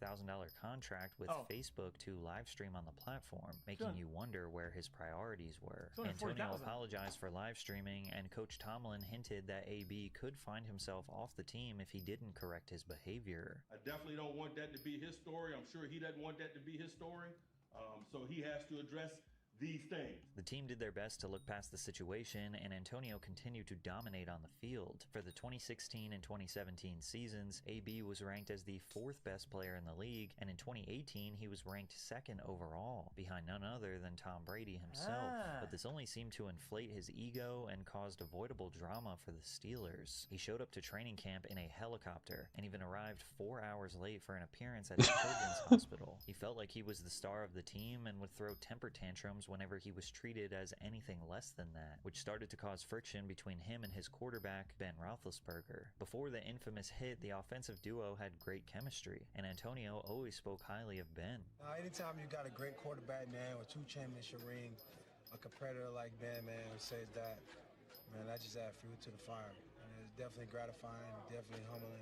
contract with Facebook to live stream on the platform, making you wonder where his priorities were. Antonio apologized for live streaming, and Coach Tomlin hinted that AB could find himself off the team if he didn't correct his behavior. I definitely don't want that to be his story. I'm sure he doesn't want that to be his story. So he has to address these things. The team did their best to look past the situation, and Antonio continued to dominate on the field. For the 2016 and 2017 seasons, AB was ranked as the 4th best player in the league, and in 2018 he was ranked 2nd overall, behind none other than Tom Brady himself. But this only seemed to inflate his ego and caused avoidable drama for the Steelers. He showed up to training camp in a helicopter, and even arrived 4 hours late for an appearance at a children's hospital. He felt like he was the star of the team and would throw temper tantrums whenever he was treated as anything less than that, which started to cause friction between him and his quarterback, Ben Roethlisberger. Before the infamous hit, the offensive duo had great chemistry, and Antonio always spoke highly of Ben. Anytime you got a great quarterback, man, with 2 championship rings, a competitor like Ben, man, who says that, man, that just adds fuel to the fire. And it's definitely gratifying, definitely humbling,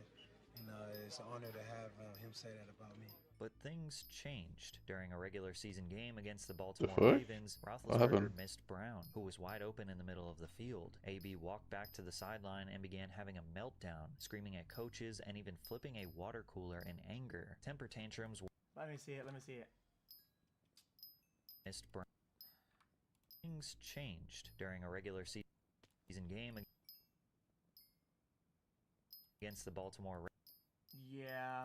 and it's an honor to have him say that about me. But things changed. During a regular season game against the Baltimore fuck? Ravens, What Roethlisberger happened? missed Brown, who was wide open in the middle of the field. AB walked back to the sideline and began having a meltdown, screaming at coaches and even flipping a water cooler in anger. Temper tantrums were... Let me see it. Let me see it. Missed Brown. Things changed during a regular season game against the Baltimore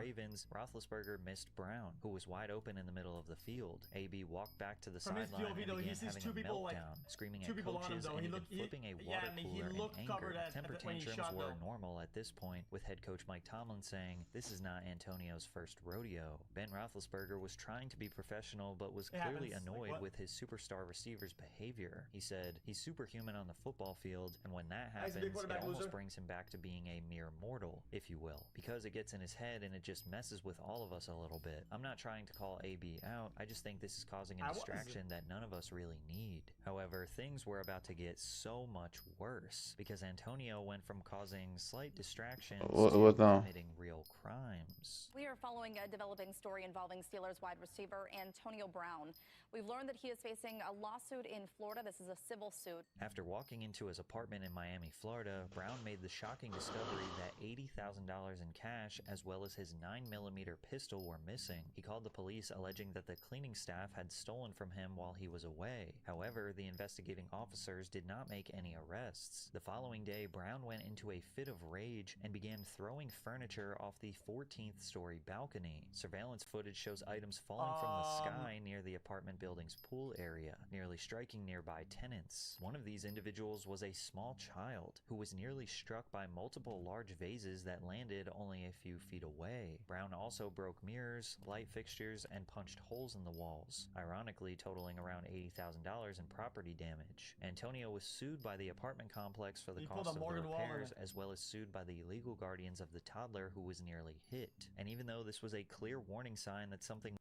Ravens. Roethlisberger missed Brown, who was wide open in the middle of the field. AB walked back to the sideline and began having a meltdown, screaming at coaches and even flipping a water cooler in anger. Temper tantrums were normal at this point, with head coach Mike Tomlin saying, "This is not Antonio's first rodeo." Ben Roethlisberger was trying to be professional, but was clearly annoyed with his superstar receiver's behavior. He said, "He's superhuman on the football field, and when that happens, it almost brings him back to being a mere mortal, if you will, because it gets in his head and it just messes with all of us a little bit. I'm not trying to call AB out, I just think this is causing a distraction that none of us really need." However, things were about to get so much worse, because Antonio went from causing slight distractions to committing real crimes. We are following a developing story involving Steelers wide receiver Antonio Brown. We've learned that he is facing a lawsuit in Florida. This is a civil suit. After walking into his apartment in Miami, Florida, Brown made the shocking discovery that $80,000 in cash, as well as his 9mm pistol, were missing. He called the police, alleging that the cleaning staff had stolen from him while he was away. However, the investigating officers did not make any arrests. The following day, Brown went into a fit of rage and began throwing furniture off the 14th story balcony. Surveillance footage shows items falling from the sky near the apartment building's pool area, nearly striking nearby tenants. One of these individuals was a small child who was nearly struck by multiple large vases that landed only a few feet away. Brown also broke mirrors, light fixtures, and punched holes in the walls, ironically totaling around $80,000 in property damage. Antonio was sued by the apartment complex for the cost of the repairs, as well as sued by the legal guardians of the toddler who was nearly hit. And even though this was a clear warning sign that something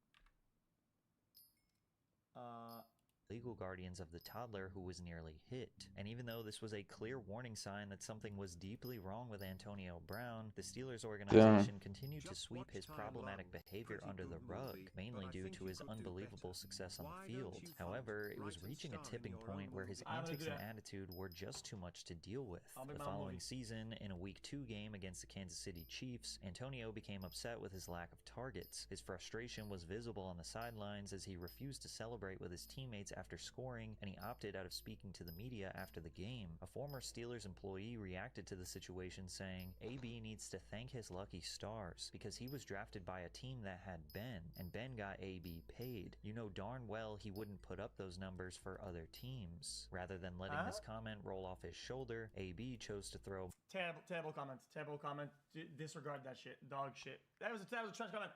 legal guardians of the toddler who was nearly hit. And even though this was a clear warning sign that something was deeply wrong with Antonio Brown, the Steelers organization continued to sweep his problematic behavior under the rug, mainly due to his unbelievable success on the field. However, it was reaching a tipping point where his antics and attitude were just too much to deal with. The following season, in a Week 2 game against the Kansas City Chiefs, Antonio became upset with his lack of targets. His frustration was visible on the sidelines as he refused to celebrate with his teammates after scoring, and he opted out of speaking to the media after the game. A former Steelers employee reacted to the situation saying, "AB needs to thank his lucky stars, because he was drafted by a team that had Ben, and Ben got AB paid. You know darn well he wouldn't put up those numbers for other teams." Rather than letting this comment roll off his shoulder, AB chose to throw... Terrible comment. Terrible comment. Disregard that shit. Dog shit. That was a trash comment.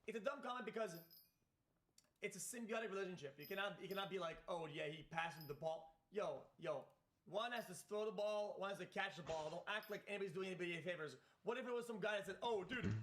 It's a dumb comment because it's a symbiotic relationship. You cannot be like, "Oh yeah, he passes the ball." Yo, one has to throw the ball, one has to catch the ball. Don't act like anybody's doing anybody any favors. What if it was some guy that said, "Oh, dude,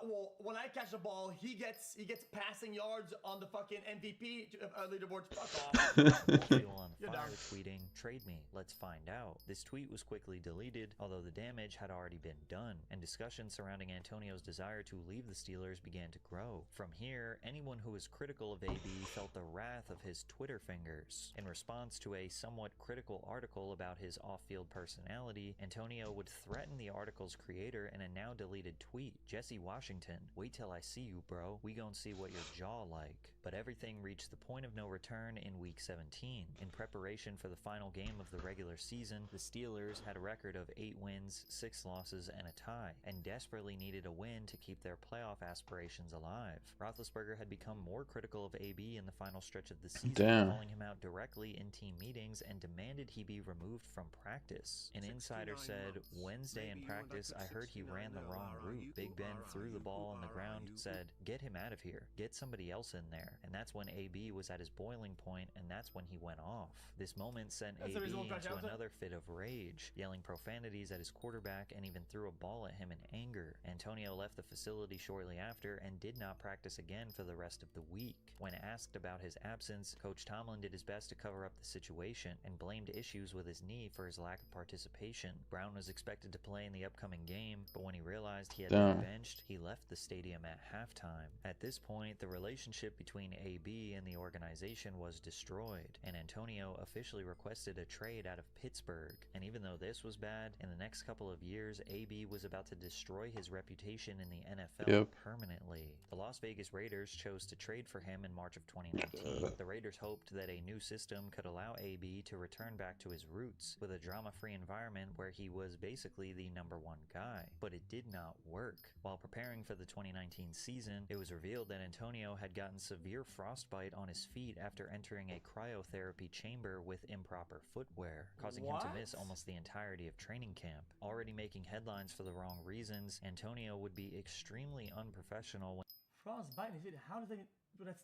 well, when I catch the ball, he gets passing yards on the fucking MVP leaderboard." Fuck off. People on fire tweeting, "Trade me, let's find out." This tweet was quickly deleted, although the damage had already been done, and discussions surrounding Antonio's desire to leave the Steelers began to grow. From here, anyone who was critical of AB felt the wrath of his Twitter fingers. In response to a somewhat critical article about his off-field personality, Antonio would threaten the article's creator in a now deleted tweet. "Jesse Washington, wait till I see you, bro. We gon' see what your jaw like." But everything reached the point of no return in Week 17. In preparation for the final game of the regular season, the Steelers had a record of 8 wins, 6 losses, and a tie, and desperately needed a win to keep their playoff aspirations alive. Roethlisberger had become more critical of AB in the final stretch of the season, calling him out directly in team meetings and demanded he be removed from practice. An insider said, "Wednesday in practice, I heard he ran the wrong route. Big Ben threw threw the ball on the ground, said, "Get him out of here. Get somebody else in there." And that's when AB was at his boiling point, and that's when he went off. This moment sent AB into another fit of rage, yelling profanities at his quarterback and even threw a ball at him in anger. Antonio left the facility shortly after and did not practice again for the rest of the week. When asked about his absence, Coach Tomlin did his best to cover up the situation and blamed issues with his knee for his lack of participation. Brown was expected to play in the upcoming game, but when he realized he had been benched, he left the stadium at halftime. At this point, the relationship between AB and the organization was destroyed, and Antonio officially requested a trade out of Pittsburgh. And even though this was bad, in the next couple of years, AB was about to destroy his reputation in the NFL permanently. The Las Vegas Raiders chose to trade for him in March of 2019. The Raiders hoped that a new system could allow AB to return back to his roots with a drama-free environment where he was basically the #1 guy. But it did not work. While preparing for the 2019 season, it was revealed that Antonio had gotten severe frostbite on his feet after entering a cryotherapy chamber with improper footwear, causing him to miss almost the entirety of training camp. Already making headlines for the wrong reasons, Antonio would be extremely unprofessional when frostbite. How does that?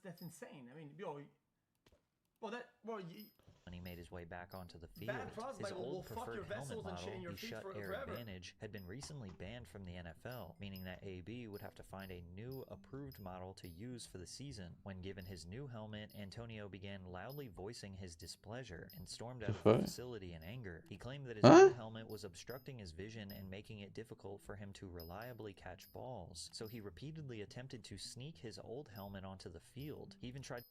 That's insane. I mean, when he made his way back onto the field. His old preferred helmet model, the Shut Air Advantage, had been recently banned from the NFL, meaning that AB would have to find a new approved model to use for the season. When given his new helmet, Antonio began loudly voicing his displeasure and stormed out of the facility in anger. He claimed that his new helmet was obstructing his vision and making it difficult for him to reliably catch balls, so he repeatedly attempted to sneak his old helmet onto the field. He even tried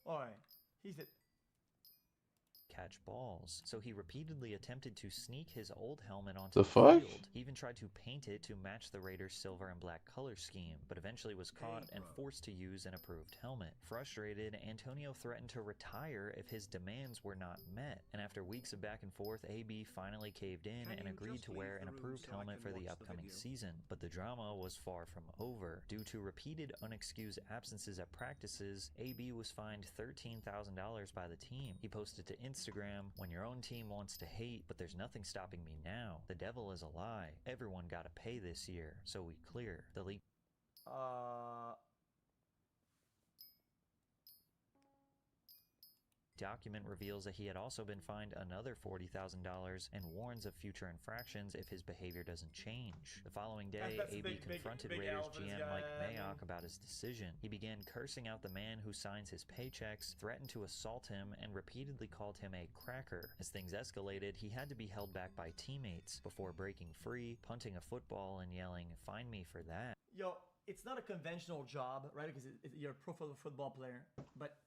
catch balls, so he repeatedly attempted to sneak his old helmet onto the field. He even tried to paint it to match the Raiders' silver and black color scheme, but eventually was caught and forced to use an approved helmet. Frustrated, Antonio threatened to retire if his demands were not met, and after weeks of back and forth, AB finally caved in and agreed to wear an approved helmet for the upcoming season. But the drama was far from over. Due to repeated unexcused absences at practices, AB was fined $13,000 by the team. He posted to Instagram, "When your own team wants to hate, but there's nothing stopping me now. The devil is a lie. Everyone gotta pay this year, so we clear." The league document reveals that he had also been fined another $40,000 and warns of future infractions if his behavior doesn't change. The following day, AB confronted Raiders GM Mike Mayock about his decision. He began cursing out the man who signs his paychecks, threatened to assault him, and repeatedly called him a cracker. As things escalated, he had to be held back by teammates before breaking free, punting a football, and yelling, "Find me for that." Yo, it's not a conventional job, right? Because you're a professional football player, but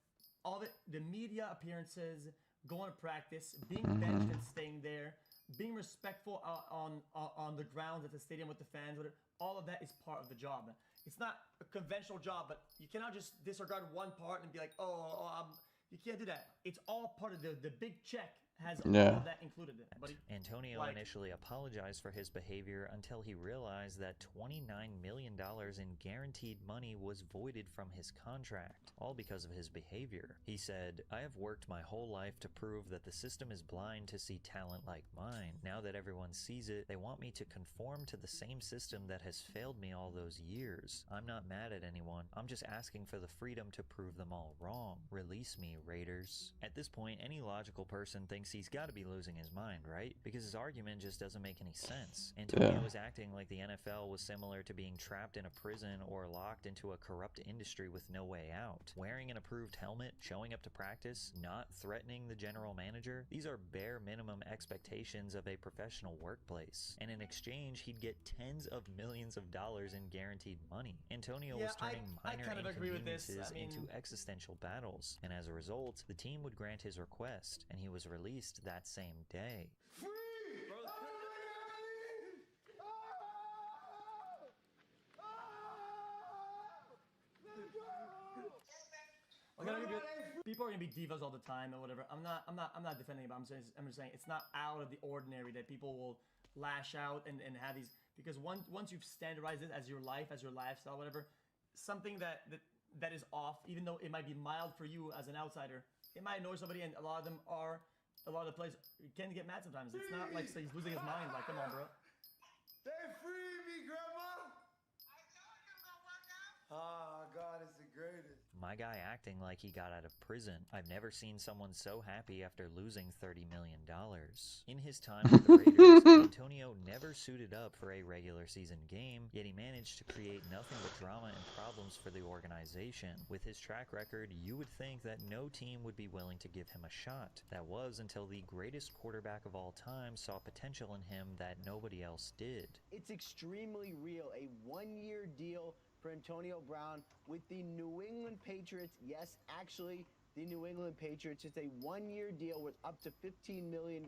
all of it, the media appearances, going to practice, being benched and staying there, being respectful on the grounds at the stadium with the fans, whatever, all of that is part of the job. It's not a conventional job, but you cannot just disregard one part and be like, you can't do that. It's all part of the big check. Has all of that included in it, buddy. Antonio initially apologized for his behavior until he realized that $29 million in guaranteed money was voided from his contract, all because of his behavior. He said, "I have worked my whole life to prove that the system is blind to see talent like mine. Now that everyone sees it, they want me to conform to the same system that has failed me all those years. I'm not mad at anyone. I'm just asking for the freedom to prove them all wrong. Release me, Raiders." At this point, any logical person thinks he's got to be losing his mind, right? Because his argument just doesn't make any sense. Antonio was acting like the NFL was similar to being trapped in a prison or locked into a corrupt industry with no way out. Wearing an approved helmet, showing up to practice, not threatening the general manager, these are bare minimum expectations of a professional workplace. And in exchange, he'd get tens of millions of dollars in guaranteed money. Antonio was turning minor inconveniences into existential battles, and as a result, the team would grant his request, and he was released that same day. People are gonna be divas all the time or whatever. I'm not defending it, but I'm just saying it's not out of the ordinary that people will lash out and have these, because once you've standardized it as your life, as your lifestyle, whatever, something that is off, even though it might be mild for you as an outsider, it might annoy somebody, and a lot of the players can get mad sometimes. It's not like he's losing his mind. Like, come on, bro. They free me, Grandma. Oh, God is the greatest. My guy acting like he got out of prison. I've never seen someone so happy after losing $30 million. In his time with the Raiders, Antonio never suited up for a regular season game, yet he managed to create nothing but drama and problems for the organization. With his track record, you would think that no team would be willing to give him a shot. That was until the greatest quarterback of all time saw potential in him that nobody else did. It's extremely real. A one-year deal for Antonio Brown with the New England Patriots. Yes, actually, the New England Patriots. It's a one-year deal worth up to $15 million.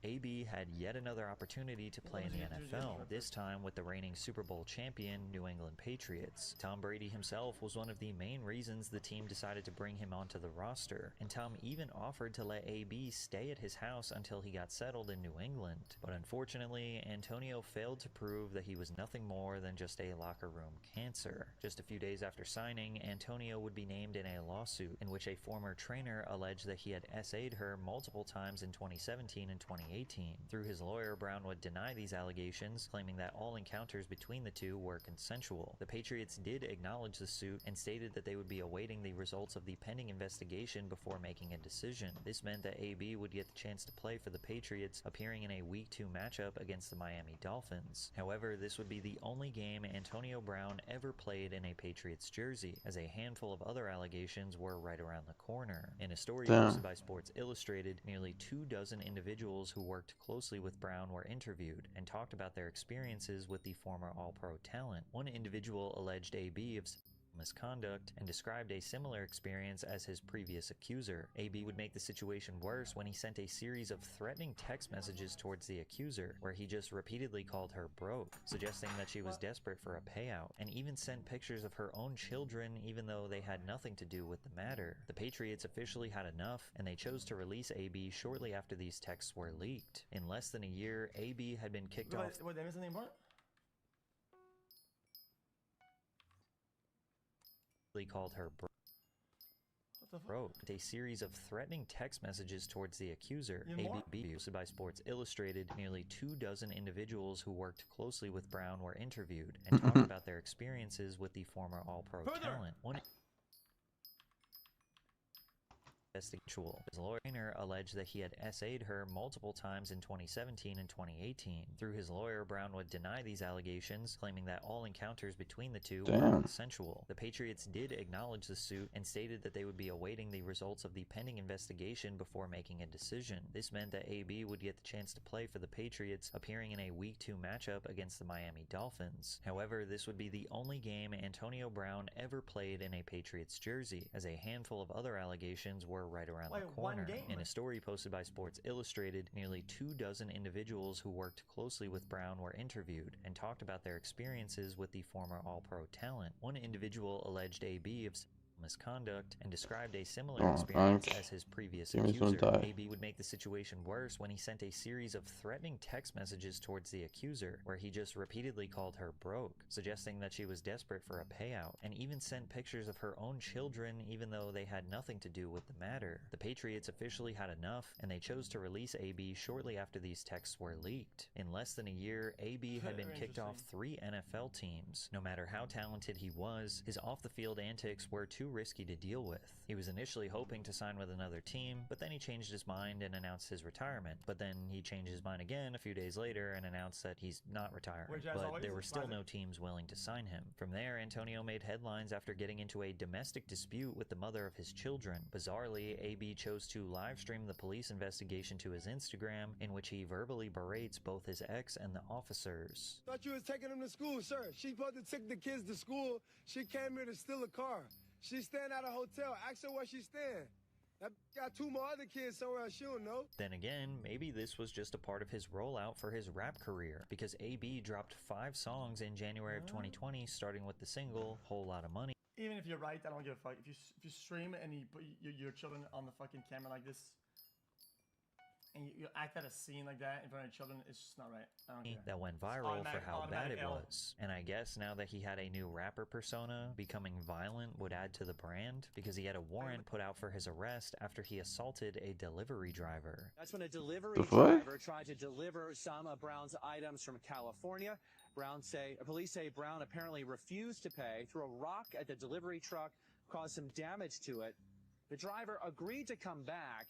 AB had yet another opportunity to play in the NFL, this time with the reigning Super Bowl champion New England Patriots. Tom Brady himself was one of the main reasons the team decided to bring him onto the roster, and Tom even offered to let AB stay at his house until he got settled in New England. But unfortunately, Antonio failed to prove that he was nothing more than just a locker room cancer. Just a few days after signing, Antonio would be named in a lawsuit in which a former trainer alleged that he had SA'd her multiple times in 2017 and 2018. Through his lawyer, Brown would deny these allegations, claiming that all encounters between the two were consensual. The Patriots did acknowledge the suit and stated that they would be awaiting the results of the pending investigation before making a decision. This meant that AB would get the chance to play for the Patriots, appearing in a Week 2 matchup against the Miami Dolphins. However, this would be the only game Antonio Brown ever played in a Patriots jersey, as a handful of other allegations were right around the corner. In a story posted by Sports Illustrated, nearly 24 individuals who worked closely with Brown were interviewed and talked about their experiences with the former All-Pro talent. One individual alleged AB of misconduct and described a similar experience as his previous accuser. AB would make the situation worse when he sent a series of threatening text messages towards the accuser, where he just repeatedly called her broke, suggesting that she was desperate for a payout, and even sent pictures of her own children even though they had nothing to do with the matter. The Patriots officially had enough, and they chose to release AB shortly after these texts were leaked. In less than a year, AB had been kicked off. What, there is something important? Called her broke. A series of threatening text messages towards the accuser. AB posted by Sports Illustrated, nearly 24 individuals who worked closely with Brown were interviewed and talked about their experiences with the former All-Pro talent. One his lawyer alleged that he had SA'd her multiple times in 2017 and 2018. Through his lawyer, Brown would deny these allegations, claiming that all encounters between the two were consensual. The Patriots did acknowledge the suit and stated that they would be awaiting the results of the pending investigation before making a decision. This meant that AB would get the chance to play for the Patriots, appearing in a Week 2 matchup against the Miami Dolphins. However, this would be the only game Antonio Brown ever played in a Patriots jersey, as a handful of other allegations were right around the corner. In a story posted by Sports Illustrated, nearly 24 individuals who worked closely with Brown were interviewed and talked about their experiences with the former All-Pro talent. One individual alleged AB of misconduct and described a similar experience as his previous accuser. AB would make the situation worse when he sent a series of threatening text messages towards the accuser, where he just repeatedly called her broke, suggesting that she was desperate for a payout, and even sent pictures of her own children even though they had nothing to do with the matter. The Patriots officially had enough, and they chose to release AB shortly after these texts were leaked. In less than a year, AB had been kicked off 3 NFL teams. No matter how talented he was, his off-the-field antics were too risky to deal with. He was initially hoping to sign with another team, but then he changed his mind and announced his retirement. But then he changed his mind again a few days later and announced that he's not retiring. But there were still no teams willing to sign him. From there, Antonio made headlines after getting into a domestic dispute with the mother of his children. Bizarrely, AB chose to live stream the police investigation to his Instagram, in which he verbally berates both his ex and the officers. Thought you was taking them to school, sir. She supposed to take the kids to school. She came here to steal a car. She's staying at a hotel. Ask her where she's staying. That got 2 more other kids somewhere else she don't know. Then again, maybe this was just a part of his rollout for his rap career, because AB dropped 5 songs in January of 2020, starting with the single Whole Lot of Money. Even if you're right, I don't give a fuck. If you stream and you put your children on the fucking camera like this, and you act out a scene like that in front of children, it's just not right. I don't care. That went viral for how bad it was. And I guess now that he had a new rapper persona, becoming violent would add to the brand, because he had a warrant put out for his arrest after he assaulted a delivery driver. That's when a delivery driver tried to deliver some of Brown's items from California. Police say Brown apparently refused to pay, threw a rock at the delivery truck, caused some damage to it. The driver agreed to come back,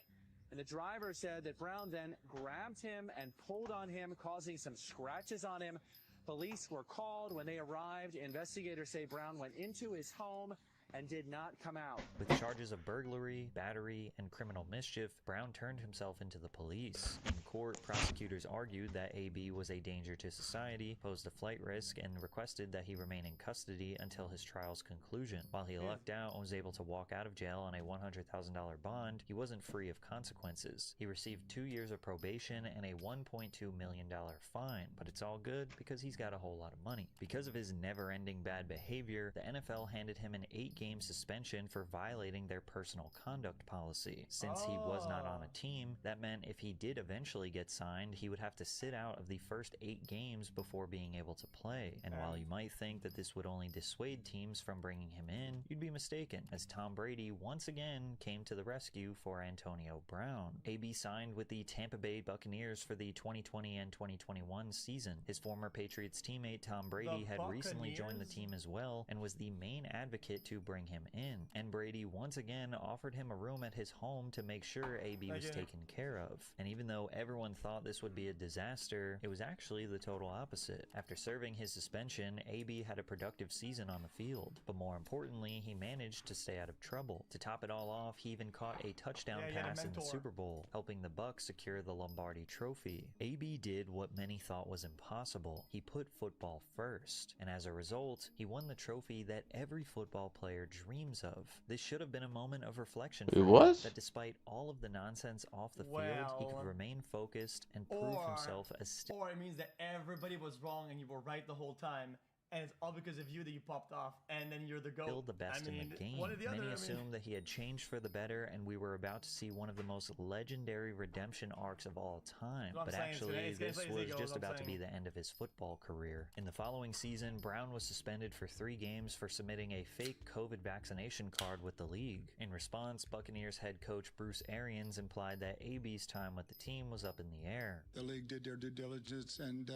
and the driver said that Brown then grabbed him and pulled on him, causing some scratches on him. Police were called. When they arrived, investigators say Brown went into his home and did not come out. With charges of burglary, battery, and criminal mischief, Brown turned himself into the police. In court, prosecutors argued that AB was a danger to society, posed a flight risk, and requested that he remain in custody until his trial's conclusion. While he lucked out and was able to walk out of jail on a $100,000 bond, he wasn't free of consequences. He received 2 years of probation and a $1.2 million fine, but it's all good because he's got a whole lot of money. Because of his never-ending bad behavior, the NFL handed him an 8-game suspension for violating their personal conduct policy. Since he was not on a team, that meant if he did eventually get signed, he would have to sit out of the first 8 games before being able to play. And while you might think that this would only dissuade teams from bringing him in, you'd be mistaken, as Tom Brady once again came to the rescue for Antonio Brown. AB signed with the Tampa Bay Buccaneers for the 2020 and 2021 season. His former Patriots teammate Tom Brady had recently joined the team as well and was the main advocate to bring him in. And Brady once again offered him a room at his home to make sure AB was taken care of. And even though everyone thought this would be a disaster, it was actually the total opposite. After serving his suspension, AB had a productive season on the field. But more importantly, he managed to stay out of trouble. To top it all off, he even caught a touchdown pass in the Super Bowl, helping the Bucs secure the Lombardi Trophy. AB did what many thought was impossible. He put football first. And as a result, he won the trophy that every football player dreams of. This should have been a moment of reflection for him, that despite all of the nonsense off the field, he could remain focused and prove himself as Or it means that everybody was wrong and you were right the whole time, and it's all because of you that you popped off, and then you're the GOAT. Still the best in the game. Many assumed that he had changed for the better, and we were about to see one of the most legendary redemption arcs of all time. But actually, this was just about to be the end of his football career. In the following season, Brown was suspended for 3 games for submitting a fake COVID vaccination card with the league. In response, Buccaneers head coach Bruce Arians implied that AB's time with the team was up in the air. The league did their due diligence, and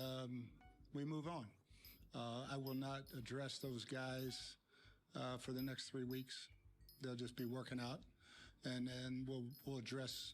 we move on. I will not address those guys for the next 3 weeks. They'll just be working out, and then we'll address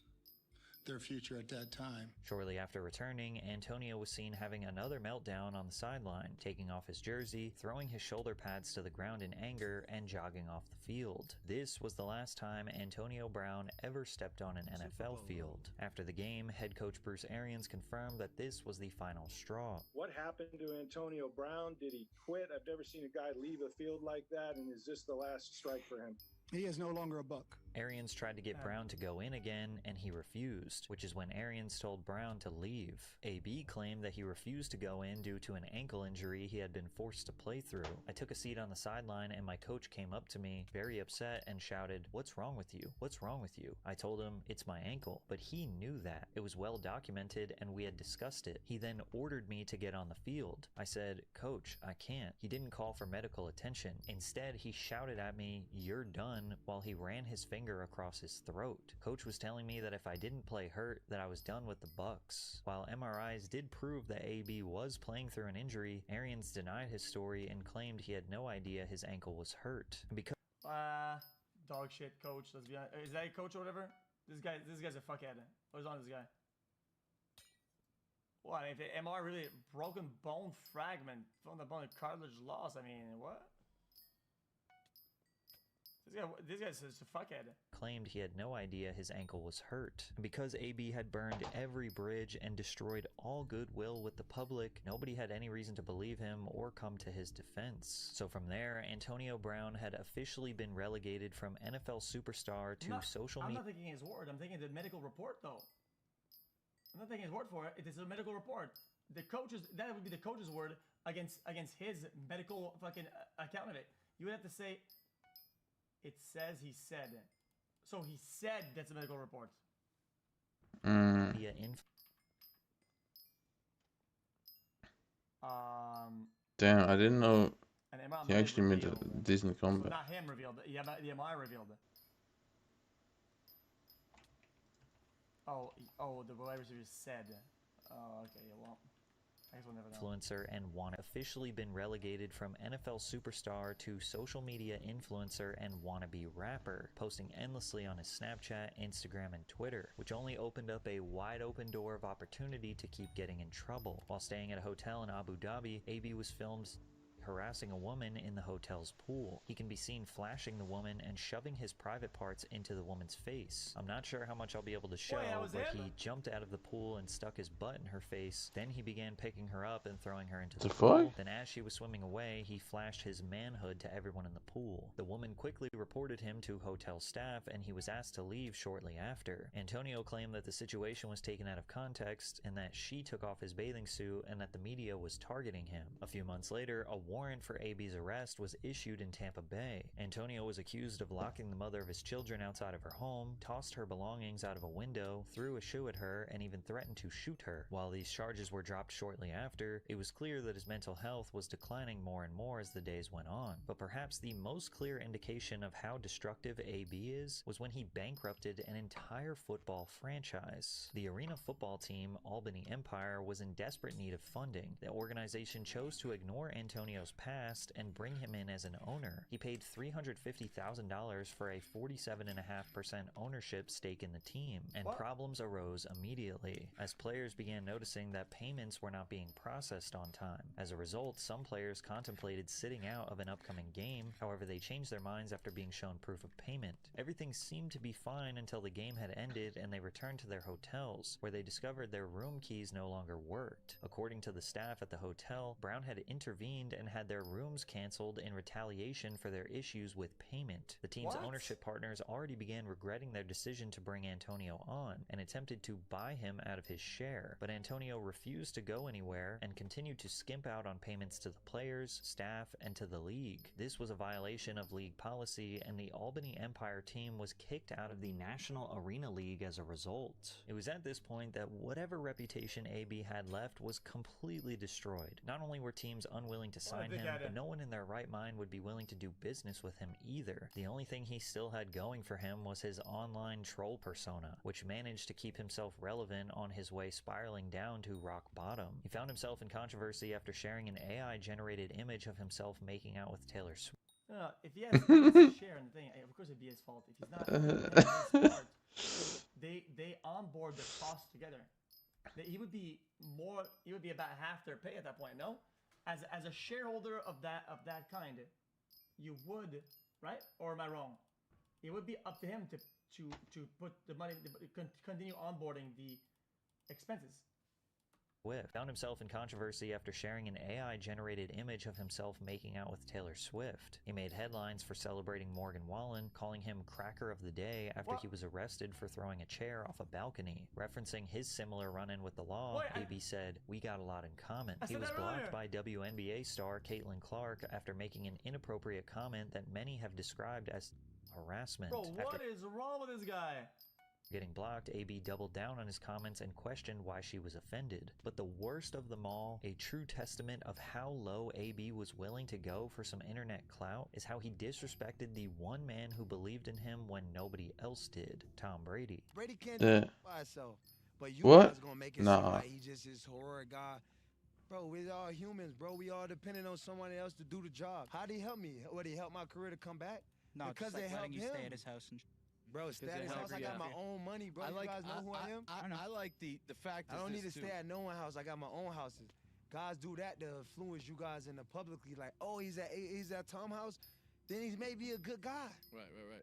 their future at that time. Shortly after returning, Antonio was seen having another meltdown on the sideline, taking off his jersey, throwing his shoulder pads to the ground in anger, and jogging off the field. This was the last time Antonio Brown ever stepped on an NFL field. After the game, head coach Bruce Arians confirmed that this was the final straw. What happened to Antonio Brown? Did he quit? I've never seen a guy leave a field like that, and is this the last strike for him? He is no longer a Buck. Arians tried to get Brown to go in again, and he refused, which is when Arians told Brown to leave. AB claimed that he refused to go in due to an ankle injury he had been forced to play through. I took a seat on the sideline, and my coach came up to me, very upset, and shouted, "What's wrong with you? What's wrong with you?" I told him, "It's my ankle." But he knew that. It was well documented, and we had discussed it. He then ordered me to get on the field. I said, "Coach, I can't." He didn't call for medical attention. Instead, he shouted at me, "You're done," while he ran his finger across his throat. Coach was telling me that if I didn't play hurt, that I was done with the Bucs. While MRIs did prove that AB was playing through an injury, Arians denied his story and claimed he had no idea his ankle was hurt. Because dog shit coach. Let's be honest. Is that a coach or whatever? This guy's a fuckhead. What is on this guy? What? If the MR really broken bone fragment from the bone cartilage loss. I mean, what? This guy's just a fuckhead. Claimed he had no idea his ankle was hurt. Because AB had burned every bridge and destroyed all goodwill with the public, nobody had any reason to believe him or come to his defense. So from there, Antonio Brown had officially been relegated from NFL superstar to social media. I'm not taking his word. I'm taking the medical report, though. I'm not taking his word for it. It is a medical report. The coaches, that would be the coach's word against his medical fucking account of it. You would have to say, it says he said. So he said that's a medical report. Damn, I didn't know he actually made a decent comeback. Not him revealed, the MI revealed. Oh, the wide receiver said. Oh, okay, well. influencer and wannabe officially been relegated from NFL superstar to social media influencer and wannabe rapper, posting endlessly on his Snapchat, Instagram, and Twitter, which only opened up a wide open door of opportunity to keep getting in trouble. While staying at a hotel in Abu Dhabi, AB was filmed harassing a woman in the hotel's pool. He can be seen flashing the woman and shoving his private parts into the woman's face. I'm not sure how much I'll be able to show, but he jumped out of the pool and stuck his butt in her face. Then he began picking her up and throwing her into the pool. Then as she was swimming away, he flashed his manhood to everyone in the pool. The woman quickly reported him to hotel staff and he was asked to leave shortly after. Antonio claimed that the situation was taken out of context and that she took off his bathing suit and that the media was targeting him. A few months later, a warrant for AB's arrest was issued in Tampa Bay. Antonio was accused of locking the mother of his children outside of her home, tossed her belongings out of a window, threw a shoe at her, and even threatened to shoot her. While these charges were dropped shortly after, it was clear that his mental health was declining more and more as the days went on. But perhaps the most clear indication of how destructive AB is was when he bankrupted an entire football franchise. The arena football team, Albany Empire, was in desperate need of funding. The organization chose to ignore Antonio's past and bring him in as an owner. He paid $350,000 for a 47.5% ownership stake in the team, and problems arose immediately, as players began noticing that payments were not being processed on time. As a result, some players contemplated sitting out of an upcoming game, however they changed their minds after being shown proof of payment. Everything seemed to be fine until the game had ended and they returned to their hotels, where they discovered their room keys no longer worked. According to the staff at the hotel, Brown had intervened and had their rooms canceled in retaliation for their issues with payment. The team's ownership partners already began regretting their decision to bring Antonio on and attempted to buy him out of his share, but Antonio refused to go anywhere and continued to skimp out on payments to the players, staff, and to the league. This was a violation of league policy, and the Albany Empire team was kicked out of the National Arena League as a result. It was at this point that whatever reputation AB had left was completely destroyed. Not only were teams unwilling to sign him, but no one in their right mind would be willing to do business with him either. The only thing he still had going for him was his online troll persona, which managed to keep himself relevant on his way spiraling down to rock bottom. He found himself in controversy after sharing an AI-generated image of himself making out with Taylor Swift. No, if he has to share the thing, of course it'd be his fault. If he's not his part, they onboard the cost together. He would be about half their pay at that point, no? As a shareholder of that kind, you would, right? Or am I wrong? It would be up to him to put the money, continue onboarding the expenses. Found himself in controversy after sharing an AI-generated image of himself making out with Taylor Swift. He made headlines for celebrating Morgan Wallen, calling him Cracker of the Day after he was arrested for throwing a chair off a balcony. Referencing his similar run-in with the law, AB said, "We got a lot in common." He was blocked by WNBA star Caitlin Clark after making an inappropriate comment that many have described as harassment. Bro, what is wrong with this guy? Getting blocked, AB doubled down on his comments and questioned why she was offended. But the worst of them all, a true testament of how low AB was willing to go for some internet clout, is how he disrespected the one man who believed in him when nobody else did, Tom Brady. Brady can't do it by himself, but you guys gonna make it seem like he just this horror guy. Bro, we're all humans, bro. We all depending on somebody else to do the job. How'd he help me? Would he help my career to come back? No, because just like they helped letting you him. stay at his house and Bro, stay at his house. I got my own money, bro. You guys know who I am? I like the fact. I don't need to stay at no one house. I got my own houses. Guys do that to influence you guys in the publicly. Like, oh, he's at Tom's house. Then he's maybe a good guy. Right.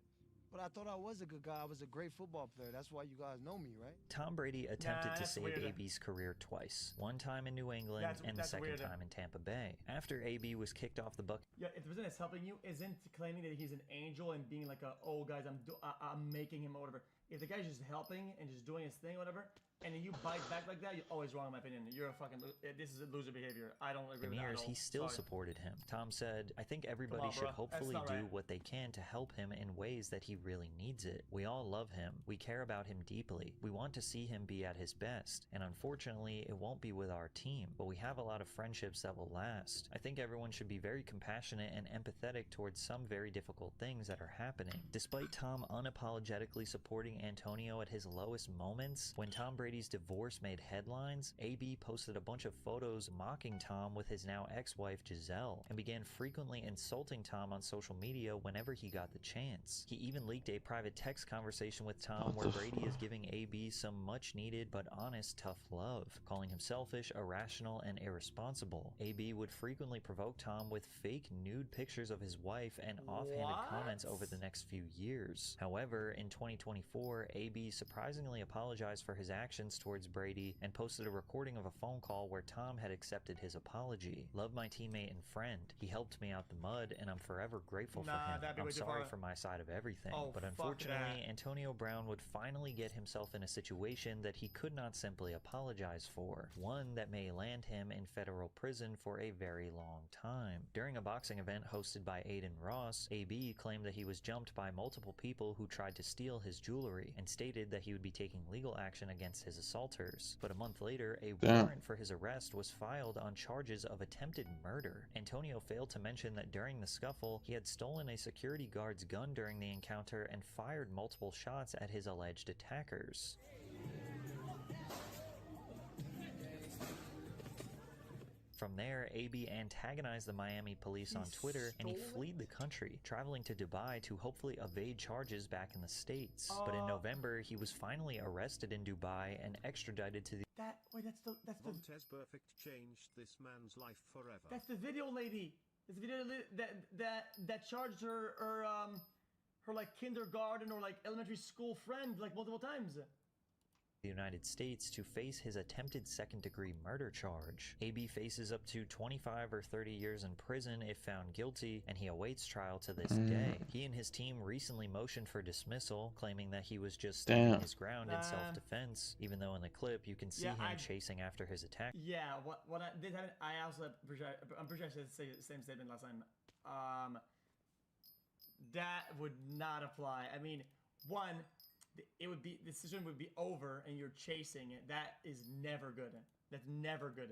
But I thought I was a good guy. I was a great football player. That's why you guys know me, right? Tom Brady attempted to save AB's career twice. One time in New England and the second time in Tampa Bay. After AB was kicked off the bucket. Yeah, if the person that's helping you isn't claiming that he's an angel and being like oh guys, I'm making him or whatever. If the guy's just helping and just doing his thing or whatever, and then you bite back like that, you're always wrong in my opinion. You're a fucking, this is a loser behavior. I don't agree with that at all. He still supported him. Tom said, "I think everybody should hopefully do what they can to help him in ways that he really needs it. We all love him. We care about him deeply. We want to see him be at his best. And unfortunately, it won't be with our team, but we have a lot of friendships that will last. I think everyone should be very compassionate and empathetic towards some very difficult things that are happening. Despite Tom unapologetically supporting Antonio at his lowest moments, when Tom Brady's divorce made headlines, AB posted a bunch of photos mocking Tom with his now ex-wife Giselle, and began frequently insulting Tom on social media whenever he got the chance. He even leaked a private text conversation with Tom where Brady is giving AB some much needed but honest tough love, calling him selfish, irrational, and irresponsible. AB would frequently provoke Tom with fake nude pictures of his wife and offhanded comments over the next few years. However, in 2024, AB surprisingly apologized for his actions towards Brady and posted a recording of a phone call where Tom had accepted his apology. Love my teammate and friend. He helped me out the mud and I'm forever grateful for him. I'm sorry for my side of everything, but unfortunately, Antonio Brown would finally get himself in a situation that he could not simply apologize for, one that may land him in federal prison for a very long time. During a boxing event hosted by Aiden Ross, AB claimed that he was jumped by multiple people who tried to steal his jewelry and stated that he would be taking legal action against his assaulters. But a month later, a warrant for his arrest was filed on charges of attempted murder. Antonio failed to mention that during the scuffle, he had stolen a security guard's gun during the encounter and fired multiple shots at his alleged attackers. From there, AB antagonized the Miami police on Twitter, and he fled the country, traveling to Dubai to hopefully evade charges back in the States. But in November, he was finally arrested in Dubai and extradited to the... Montez Perfect changed this man's life forever. That's the video lady. It's the video that charged her like kindergarten or like elementary school friend like multiple times. The United States to face his attempted second-degree murder charge. AB faces up to 25 or 30 years in prison if found guilty, and he awaits trial to this day. He and his team recently motioned for dismissal, claiming that he was just standing his ground in self-defense, even though in the clip you can see him chasing after his attack. Yeah, I'm pretty sure I said the same statement last time. That would not apply. I mean, one, the decision would be over and you're chasing it. That is never good. That's never good.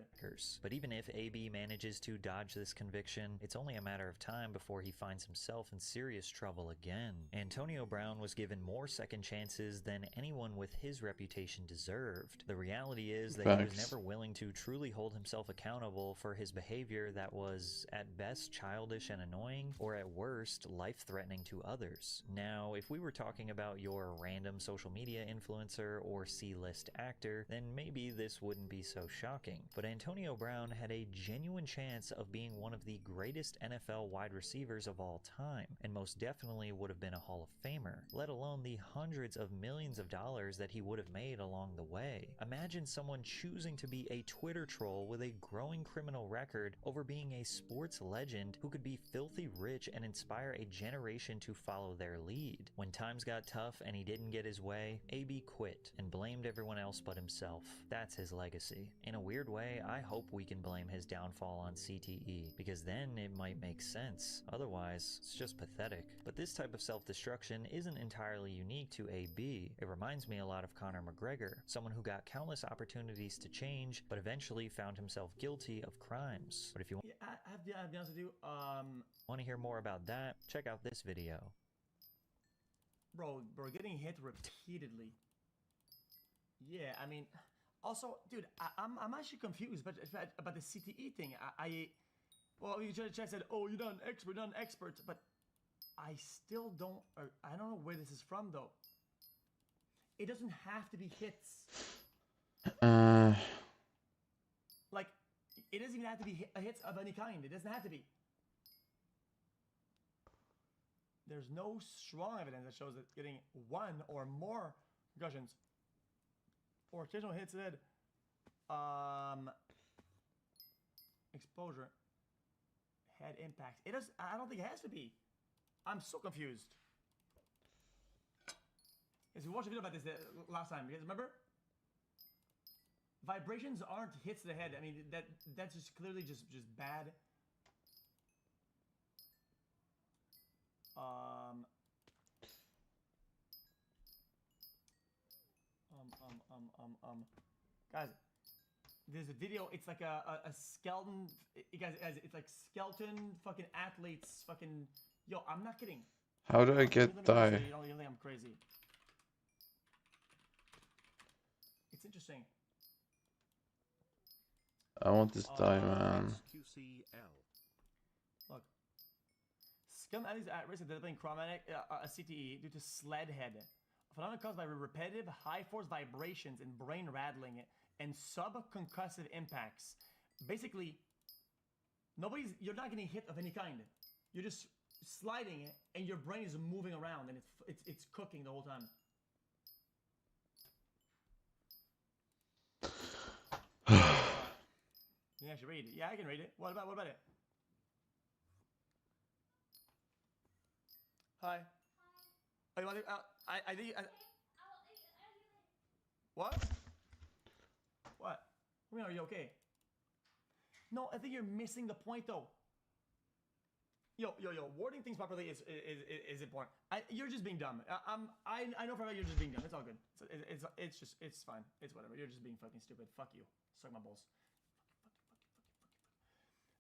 But even if AB manages to dodge this conviction, it's only a matter of time before he finds himself in serious trouble again. Antonio Brown was given more second chances than anyone with his reputation deserved. The reality is that he was never willing to truly hold himself accountable for his behavior that was at best childish and annoying, or at worst life-threatening to others. Now, if we were talking about your random social media influencer or C-list actor, then maybe this wouldn't be so shocking, but Antonio Brown had a genuine chance of being one of the greatest NFL wide receivers of all time, and most definitely would have been a Hall of Famer, let alone the hundreds of millions of dollars that he would have made along the way. Imagine someone choosing to be a Twitter troll with a growing criminal record over being a sports legend who could be filthy rich and inspire a generation to follow their lead. When times got tough and he didn't get his way, AB quit and blamed everyone else but himself. That's his legacy. In a weird way, I hope we can blame his downfall on CTE, because then it might make sense. Otherwise, it's just pathetic. But this type of self-destruction isn't entirely unique to AB. It reminds me a lot of Conor McGregor, someone who got countless opportunities to change, but eventually found himself guilty of crimes. But if you I have to be honest with you, want to hear more about that, check out this video. Bro, getting hit repeatedly. Yeah, I mean... Also, dude, I'm actually confused about the CTE thing. Well, you just said, oh, you're not an expert, but I still don't, I don't know where this is from, though. It doesn't have to be hits. Like, it doesn't even have to be hits of any kind. It doesn't have to be. There's no strong evidence that shows that getting one or more concussions or occasional hits to the head, exposure, head impact. It does. I don't think it has to be. I'm so confused. Yes, we watched a video about this last time. You guys remember? Vibrations aren't hits to the head. I mean, that's just clearly just bad. Guys, there's a video. It's like a skeleton. Guys, it's like skeleton fucking athletes. Fucking yo, I'm not kidding. How do I get die? You don't think I'm crazy? It's interesting. I want this die, man. Look. Scum athletes at risk of developing chromatic CTE due to sled head. A phenomenon caused by repetitive high force vibrations and brain rattling and subconcussive impacts. Basically, you're not getting hit of any kind. You're just sliding it and your brain is moving around and it's cooking the whole time. Yeah, I should read it. Yeah, I can read it. What about it? Hi. Oh, you want to, I think. What? What? I mean, are you okay? No, I think you're missing the point, though. Yo, wording things properly is important. You're just being dumb. I know for a fact you're just being dumb. It's all good. It's fine. It's whatever. You're just being fucking stupid. Fuck you. Suck my balls.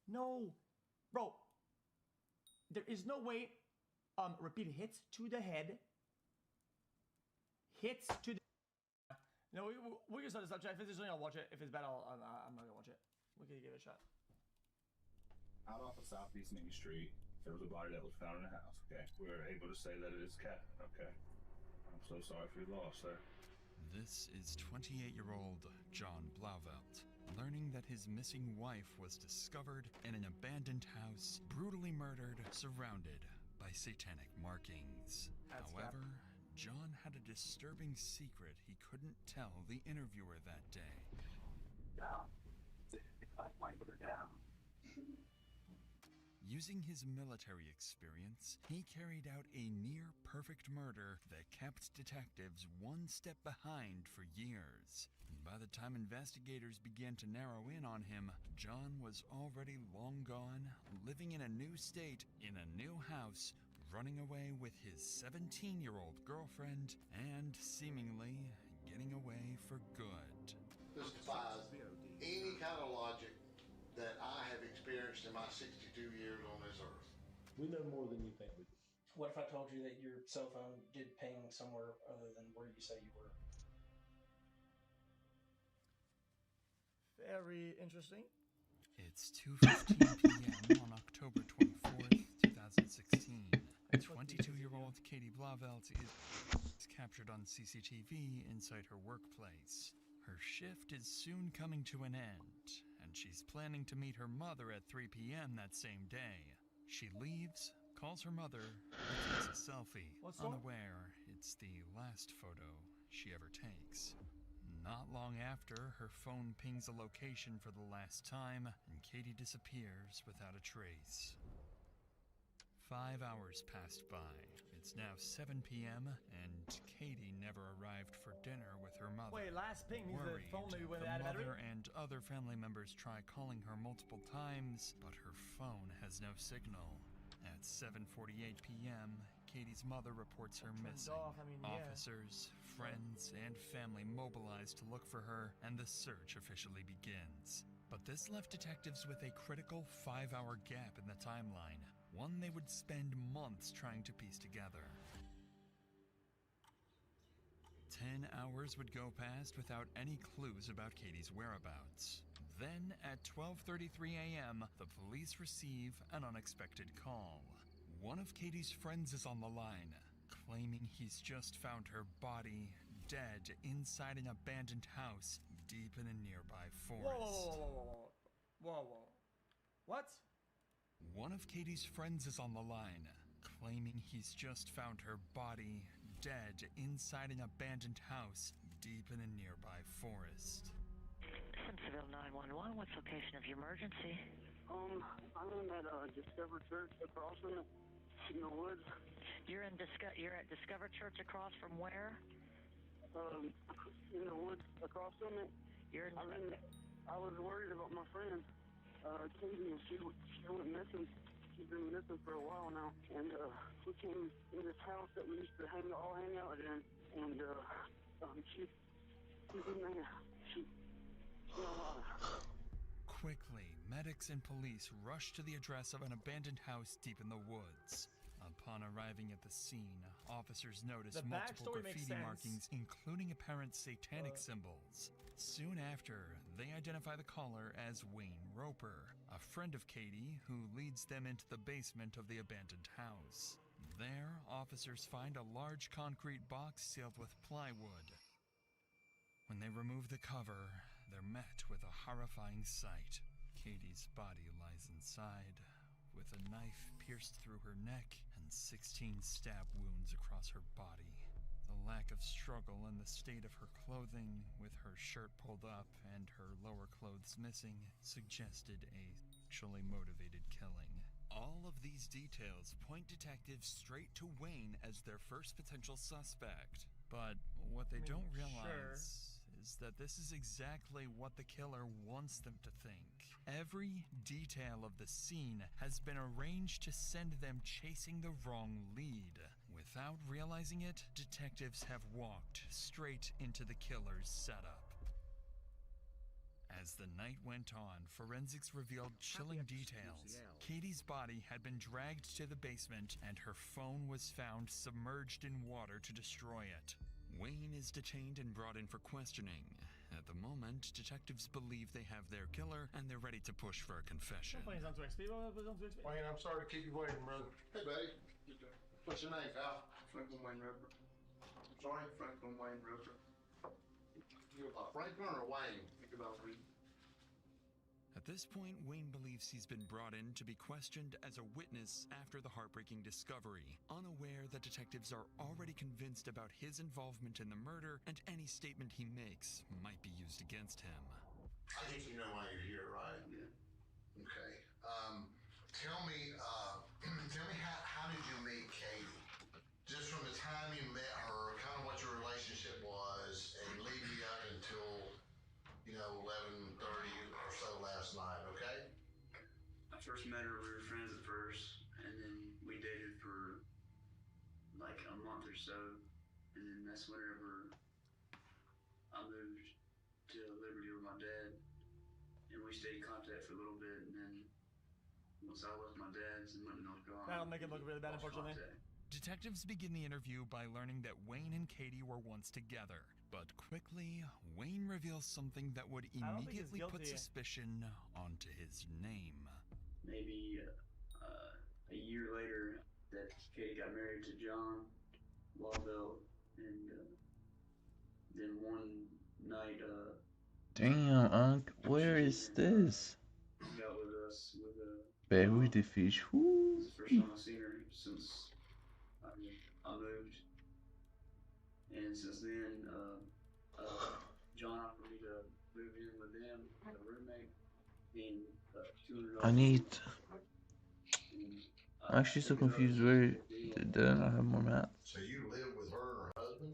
No, bro. There is no way. Repeat hits to the head. Hits to the. No, we're gonna start this up. If it's I'll watch it. If it's bad, I'm not gonna watch it. We're gonna give it a shot. Out off of Southeast Main Street, there was a body that was found in a house. Okay, we were able to say that it is Cat. Okay, I'm so sorry for your loss, sir. This is 28-year-old John Blauvelt, learning that his missing wife was discovered in an abandoned house, brutally murdered, surrounded by satanic markings. However, John had a disturbing secret he couldn't tell the interviewer that day. I might put her down. Using his military experience, he carried out a near-perfect murder that kept detectives one step behind for years. By the time investigators began to narrow in on him, John was already long gone, living in a new state, in a new house, running away with his 17-year-old girlfriend, and seemingly getting away for good. This defies any kind of logic that I have experienced in my 62 years on this earth. We know more than you think we do. What if I told you that your cell phone did ping somewhere other than where you say you were? Very interesting. It's 2:15 p.m. on October 24th, 2016. 22-year-old Katie Blauvelt is captured on CCTV inside her workplace. Her shift is soon coming to an end, and she's planning to meet her mother at 3 p.m. that same day. She leaves, calls her mother, and takes a selfie, unaware it's the last photo she ever takes. Not long after, her phone pings a location for the last time, and Katie disappears without a trace. 5 hours passed by. It's now 7 p.m. and Katie never arrived for dinner with her mother. Wait, last ping means the phone maybe went out of battery? Mother and other family members try calling her multiple times, but her phone has no signal. At 7:48 p.m., Katie's mother reports her missing. Officers, friends, and family mobilize to look for her, and the search officially begins. But this left detectives with a critical 5-hour gap in the timeline. One they would spend months trying to piece together. 10 hours would go past without any clues about Katie's whereabouts. Then, at 12:33 a.m., the police receive an unexpected call. One of Katie's friends is on the line, claiming he's just found her body, dead, inside an abandoned house deep in a nearby forest. Whoa. What? One of Katie's friends is on the line, claiming he's just found her body, dead, inside an abandoned house deep in a nearby forest. Simpsonville 911, what's location of your emergency? I'm at Discover Church across from it, in the woods. You're at Discover Church across from where? In the woods across from it. I was worried about my friend, Katie, and she went missing. She's been missing for a while now, and she came in this house that we used to all hang out in, and She's a man. She's alive. Quickly, medics and police rush to the address of an abandoned house deep in the woods. Upon arriving at the scene, officers notice The multiple backstory makes graffiti sense. markings, including apparent satanic symbols. Soon after, they identify the caller as Wayne Roper, a friend of Katie who leads them into the basement of the abandoned house. There, officers find a large concrete box sealed with plywood. When they remove the cover, they're met with a horrifying sight. Katie's body lies inside, with a knife pierced through her neck and 16 stab wounds across her body. The lack of struggle and the state of her clothing, with her shirt pulled up and her lower clothes missing, suggested a sexually motivated killing. All of these details point detectives straight to Wayne as their first potential suspect. But what they don't realize is that this is exactly what the killer wants them to think. Every detail of the scene has been arranged to send them chasing the wrong lead. Without realizing it, detectives have walked straight into the killer's setup. As the night went on, forensics revealed chilling details. Katie's body had been dragged to the basement, and her phone was found submerged in water to destroy it. Wayne is detained and brought in for questioning. At the moment, detectives believe they have their killer, and they're ready to push for a confession. Wayne, I'm sorry to keep you waiting, brother. Hey, buddy. What's your name, pal? Franklin Wayne Roper. Sorry? Franklin Wayne Roper. You Franklin or Wayne? Think about me. At this point, Wayne believes he's been brought in to be questioned as a witness after the heartbreaking discovery, unaware that detectives are already convinced about his involvement in the murder, and any statement he makes might be used against him. I think you know why you're here, right? Yeah. Okay. Tell me how did you meet Katie? Just from the time you met her, kind of what your relationship was, and leave me up until, 11:30 or so last night, okay? I first met her, we were friends at first, and then we dated for like a month or so, and then that's whenever I moved to Liberty with my dad, and we stayed in contact for a little bit, and then once I left my dad's and went to North Carolina, That'll make it look really bad, unfortunately. Detectives begin the interview by learning that Wayne and Katie were once together. But quickly, Wayne reveals something that would immediately put suspicion onto his name. Maybe a year later, that Katie got married to John Waldo, and then one night, Damn, Unc, where is this? got with us with Bear with the fish. Woo. This is the first time I've seen her since I moved, and since then, John offered me to move in with them, a roommate, being $200. I need. I'm actually so confused. Where did I have more maps? So you live with her and her husband?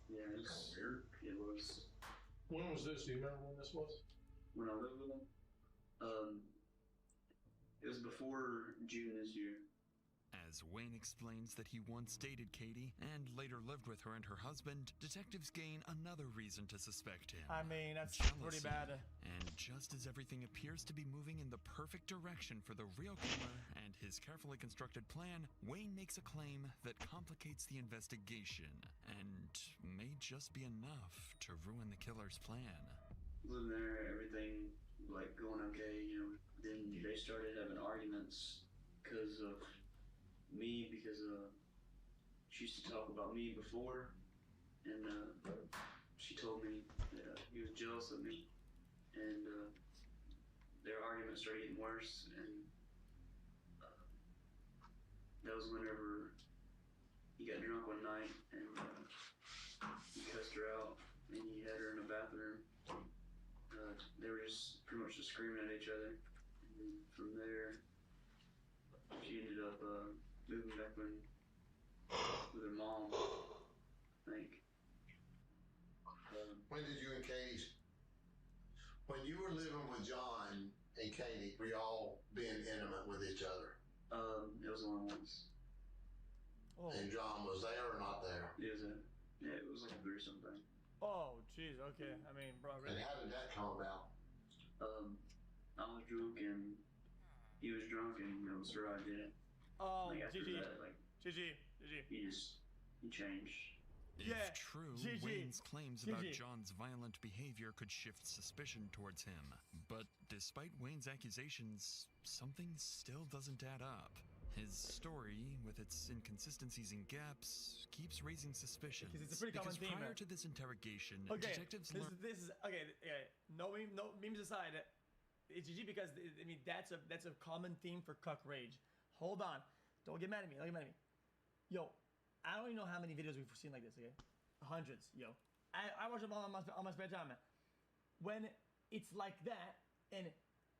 Yeah, it's weird. It was. When was this? Do you remember when this was? When I lived with them? It was before June this year. As Wayne explains that he once dated Katie and later lived with her and her husband, detectives gain another reason to suspect him. I mean, that's pretty bad. And just as everything appears to be moving in the perfect direction for the real killer and his carefully constructed plan, Wayne makes a claim that complicates the investigation and may just be enough to ruin the killer's plan. Living there, everything like going okay, then they started having arguments because of me, because she used to talk about me before, and she told me that he was jealous of me, and their arguments started getting worse, and that was whenever he got drunk one night, and he cussed her out, and he had her in the bathroom. They were just pretty much just screaming at each other, and then from there, she ended up moving back with her mom, I think. When did you and when you were living with John and Katie, were y'all being intimate with each other? It was only once. Oh. And John was there or not there? It was it was like a threesome thing. Oh, jeez. Okay. I mean, bro, And really? how did that come about? I was drunk and he was drunk and so I did it. Oh, like after GG. that, like GG. he changed. If true, GG. Wayne's claims about GG. John's violent behavior could shift suspicion towards him. But despite Wayne's accusations, something still doesn't add up. His story, with its inconsistencies and gaps, keeps raising suspicions. Because it's a pretty common theme. Prior to this interrogation, Okay, detectives this learned... is okay. No memes aside, it's GG because I mean that's a common theme for cuck rage. Hold on, don't get mad at me. Don't get mad at me. Yo, I don't even know how many videos we've seen like this. Okay, hundreds. Yo, I watch them all on my spare time, man. When it's like that and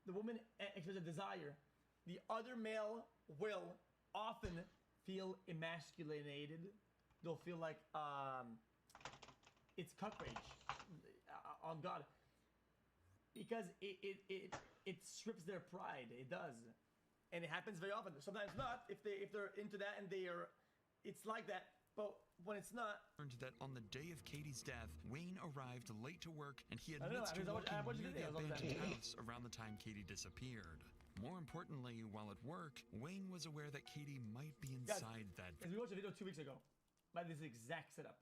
the woman expresses a desire, the other male will often feel emasculated. They'll feel like it's cuck rage on God, because it strips their pride. It does, and it happens very often. Sometimes not if they're into that and it's like that. But when it's not, learned that on the day of Katie's death, Wayne arrived late to work and he I don't know, admits to I watched working the near the videos all the abandoned time. house around the time Katie disappeared. More importantly, while at work, Wayne was aware that Katie might be guys, inside that we watched a video 2 weeks ago by this exact setup.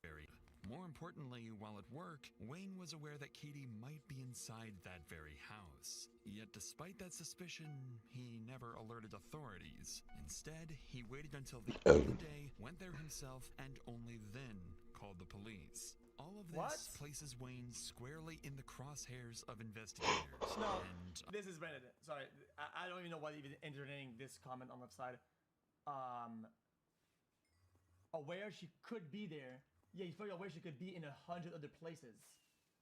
very. More importantly, while at work, Wayne was aware that Katie might be inside that very house. Yet despite that suspicion, he never alerted authorities. Instead, he waited until the end of the day, went there himself, and only then called the police. All of this places Wayne squarely in the crosshairs of investigators. No, And this is Reddit. Sorry, I don't even know why even entertaining this comment on the left side. Aware she could be there. Yeah, he's probably aware she could be in 100 other places,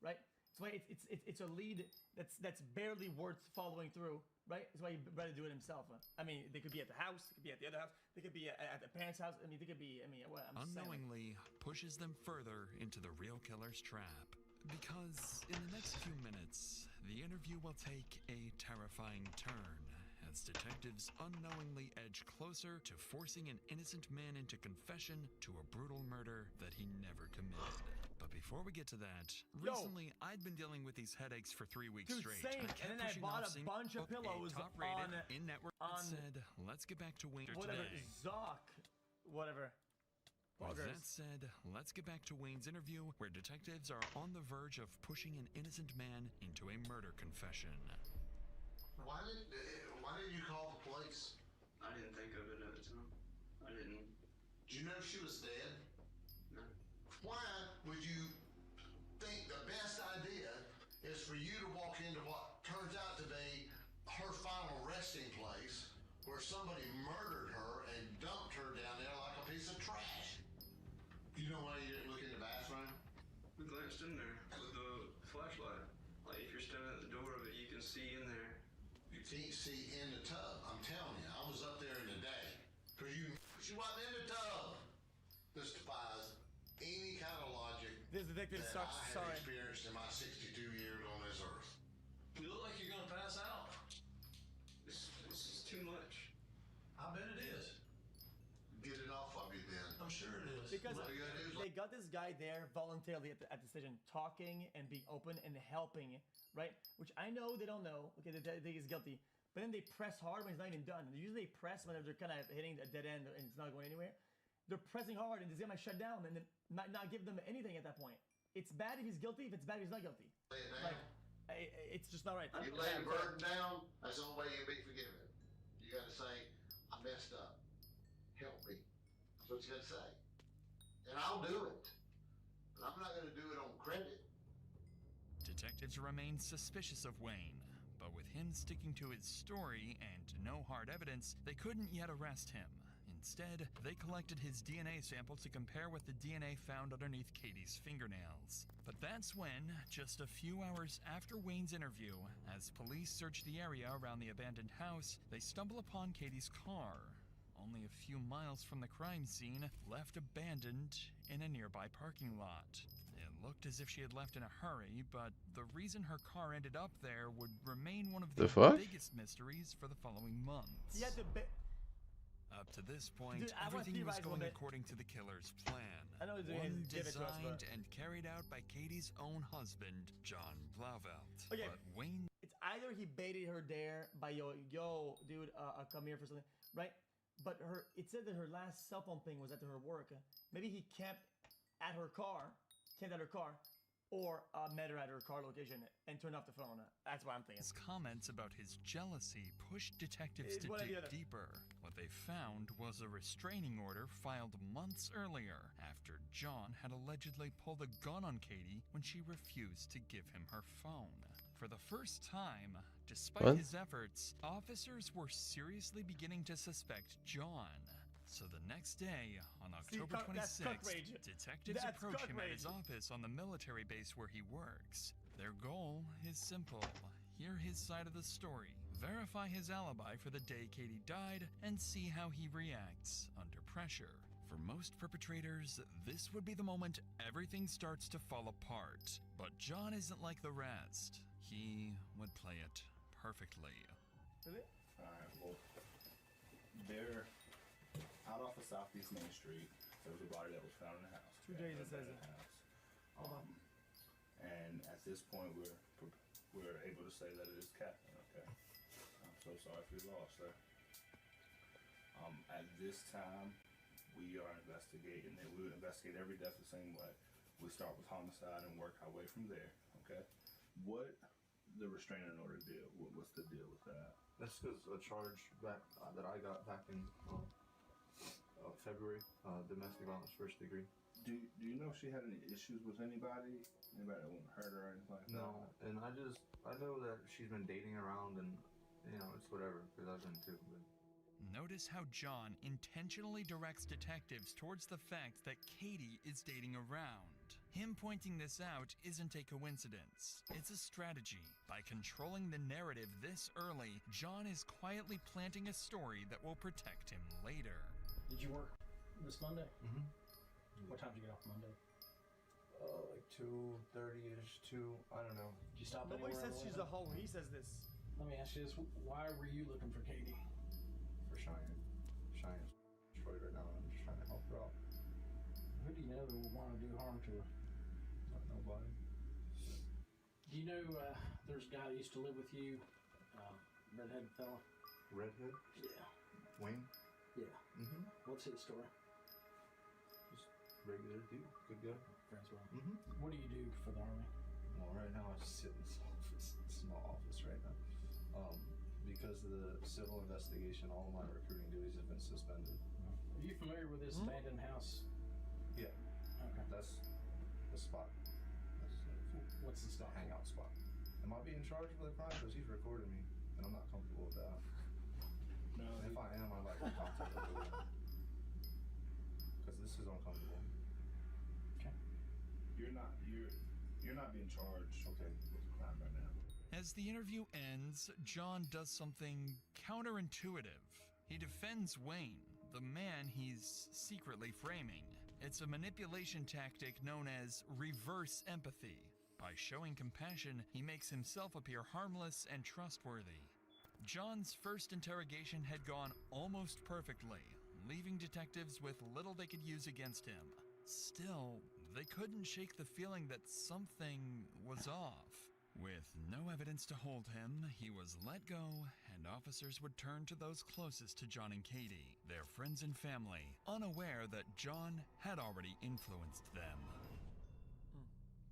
right? That's why it's a lead that's barely worth following through, right? That's why he'd rather do it himself. I mean, they could be at the house, they could be at the other house, they could be at the parents' house. I mean, they could be. I mean, what I'm saying. unknowingly pushes them further into the real killer's trap. Because in the next few minutes, the interview will take a terrifying turn as detectives unknowingly edge closer to forcing an innocent man into confession to a brutal murder that he never committed. But before we get to that, recently I'd been dealing with these headaches for 3 weeks Dude, straight. same. kept And then I pushing bought off a bunch of pillows top-rated on in-network that said, let's get back to Wayne whatever today. Zoc, whatever. With Buggers. that said, let's get back to Wayne's interview, where detectives are on the verge of pushing an innocent man into a murder confession. Why didn't you call the police? I didn't think of it at the time. I didn't. Did you know she was dead? No. Why would you think the best idea is for you to walk into what turns out to be her final resting place, where somebody murdered her and dumped her down there like a piece of trash? You know why you didn't look in the bathroom? We glanced in there with the flashlight. Like if you're standing at the door of it, you can see in there. You can't see in the tub. I'm telling you, I was up there in the day. Because she wasn't in the tub. This defies any kind of logic This detective that sucks. I have Sorry. experienced in my 62 years on this earth. You look like you're gonna pass out. This is too much. I bet it is. Get it off of you then. I'm sure it is. Because All you gotta do is they got this guy there voluntarily at the decision, talking and being open and helping, right? Which I know they don't know. Okay, they think he's guilty, but then they press hard when it's not even done. Usually they press when they're kind of hitting a dead end and it's not going anywhere. They're pressing hard and this guy might shut down and then not give them anything at that point. It's bad if he's guilty. If it's bad if he's not guilty. lay it down. Like, it's just not right. You lay the burden down, that's the only way you'll be forgiven. You gotta say, I messed up. Help me. That's what you gotta say. And I'll do it. But I'm not gonna do it on credit. Detectives remain suspicious of Wayne, but with him sticking to his story and no hard evidence, they couldn't yet arrest him. Instead, they collected his DNA sample to compare with the DNA found underneath Katie's fingernails. But that's when, just a few hours after Wayne's interview, as police search the area around the abandoned house, they stumble upon Katie's car, only a few miles from the crime scene, left abandoned in a nearby parking lot. It looked as if she had left in a hurry, but the reason her car ended up there would remain one of the biggest mysteries for the following months. He had to Up to this point, Dude, I want everything was theorize a little going bit. according to the killer's plan. I know he's doing One his give it to us, designed but- and carried out by Katie's own husband, John Blauvelt. Okay. But Wayne It's either he baited her there by yo, dude, come here for something, right? But it said that her last cell phone ping was at her work. Maybe he camped at her car, or met her at her car location and turned off the phone. That's what I'm thinking. His comments about his jealousy pushed detectives It's to one or the dig other. deeper. What they found was a restraining order filed months earlier after John had allegedly pulled a gun on Katie when she refused to give him her phone. For the first time, despite What? his efforts, officers were seriously beginning to suspect John. So the next day, on October that's 26th, cuck rage. detectives That's approach cuck him at his rage. office on the military base where he works. Their goal is simple. Hear his side of the story, verify his alibi for the day Katie died, and see how he reacts under pressure. For most perpetrators, this would be the moment everything starts to fall apart. But John isn't like the rest. He would play it perfectly. Alright, well, they're out off of Southeast Main Street. There was a body that was found in the house. 2 days it says In it. the house. And at this point, we're able to say that it is Catherine. Okay. I'm so sorry for your loss, sir. At this time, we are investigating, and we would investigate every death the same way. We start with homicide and work our way from there. Okay. What the restraining order deal? What's the deal with that? That's because a charge back that I got back in February, domestic violence first degree. Do you know if she had any issues with anybody? Anybody that wouldn't hurt her or anything like that? No, and I know that she's been dating around, and it's whatever because I've been too. But Notice how John intentionally directs detectives towards the fact that Katie is dating around. Him pointing this out isn't a coincidence. It's a strategy. By controlling the narrative this early, John is quietly planting a story that will protect him later. Did you work this Monday? Mm-hmm. What time did you get off Monday? Like 2:30ish, I don't know. Did you stop Nobody anywhere says on the she's way a hoe. He says this. Let me ask you this. Why were you looking for Katie? For Cheyenne. Cheyenne's destroyed right now, and I'm just trying to help her out. Who do you know that would want to do harm to her? Nobody. Do you know there's a guy that used to live with you, redhead fella? Redhead? Yeah. Wayne? Yeah. Mm-hmm. What's his story? Just regular dude. Good guy. Friends with him. Mm-hmm. What do you do for the Army? Well, right now I sit in this office, small office right now. Because of the civil investigation, all of my recruiting duties have been suspended. Are you familiar with this abandoned house? Yeah. Okay. That's the spot. What's the spot? Hangout spot. Am I being charged with a crime? Because he's recording me, and I'm not comfortable with that. No. And if I am, I'd like to contact the because this is uncomfortable. Okay. You're not being charged. Okay. With a crime right now. As the interview ends, John does something counterintuitive. He defends Wayne, the man he's secretly framing. It's a manipulation tactic known as reverse empathy. By showing compassion, he makes himself appear harmless and trustworthy. John's first interrogation had gone almost perfectly, leaving detectives with little they could use against him. Still, they couldn't shake the feeling that something was off. With no evidence to hold him, he was let go, and officers would turn to those closest to John and Katie, their friends and family, unaware that John had already influenced them.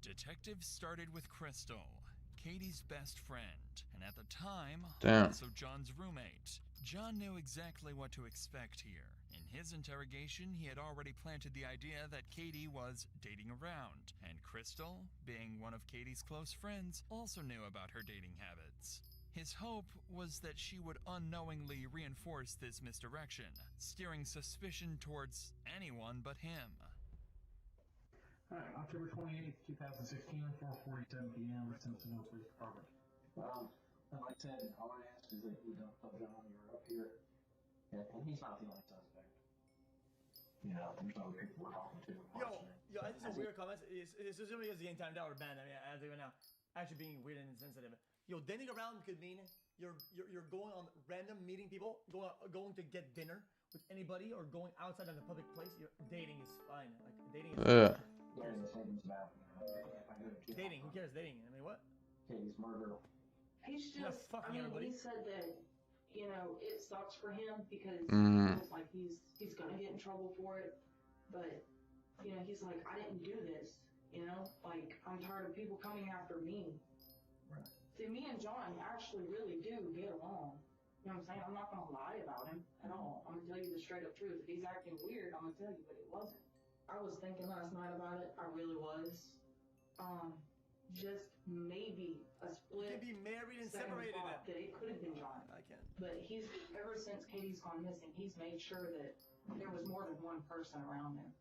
Detectives started with Crystal, Katie's best friend, and at the time, also John's roommate. John knew exactly what to expect here. In his interrogation, he had already planted the idea that Katie was dating around, and Crystal, being one of Katie's close friends, also knew about her dating habits. His hope was that she would unknowingly reinforce this misdirection, steering suspicion towards anyone but him. Alright, October 28th, 2016, 4:47 p.m. Cincinnati Police Department. Like I said, all I ask is that you don't tell John you're up here, and he's not the only suspect. You know, there's other people we're talking to. Yo, I just a weird comment. It's just because the time down or banned. I mean, I do it now. Actually, being weird and insensitive. Yo, dating around could mean you're going on random meeting people, going to get dinner with anybody or going outside on a public place, dating is fine. Like dating is Yeah. dating. Who cares? Dating. I mean, what? Katie's murder. He's You're not just, fucking I mean, everybody. he said that, you know, it sucks for him because he Mm. feels like he's gonna get in trouble for it. But, you know, he's like, I didn't do this, you know? Like, I'm tired of people coming after me. Right. See, me and John actually really do get along. You know what I'm saying? I'm not gonna lie about him at all. I'm gonna tell you the straight up truth. If he's acting weird, I'm gonna tell you, but it wasn't. I was thinking last night about it. I really was. Just maybe a split. You can be married and second separated. thought that it could have been John. I can't. But he's, ever since Katie's gone missing, he's made sure that there was more than one person around him.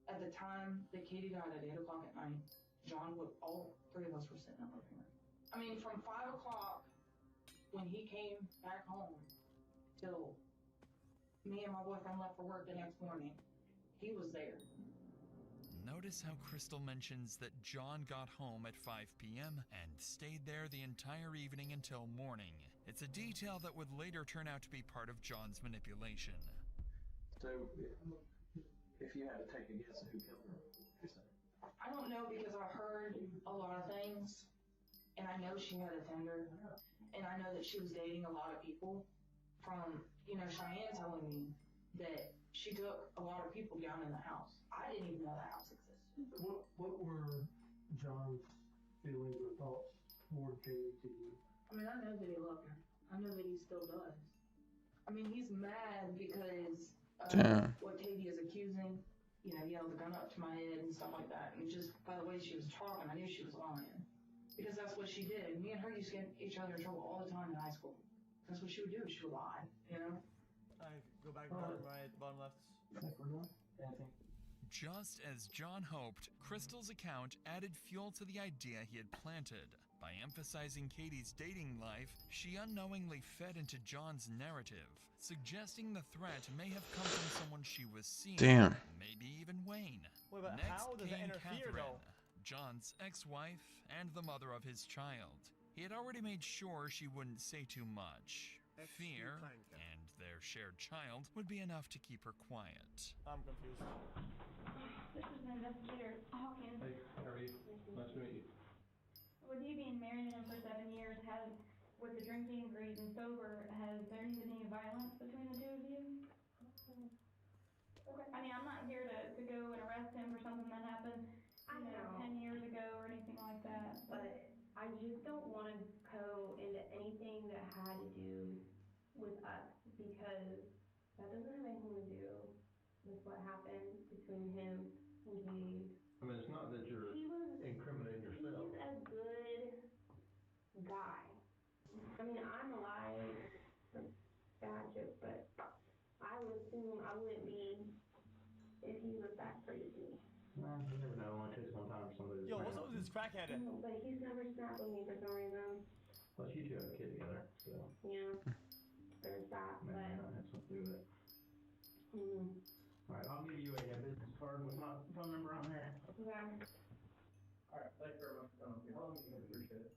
At the time that Katie died at 8 o'clock at night, all three of us were sitting in the living room. I mean, from 5 o'clock when he came back home till me and my boyfriend left for work the next morning, he was there. Notice how Crystal mentions that John got home at 5 p.m. and stayed there the entire evening until morning. It's a detail that would later turn out to be part of John's manipulation. So, if you had to take a guess at who killed her, what would you say? I don't know because I heard a lot of things, and I know she had a Tinder, and I know that she was dating a lot of people from, you know, Cheyenne telling me that she took a lot of people down in the house. I didn't even know the house existed. What were John's feelings or thoughts toward Katie to you? I mean, I know that he loved her. I know that he still does. I mean, he's mad because what Katie is accusing. You know, he held the gun up to my head and stuff like that. And just by the way she was talking, I knew she was lying. Because that's what she did. Me and her used to get each other in trouble all the time in high school. That's what she would do. She would lie, you know? I go back bottom right, bottom left. Just as John hoped, Crystal's account added fuel to the idea he had planted. By emphasizing Katie's dating life, she unknowingly fed into John's narrative, suggesting the threat may have come from someone she was seeing. Damn. Maybe even Wayne. Wait, but Next how does it came interfere, Catherine, though? John's ex-wife and the mother of his child. He had already made sure she wouldn't say too much. Fear and their shared child would be enough to keep her quiet. I'm confused. This is Investigator Hawkins. Hey, how are you? Nice to meet you. With you being married to him for 7 years, with the drinking, greed, and sober, has there been any violence between the two of you? Okay. I mean, I'm not here to go and arrest him for something that happened, I know. 10 years ago or anything like that. But I just don't want to go into anything that had to do with us because that doesn't have anything to do with what happened between him and Katie. I mean, it's not that you're incriminating yourself. He's a good guy. I mean, I'm alive. Bad joke, but I would assume I wouldn't be if he was that crazy. Well, you never know. It only takes one time for somebody to Yo, what's up with this crackhead? No, but he's never snapped with me for some reason. Plus, you two have a kid together, so Yeah, there's that, maybe but. that has something to do with it. All right, I'll give you a business card with my phone number on there. Yeah. All right, thank you very much for coming. I appreciate it.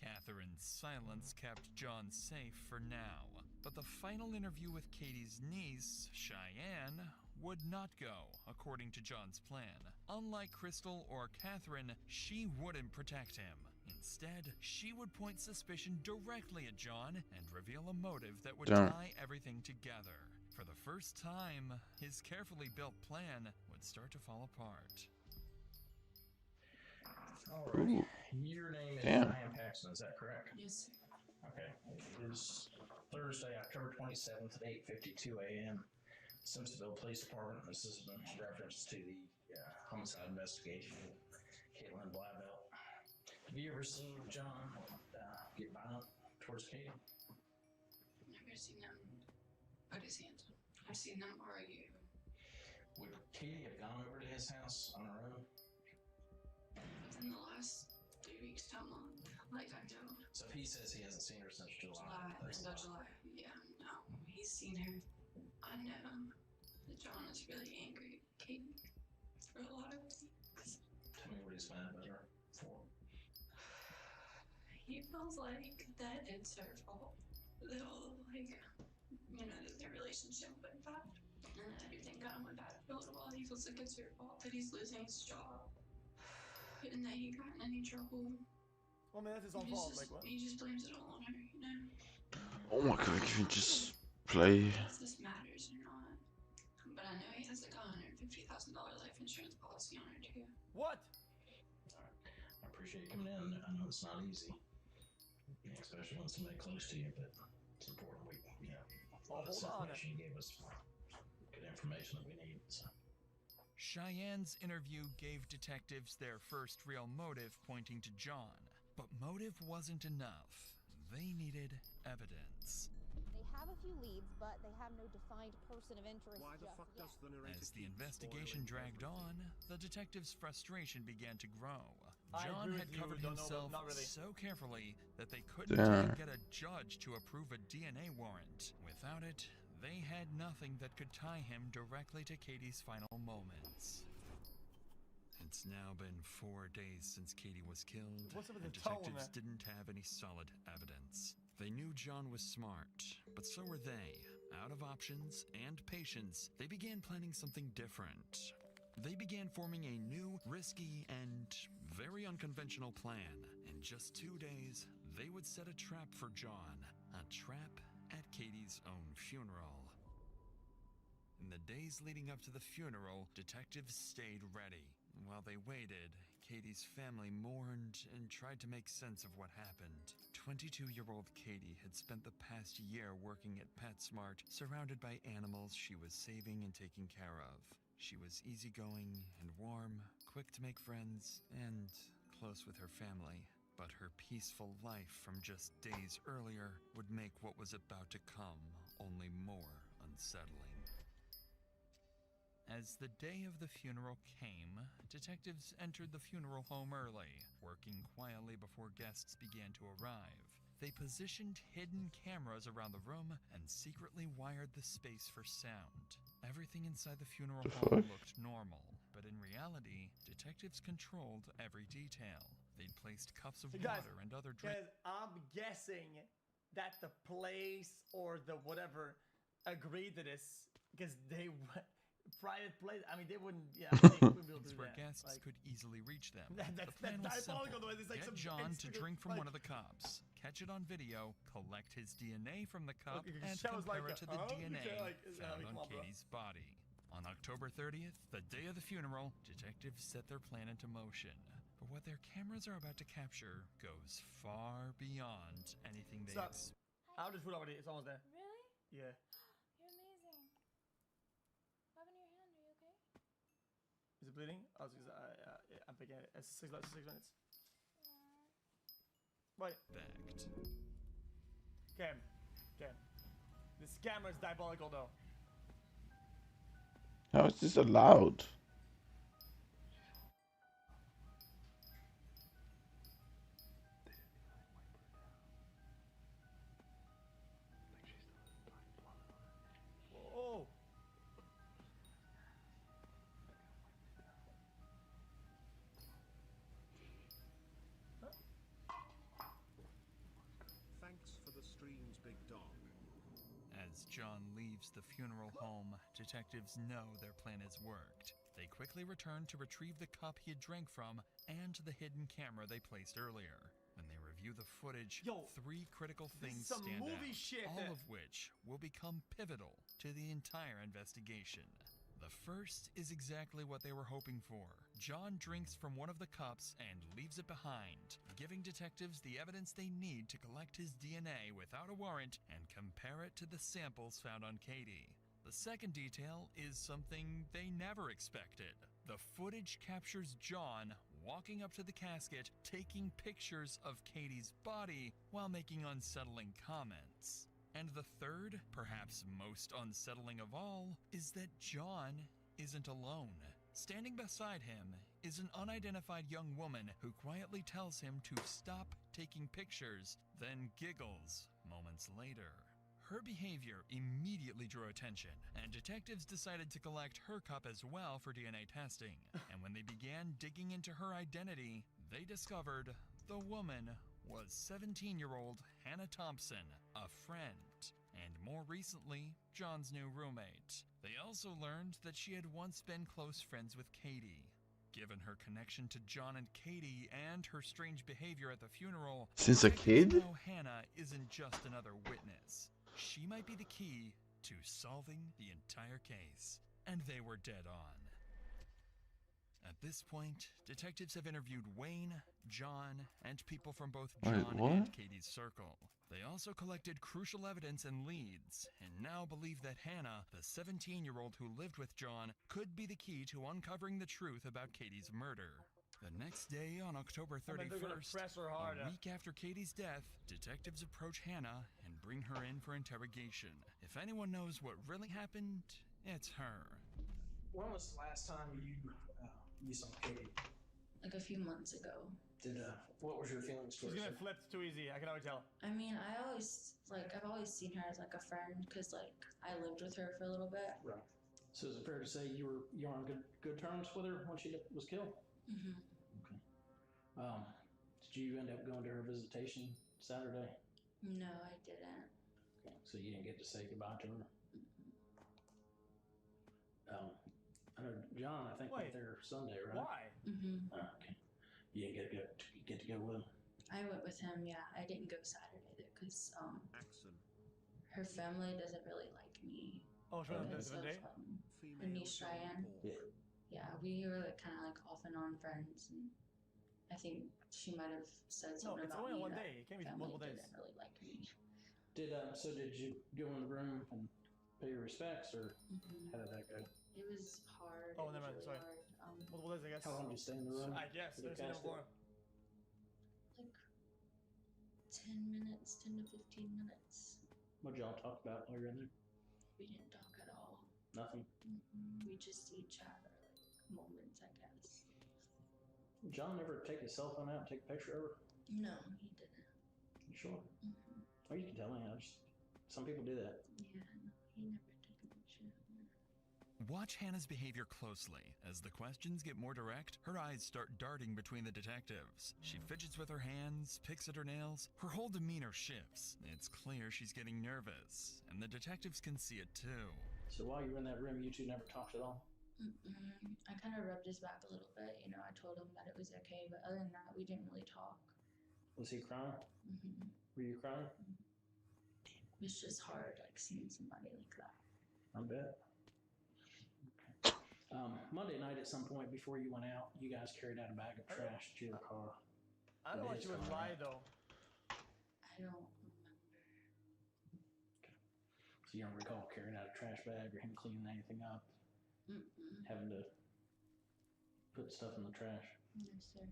Catherine's silence kept John safe for now, but the final interview with Katie's niece, Cheyenne, would not go according to John's plan. Unlike Crystal or Catherine, she wouldn't protect him. Instead, she would point suspicion directly at John and reveal a motive that would tie everything together. For the first time, his carefully built plan would start to fall apart. Alright. Your name is Diane Paxton, is that correct? Yes, sir. Okay. It is Thursday, October 27th at 8:52 a.m. Simpsonville Police Department. This is in reference to the homicide investigation of Caitlin Blauvelt. Have you ever seen John get violent towards Katie? I've never seen him put his hands on. I've seen them argue. Would Katie have gone over to his house on her own? Within the last 3 weeks to a month, like I don't. So if he says he hasn't seen her since July, that's Until July. Yeah, no. He's seen her. I know that John is really angry at Katie for a lot of things. Tell me what he's mad about her for. He feels like that it's her fault. That all, like, you know, that their relationship went bad. feels like it's your fault that he's losing his job and that he got in any trouble. Well, man, that's his own fault. Like what? He just blames it all on her, you know? Oh my god, can you just play? If this matters or not. But I know he has like a $150,000 life insurance policy on her too. What? I appreciate you coming in. I know it's not easy, especially when somebody close to you, but it's important we, all this information you gave us, good information that we need. So. Cheyenne's interview gave detectives their first real motive pointing to John. But motive wasn't enough. They needed evidence. They have a few leads, but they have no defined person of interest. Why the fuck does the narrator As the keep investigation spoiling dragged on, everything? the detectives' frustration began to grow. I John agree had with you, covered don't know, himself not really. so carefully that they couldn't Damn. even get a judge to approve a DNA warrant. Without it, they had nothing that could tie him directly to Katie's final moments. It's now been 4 days since Katie was killed, What's up with and the towel, detectives man? didn't have any solid evidence. They knew John was smart, but so were they. Out of options and patience, they began planning something different. They began forming a new, risky, and very unconventional plan. In just 2 days, they would set a trap for John. A trap at Katie's own funeral. In the days leading up to the funeral, detectives stayed ready. While they waited, Katie's family mourned and tried to make sense of what happened. 22-year-old Katie had spent the past year working at PetSmart, surrounded by animals she was saving and taking care of. She was easygoing and warm, quick to make friends, and close with her family. But her peaceful life from just days earlier would make what was about to come only more unsettling. As the day of the funeral came, detectives entered the funeral home early, working quietly before guests began to arrive. They positioned hidden cameras around the room and secretly wired the space for sound. Everything inside the funeral home looked normal, but in reality, detectives controlled every detail. They'd placed cups of Hey, guys, water and other drinks. I'm guessing that the place or the whatever agreed to this because they private place. I mean, they wouldn't. Yeah, I mean, they wouldn't be able to do Where that. guests Like, could easily reach them. that's The plan was diabolical. simple. Though. It's like Get some John to Instagram, drink from like, one of the cups, catch it on video, collect his DNA from the cup, Okay, and Shell was compare like, it to the huh? DNA Okay, like, found come on on, bro. Katie's body. On October 30th, the day of the funeral, detectives set their plan into motion. But what their cameras are about to capture goes far beyond anything they Stop. expect. I ordered food already. It's almost there. Really? Yeah. You're amazing. What happened to your hand? Are you okay? Is it bleeding? Oh, it's because I'm picking it. It's 6 minutes. Wait. Fact. Okay. Okay. This camera is diabolical, though. How is this allowed? Whoa. Thanks for the streams, big dog. As John leaves the funeral home, detectives know their plan has worked. They quickly return to retrieve the cup he had drank from and the hidden camera they placed earlier. When they review the footage, 3 critical things some stand movie out, shit. all of which will become pivotal to the entire investigation. The first is exactly what they were hoping for. John drinks from one of the cups and leaves it behind, giving detectives the evidence they need to collect his DNA without a warrant and compare it to the samples found on Katie. The second detail is something they never expected. The footage captures John walking up to the casket, taking pictures of Katie's body while making unsettling comments. And the third, perhaps most unsettling of all, is that John isn't alone. Standing beside him is an unidentified young woman who quietly tells him to stop taking pictures, then giggles moments later. Her behavior immediately drew attention, and detectives decided to collect her cup as well for DNA testing. And when they began digging into her identity, they discovered the woman was 17-year-old Hannah Thompson, a friend. And and more recently, John's new roommate. They also learned that she had once been close friends with Katie. Given her connection to John and Katie and her strange behavior at the funeral, Since a kid? know Hannah isn't just another witness. She might be the key to solving the entire case. And they were dead on. At this point, detectives have interviewed Wayne, John, and people from both John and Katie's circle. They also collected crucial evidence and leads, and now believe that Hannah, the 17-year-old who lived with John, could be the key to uncovering the truth about Katie's murder. The next day, on October 31st, a week after Katie's death, detectives approach Hannah and bring her in for interrogation. If anyone knows what really happened, it's her. When was the last time you saw Katie? Like a few months ago. What was your feelings She's towards gonna her? flip too easy. I can already tell. I mean, I've always seen her as like a friend because like I lived with her for a little bit. Right. So is it fair to say you were on good terms with her when she was killed? Mm-hmm. Okay. Did you end up going to her visitation Saturday? No, I didn't. Okay. So you didn't get to say goodbye to her? I know John, I think, went there Sunday, right? Why? Mm-hmm. Okay. You didn't get to go with him? I went with him, yeah. I didn't go Saturday though, because her family doesn't really like me. Oh, she went because on of day? her niece Cheyenne. Yeah. Yeah, we were like kind of like off and on friends, and I think she might have said something it's about only me. one that day. It can't be family multiple days. didn't really like me. Did you go in the room and pay your respects, or how did that go? It was hard. Oh, it never was mind. really Sorry. hard. Multiple days, I guess. How long did you stay in the room? I guess. for the I've seen it casket? before. Like 10 minutes, 10 to 15 minutes. What did y'all talk about while you were in there? We didn't talk at all. Nothing. We just see each other like moments, I guess. John ever take his cell phone out and take a picture of her? No, he didn't. You sure? Oh, you can tell me. Some people do that. Yeah, no, he never took a picture of her. Watch Hannah's behavior closely. As the questions get more direct, her eyes start darting between the detectives. She fidgets with her hands, picks at her nails. Her whole demeanor shifts. It's clear she's getting nervous, and the detectives can see it too. So while you were in that room, you two never talked at all? I kind of rubbed his back a little bit. You know, I told him that it was okay, but other than that, we didn't really talk. Was he crying? Were you crying? It was just hard, like seeing somebody like that. I bet. Monday night at some point before you went out, you guys carried out a bag of trash to your car. I don't know why she would lie though. I don't remember. So you don't recall carrying out a trash bag or him cleaning anything up? Having to put stuff in the trash? No, sir.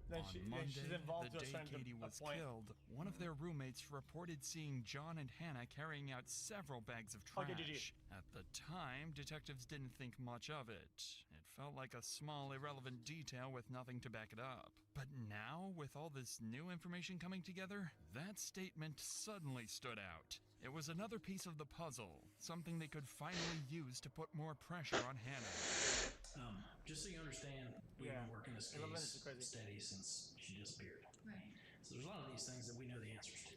Then On she's Monday, involved the to a day certain Katie was point. killed, one of their roommates reported seeing John and Hannah carrying out several bags of trash. Okay, GG. At the time, detectives didn't think much of it. It felt like a small, irrelevant detail with nothing to back it up. But now, with all this new information coming together, that statement suddenly stood out. It was another piece of the puzzle, something they could finally use to put more pressure on Hannah. Just so you understand, we've been working this case steady since she disappeared. Right. So there's a lot of these things that we know the answers to.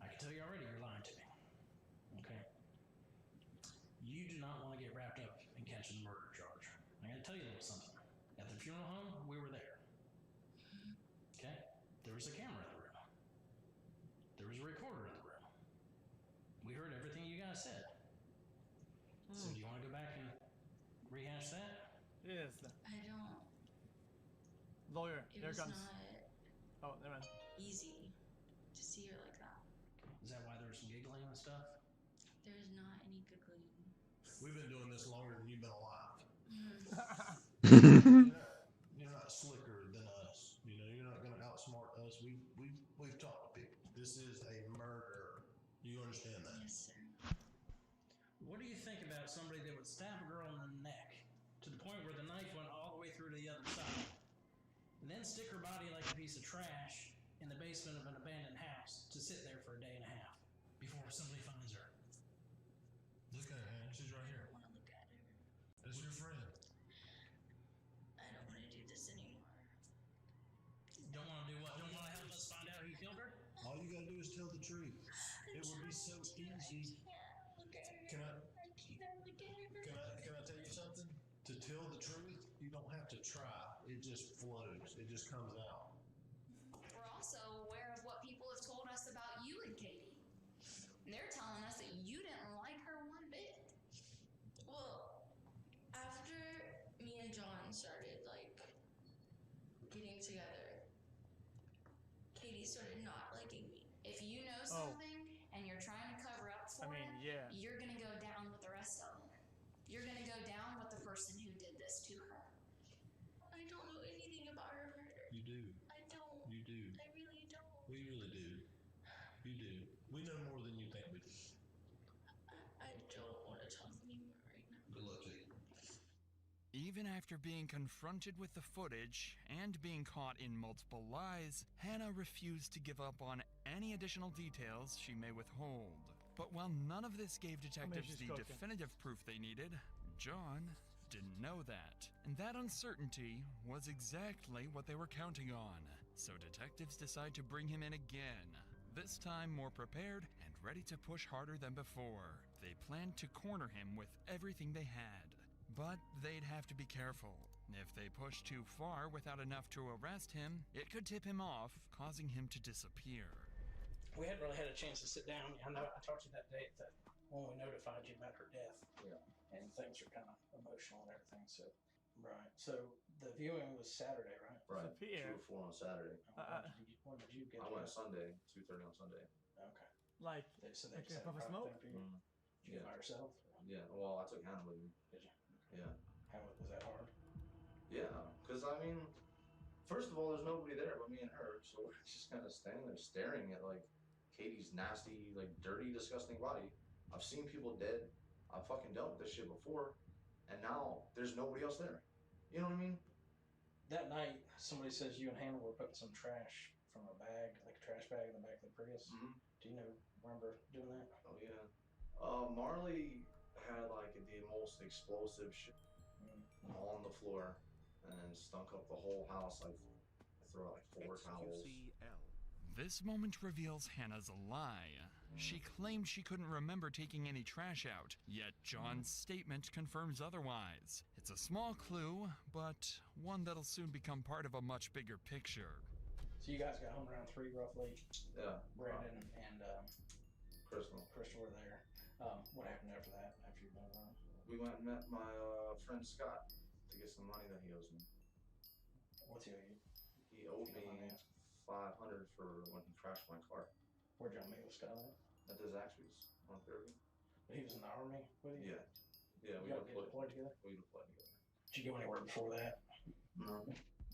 I can tell you already, you're lying to me. Okay? You do not want to get wrapped up in catching the murder charge. I gotta tell you a little something. At the funeral home, we were there. Okay? There was a camera in the room. There was a recorder in the room. We heard everything you guys said. So do you want to go back and rehash that? Yes. I don't. Lawyer, It here was comes. not Oh, never mind. easy to see her like that. Is that why there was some giggling and stuff? There's not any giggling. We've been doing this longer than you've been alive. You're not slicker than us. You know, you're not going to outsmart us. We've talked to people. This is a murder. You understand that? Yes, sir. What do you think about somebody that would stab a girl in the neck to the point where the knife went all the way through to the other side, and then stick her body like a piece of trash in the basement of an abandoned house to sit there for a day and a half before somebody finds her? Look at her. She's right here. I want to look at her. That's your friend. I don't want to do this anymore. Don't want to do what? Don't want to help us find out who killed her? All you got to do is tell the truth. It it would be so easy. Can I tell you something? To tell the truth, you don't have to try. It just flows. It just comes out. We're also aware of what people have told us about you and Katie. They're telling us that you didn't like her one bit. Well, after me and John started getting together, Katie started not liking me. If you know something and you're trying to cover up for yeah. you're gonna go down with the rest of them. You're gonna go down with the person who did this to her. I don't know anything about her murder. You do. I don't. You do. I really don't. We really do. You do. We know more than you think we do. I don't want to talk anymore right now. Good luck to you. Even after being confronted with the footage and being caught in multiple lies, Hannah refused to give up on any additional details she may withhold. But while none of this gave detectives the definitive proof they needed, John didn't know that. And that uncertainty was exactly what they were counting on. So detectives decide to bring him in again, this time more prepared and ready to push harder than before. They planned to corner him with everything they had. But they'd have to be careful. If they pushed too far without enough to arrest him, it could tip him off, causing him to disappear. We hadn't really had a chance to sit down. I know I talked to you that day that when we notified you about her death. Yeah. And things are kind of emotional and everything. So, right. So the viewing was Saturday, right? Right. Yeah. 2 or 4 on Saturday. When did you get I went Sunday, 2:30 on Sunday. Okay. Like, So they okay, set puff up of smoke? for you? Did you go by yourself? Yeah. Well, I took Hannah with me. Did you? Yeah. How was that hard? Yeah. Because, I mean, first of all, there's nobody there but me and her. So we're just kind of standing there staring at, like, Katie's nasty, like, dirty, disgusting body. I've seen people dead. I've fucking dealt with this shit before. And now there's nobody else there. You know what I mean? That night, somebody says you and Hannah were putting some trash from a bag, like a trash bag in the back of the Prius. Mm-hmm. Do you remember doing that? Oh, yeah. Marley had, like, the most explosive shit on the floor and then stunk up the whole house. Like, I threw out, like, 4 towels. This moment reveals Hannah's lie. She claimed she couldn't remember taking any trash out, yet John's statement confirms otherwise. It's a small clue, but one that'll soon become part of a much bigger picture. So you guys got home around 3 roughly. Yeah. Brandon and Crystal were there. What happened after that, after you've been around? We went and met my friend Scott to get some money that he owes me. What's he owe you? He owed me $500 for when he crashed my car. Where'd y'all meet with Scott at? At the Zaxby's on Fairview. But he was in the Army with you? Yeah. Yeah, we deployed together? We deployed together. Did you go anywhere before that? No.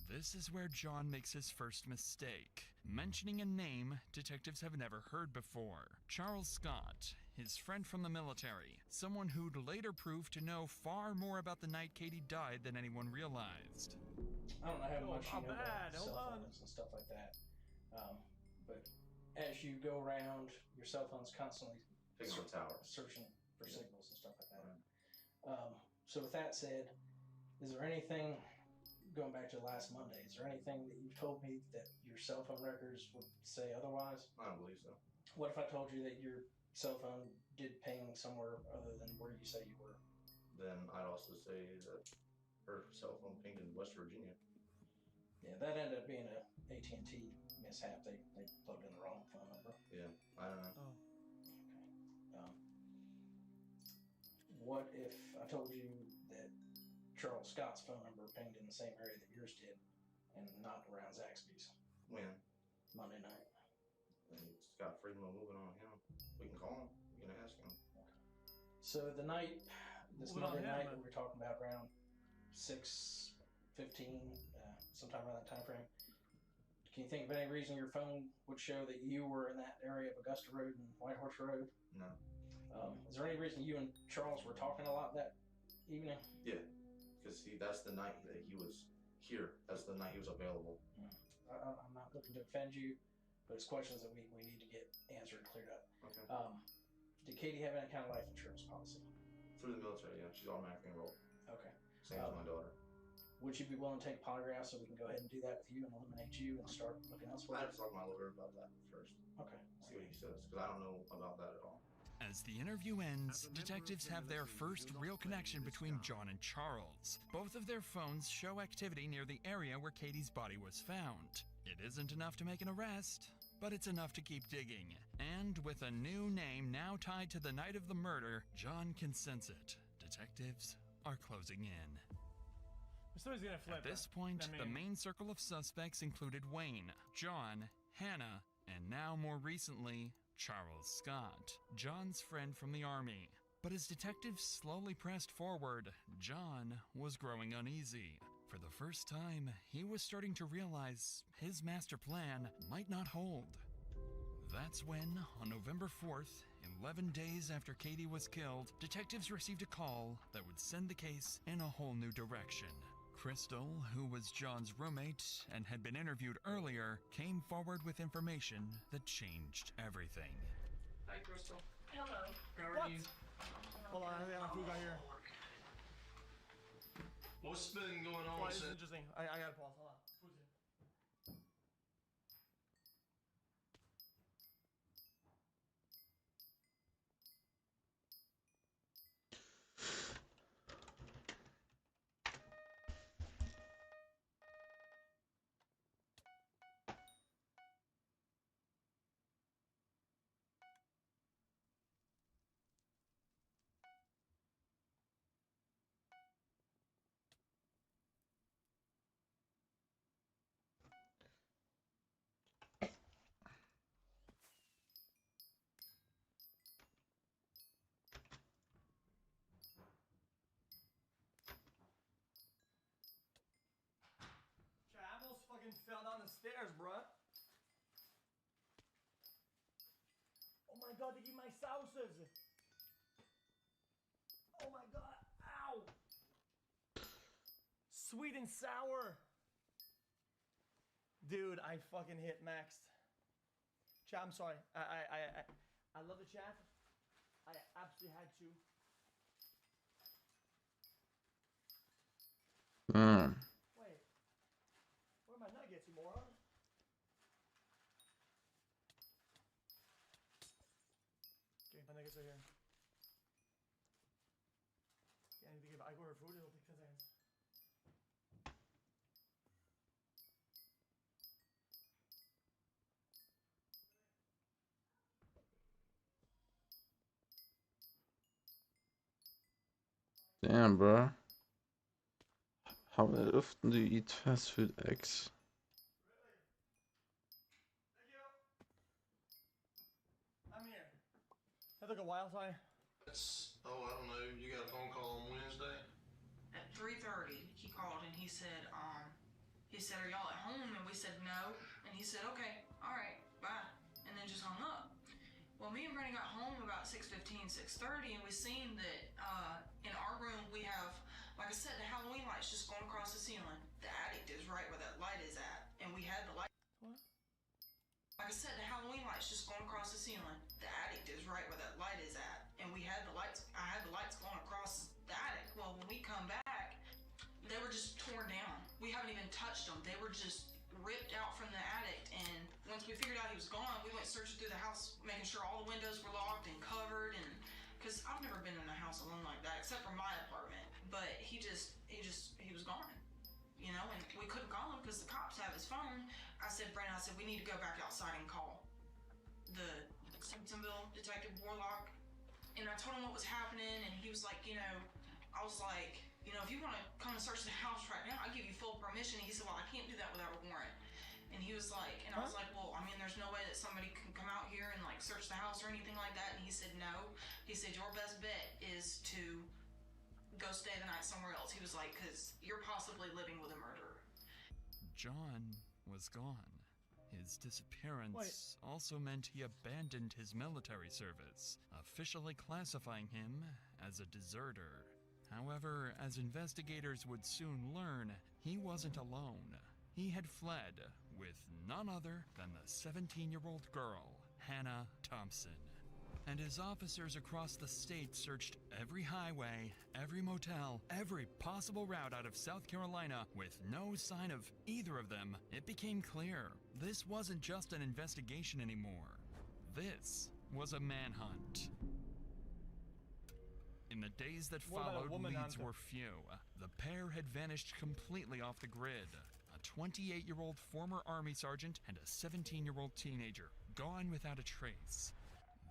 This is where John makes his first mistake, mentioning a name detectives have never heard before. Charles Scott, his friend from the military, someone who'd later prove to know far more about the night Katie died than anyone realized. I don't know how much you know bad. about Hold cell on. phones and stuff like that. But as you go around, your cell phone's constantly picking up towers, searching for signals and stuff like that. So with that said, is there anything, going back to last Monday, is there anything that you've told me that your cell phone records would say otherwise? I don't believe so. What if I told you that your cell phone did ping somewhere other than where you say you were? Then I'd also say that her cell phone pinged in West Virginia. Yeah, that ended up being a AT&T mishap. They plugged in the wrong phone number. Yeah, I don't know. Oh. Okay. What if I told you that Charles Scott's phone number pinged in the same area that yours did and not around Zaxby's? When? Monday night. Scott Friedman moving on him. We can call him. We can ask him. Okay. So the night, this Monday night, we were talking about around 6:15, sometime around that time frame. Can you think of any reason your phone would show that you were in that area of Augusta Road and Whitehorse Road? No. Is there any reason you and Charles were talking a lot that evening? Yeah, because that's the night that he was here. That's the night he was available. I'm not looking to offend you, but it's questions that we need to get answered and cleared up. Okay. Did Katie have any kind of life insurance policy? Through the military, yeah. She's automatically enrolled. Okay. Same as my daughter. would you be willing to take polygraph so we can go ahead and do that with you and eliminate you and start looking I elsewhere? have to talk to my lawyer about that first. Okay. See what he says, because I don't know about that at all. As the interview ends, detectives have their first real connection between John and Charles. Both of their phones show activity near the area where Katie's body was found. It isn't enough to make an arrest, but it's enough to keep digging. And with a new name now tied to the night of the murder, John can sense it. Detectives are closing in. Somebody's gonna flip. At this point, the main circle of suspects included Wayne, John, Hannah, and now more recently, Charles Scott, John's friend from the army. But as detectives slowly pressed forward, John was growing uneasy. For the first time, he was starting to realize his master plan might not hold. That's when, on November 4th, 11 days after Katie was killed, detectives received a call that would send the case in a whole new direction. Crystal, who was John's roommate and had been interviewed earlier, came forward with information that changed everything. Hi, Crystal. Hello. How are you? Hold on, I got my food out here. What's been going on Well, this is since? interesting. I gotta pause. Hold on. Food's here. I almost fucking fell down the stairs, bruh. Oh my god, they give my sauces. Oh my god, ow. Sweet and sour. Dude, I fucking hit maxed. Chat, I'm sorry. I love the chat. I absolutely had to. Wait. Where are my nuggets, you moron? Okay, my nuggets are here. Yeah, I need to give I go for food, it'll take 10 seconds. Damn, bro. How often do you eat fast food eggs? I'm here. That took a while, sorry. Oh, I don't know. You got a phone call on Wednesday? At 3:30, he called and he said, are y'all at home? And we said no. And he said, okay, all right, bye. And then just hung up. Well, me and Brandon got home about 6:15, 6:30, and we seen that in our room we have, like I said, the Halloween lights just going across the ceiling. The attic is right where that light is at, and we had the light. What? Like I said, the Halloween lights just going across the ceiling. The attic is right where that light is at, and we had the lights. I had the lights going across the attic. Well, when we come back, they were just torn down. We haven't even touched them. They were just ripped out from the attic, and once we figured out he was gone, we went searching through the house, making sure all the windows were locked and covered, and because I've never been in a house alone like that except for my apartment. But he was gone, you know, and we couldn't call him because the cops have his phone. I said, Brandon, we need to go back outside and call the Simpsonville Detective Warlock, and I told him what was happening, and he was like, I was like, if you want to come and search the house right now, I'll give you full permission. He said, well, I can't do that without a warrant. And he was like, and I was like, well, I mean, there's no way that somebody can come out here and like search the house or anything like that. And he said, no. He said, your best bet is to go stay the night somewhere else. He was like, because you're possibly living with a murderer. John was gone. His disappearance also meant he abandoned his military service, officially classifying him as a deserter. However, as investigators would soon learn, he wasn't alone. He had fled with none other than the 17-year-old girl, Hannah Thompson. And as officers across the state searched every highway, every motel, every possible route out of South Carolina with no sign of either of them, it became clear this wasn't just an investigation anymore. This was a manhunt. In the days that What about a followed, woman leads hunter? were few. The pair had vanished completely off the grid. A 28-year-old former Army sergeant and a 17-year-old teenager, gone without a trace.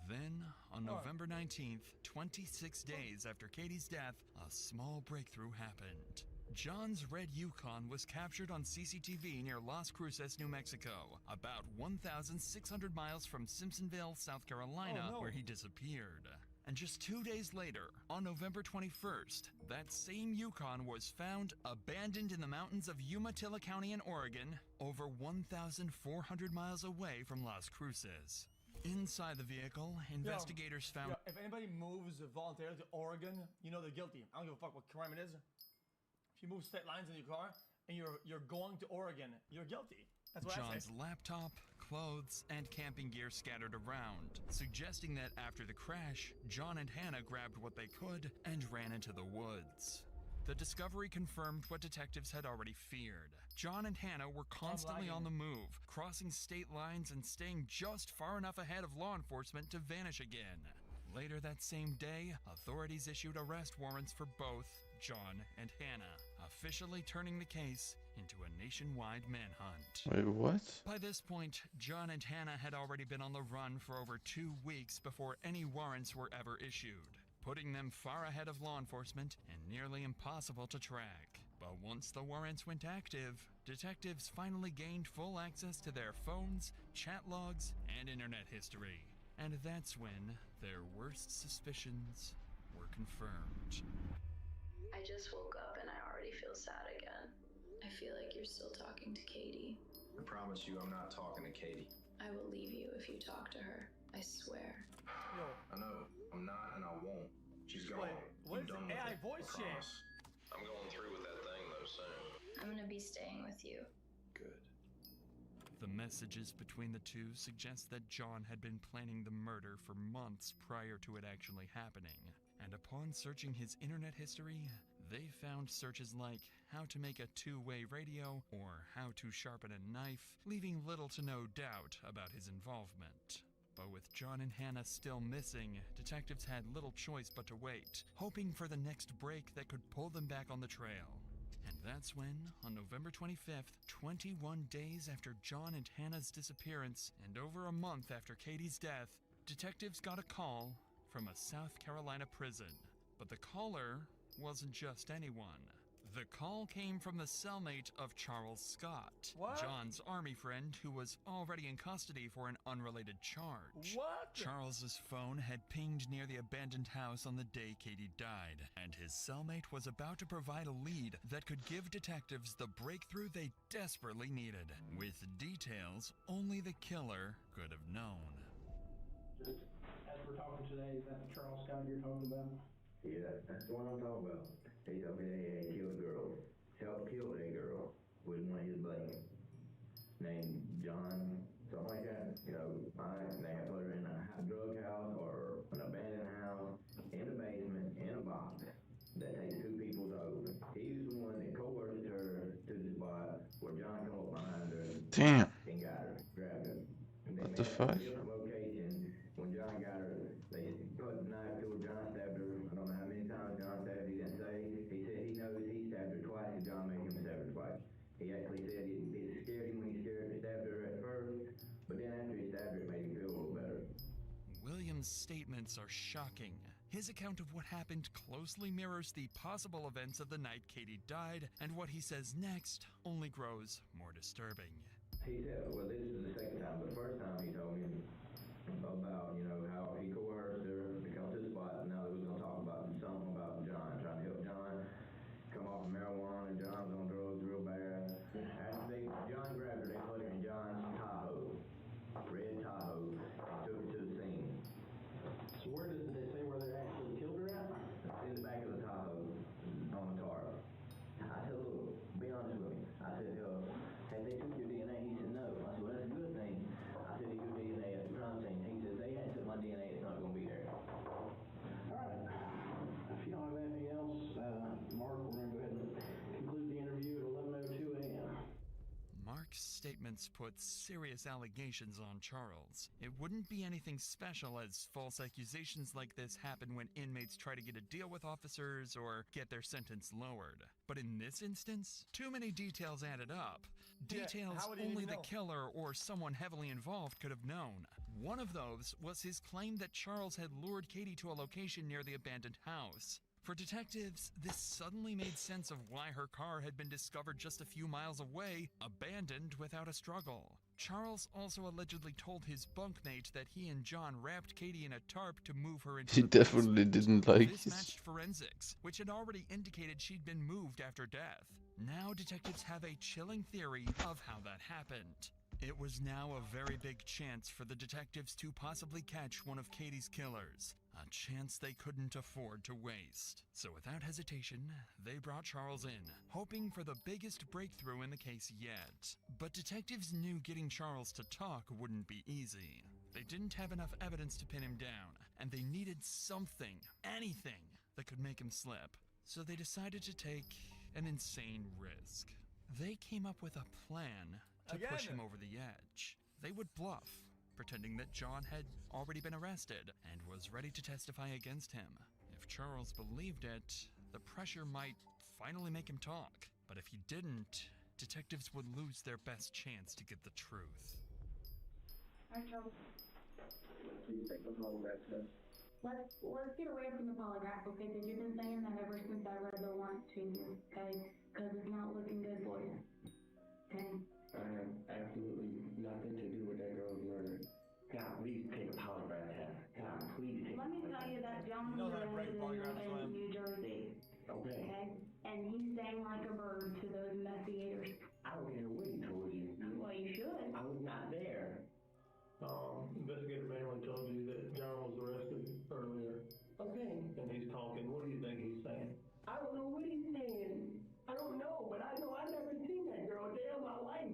Then, on November 19th, 26 days after Katie's death, a small breakthrough happened. John's red Yukon was captured on CCTV near Las Cruces, New Mexico, about 1,600 miles from Simpsonville, South Carolina, where he disappeared. And just 2 days later, on November 21st, that same Yukon was found abandoned in the mountains of Umatilla County in Oregon, over 1,400 miles away from Las Cruces. Inside the vehicle, investigators found... If anybody moves voluntarily to Oregon, you know they're guilty. I don't give a fuck what crime it is. If you move state lines in your car and you're going to Oregon, you're guilty. That's what I John's say. laptop, clothes, and camping gear scattered around, suggesting that after the crash, John and Hannah grabbed what they could and ran into the woods. The discovery confirmed what detectives had already feared. John and Hannah were constantly on the move, crossing state lines and staying just far enough ahead of law enforcement to vanish again. Later that same day, authorities issued arrest warrants for both John and Hannah, officially turning the case into a nationwide manhunt. Wait, what? By this point, John and Hannah had already been on the run for over 2 weeks before any warrants were ever issued, putting them far ahead of law enforcement and nearly impossible to track. But once the warrants went active, detectives finally gained full access to their phones, chat logs, and internet history. And that's when their worst suspicions were confirmed. I just woke up and I already feel sad again. I feel like you're still talking to Katie. I promise you I'm not talking to Katie. I will leave you if you talk to her. I swear. I know. I'm not and I won't. She's gone. What I'm is done the with AI it. voice I shit? promise. I'm going through with that thing though soon. I'm gonna be staying with you. Good. The messages between the two suggest that John had been planning the murder for months prior to it actually happening. And upon searching his internet history, they found searches like how to make a two-way radio or how to sharpen a knife, leaving little to no doubt about his involvement. But with John and Hannah still missing, detectives had little choice but to wait, hoping for the next break that could pull them back on the trail. And that's when, on November 25th, 21 days after John and Hannah's disappearance, and over a month after Katie's death, detectives got a call from a South Carolina prison. But the caller wasn't just anyone. The call came from the cellmate of Charles Scott, John's army friend who was already in custody for an unrelated charge. Charles's phone had pinged near the abandoned house on the day Katie died, and his cellmate was about to provide a lead that could give detectives the breakthrough they desperately needed, with details only the killer could have known. Just as we're talking today, is that the Charles Scott you're talking about? Yeah, that's the one I'm talking about. He told me they had killed a girl. Helped kill a girl with one of his buddies. Named John, something like that. You know, they had put her in a drug house or an abandoned house, in a basement, in a box. That takes 2 people to open. He was the one that coerced her to the spot where John come up behind her. Damn. And got her, grabbed her. And they What the met fuck? at a different location. When John got her, they put a knife to her. John stabbed her. I don't know how many times John stabbed her. He didn't say. He said he knows he stabbed her twice and John made him stab her twice. He actually said it scared him when he stabbed her at first, but then after he stabbed her, it made him feel a little better. William's statements are shocking. His account of what happened closely mirrors the possible events of the night Katie died, and what he says next only grows more disturbing. He said, well, this is the second time, but the first time he told me about, you know, how he coerced her to come to the spot, and now they was going to talk about something about John, trying to help John come off of marijuana. John's on drugs real bad. After John grabbed her, they put her in John's Tahoe, red Tahoe, and took her to the scene. So where did they say where they actually killed her at? In the back of the Tahoe, on the tarp. I said, look, be honest with me. I said, have they took your DNA? He said, no. I said, well, that's a good thing. I said, he took DNA at the crime scene. He said, they hadn't took my DNA at statements put serious allegations on Charles. It wouldn't be anything special, as false accusations like this happen when inmates try to get a deal with officers or get their sentence lowered. But in this instance, too many details added up. Details how would he only even the know? killer or someone heavily involved could have known. One of those was his claim that Charles had lured Katie to a location near the abandoned house. For detectives, this suddenly made sense of why her car had been discovered just a few miles away, abandoned without a struggle. Charles also allegedly told his bunkmate that he and John wrapped Katie in a tarp to move her into He the definitely basement. didn't like This his. matched forensics, which had already indicated she'd been moved after death. Now detectives have a chilling theory of how that happened. It was now a very big chance for the detectives to possibly catch one of Katie's killers. A chance they couldn't afford to waste. So without hesitation, they brought Charles in, hoping for the biggest breakthrough in the case yet. But detectives knew getting Charles to talk wouldn't be easy. They didn't have enough evidence to pin him down, and they needed something, anything, that could make him slip. So they decided to take an insane risk. They came up with a plan to push him over the edge. They would bluff, pretending that John had already been arrested and was ready to testify against him. If Charles believed it, the pressure might finally make him talk. But if he didn't, detectives would lose their best chance to get the truth. Alright, Charles. Please take the polygraph test. Let's get away from the polygraph, okay? Because you've been saying that ever since I read the warrant to you, okay? Because it's not looking good for you. Okay? I have absolutely nothing to do with that girl's murder. God, please take a polygraph test. God, please take Let me tell you that John was arrested in New Jersey. Okay? And he's sang like a bird to those investigators. I don't care what he told you. Well, you should. I was not there. Investigator Manley told you that John was arrested earlier. Okay. And he's talking. What do you think he's saying? I don't know what he's saying. I don't know, but I know I never seen that girl a day of my life.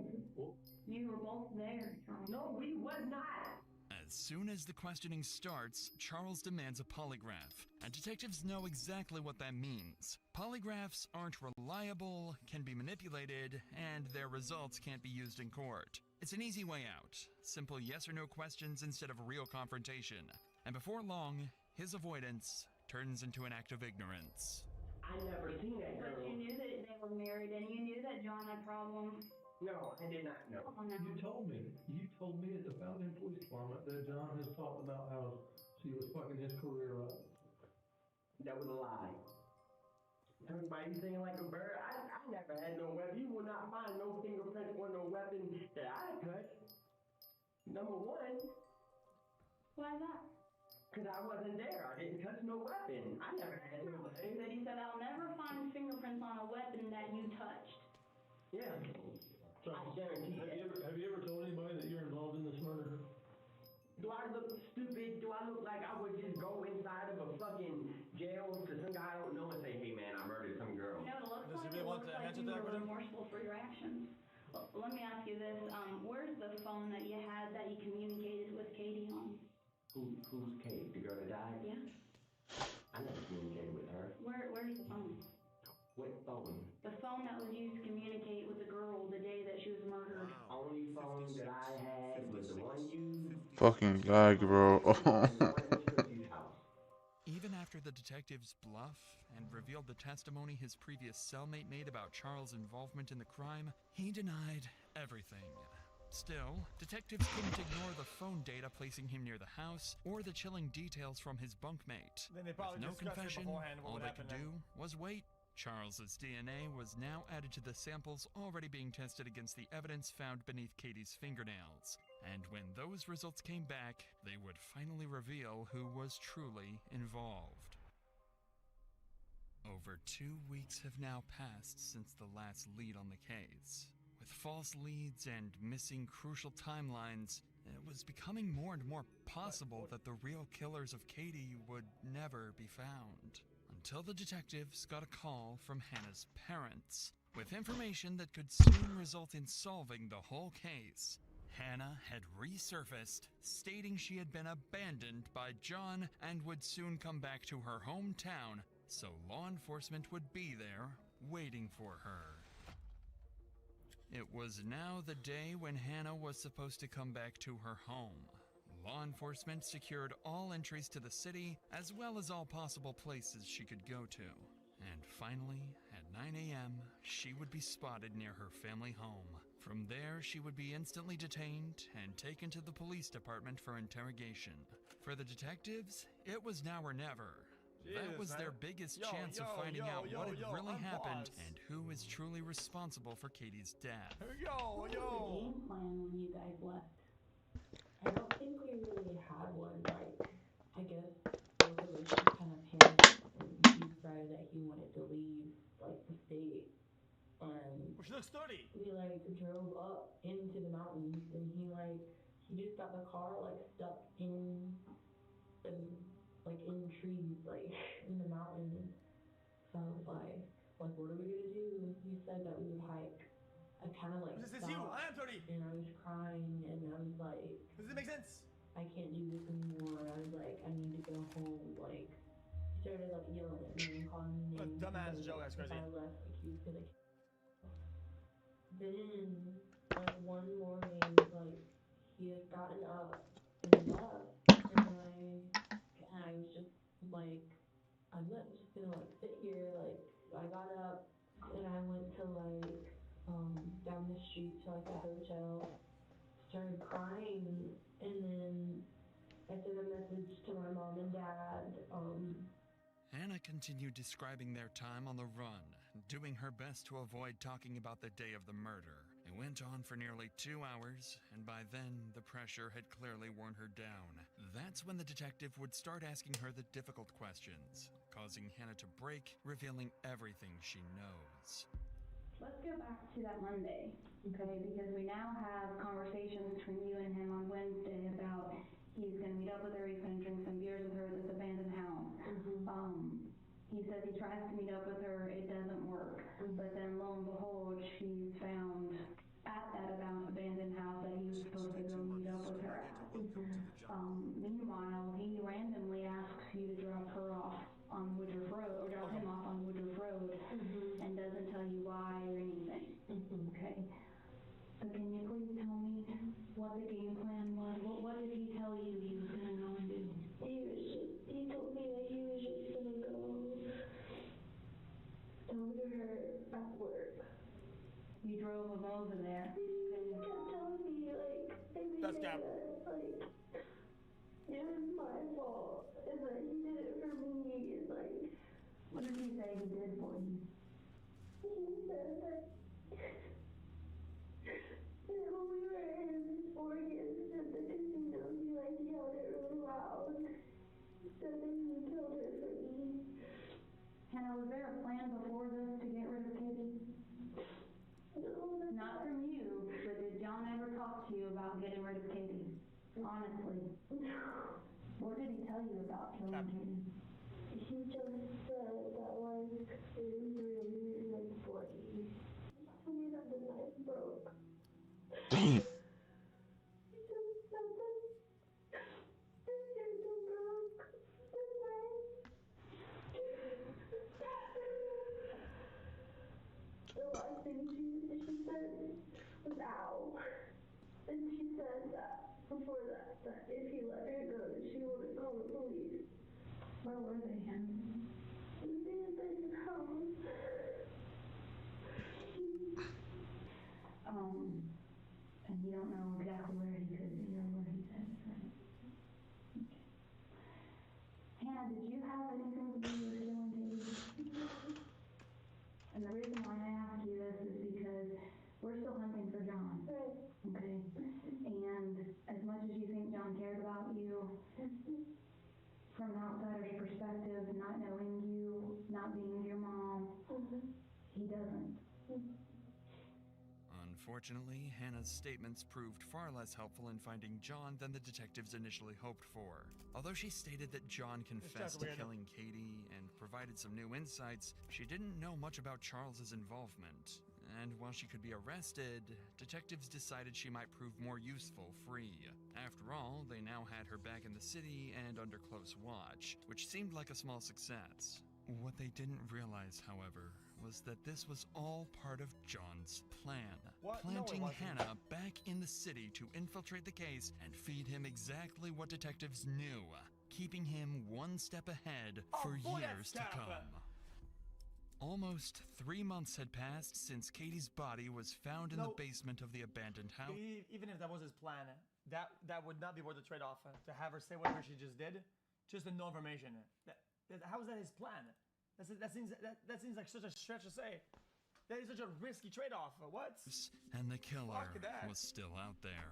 You were both there, Charles. No, we was not. As soon as the questioning starts, Charles demands a polygraph, and detectives know exactly what that means. Polygraphs aren't reliable, can be manipulated, and their results can't be used in court. It's an easy way out. Simple yes or no questions instead of real confrontation. And before long, his avoidance turns into an act of ignorance. I never seen that girl. But you knew that they were married, and you knew that John had problems. No, I did not know. You told me at the Fountain Police Department that John has talked about how she was fucking his career up. That was a lie. Everybody singing like a bird. I never had no weapon. You will not find no fingerprints or no weapon that I touched. Number one. Why is that? Because I wasn't there. I didn't touch no weapon. I never had no weapon. But he said, I'll never find fingerprints on a weapon that you touched. Yeah. So, I guarantee have you ever told anybody that you're involved in this murder? Do I look stupid? Do I look like I would just go inside of a fucking jail to some guy I don't know and say, hey man, I murdered some girl? No, it looks like you were remorseful for your actions. Let me ask you this. Where's the phone that you had that you communicated with Katie on? Who's Kate? The girl that died? Yeah. I never communicated with her. Where's the phone? What phone? The phone that was used to communicate with the girl the day that she was murdered. Only phone that I had was the one you... Fucking lag, bro. Even after the detectives bluff and revealed the testimony his previous cellmate made about Charles' involvement in the crime, he denied everything. Still, detectives couldn't ignore the phone data placing him near the house or the chilling details from his bunkmate. Then they probably With no discussed it confession, beforehand what all would they happen could then. do was wait. Charles's DNA was now added to the samples already being tested against the evidence found beneath Katie's fingernails. And when those results came back, they would finally reveal who was truly involved. Over 2 weeks have now passed since the last lead on the case. With false leads and missing crucial timelines, it was becoming more and more possible that the real killers of Katie would never be found. Until the detectives got a call from Hannah's parents, with information that could soon result in solving the whole case. Hannah had resurfaced, stating she had been abandoned by John and would soon come back to her hometown, so law enforcement would be there, waiting for her. It was now the day when Hannah was supposed to come back to her home. Law enforcement secured all entries to the city, as well as all possible places she could go to. And finally, at 9 a.m., she would be spotted near her family home. From there, she would be instantly detained and taken to the police department for interrogation. For the detectives, it was now or never. That was their biggest chance of finding out what had really happened and who is truly responsible for Katie's death. What was the game plan when you guys left? I don't think we really had one. Like, I guess both of us just kind of panicked, and he decided that he wanted to leave, like, the state. And she looks 30. We like drove up into the mountains, and he just got the car like stuck in the in trees, like in the mountains. So I was like, what are we gonna do? He said that we would hike. I kind of like This is stopped, you. I am 30. and I was crying, and I was like, Does it make sense? I can't do this anymore. I was like, I need to go home. Like, he started like yelling at me and calling me What a names. dumbass because joke, that's if crazy. I left, like, he was gonna kill me. Then, like, one morning, like, he had gotten up and left, and I was just like, I'm not just gonna like sit here. Like, I got up and I went to like down the street to like a hotel, started crying, and then I sent a message to my mom and dad. Hannah continued describing their time on the run, doing her best to avoid talking about the day of the murder. It went on for nearly 2 hours, and by then, the pressure had clearly worn her down. That's when the detective would start asking her the difficult questions, causing Hannah to break, revealing everything she knows. Let's go back to that Monday, okay? Because we now have a conversation between you and him on Wednesday about he's going to meet up with her, he's going to drink some beers with her at this abandoned house. He says he tries to meet up with her, it doesn't work. But then lo and behold, she's found at that abandoned house that he was supposed to go meet up with her at. Meanwhile, he randomly asks you to drop her off on Woodruff Road, or drop him off on Woodruff Road, and doesn't tell you why or anything. Okay? So can you please tell me what the game plan was? What did he tell you he was going to go and do? He told me that he was just gonna go talk to her at work. You drove him over there. He just kept telling me like everything that like it was my fault, and that he did it for me, and like. What did he say he did for you? He said that when we were in his 40th at the casino, he like yelled it really loud. He said that he killed her for me. Hannah, was there a plan before this to get rid of Katie? No. Not from you, but did John ever talk to you about getting rid of Katie? Honestly. No. What did he tell you about killing Katie? He just said that like it was really like 40. He told me that the knife broke. Damn. He just said that the knife broke. The knife. The last thing she said was ow. And she said that before that if he let her go, she wouldn't call the police. Where were they, Hannah? In the abandoned house. And you don't know exactly where he could be or what he said, right? Okay. Hannah, did you have anything to do with killing Katie? And the reason why I ask you this is because we're still hunting for John. Right. Okay? And as much as you think John cared about you, from an outsider's perspective, not knowing you, not being your mom, he doesn't. Unfortunately, Hannah's statements proved far less helpful in finding John than the detectives initially hoped for. Although she stated that John confessed to killing Katie and provided some new insights, she didn't know much about Charles's involvement. And while she could be arrested, detectives decided she might prove more useful free. After all, they now had her back in the city and under close watch, which seemed like a small success. What they didn't realize, however, was that this was all part of John's plan. What? No, it Planting wasn't. Hannah back in the city to infiltrate the case and feed him exactly what detectives knew, keeping him one step ahead for years to come. Almost 3 months had passed since Katie's body was found in the basement of the abandoned house. Even if that was his plan, that would not be worth the trade-off to have her say whatever she just did, just no information. How is that his plan? That seems like such a stretch to say. That is such a risky trade-off. What? And the killer Fuck that. was still out there.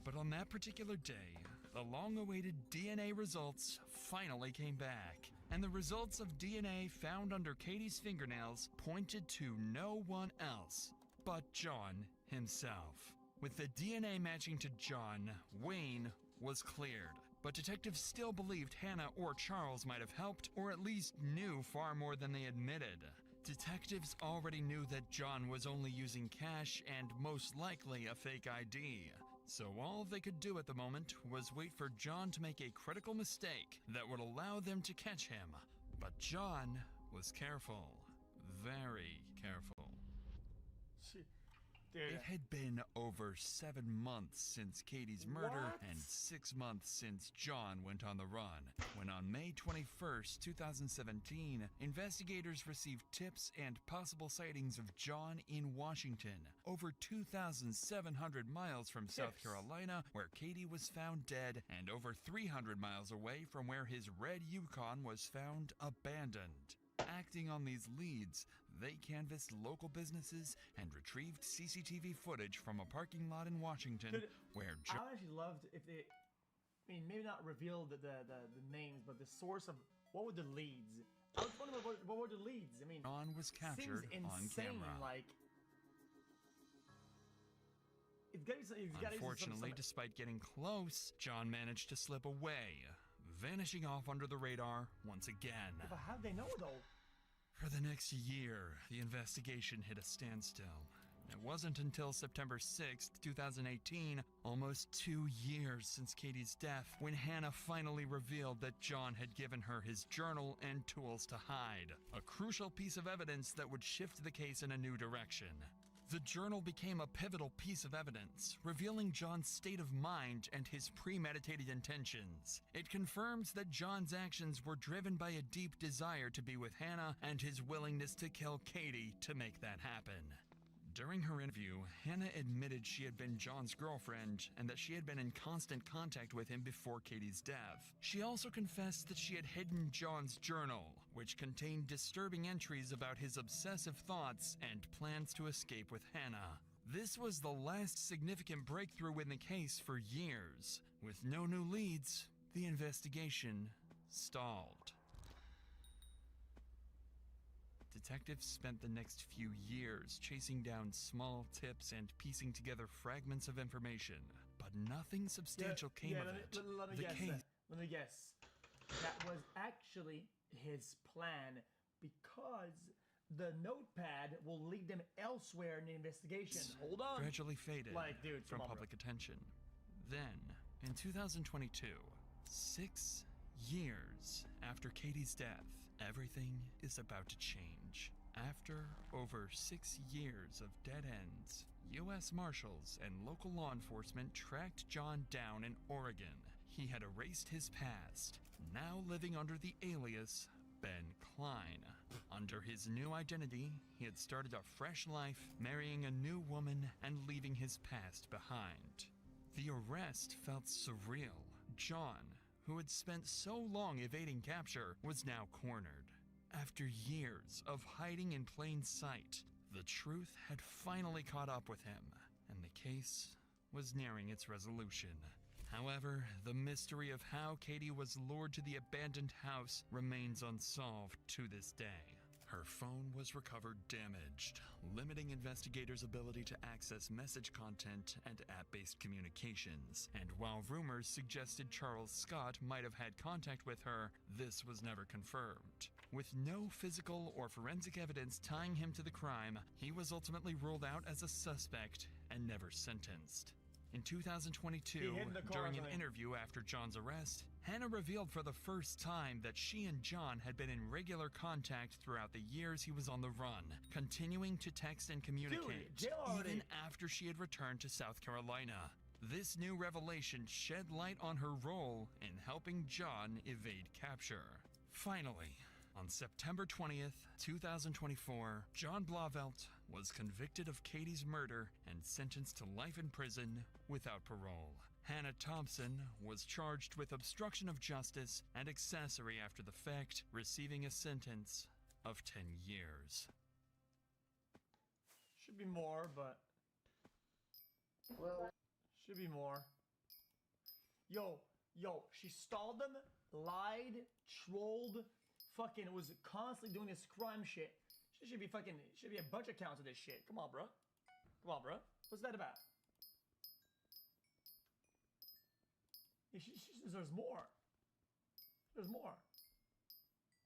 But on that particular day, the long-awaited DNA results finally came back. And the results of DNA found under Katie's fingernails pointed to no one else but John himself. With the DNA matching to John, Wayne was cleared. But detectives still believed Hannah or Charles might have helped, or at least knew far more than they admitted. Detectives already knew that John was only using cash and most likely a fake ID. So all they could do at the moment was wait for John to make a critical mistake that would allow them to catch him. But John was careful. Very careful. It had been over 7 months since Katie's murder and 6 months since John went on the run, when on May 21st, 2017, investigators received tips and possible sightings of John in Washington, over 2,700 miles from South Carolina, where Katie was found dead, and over 300 miles away from where his red Yukon was found abandoned. Acting on these leads, they canvassed local businesses and retrieved CCTV footage from a parking lot in Washington where I actually loved if they, maybe not reveal the names, but the source of what were the leads. I was wondering what were the leads. John was captured on camera. Like, it's gotta Unfortunately, despite getting close, John managed to slip away, vanishing off under the radar once again. But how'd they know though? For the next year, the investigation hit a standstill. It wasn't until September 6th, 2018, almost 2 years since Katie's death, when Hannah finally revealed that John had given her his journal and tools to hide, a crucial piece of evidence that would shift the case in a new direction. The journal became a pivotal piece of evidence, revealing John's state of mind and his premeditated intentions. It confirms that John's actions were driven by a deep desire to be with Hannah and his willingness to kill Katie to make that happen. During her interview, Hannah admitted she had been John's girlfriend and that she had been in constant contact with him before Katie's death. She also confessed that she had hidden John's journal, which contained disturbing entries about his obsessive thoughts and plans to escape with Hannah. This was the last significant breakthrough in the case for years. With no new leads, the investigation stalled. Detectives spent the next few years chasing down small tips and piecing together fragments of information, but nothing substantial came of it. Let me guess. That was actually his plan, because the notepad will lead them elsewhere in the investigation. Hold on. Gradually faded from come on, public attention. Then, in 2022, 6 years after Katie's death, everything is about to change. After over 6 years of dead ends, U.S. Marshals and local law enforcement tracked John down in Oregon. He had erased his past, now living under the alias Ben Klein. Under his new identity, he had started a fresh life, marrying a new woman and leaving his past behind. The arrest felt surreal. John, who had spent so long evading capture, was now cornered. After years of hiding in plain sight, the truth had finally caught up with him, and the case was nearing its resolution. However, the mystery of how Katie was lured to the abandoned house remains unsolved to this day. Her phone was recovered damaged, limiting investigators' ability to access message content and app-based communications. And while rumors suggested Charles Scott might have had contact with her, this was never confirmed. With no physical or forensic evidence tying him to the crime, he was ultimately ruled out as a suspect and never sentenced. In 2022, He hid in the car during or an something. interview after John's arrest, Hannah revealed for the first time that she and John had been in regular contact throughout the years he was on the run, continuing to text and communicate, jail already. even after she had returned to South Carolina. This new revelation shed light on her role in helping John evade capture. Finally, on September 20th, 2024, John Blauvelt was convicted of Katie's murder and sentenced to life in prison without parole. Hannah Thompson was charged with obstruction of justice and accessory after the fact, receiving a sentence of 10 years. Should be more, but Well, should be more. Yo, she stalled them, lied, trolled, fucking was constantly doing this crime shit. She should be a bunch of counts of this shit. Come on, bro. What's that about? She deserves more. There's more.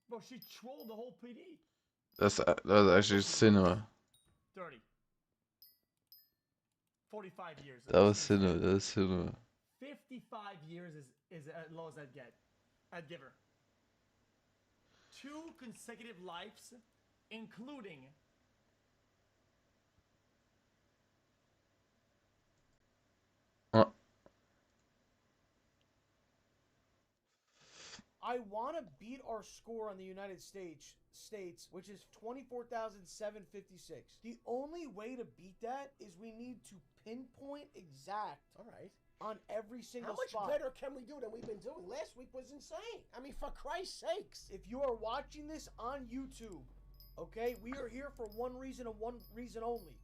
Bro, she trolled the whole PD. That's actually cinema. 30. 45 years. That was cinema. That was cinema. 55 years is as low as I'd give her. 2 consecutive lives, including I want to beat our score on the United States, which is 24,756. The only way to beat that is we need to pinpoint exact. All right. On every single How much spot. better can we do than we've been doing? Last week was insane. I mean, for Christ's sakes. If you are watching this on YouTube, okay, we are here for one reason and one reason only.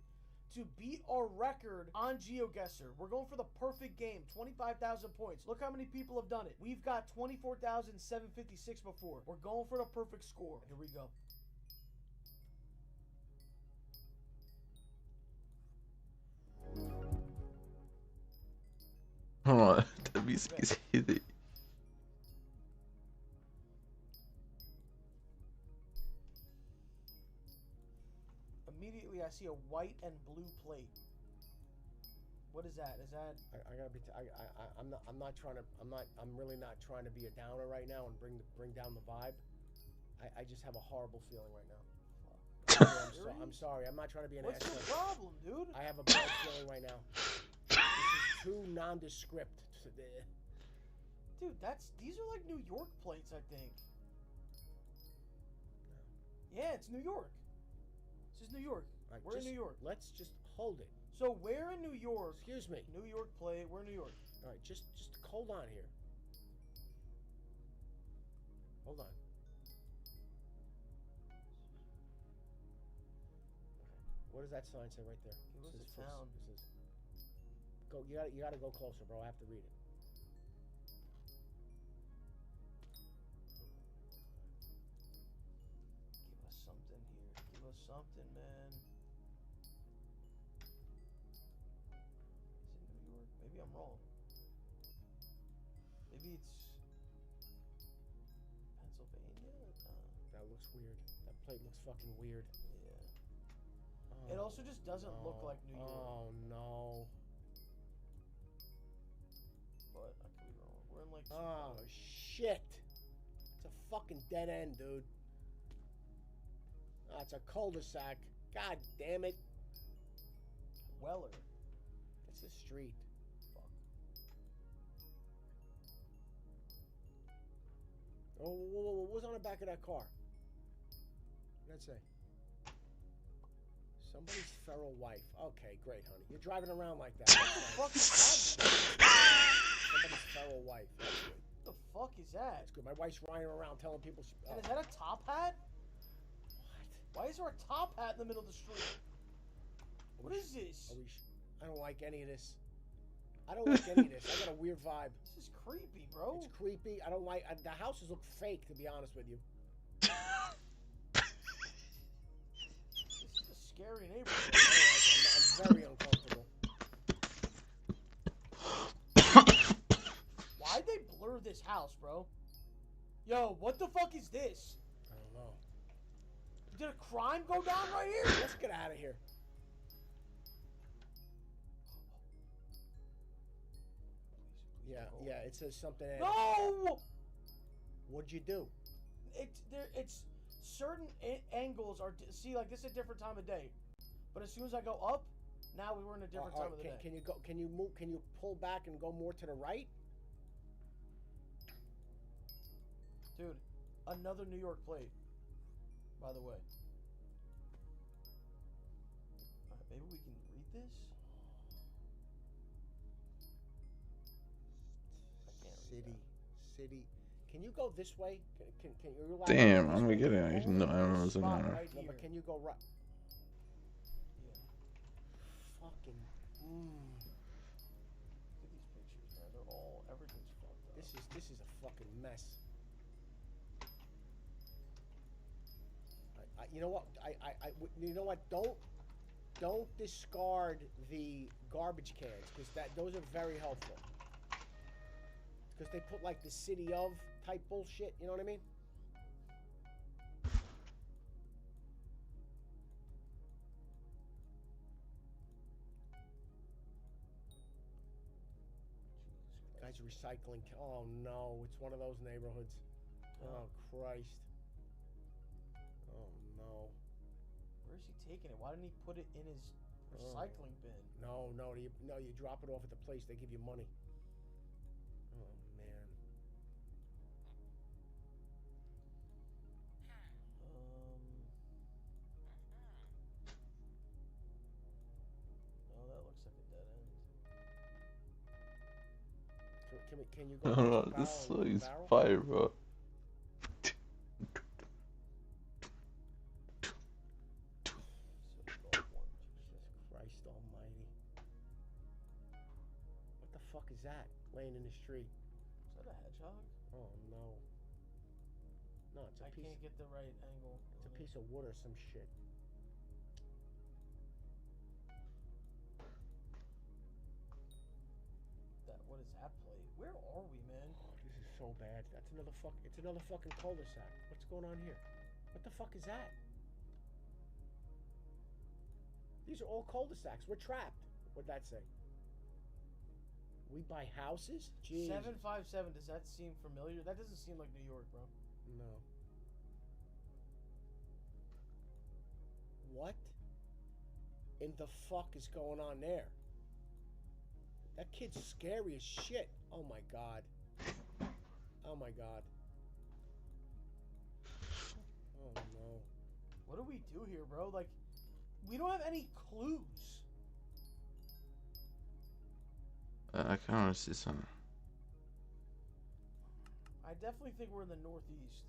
To beat our record on GeoGuessr. We're going for the perfect game, 25,000 points. Look how many people have done it. We've got 24,756 before. We're going for the perfect score. Here we go. Hold on, the music is hitting. Immediately, I see a white and blue plate. What is that? Is that? I gotta be. I'm really not trying to be a downer right now and bring down the vibe. I just have a horrible feeling right now. I'm sorry. I'm not trying to be an What's asshole. the problem, dude? I have a bad feeling right now. This is too nondescript. Dude, these are like New York plates, I think. Yeah, it's New York. This is New York. Right, we're in New York. Let's just hold it. So where in New York? Excuse me. New York plate. We're in New York. All right, just hold on here. Hold on. What does that sign say right there? It was This a is- town. this is- Go. You gotta go closer, bro. I have to read it. Give us something here. Give us something, man. Is it New York? Maybe I'm wrong. Maybe it's Pennsylvania? That looks weird. That plate looks fucking weird. Yeah. It also just doesn't look like New York. Oh no. But I could be wrong. We're in like. Oh shit. It's a fucking dead end, dude. Oh, it's a cul-de-sac. God damn it. Weller. It's a street. Fuck. Oh, what was on the back of that car? What did that say? Somebody's feral wife. Okay, great, honey. You're driving around like that. What the fuck is that? Somebody's feral wife. That's good. What the fuck is that? That's good. My wife's riding around telling people. And is that a top hat? What? Why is there a top hat in the middle of the street? What is this? I don't like any of this. I don't like any of this. I got a weird vibe. This is creepy, bro. It's creepy. I don't like. The houses look fake, to be honest with you. This is a scary neighborhood. I'm very uncomfortable. Why'd they blur this house, bro? Yo, what the fuck is this? I don't know. Did a crime go down right here? Let's get out of here. Yeah. It says something. No! What'd you do? It's certain angles are. See, like this is a different time of day. But as soon as I go up, now we were in a different time of the day. Can you go? Can you move? Can you pull back and go more to the right? Dude, another New York plate. By the way. Alright, maybe we can read this. I can't read that. City. Can you go this way? Can you? Damn, I'm gonna get it. No, I don't know what's in there. Right No, here. but can you go right? Yeah. Fucking. Look at these pictures, man. They're all everything's fucked up. This is a fucking mess. You know what? You know what? Don't discard the garbage cans because those are very helpful. Because they put like the city of type bullshit. You know what I mean? Guys recycling. Oh no, it's one of those neighborhoods. Oh Christ. Oh no. Where is he taking it? Why didn't he put it in his recycling bin? No, you drop it off at the place. They give you money. Oh man. No, that looks like a dead end. Can you go? No, this is fire, bro. Jesus Christ Almighty! What the fuck is that laying in the street? Is that a hedgehog? Oh no! No, it's a I piece. can't get the right angle. It's a piece of wood or some shit. What is that plate? Where are we, man? Oh, this is so bad. That's another fuck. It's another fucking cul-de-sac. What's going on here? What the fuck is that? These are all cul-de-sacs. We're trapped. What'd that say? We buy houses? Jeez. 757. Does that seem familiar? That doesn't seem like New York, bro. No. What in the fuck is going on there? That kid's scary as shit. Oh my god. Oh my god. Oh no. What do we do here, bro? Like, we don't have any clues. I kind of see something. I definitely think we're in the northeast.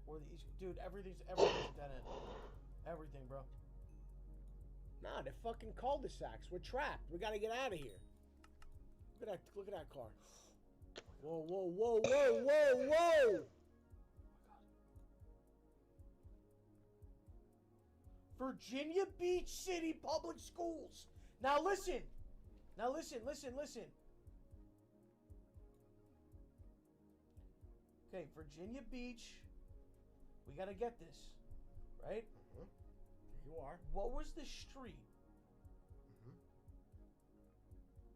Or the east. Dude, everything's a dead end. Everything, bro. Nah, they're fucking cul-de-sacs. We're trapped. We gotta get out of here. Look at that car. Whoa, whoa, whoa, whoa, whoa, whoa! Virginia Beach City Public Schools. Now listen. Listen. Okay, Virginia Beach. We gotta get this, right? There you are. What was the street?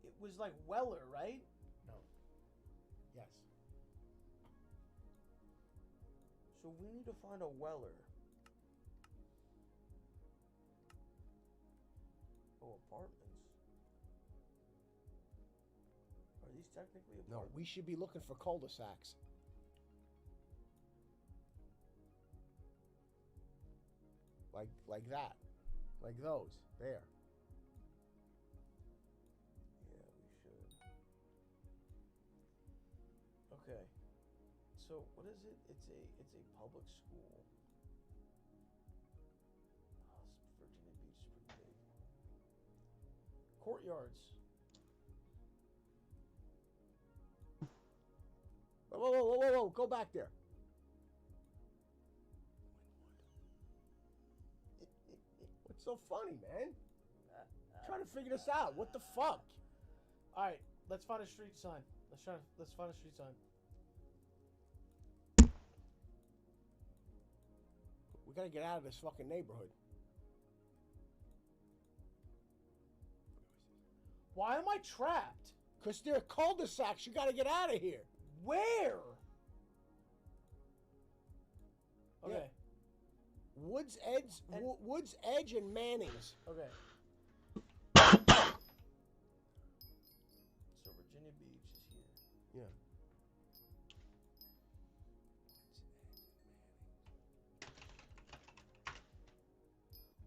It was like Weller, right? No. Yes. So we need to find a Weller. Oh, apartments. Are these technically No, apartments? we should be looking for cul-de-sacs. Like that. Like those. There. Yeah, we should. Okay. So what is it? It's a public school. Oh, Virginia Beach is pretty big. Courtyards. Whoa, go back there. What's so funny, man? Trying to figure this out. What the fuck? All right, let's find a street sign. Let's find a street sign. We gotta get out of this fucking neighborhood. Why am I trapped? Because they're cul-de-sacs. You got to get out of here. Where? Okay. Yeah. Woods Edge and Manning's. Okay. So Virginia Beach is here. Yeah.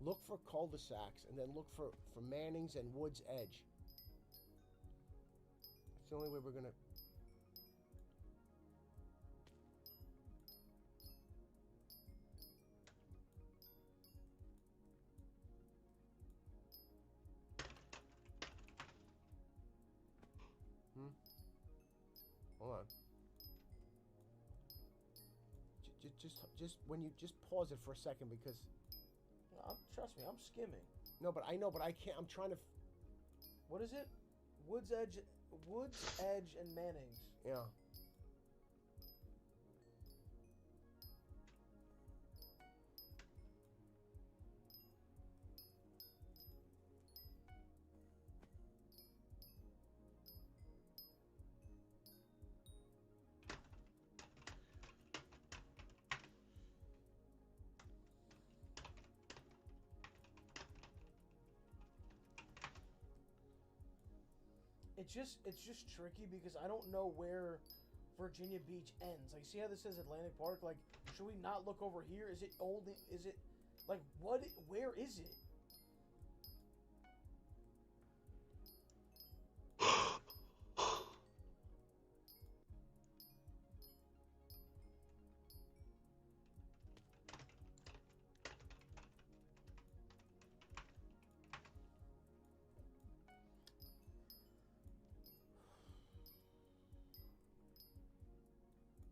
Look for cul-de-sacs and then look for Manning's and Woods Edge. It's the only way we're gonna. Hold on. Just when you just pause it for a second because. Trust me, I'm skimming. No, but I know, but I can't. I'm trying to. What is it? Woods Edge, and Manning's. Yeah. It's just tricky because I don't know where Virginia Beach ends. Like, see how this says Atlantic Park? Like, should we not look over here? Is it like where is it?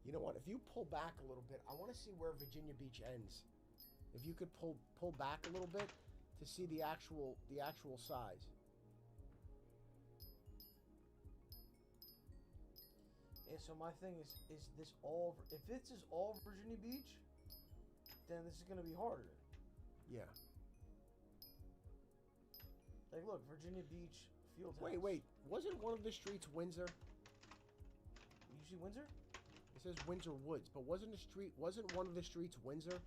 You know what? If you pull back a little bit, I want to see where Virginia Beach ends. If you could pull back a little bit to see the actual size. Yeah, so my thing is this all? If this is all Virginia Beach, then this is gonna be harder. Yeah. Like, look, Virginia Beach Fieldhouse. Wait. Wasn't one of the streets Windsor? You see Windsor? It says Windsor Woods, but wasn't one of the streets Windsor?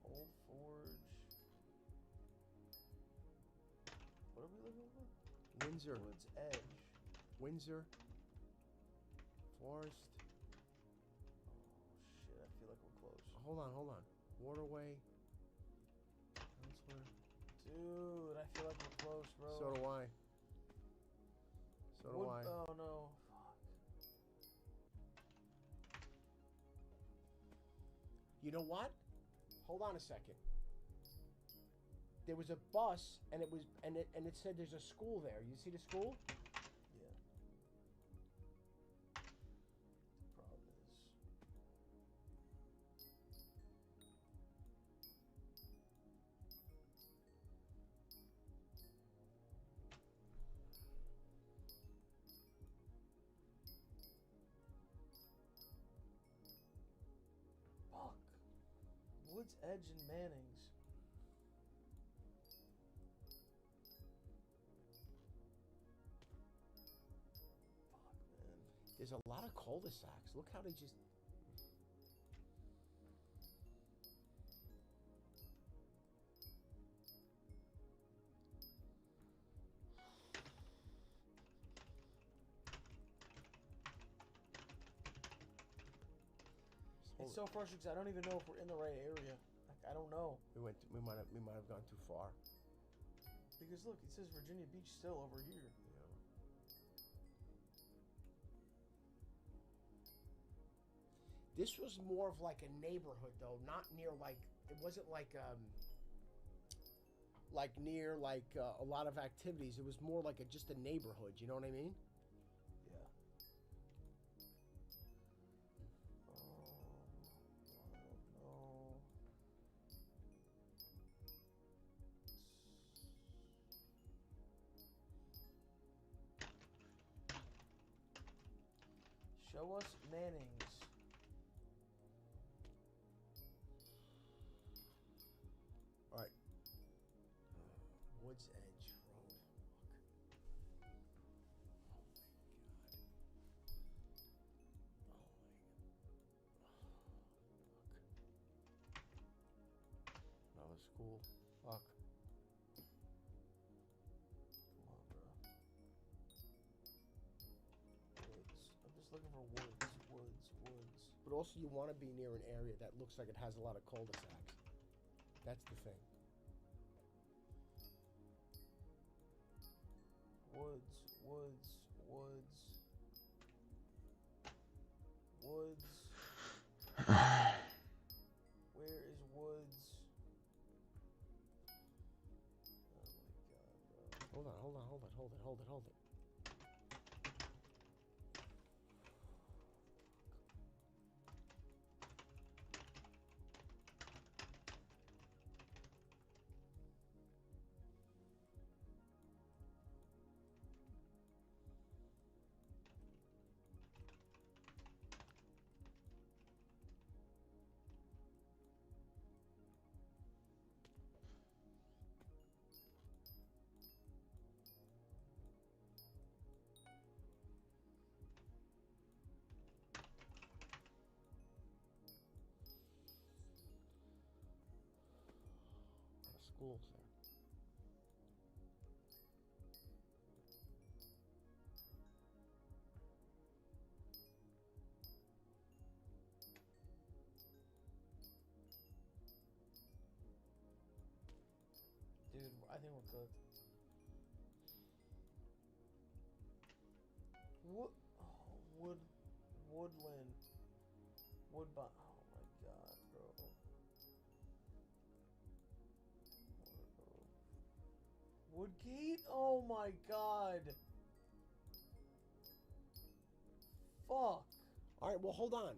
Old Forge. What are we looking for? Windsor. Woods Edge. Windsor. Forest. Oh shit, I feel like we're close. Hold on. Waterway. Counselor. Dude, I feel like we're close, bro. So do I. Oh no. Fuck. You know what? Hold on a second. There was a bus, and it said there's a school there. You see the school? Yeah. The problem is. Fuck. Woods Edge and Manning's. There's a lot of cul-de-sacs. Look how they just. It's so frustrating because I don't even know if we're in the right area. Like, I don't know. We might have gone too far. Because look, it says Virginia Beach still over here. This was more of like a neighborhood, though, not near like it wasn't like near a lot of activities. It was more like just a neighborhood. You know what I mean? Yeah. I don't know. Show us Manning's. cool. Fuck. Come on, bro. Woods. I'm just looking for woods. But also you want to be near an area that looks like it has a lot of cul-de-sacs. That's the thing. Woods. Where is woods? Oh my god, bro. Hold on. Schools there. Dude, I think we're cooked. Woodland. Woodbine. Oh my god, bro. Woodgate? Oh my god. Fuck. Alright, well, hold on.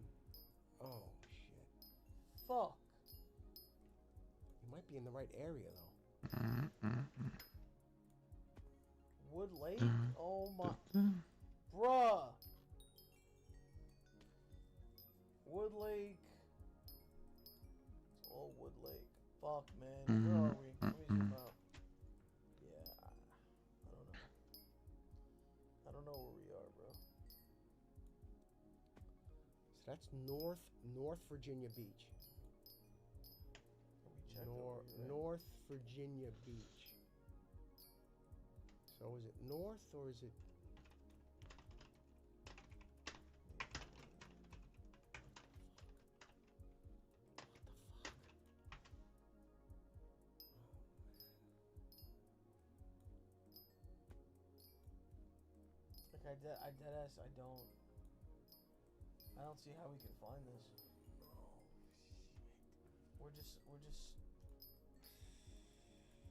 Oh, shit. Fuck. You might be in the right area, though. Wood Lake? Oh my. Bruh. Wood Lake. It's all Wood Lake. Fuck, man. Where are we? Let me zoom out. Yeah. I don't know. I don't know where we are, bro. So that's North Virginia Beach. North Virginia Beach. So is it north or is it? Like I deadass, I don't see how we can find this. We're just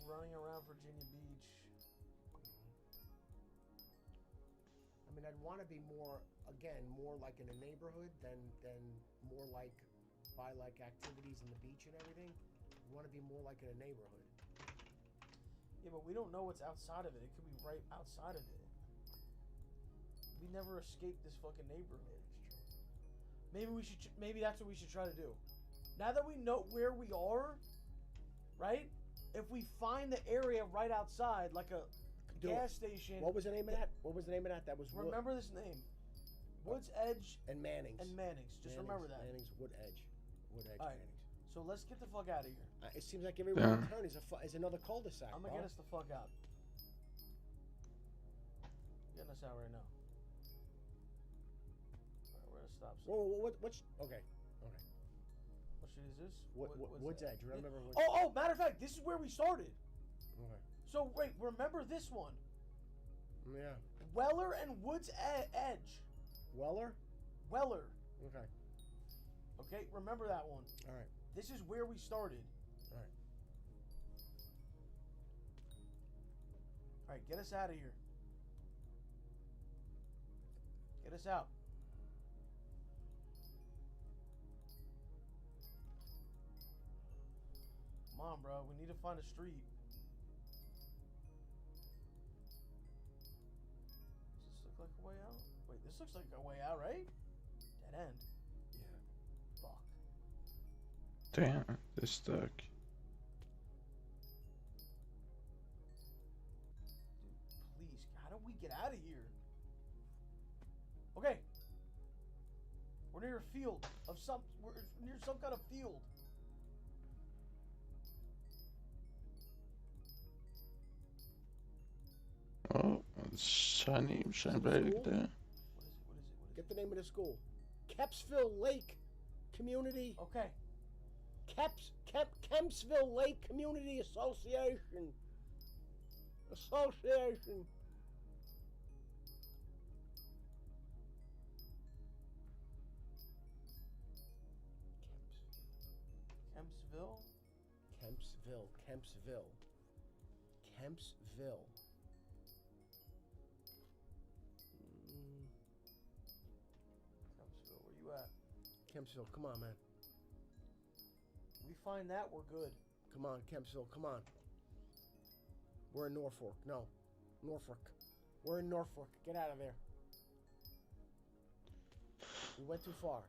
running around Virginia Beach. I mean, I'd want to be more like in a neighborhood than more like by like activities in the beach and everything. I want to be more like in a neighborhood. Yeah, but we don't know what's outside of it. It could be right outside of it. We never escaped this fucking neighborhood. Maybe that's what we should try to do. Now that we know where we are, right? If we find the area right outside, like a gas station. What was the name of that? That was remember this name. Woods Edge and Manning's. Just remember that. Manning's Wood Edge. All right. Manning's. So let's get the fuck out of here. It seems like every turn is another cul-de-sac. I'm gonna get us the fuck out. Getting us out right now. Alright, we're gonna stop. What's okay. What street is this? Woods Edge. Remember? Oh, matter of fact, this is where we started. Okay. So wait, remember this one? Yeah. Weller and Woods Edge. Weller. Okay. Okay, remember that one. All right. This is where we started. All right. All right, get us out of here. Get us out. Come on, bro. We need to find a street. Does this look like a way out? Wait, this looks like a way out, right? Dead end. Yeah. Fuck. Damn, they're stuck. Dude, please, how do we get out of here? Okay. We're near a field of we're near some kind of field. Oh, it's shiny bright like that. Get the name of the school. Kempsville Lake Community. Okay. Kempsville Lake Community Association. Kempsville. Kempsville. Kempsville. Where you at? Kempsville, come on, man. We find that, we're good. Come on, Kempsville, come on. We're in Norfolk. No, Norfolk. We're in Norfolk. Get out of there. We went too far.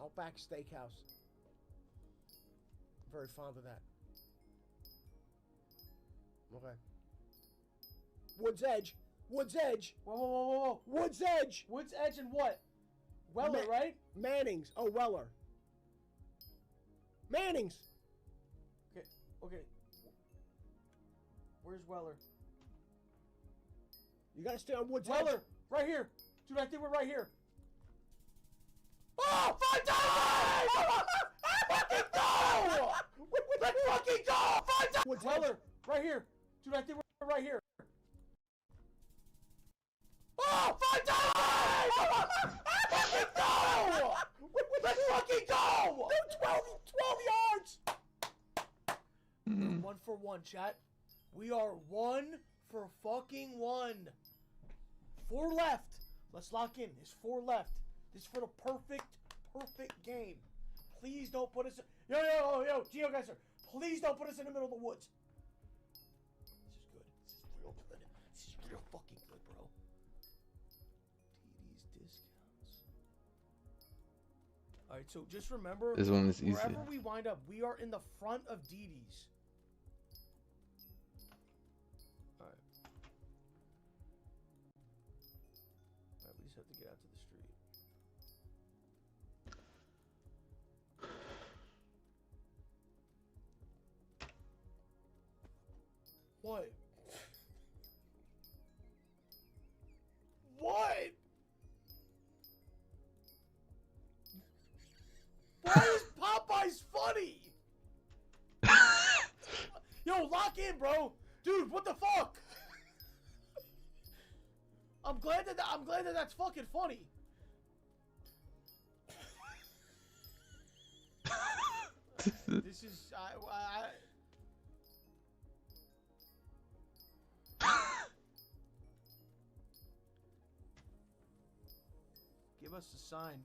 Outback Steakhouse. Very fond of that. Okay. Woods Edge. Woods Edge. Whoa. Woods Edge. Woods Edge and what? Weller, right? Manning's. Oh, Weller. Manning's. Okay. Where's Weller? You gotta stay on Woods Weller, Edge. right here. Dude, I think we're right here. Oh, find out! Fucking go! Let's fucking go! Find out! Woods Weller, right here. Dude, I think we're right here. Oh, find out! Fucking go! Let's fucking go! 12 yards! 1 for 1, chat. We are 1 for fucking 1. 4 left. Let's lock in. There's 4 left. This is for the perfect game. Please don't put us. Yo, GeoGuessr. Please don't put us in the middle of the woods. This is good. This is real good. This is real fucking good, bro. TD's discounts. All right, so just remember, This one is easy. wherever we wind up, we are in the front of DD's. All right. All right, we just have to get out to the street. What? What? Why is Popeyes funny? Yo, lock in, bro. Dude, what the fuck? I'm glad that that's fucking funny. This is Give us a sign.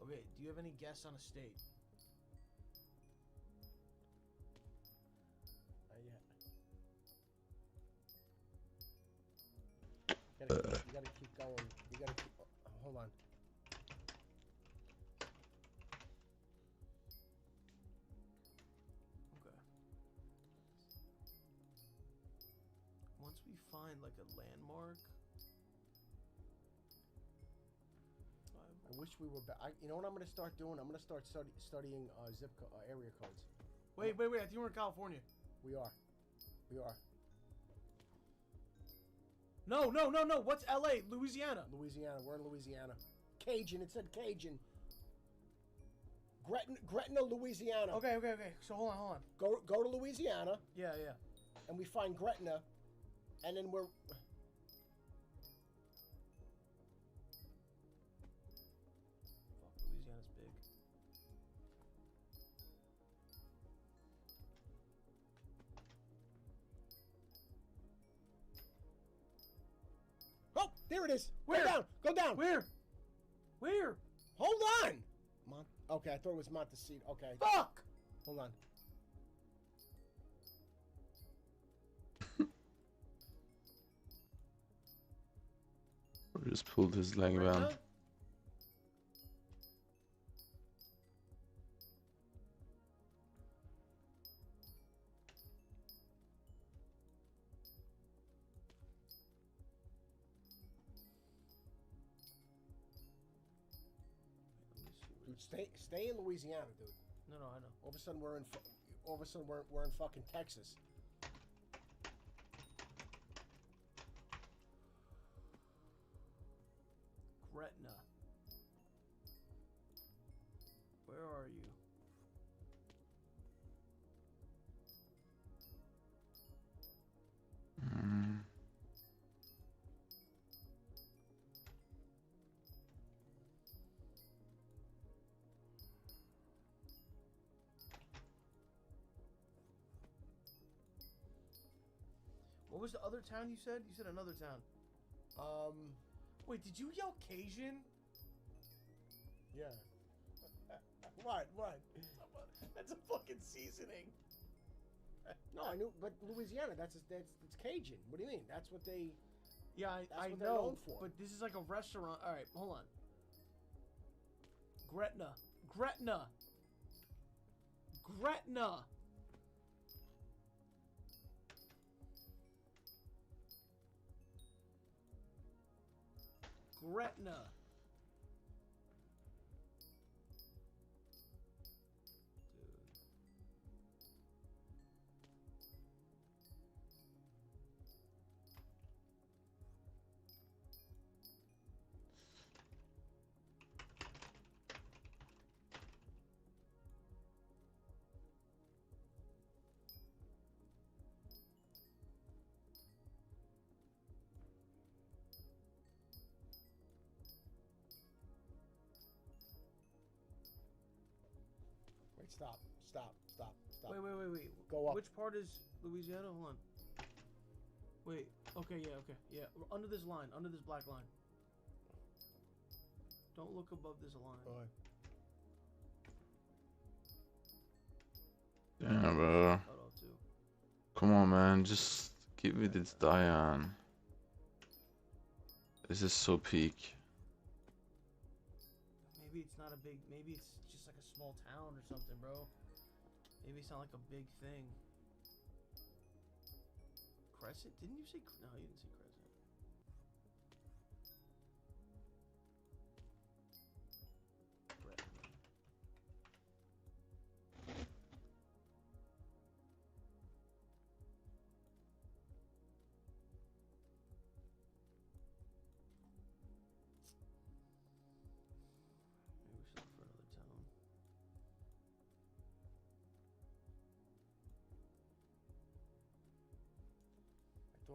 Okay, do you have any guess on a state? Yeah. You gotta keep going. You gotta keep. Hold on. Okay. Once we find like a landmark. I wish we were back. You know what I'm gonna start doing? I'm gonna start studying area codes. Wait. I think we're in California. We are. No. What's LA? Louisiana. Louisiana. We're in Louisiana. Cajun. It said Cajun. Gretna, Louisiana. Okay. So hold on. Go to Louisiana. Yeah. And we find Gretna, and then we're. Fuck, Louisiana's big. Oh, there it is. Where? Go down. Where? Hold on. Okay, I thought it was Montecito. Okay. Fuck. Hold on. Or just pulled his leg Right around. now? Dude, stay in Louisiana, dude. No, I know. All of a sudden we're in fucking Texas. Gretna. Where are you? What was the other town you said? You said another town. Wait, did you yell Cajun? Yeah. What? That's a fucking seasoning. No, I knew, but Louisiana, that's Cajun. What do you mean? That's what they. Yeah, I what they're know, known for. but this is like a restaurant. All right, hold on. Gretna. Gretna. Wait, stop. Wait. Go up. Which part is Louisiana? Hold on. Wait. Okay. Yeah. Under this line. Under this black line. Don't look above this line. Alright. Yeah, bro. Come on, man. Just give me this Diane. This is so peak. Maybe it's not a big. Maybe it's just like a small town or something, bro. Maybe it's not like a big thing. Crescent? Didn't you say? No, you didn't say Crescent. Maybe we should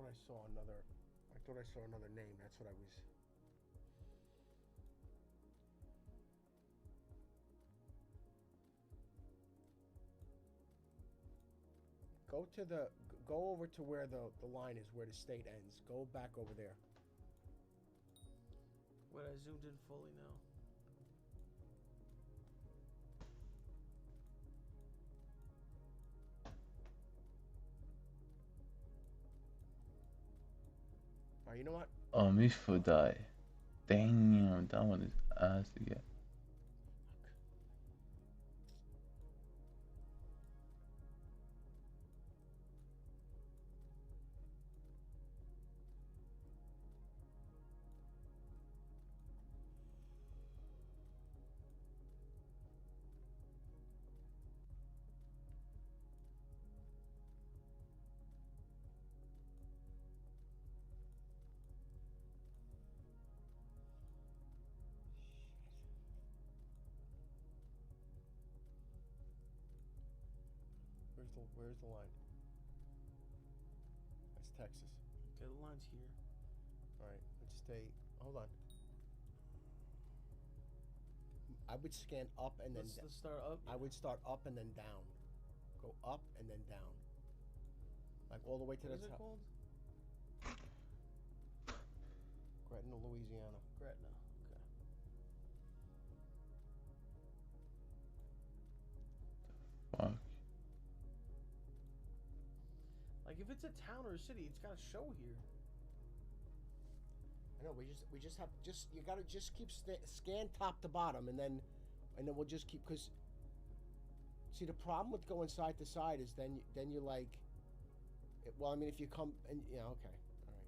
look for another town. I thought I saw another name. That's what I was. Go over to where the line is, where the state ends. Go back over there. Wait, I zoomed in fully now. Alright, you know what? Oh, me for die. Damn, that one is ass to get. Where's the line? That's Texas. Okay, the line's here. Alright, let's stay. Hold on. I would scan up and then. Let's start up. I would start up and then down. Go up and then down. Like all the way to What the is it top. called? Gretna, Louisiana. Gretna. Okay. Fuck. Like if it's a town or a city, it's gotta show here. I know. We just have you gotta just keep scan top to bottom and then we'll just keep because. See, the problem with going side to side is then you're like. Well, I mean, if you come and yeah, okay, all right.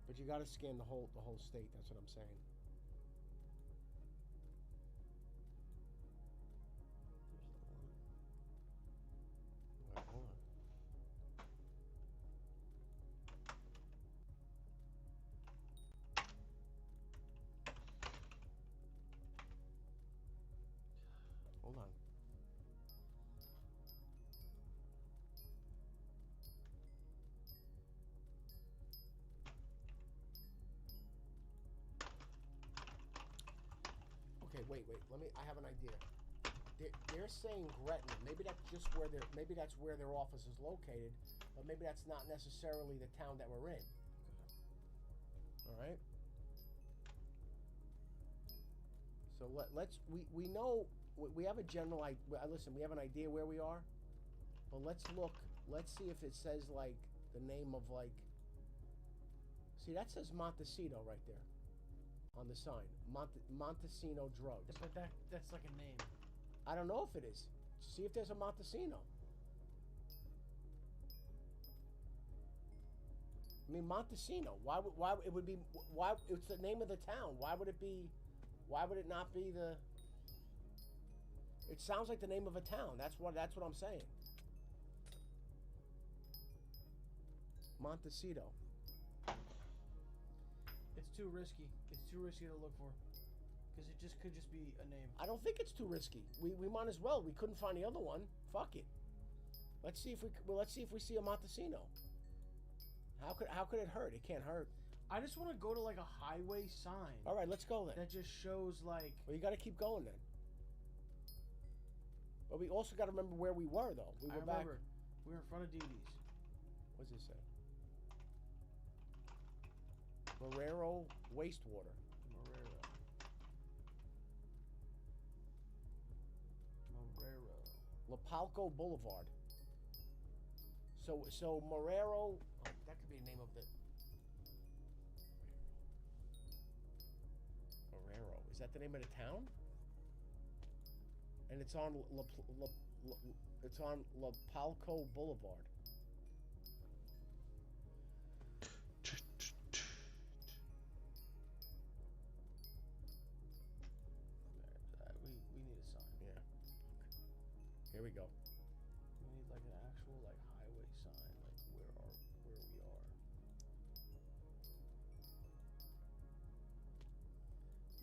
But you gotta scan the whole state. That's what I'm saying. Okay, wait. I have an idea. They're saying Gretna. Maybe that's just where their office is located, but maybe that's not necessarily the town that we're in. All right. So we know we have a general idea. Listen, we have an idea where we are, but let's look. Let's see if it says like the name of like. See, that says Montecito right there on the sign. Montesino Drugs. But that's like a name. I don't know if it is. See if there's a Montesino. I mean, Montesino. Why it would be? Why it's the name of the town? Why would it be? Why would it not be the? It sounds like the name of a town. That's what I'm saying. Montecito. It's too risky. It's too risky to look for. Because it could just be a name. I don't think it's too risky. We might as well. We couldn't find the other one. Fuck it. Let's see if we see a Montesino. How could it hurt? It can't hurt. I just want to go to like a highway sign. All right, let's go then. That just shows like. Well, you got to keep going then. But we also got to remember where we were though. We were back. We were in front of Dee Dee's. What does it say? Marrero Wastewater. Lapalco Boulevard. So Marrero. Oh, that could be the name of the. Marrero. Is that the name of the town? And it's on Lapalco Boulevard. We need a sign. Yeah. Here we go. We need like an actual like highway sign, like where we are.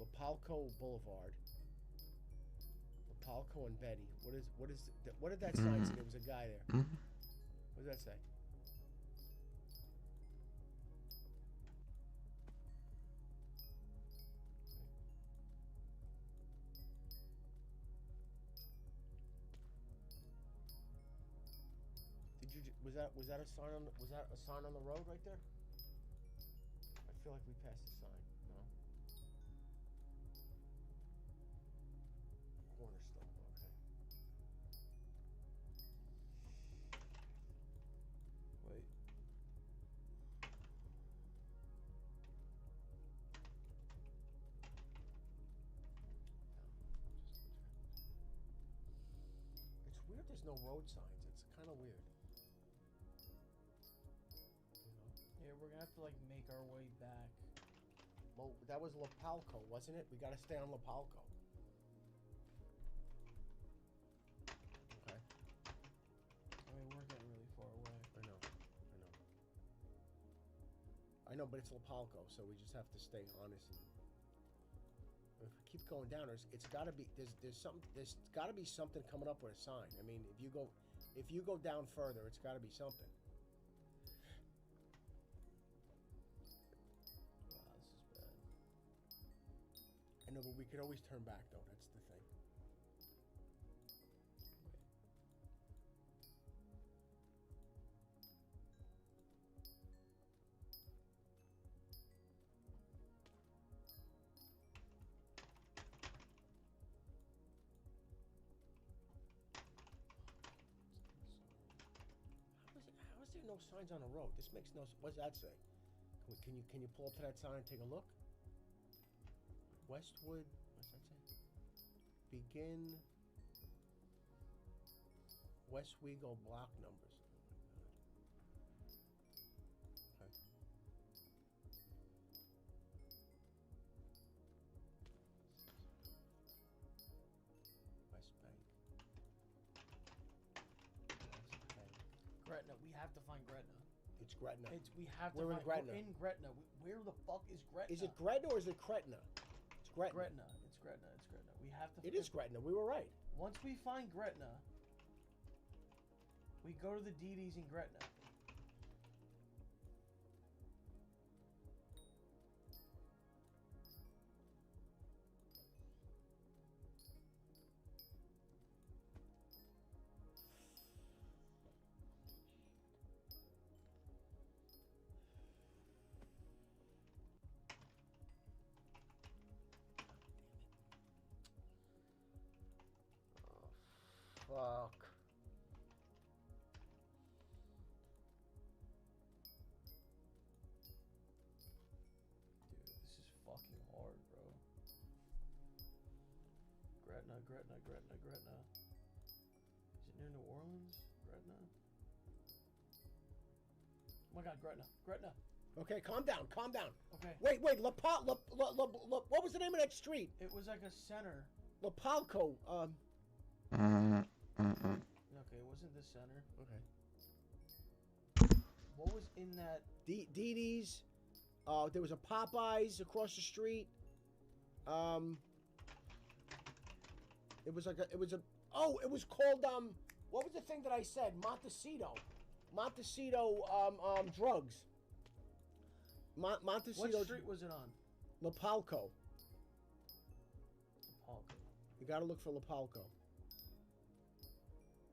Lapalco Boulevard. Lapalco and Betty. What did that sign say? There was a guy there. What does that say? Was that a sign on the road right there? I feel like we passed a sign. No. Cornerstone. Okay. Wait. It's weird. There's no road signs. It's kind of weird. Yeah, we're gonna have to like make our way back. Well, that was Lapalco, wasn't it? We gotta stay on Lapalco. Okay. I mean, we're getting really far away. I know, but it's Lapalco, so we just have to stay honest. And if we keep going down, it's gotta be there's gotta be something coming up with a sign. I mean, if you go down further, it's gotta be something. I know, but we could always turn back, though. That's the thing. How is there no signs on the road? This makes no. What does that say? Can you pull up to that sign and take a look? Westwood, what's that say? Begin Westwego block numbers. Oh my God. Okay. West Bank. Gretna. We have to find Gretna. It's Gretna. We're in Gretna. We're in Gretna. Where the fuck is Gretna? Is it Gretna or is it Kretna? Gretna. Gretna. It's Gretna. It's Gretna. We have to. It is Gretna. We were right. Once we find Gretna, we go to the Dee Dee's in Gretna. Fuck. Dude, this is fucking hard, bro. Gretna. Is it near New Orleans? Gretna? Oh my god, Gretna. Okay, calm down. Okay. Wait, what was the name of that street? It was like a center. Lapalco. Okay, it wasn't the center. Okay. What was in that? Dee Dee's. There was a Popeyes across the street. It was called, what was the thing that I said? Montecito, drugs. Montecito. What street was it on? Lapalco. Lapalco. You gotta look for Lapalco.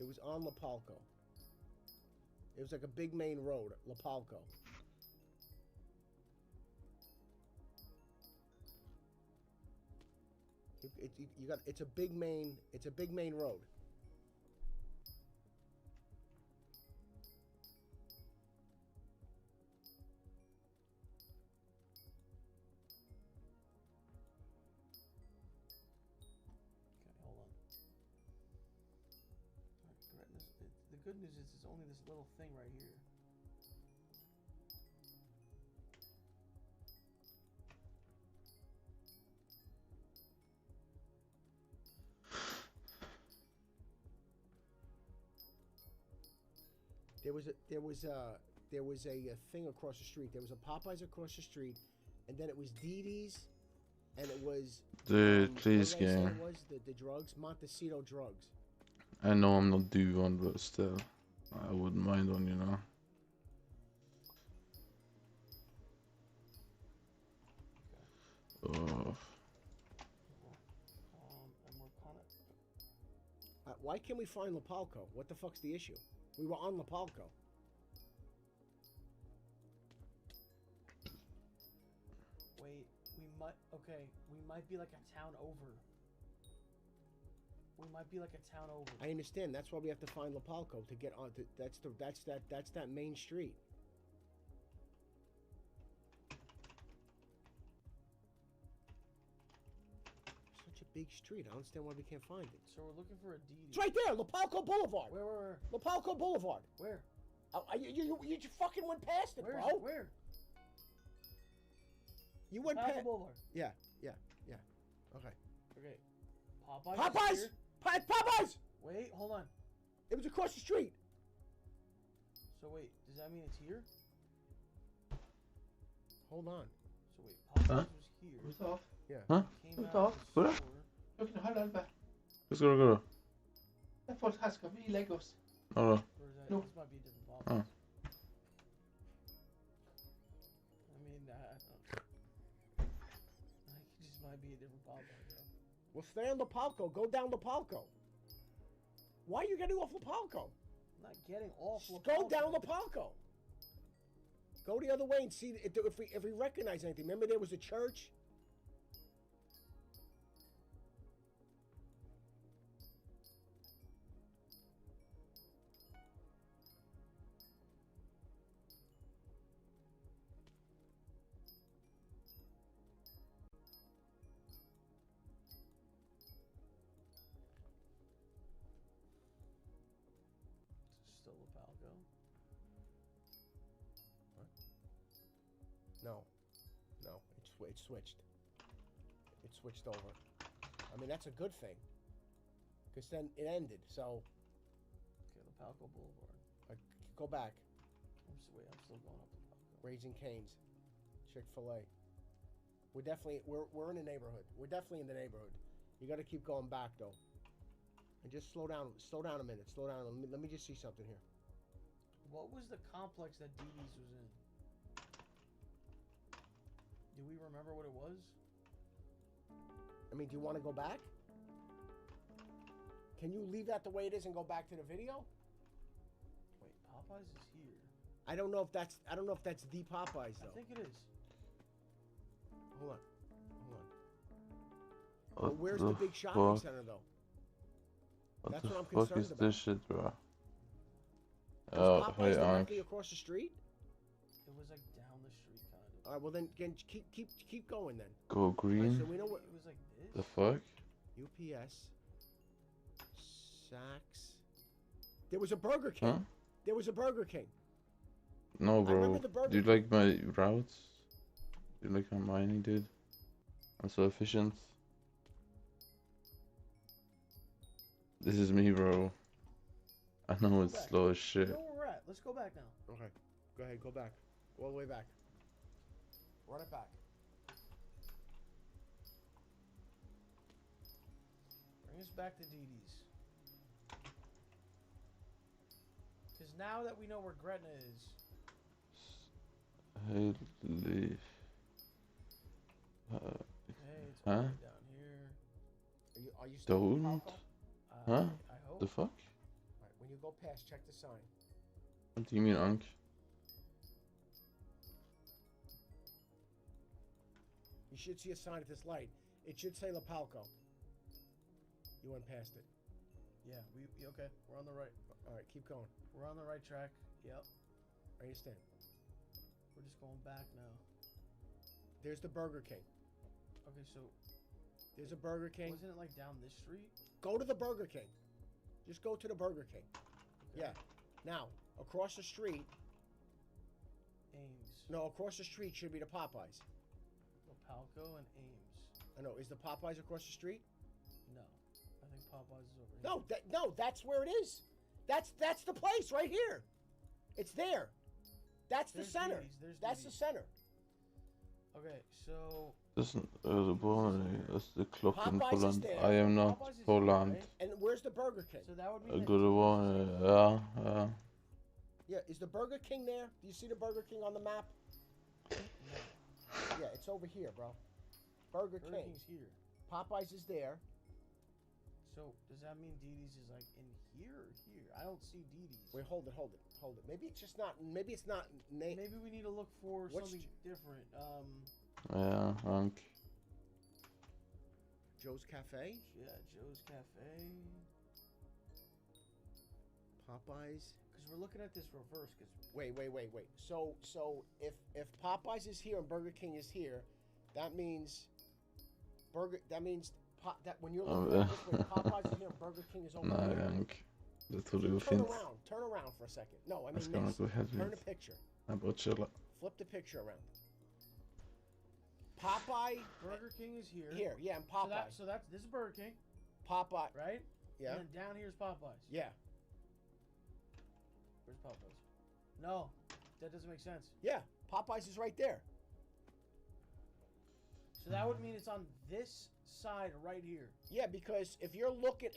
It was on Lapalco. It was like a big main road, Lapalco. It's a big main road. The good news is it's only this little thing right here. There was a thing across the street. There was a Popeyes across the street, and then it was Dee Dee's, and it was Dude, please, what did I say game. it was the drugs, Montecito drugs. I know I'm not due one, but still, I wouldn't mind one, you know. Oh. And we're kind of. Why can't we find Lapalco? What the fuck's the issue? We were on Lapalco. Wait, we might be like a town over. I understand. That's why we have to find Lapalco to get on. That's that main street. Such a big street. I don't understand why we can't find it. So we're looking for a deed. It's right there, Lapalco Boulevard. Where? Lapalco Boulevard. Where? You just fucking went past it, bro. Where? You went past. Boulevard. Yeah. Okay. Popeyes. Popeyes! Wait, hold on. It was across the street. So wait, does that mean it's here? Hold on. So wait, Popeyes was here. Gustav? Yeah. Huh? Gustav? Hurra? Jag kan hålla det. Hur ska du gå då? När folk här ska vi lägga oss. Ja då. Or is that, this might be a different Popeyes. Oh. I mean, this might be a different Popeyes, bro. Well, stay on Lapalco. Go down Lapalco. Why are you getting off Lapalco? I'm not getting off Lapalco. Go down Lapalco. Go the other way and see if we recognize anything. Remember there was a church? Still Lapalco. No, it switched. It switched over. I mean, that's a good thing. Because then it ended, so... Okay, Lapalco Boulevard. Go back. I'm still going up Lapalco. Raising Cane's. Chick-fil-A. We're in the neighborhood. We're definitely in the neighborhood. You gotta keep going back, though. And just slow down a minute. Let me just see something here. What was the complex that Dee Dee's was in? Do we remember what it was? I mean, do you want to go back? Can you leave that the way it is and go back to the video? Wait, Popeyes is here. I don't know if that's the Popeyes though. I think it is. Hold on. What Where's the the big shopping fuck? center though? What That's the what I'm fuck concerned is about. this shit, bro? Was Oh, Popeyes hey, Ankh. directly across the street? It was like down the street, kind of. All right, well then keep going then. Go All right, green. so we know what It was like this. The fuck? UPS, Saks. There was a Burger King. Huh? There was a Burger King. No, I remember bro. the Burger Do you King. like my routes? Do you like how mining did? I'm so efficient. This is me, bro. I know it's back. slow as shit. You know where we're at. Let's go back now. Okay, go ahead, go back, all the way back. Run it back. Bring us back to Dee Dee's. Because now that we know where Gretna is, Holy. hey, it's all Huh? the way down here. Are you still in Don't? Palco? Huh? I hope. The fuck? All right, when you go past, check the sign. What do you mean, Ankh? You should see a sign at this light. It should say La Palco. You went past it. Yeah, okay. We're on the right. All right, keep going. We're on the right track. Yep. I understand. We're just going back now. There's the Burger King. Okay, so There's a Burger King. wasn't it like down this street? Go to the Burger King. Just go to the Burger King. Okay. Yeah. Now, across the street. Ames. No, across the street should be the Popeyes. Palco and Ames. I know. Is the Popeyes across the street? No. I think Popeyes is over here. No, that's where it is. That's the place right here. It's there. That's There's the center. Dee Dee's, there's That's Dee the Dee's. center. Okay, so Das ist the born. That's the clock in Popeyes is Poland. there. I am not Popeyes is here, Poland. right? And where's the Burger King? So that would A mean that good one. Yeah. Yeah, is the Burger King there? Do you see the Burger King on the map? Yeah, it's over here, bro. Burger Burger King. King's here. Popeyes is there. So does that mean Dee Dee's is like in here or here? I don't see Dee Dee's. Wait, hold it. Maybe it's just not. Maybe it's not. Maybe we need to look for What's something different. Yeah, Ankh. Joe's Cafe. Yeah, Joe's Cafe. Popeyes. Because we're looking at this reverse. Because Wait. So if Popeyes is here and Burger King is here, that means that when you're looking at this way, Popeyes is here and Burger King is over Nej, there. Ankh. Det tror du går Turn fint. around for a second. No, I Jag mean ska nog this. gå helt Turn the fint. picture. Jag bara chilla. Flip the picture around. Popeye. Burger King is here. Here, yeah, and Popeye. So that's this is Burger King, Popeye. right? Yeah. And then down here's Popeyes. Yeah. Where's Popeyes? No, that doesn't make sense. Yeah. Popeyes is right there. So that would mean it's on this side right here. Yeah, because if you're looking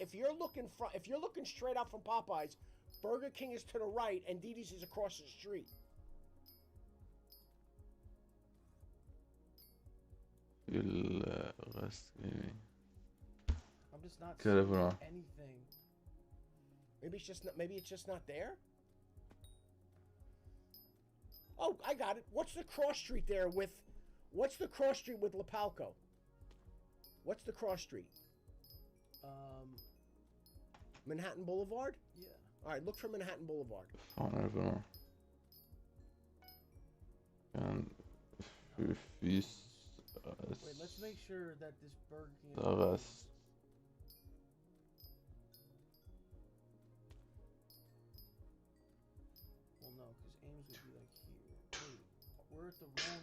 straight out from Popeyes, Burger King is to the right and Dee Dee's is across the street. Vill röstgivning. I'm just not Ska det seeing vara? anything. Maybe it's just not there. Oh, I got it. What's the cross street there with? What's the cross street with La Palco? What's the cross street? Manhattan Boulevard? Yeah. All right, look for Manhattan Boulevard. Fan är det för något? En fys... Wait, let's make sure that this Burger King is Röst. Well, no, because Ames would be like here. Wait, we're at the wrong...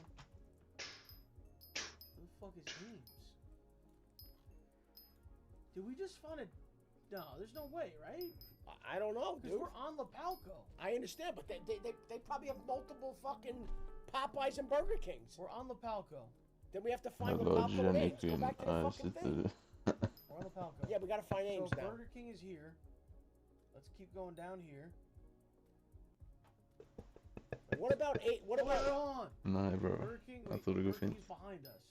Where the fuck is Ames? Did we just find a... No, there's no way, right? I don't know, dude. Because we're on La Palco. I understand, but they probably have multiple fucking Popeyes and Burger Kings. We're on La Palco. Then we have to find Hello, La Palco and Jenny Ames. Go Queen. back to the I fucking thing. We're on La Palco. Yeah, we gotta find Ames so now. Burger King is here. Let's keep going down here. What about eight? What Hold about? on. Nej, bro. Burger King. Jag Wait, tror det går Burger fint. King's behind us.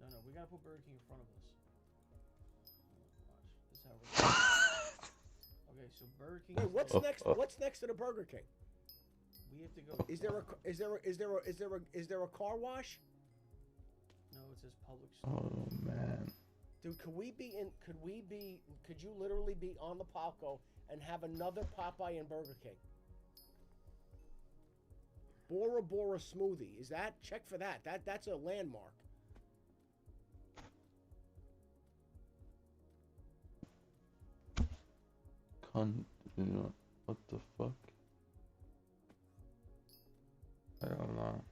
No, we gotta put Burger King in front of us. Watch. This is how we're going. Okay, so Burger King. Wait, is what's there. next? What's next to the Burger King? We have to go. Is there a car wash? No, it says public store. Oh man. Dude, could you literally be on the Palco and have another Popeye and Burger King? Bora Bora smoothie. Is that? Check for that. That's a landmark. What the fuck? I don't know.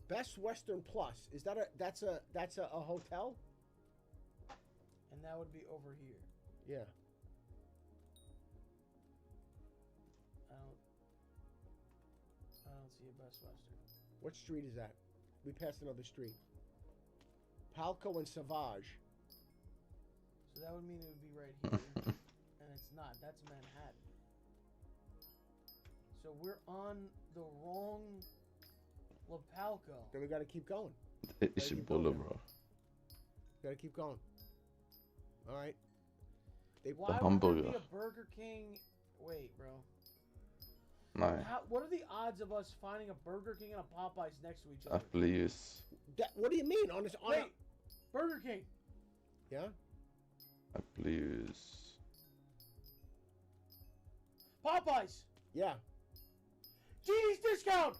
Best Western Plus. Is that that's a hotel? And that would be over here. Yeah. I don't see a Best Western. What street is that? We passed another street. Palco and Savage. So that would mean it would be right here. And it's not. That's Manhattan. So we're on the wrong La Palco. Then we gotta keep going. It's Ebola, bro. Gotta keep going. All right. Why would hamburger. there be a Burger King? Wait, bro. No. What are the odds of us finding a Burger King and a Popeyes next to each I other? believe. What do you mean on this? Wait, Burger King. Yeah. I believe. Popeyes. Yeah. Genie's discount.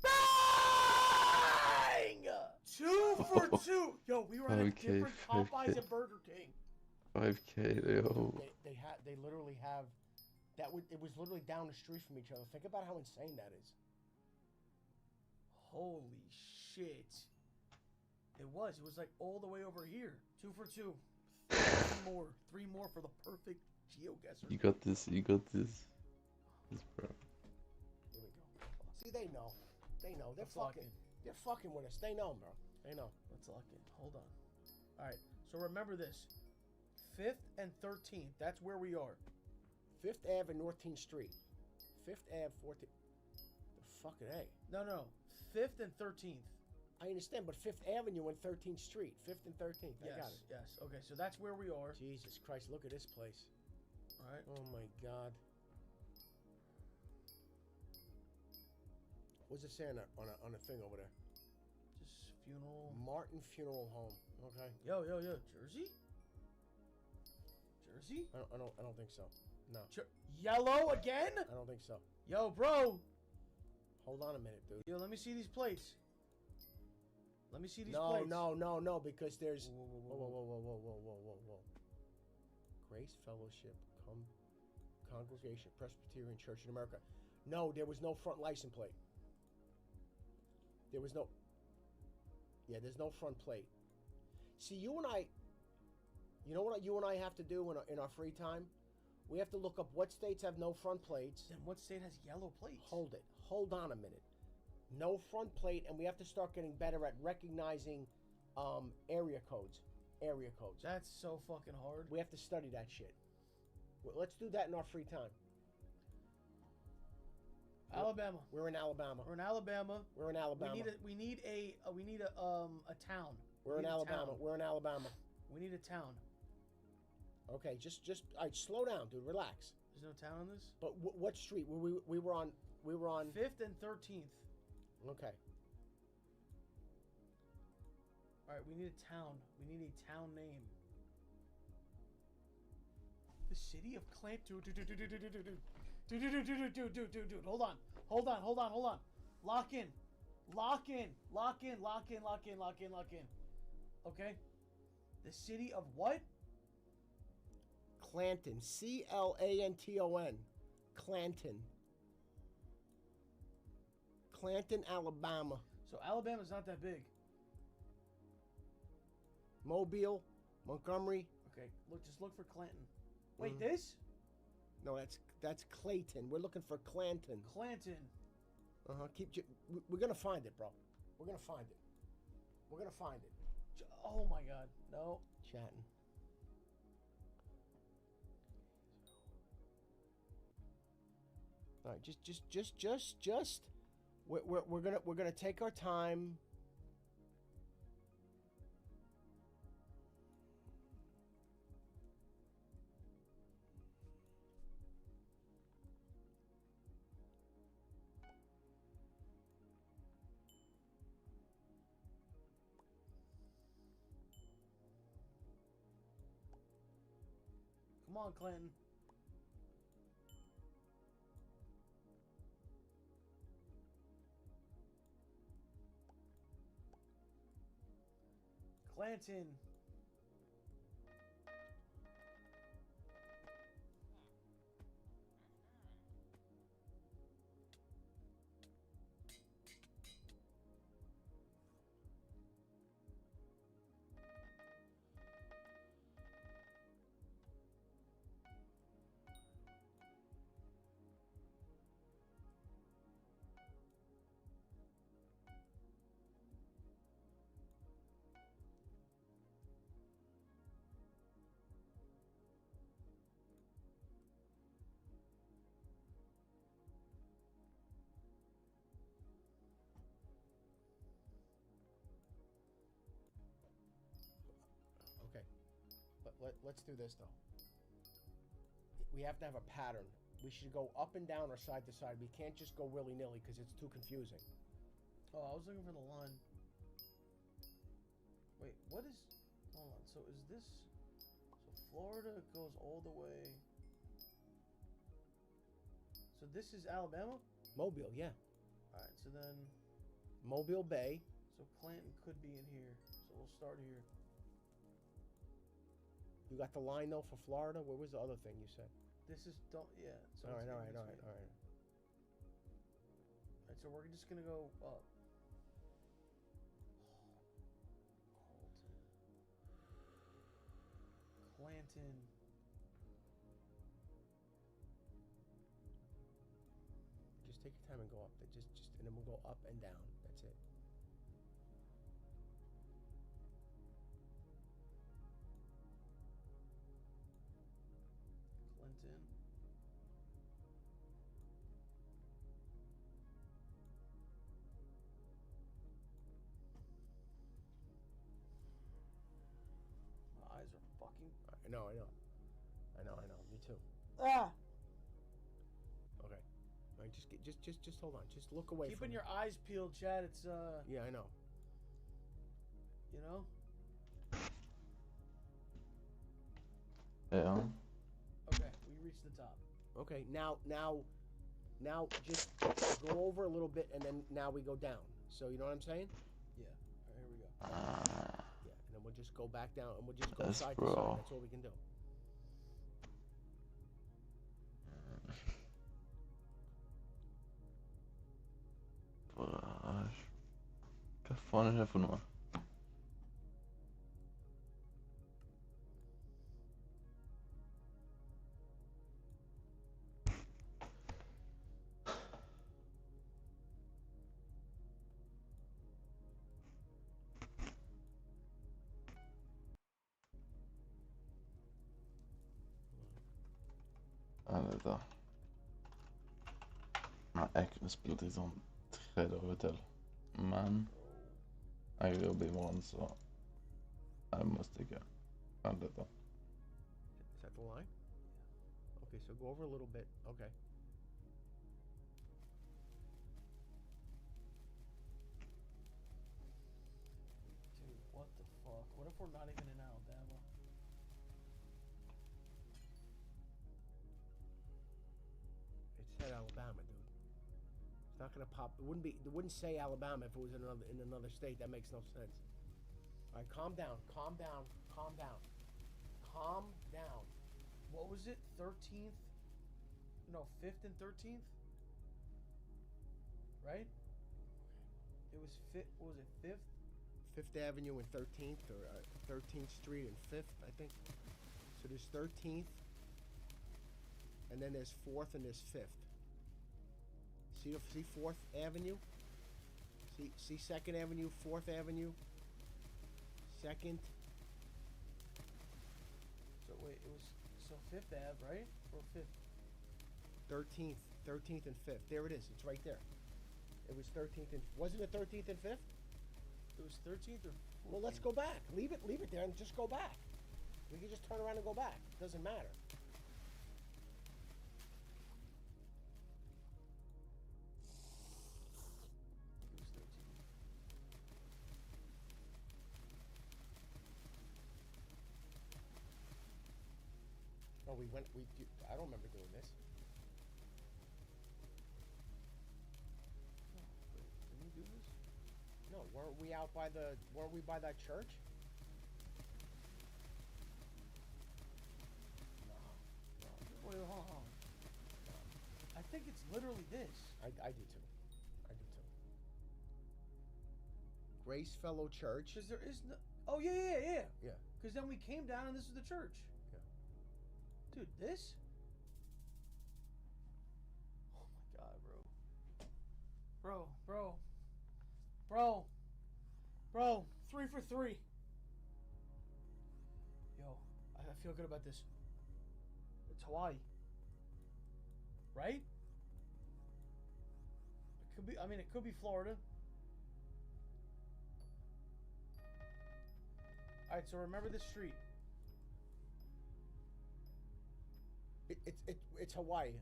Bang! 2 for 2. Yo, we were at a 5K, different Popeyes 5K. and Burger King. 5K, yo. They literally have it was literally down the street from each other. Think about how insane that is. Holy shit. It was like all the way over here. 2 for 2. 3 more for the perfect GeoGuessr. You got this. You got this. This, bro. Here we go. See, they know. They know. They're Let's lock fucking. in. They're fucking with us. They know, bro. They know. Let's lock in. Hold on. All right. So remember this. 5th and 13th. That's where we are. 5th Ave and 14th Street. 5th Ave, 14th. The fucking A. No. 5th and 13th. I understand, but 5th Avenue and 13th Street. 5th and 13th. I got it. Yes. Okay, so that's where we are. Jesus Christ, look at this place. All right. Oh my God. What's it saying on a thing over there? Just funeral. Martin Funeral Home. Okay. Yo. Jersey? Jersey? I don't think so. No. Yellow again? I don't think so. Yo, bro. Hold on a minute, dude. Yo, let me see these plates. Let me see these No, plates. no, because there's... Whoa. Grace Fellowship, Congregation, Presbyterian Church in America. No, there was no front license plate. There was no... Yeah, there's no front plate. See, you and I... You know what you and I have to do in our free time? We have to look up what states have no front plates. Then what state has yellow plates? Hold it. Hold on a minute. No front plate, and we have to start getting better at recognizing area codes. Area codes. That's so fucking hard. We have to study that shit. Well, let's do that in our free time. Alabama. We're in Alabama. We're in Alabama. We're in Alabama. We need a town. We're in Alabama. We're in Alabama. We need a town. Okay, just all right, slow down, dude. Relax. There's no town on this? But what street? We were on 5th and 13th. Okay. All right, we need a town. We need a town name. The city of Clanton. Dude. Hold on. Lock in. Okay. The city of what? Clanton. Clanton. Clanton. Clanton, Alabama. So Alabama's not that big. Mobile, Montgomery. Okay, just look for Clanton. Wait, this? No, that's Clayton. We're looking for Clanton. Clanton. We're gonna find it, bro. We're gonna find it. Oh my God, no. Chatting. All right, just. We're gonna take our time. Come on, Clinton. Clanton. Okay. Let's do this though. We have to have a pattern. We should go up and down or side to side. We can't just go willy-nilly because it's too confusing. Oh, I was looking for the line. Wait, what is... Hold on, so is this... So Florida goes all the way... So this is Alabama? Mobile, yeah. Alright, so then... Mobile Bay. So Clanton could be in here. So we'll start here. You got the line though for Florida? What was the other thing you said? This is... Yeah. So All right. Alright, so we're just gonna go up. Clanton. Just take your time and go up. And then we'll go up and down. That's it. Clinton. My eyes are fucking... I know. Me too. Ah! Okay. All right, just hold on. Just look away Keeping from your eyes peeled, Chad. It's Yeah, I know. You know? Yeah. Okay, we reached the top. Okay, now just go over a little bit and then now we go down. So you know what I'm saying? Yeah. All right, here we go. Yeah, and then we'll just go back down and we'll just go Yes, side to bro. side. That's all we can do. Vad fan är det här för något? Vänta. Nej, jag kunde spela till sån 3 dagar till. Men jag jobbar imorgon så jag måste gå. Vänta. Is that the line? Okay, so go over a little bit. Okay. Dude, what the fuck? What if we're not even in Alabama? It said Alabama, dude. It's not gonna pop. It wouldn't say Alabama if it was in another state. That makes no sense. All right, calm down. Calm down. What was it? 13th? No, 5th and 13th? Right? It was 5th. What was it? 5th? 5th Avenue and 13th, or 13th Street and 5th, I think. So there's 13th, and then there's 4th and there's 5th. See 4th Avenue? See 2nd Avenue, 4th Avenue, 2nd. So wait, it was... So 5th Ave, right? Or 5th? 13th and 5th. There it is. It's right there. It was 13th and... Wasn't it 13th and 5th? It was 13th or 14th? Well, let's go back. Leave it there and just go back. We can just turn around and go back. It doesn't matter. It was 13th. Oh, I don't remember doing this. Didn't we do this? No, weren't we by that church? Wait, hold on. I think it's literally this. I do too. Grace Fellow Church. Because there is no... Oh, yeah. Yeah. Because then we came down and this is the church. Yeah. Dude, this? Oh my god, bro. 3 for 3. Yo, I feel good about this. It's Hawaii. Right? It could be Florida. Alright, so remember this street. It's Hawaii.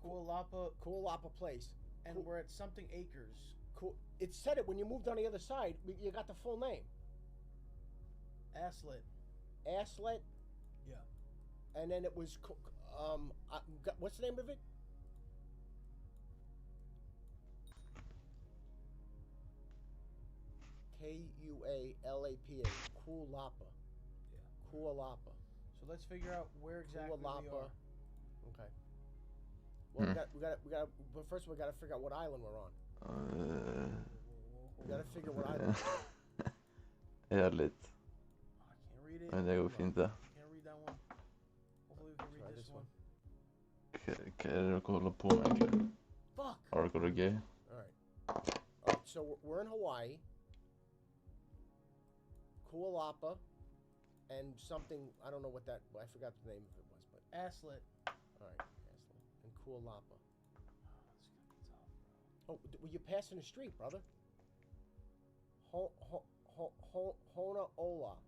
Kualapa Place. And we're at something acres. Cool. It said it when you moved on the other side. You got the full name. Aslet. Aslet. Yeah. And then it was what's the name of it? Kualapa. Kualapa. Yeah. Kualapa. So let's figure out where exactly we are. Okay. Well, we got. But first, we got to figure out what island we're on. We got to figure what island. Ärligt. I can't read it. Men det går fint det. Can't read that one. Hopefully we can read this one. Vad är det du håller på med egentligen? Fuck. Hardcore gay. Alright, so we're in Hawaii. Kualapa. And something, I don't know what that, I forgot the name of it was, but... Aslet. Alright, Aslet. And Kualapa. Oh, well, you're passing the street, brother. Honaola.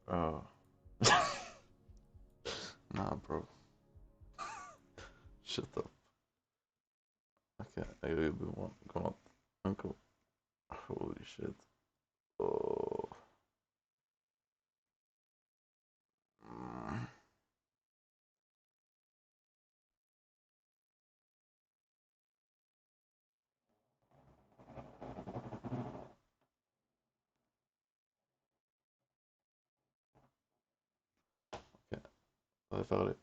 Oh. Nah, bro. Shut up. Okay, I gotta be one. Come on. Uncle. Holy shit. Oh. Okay, då är jag färdig.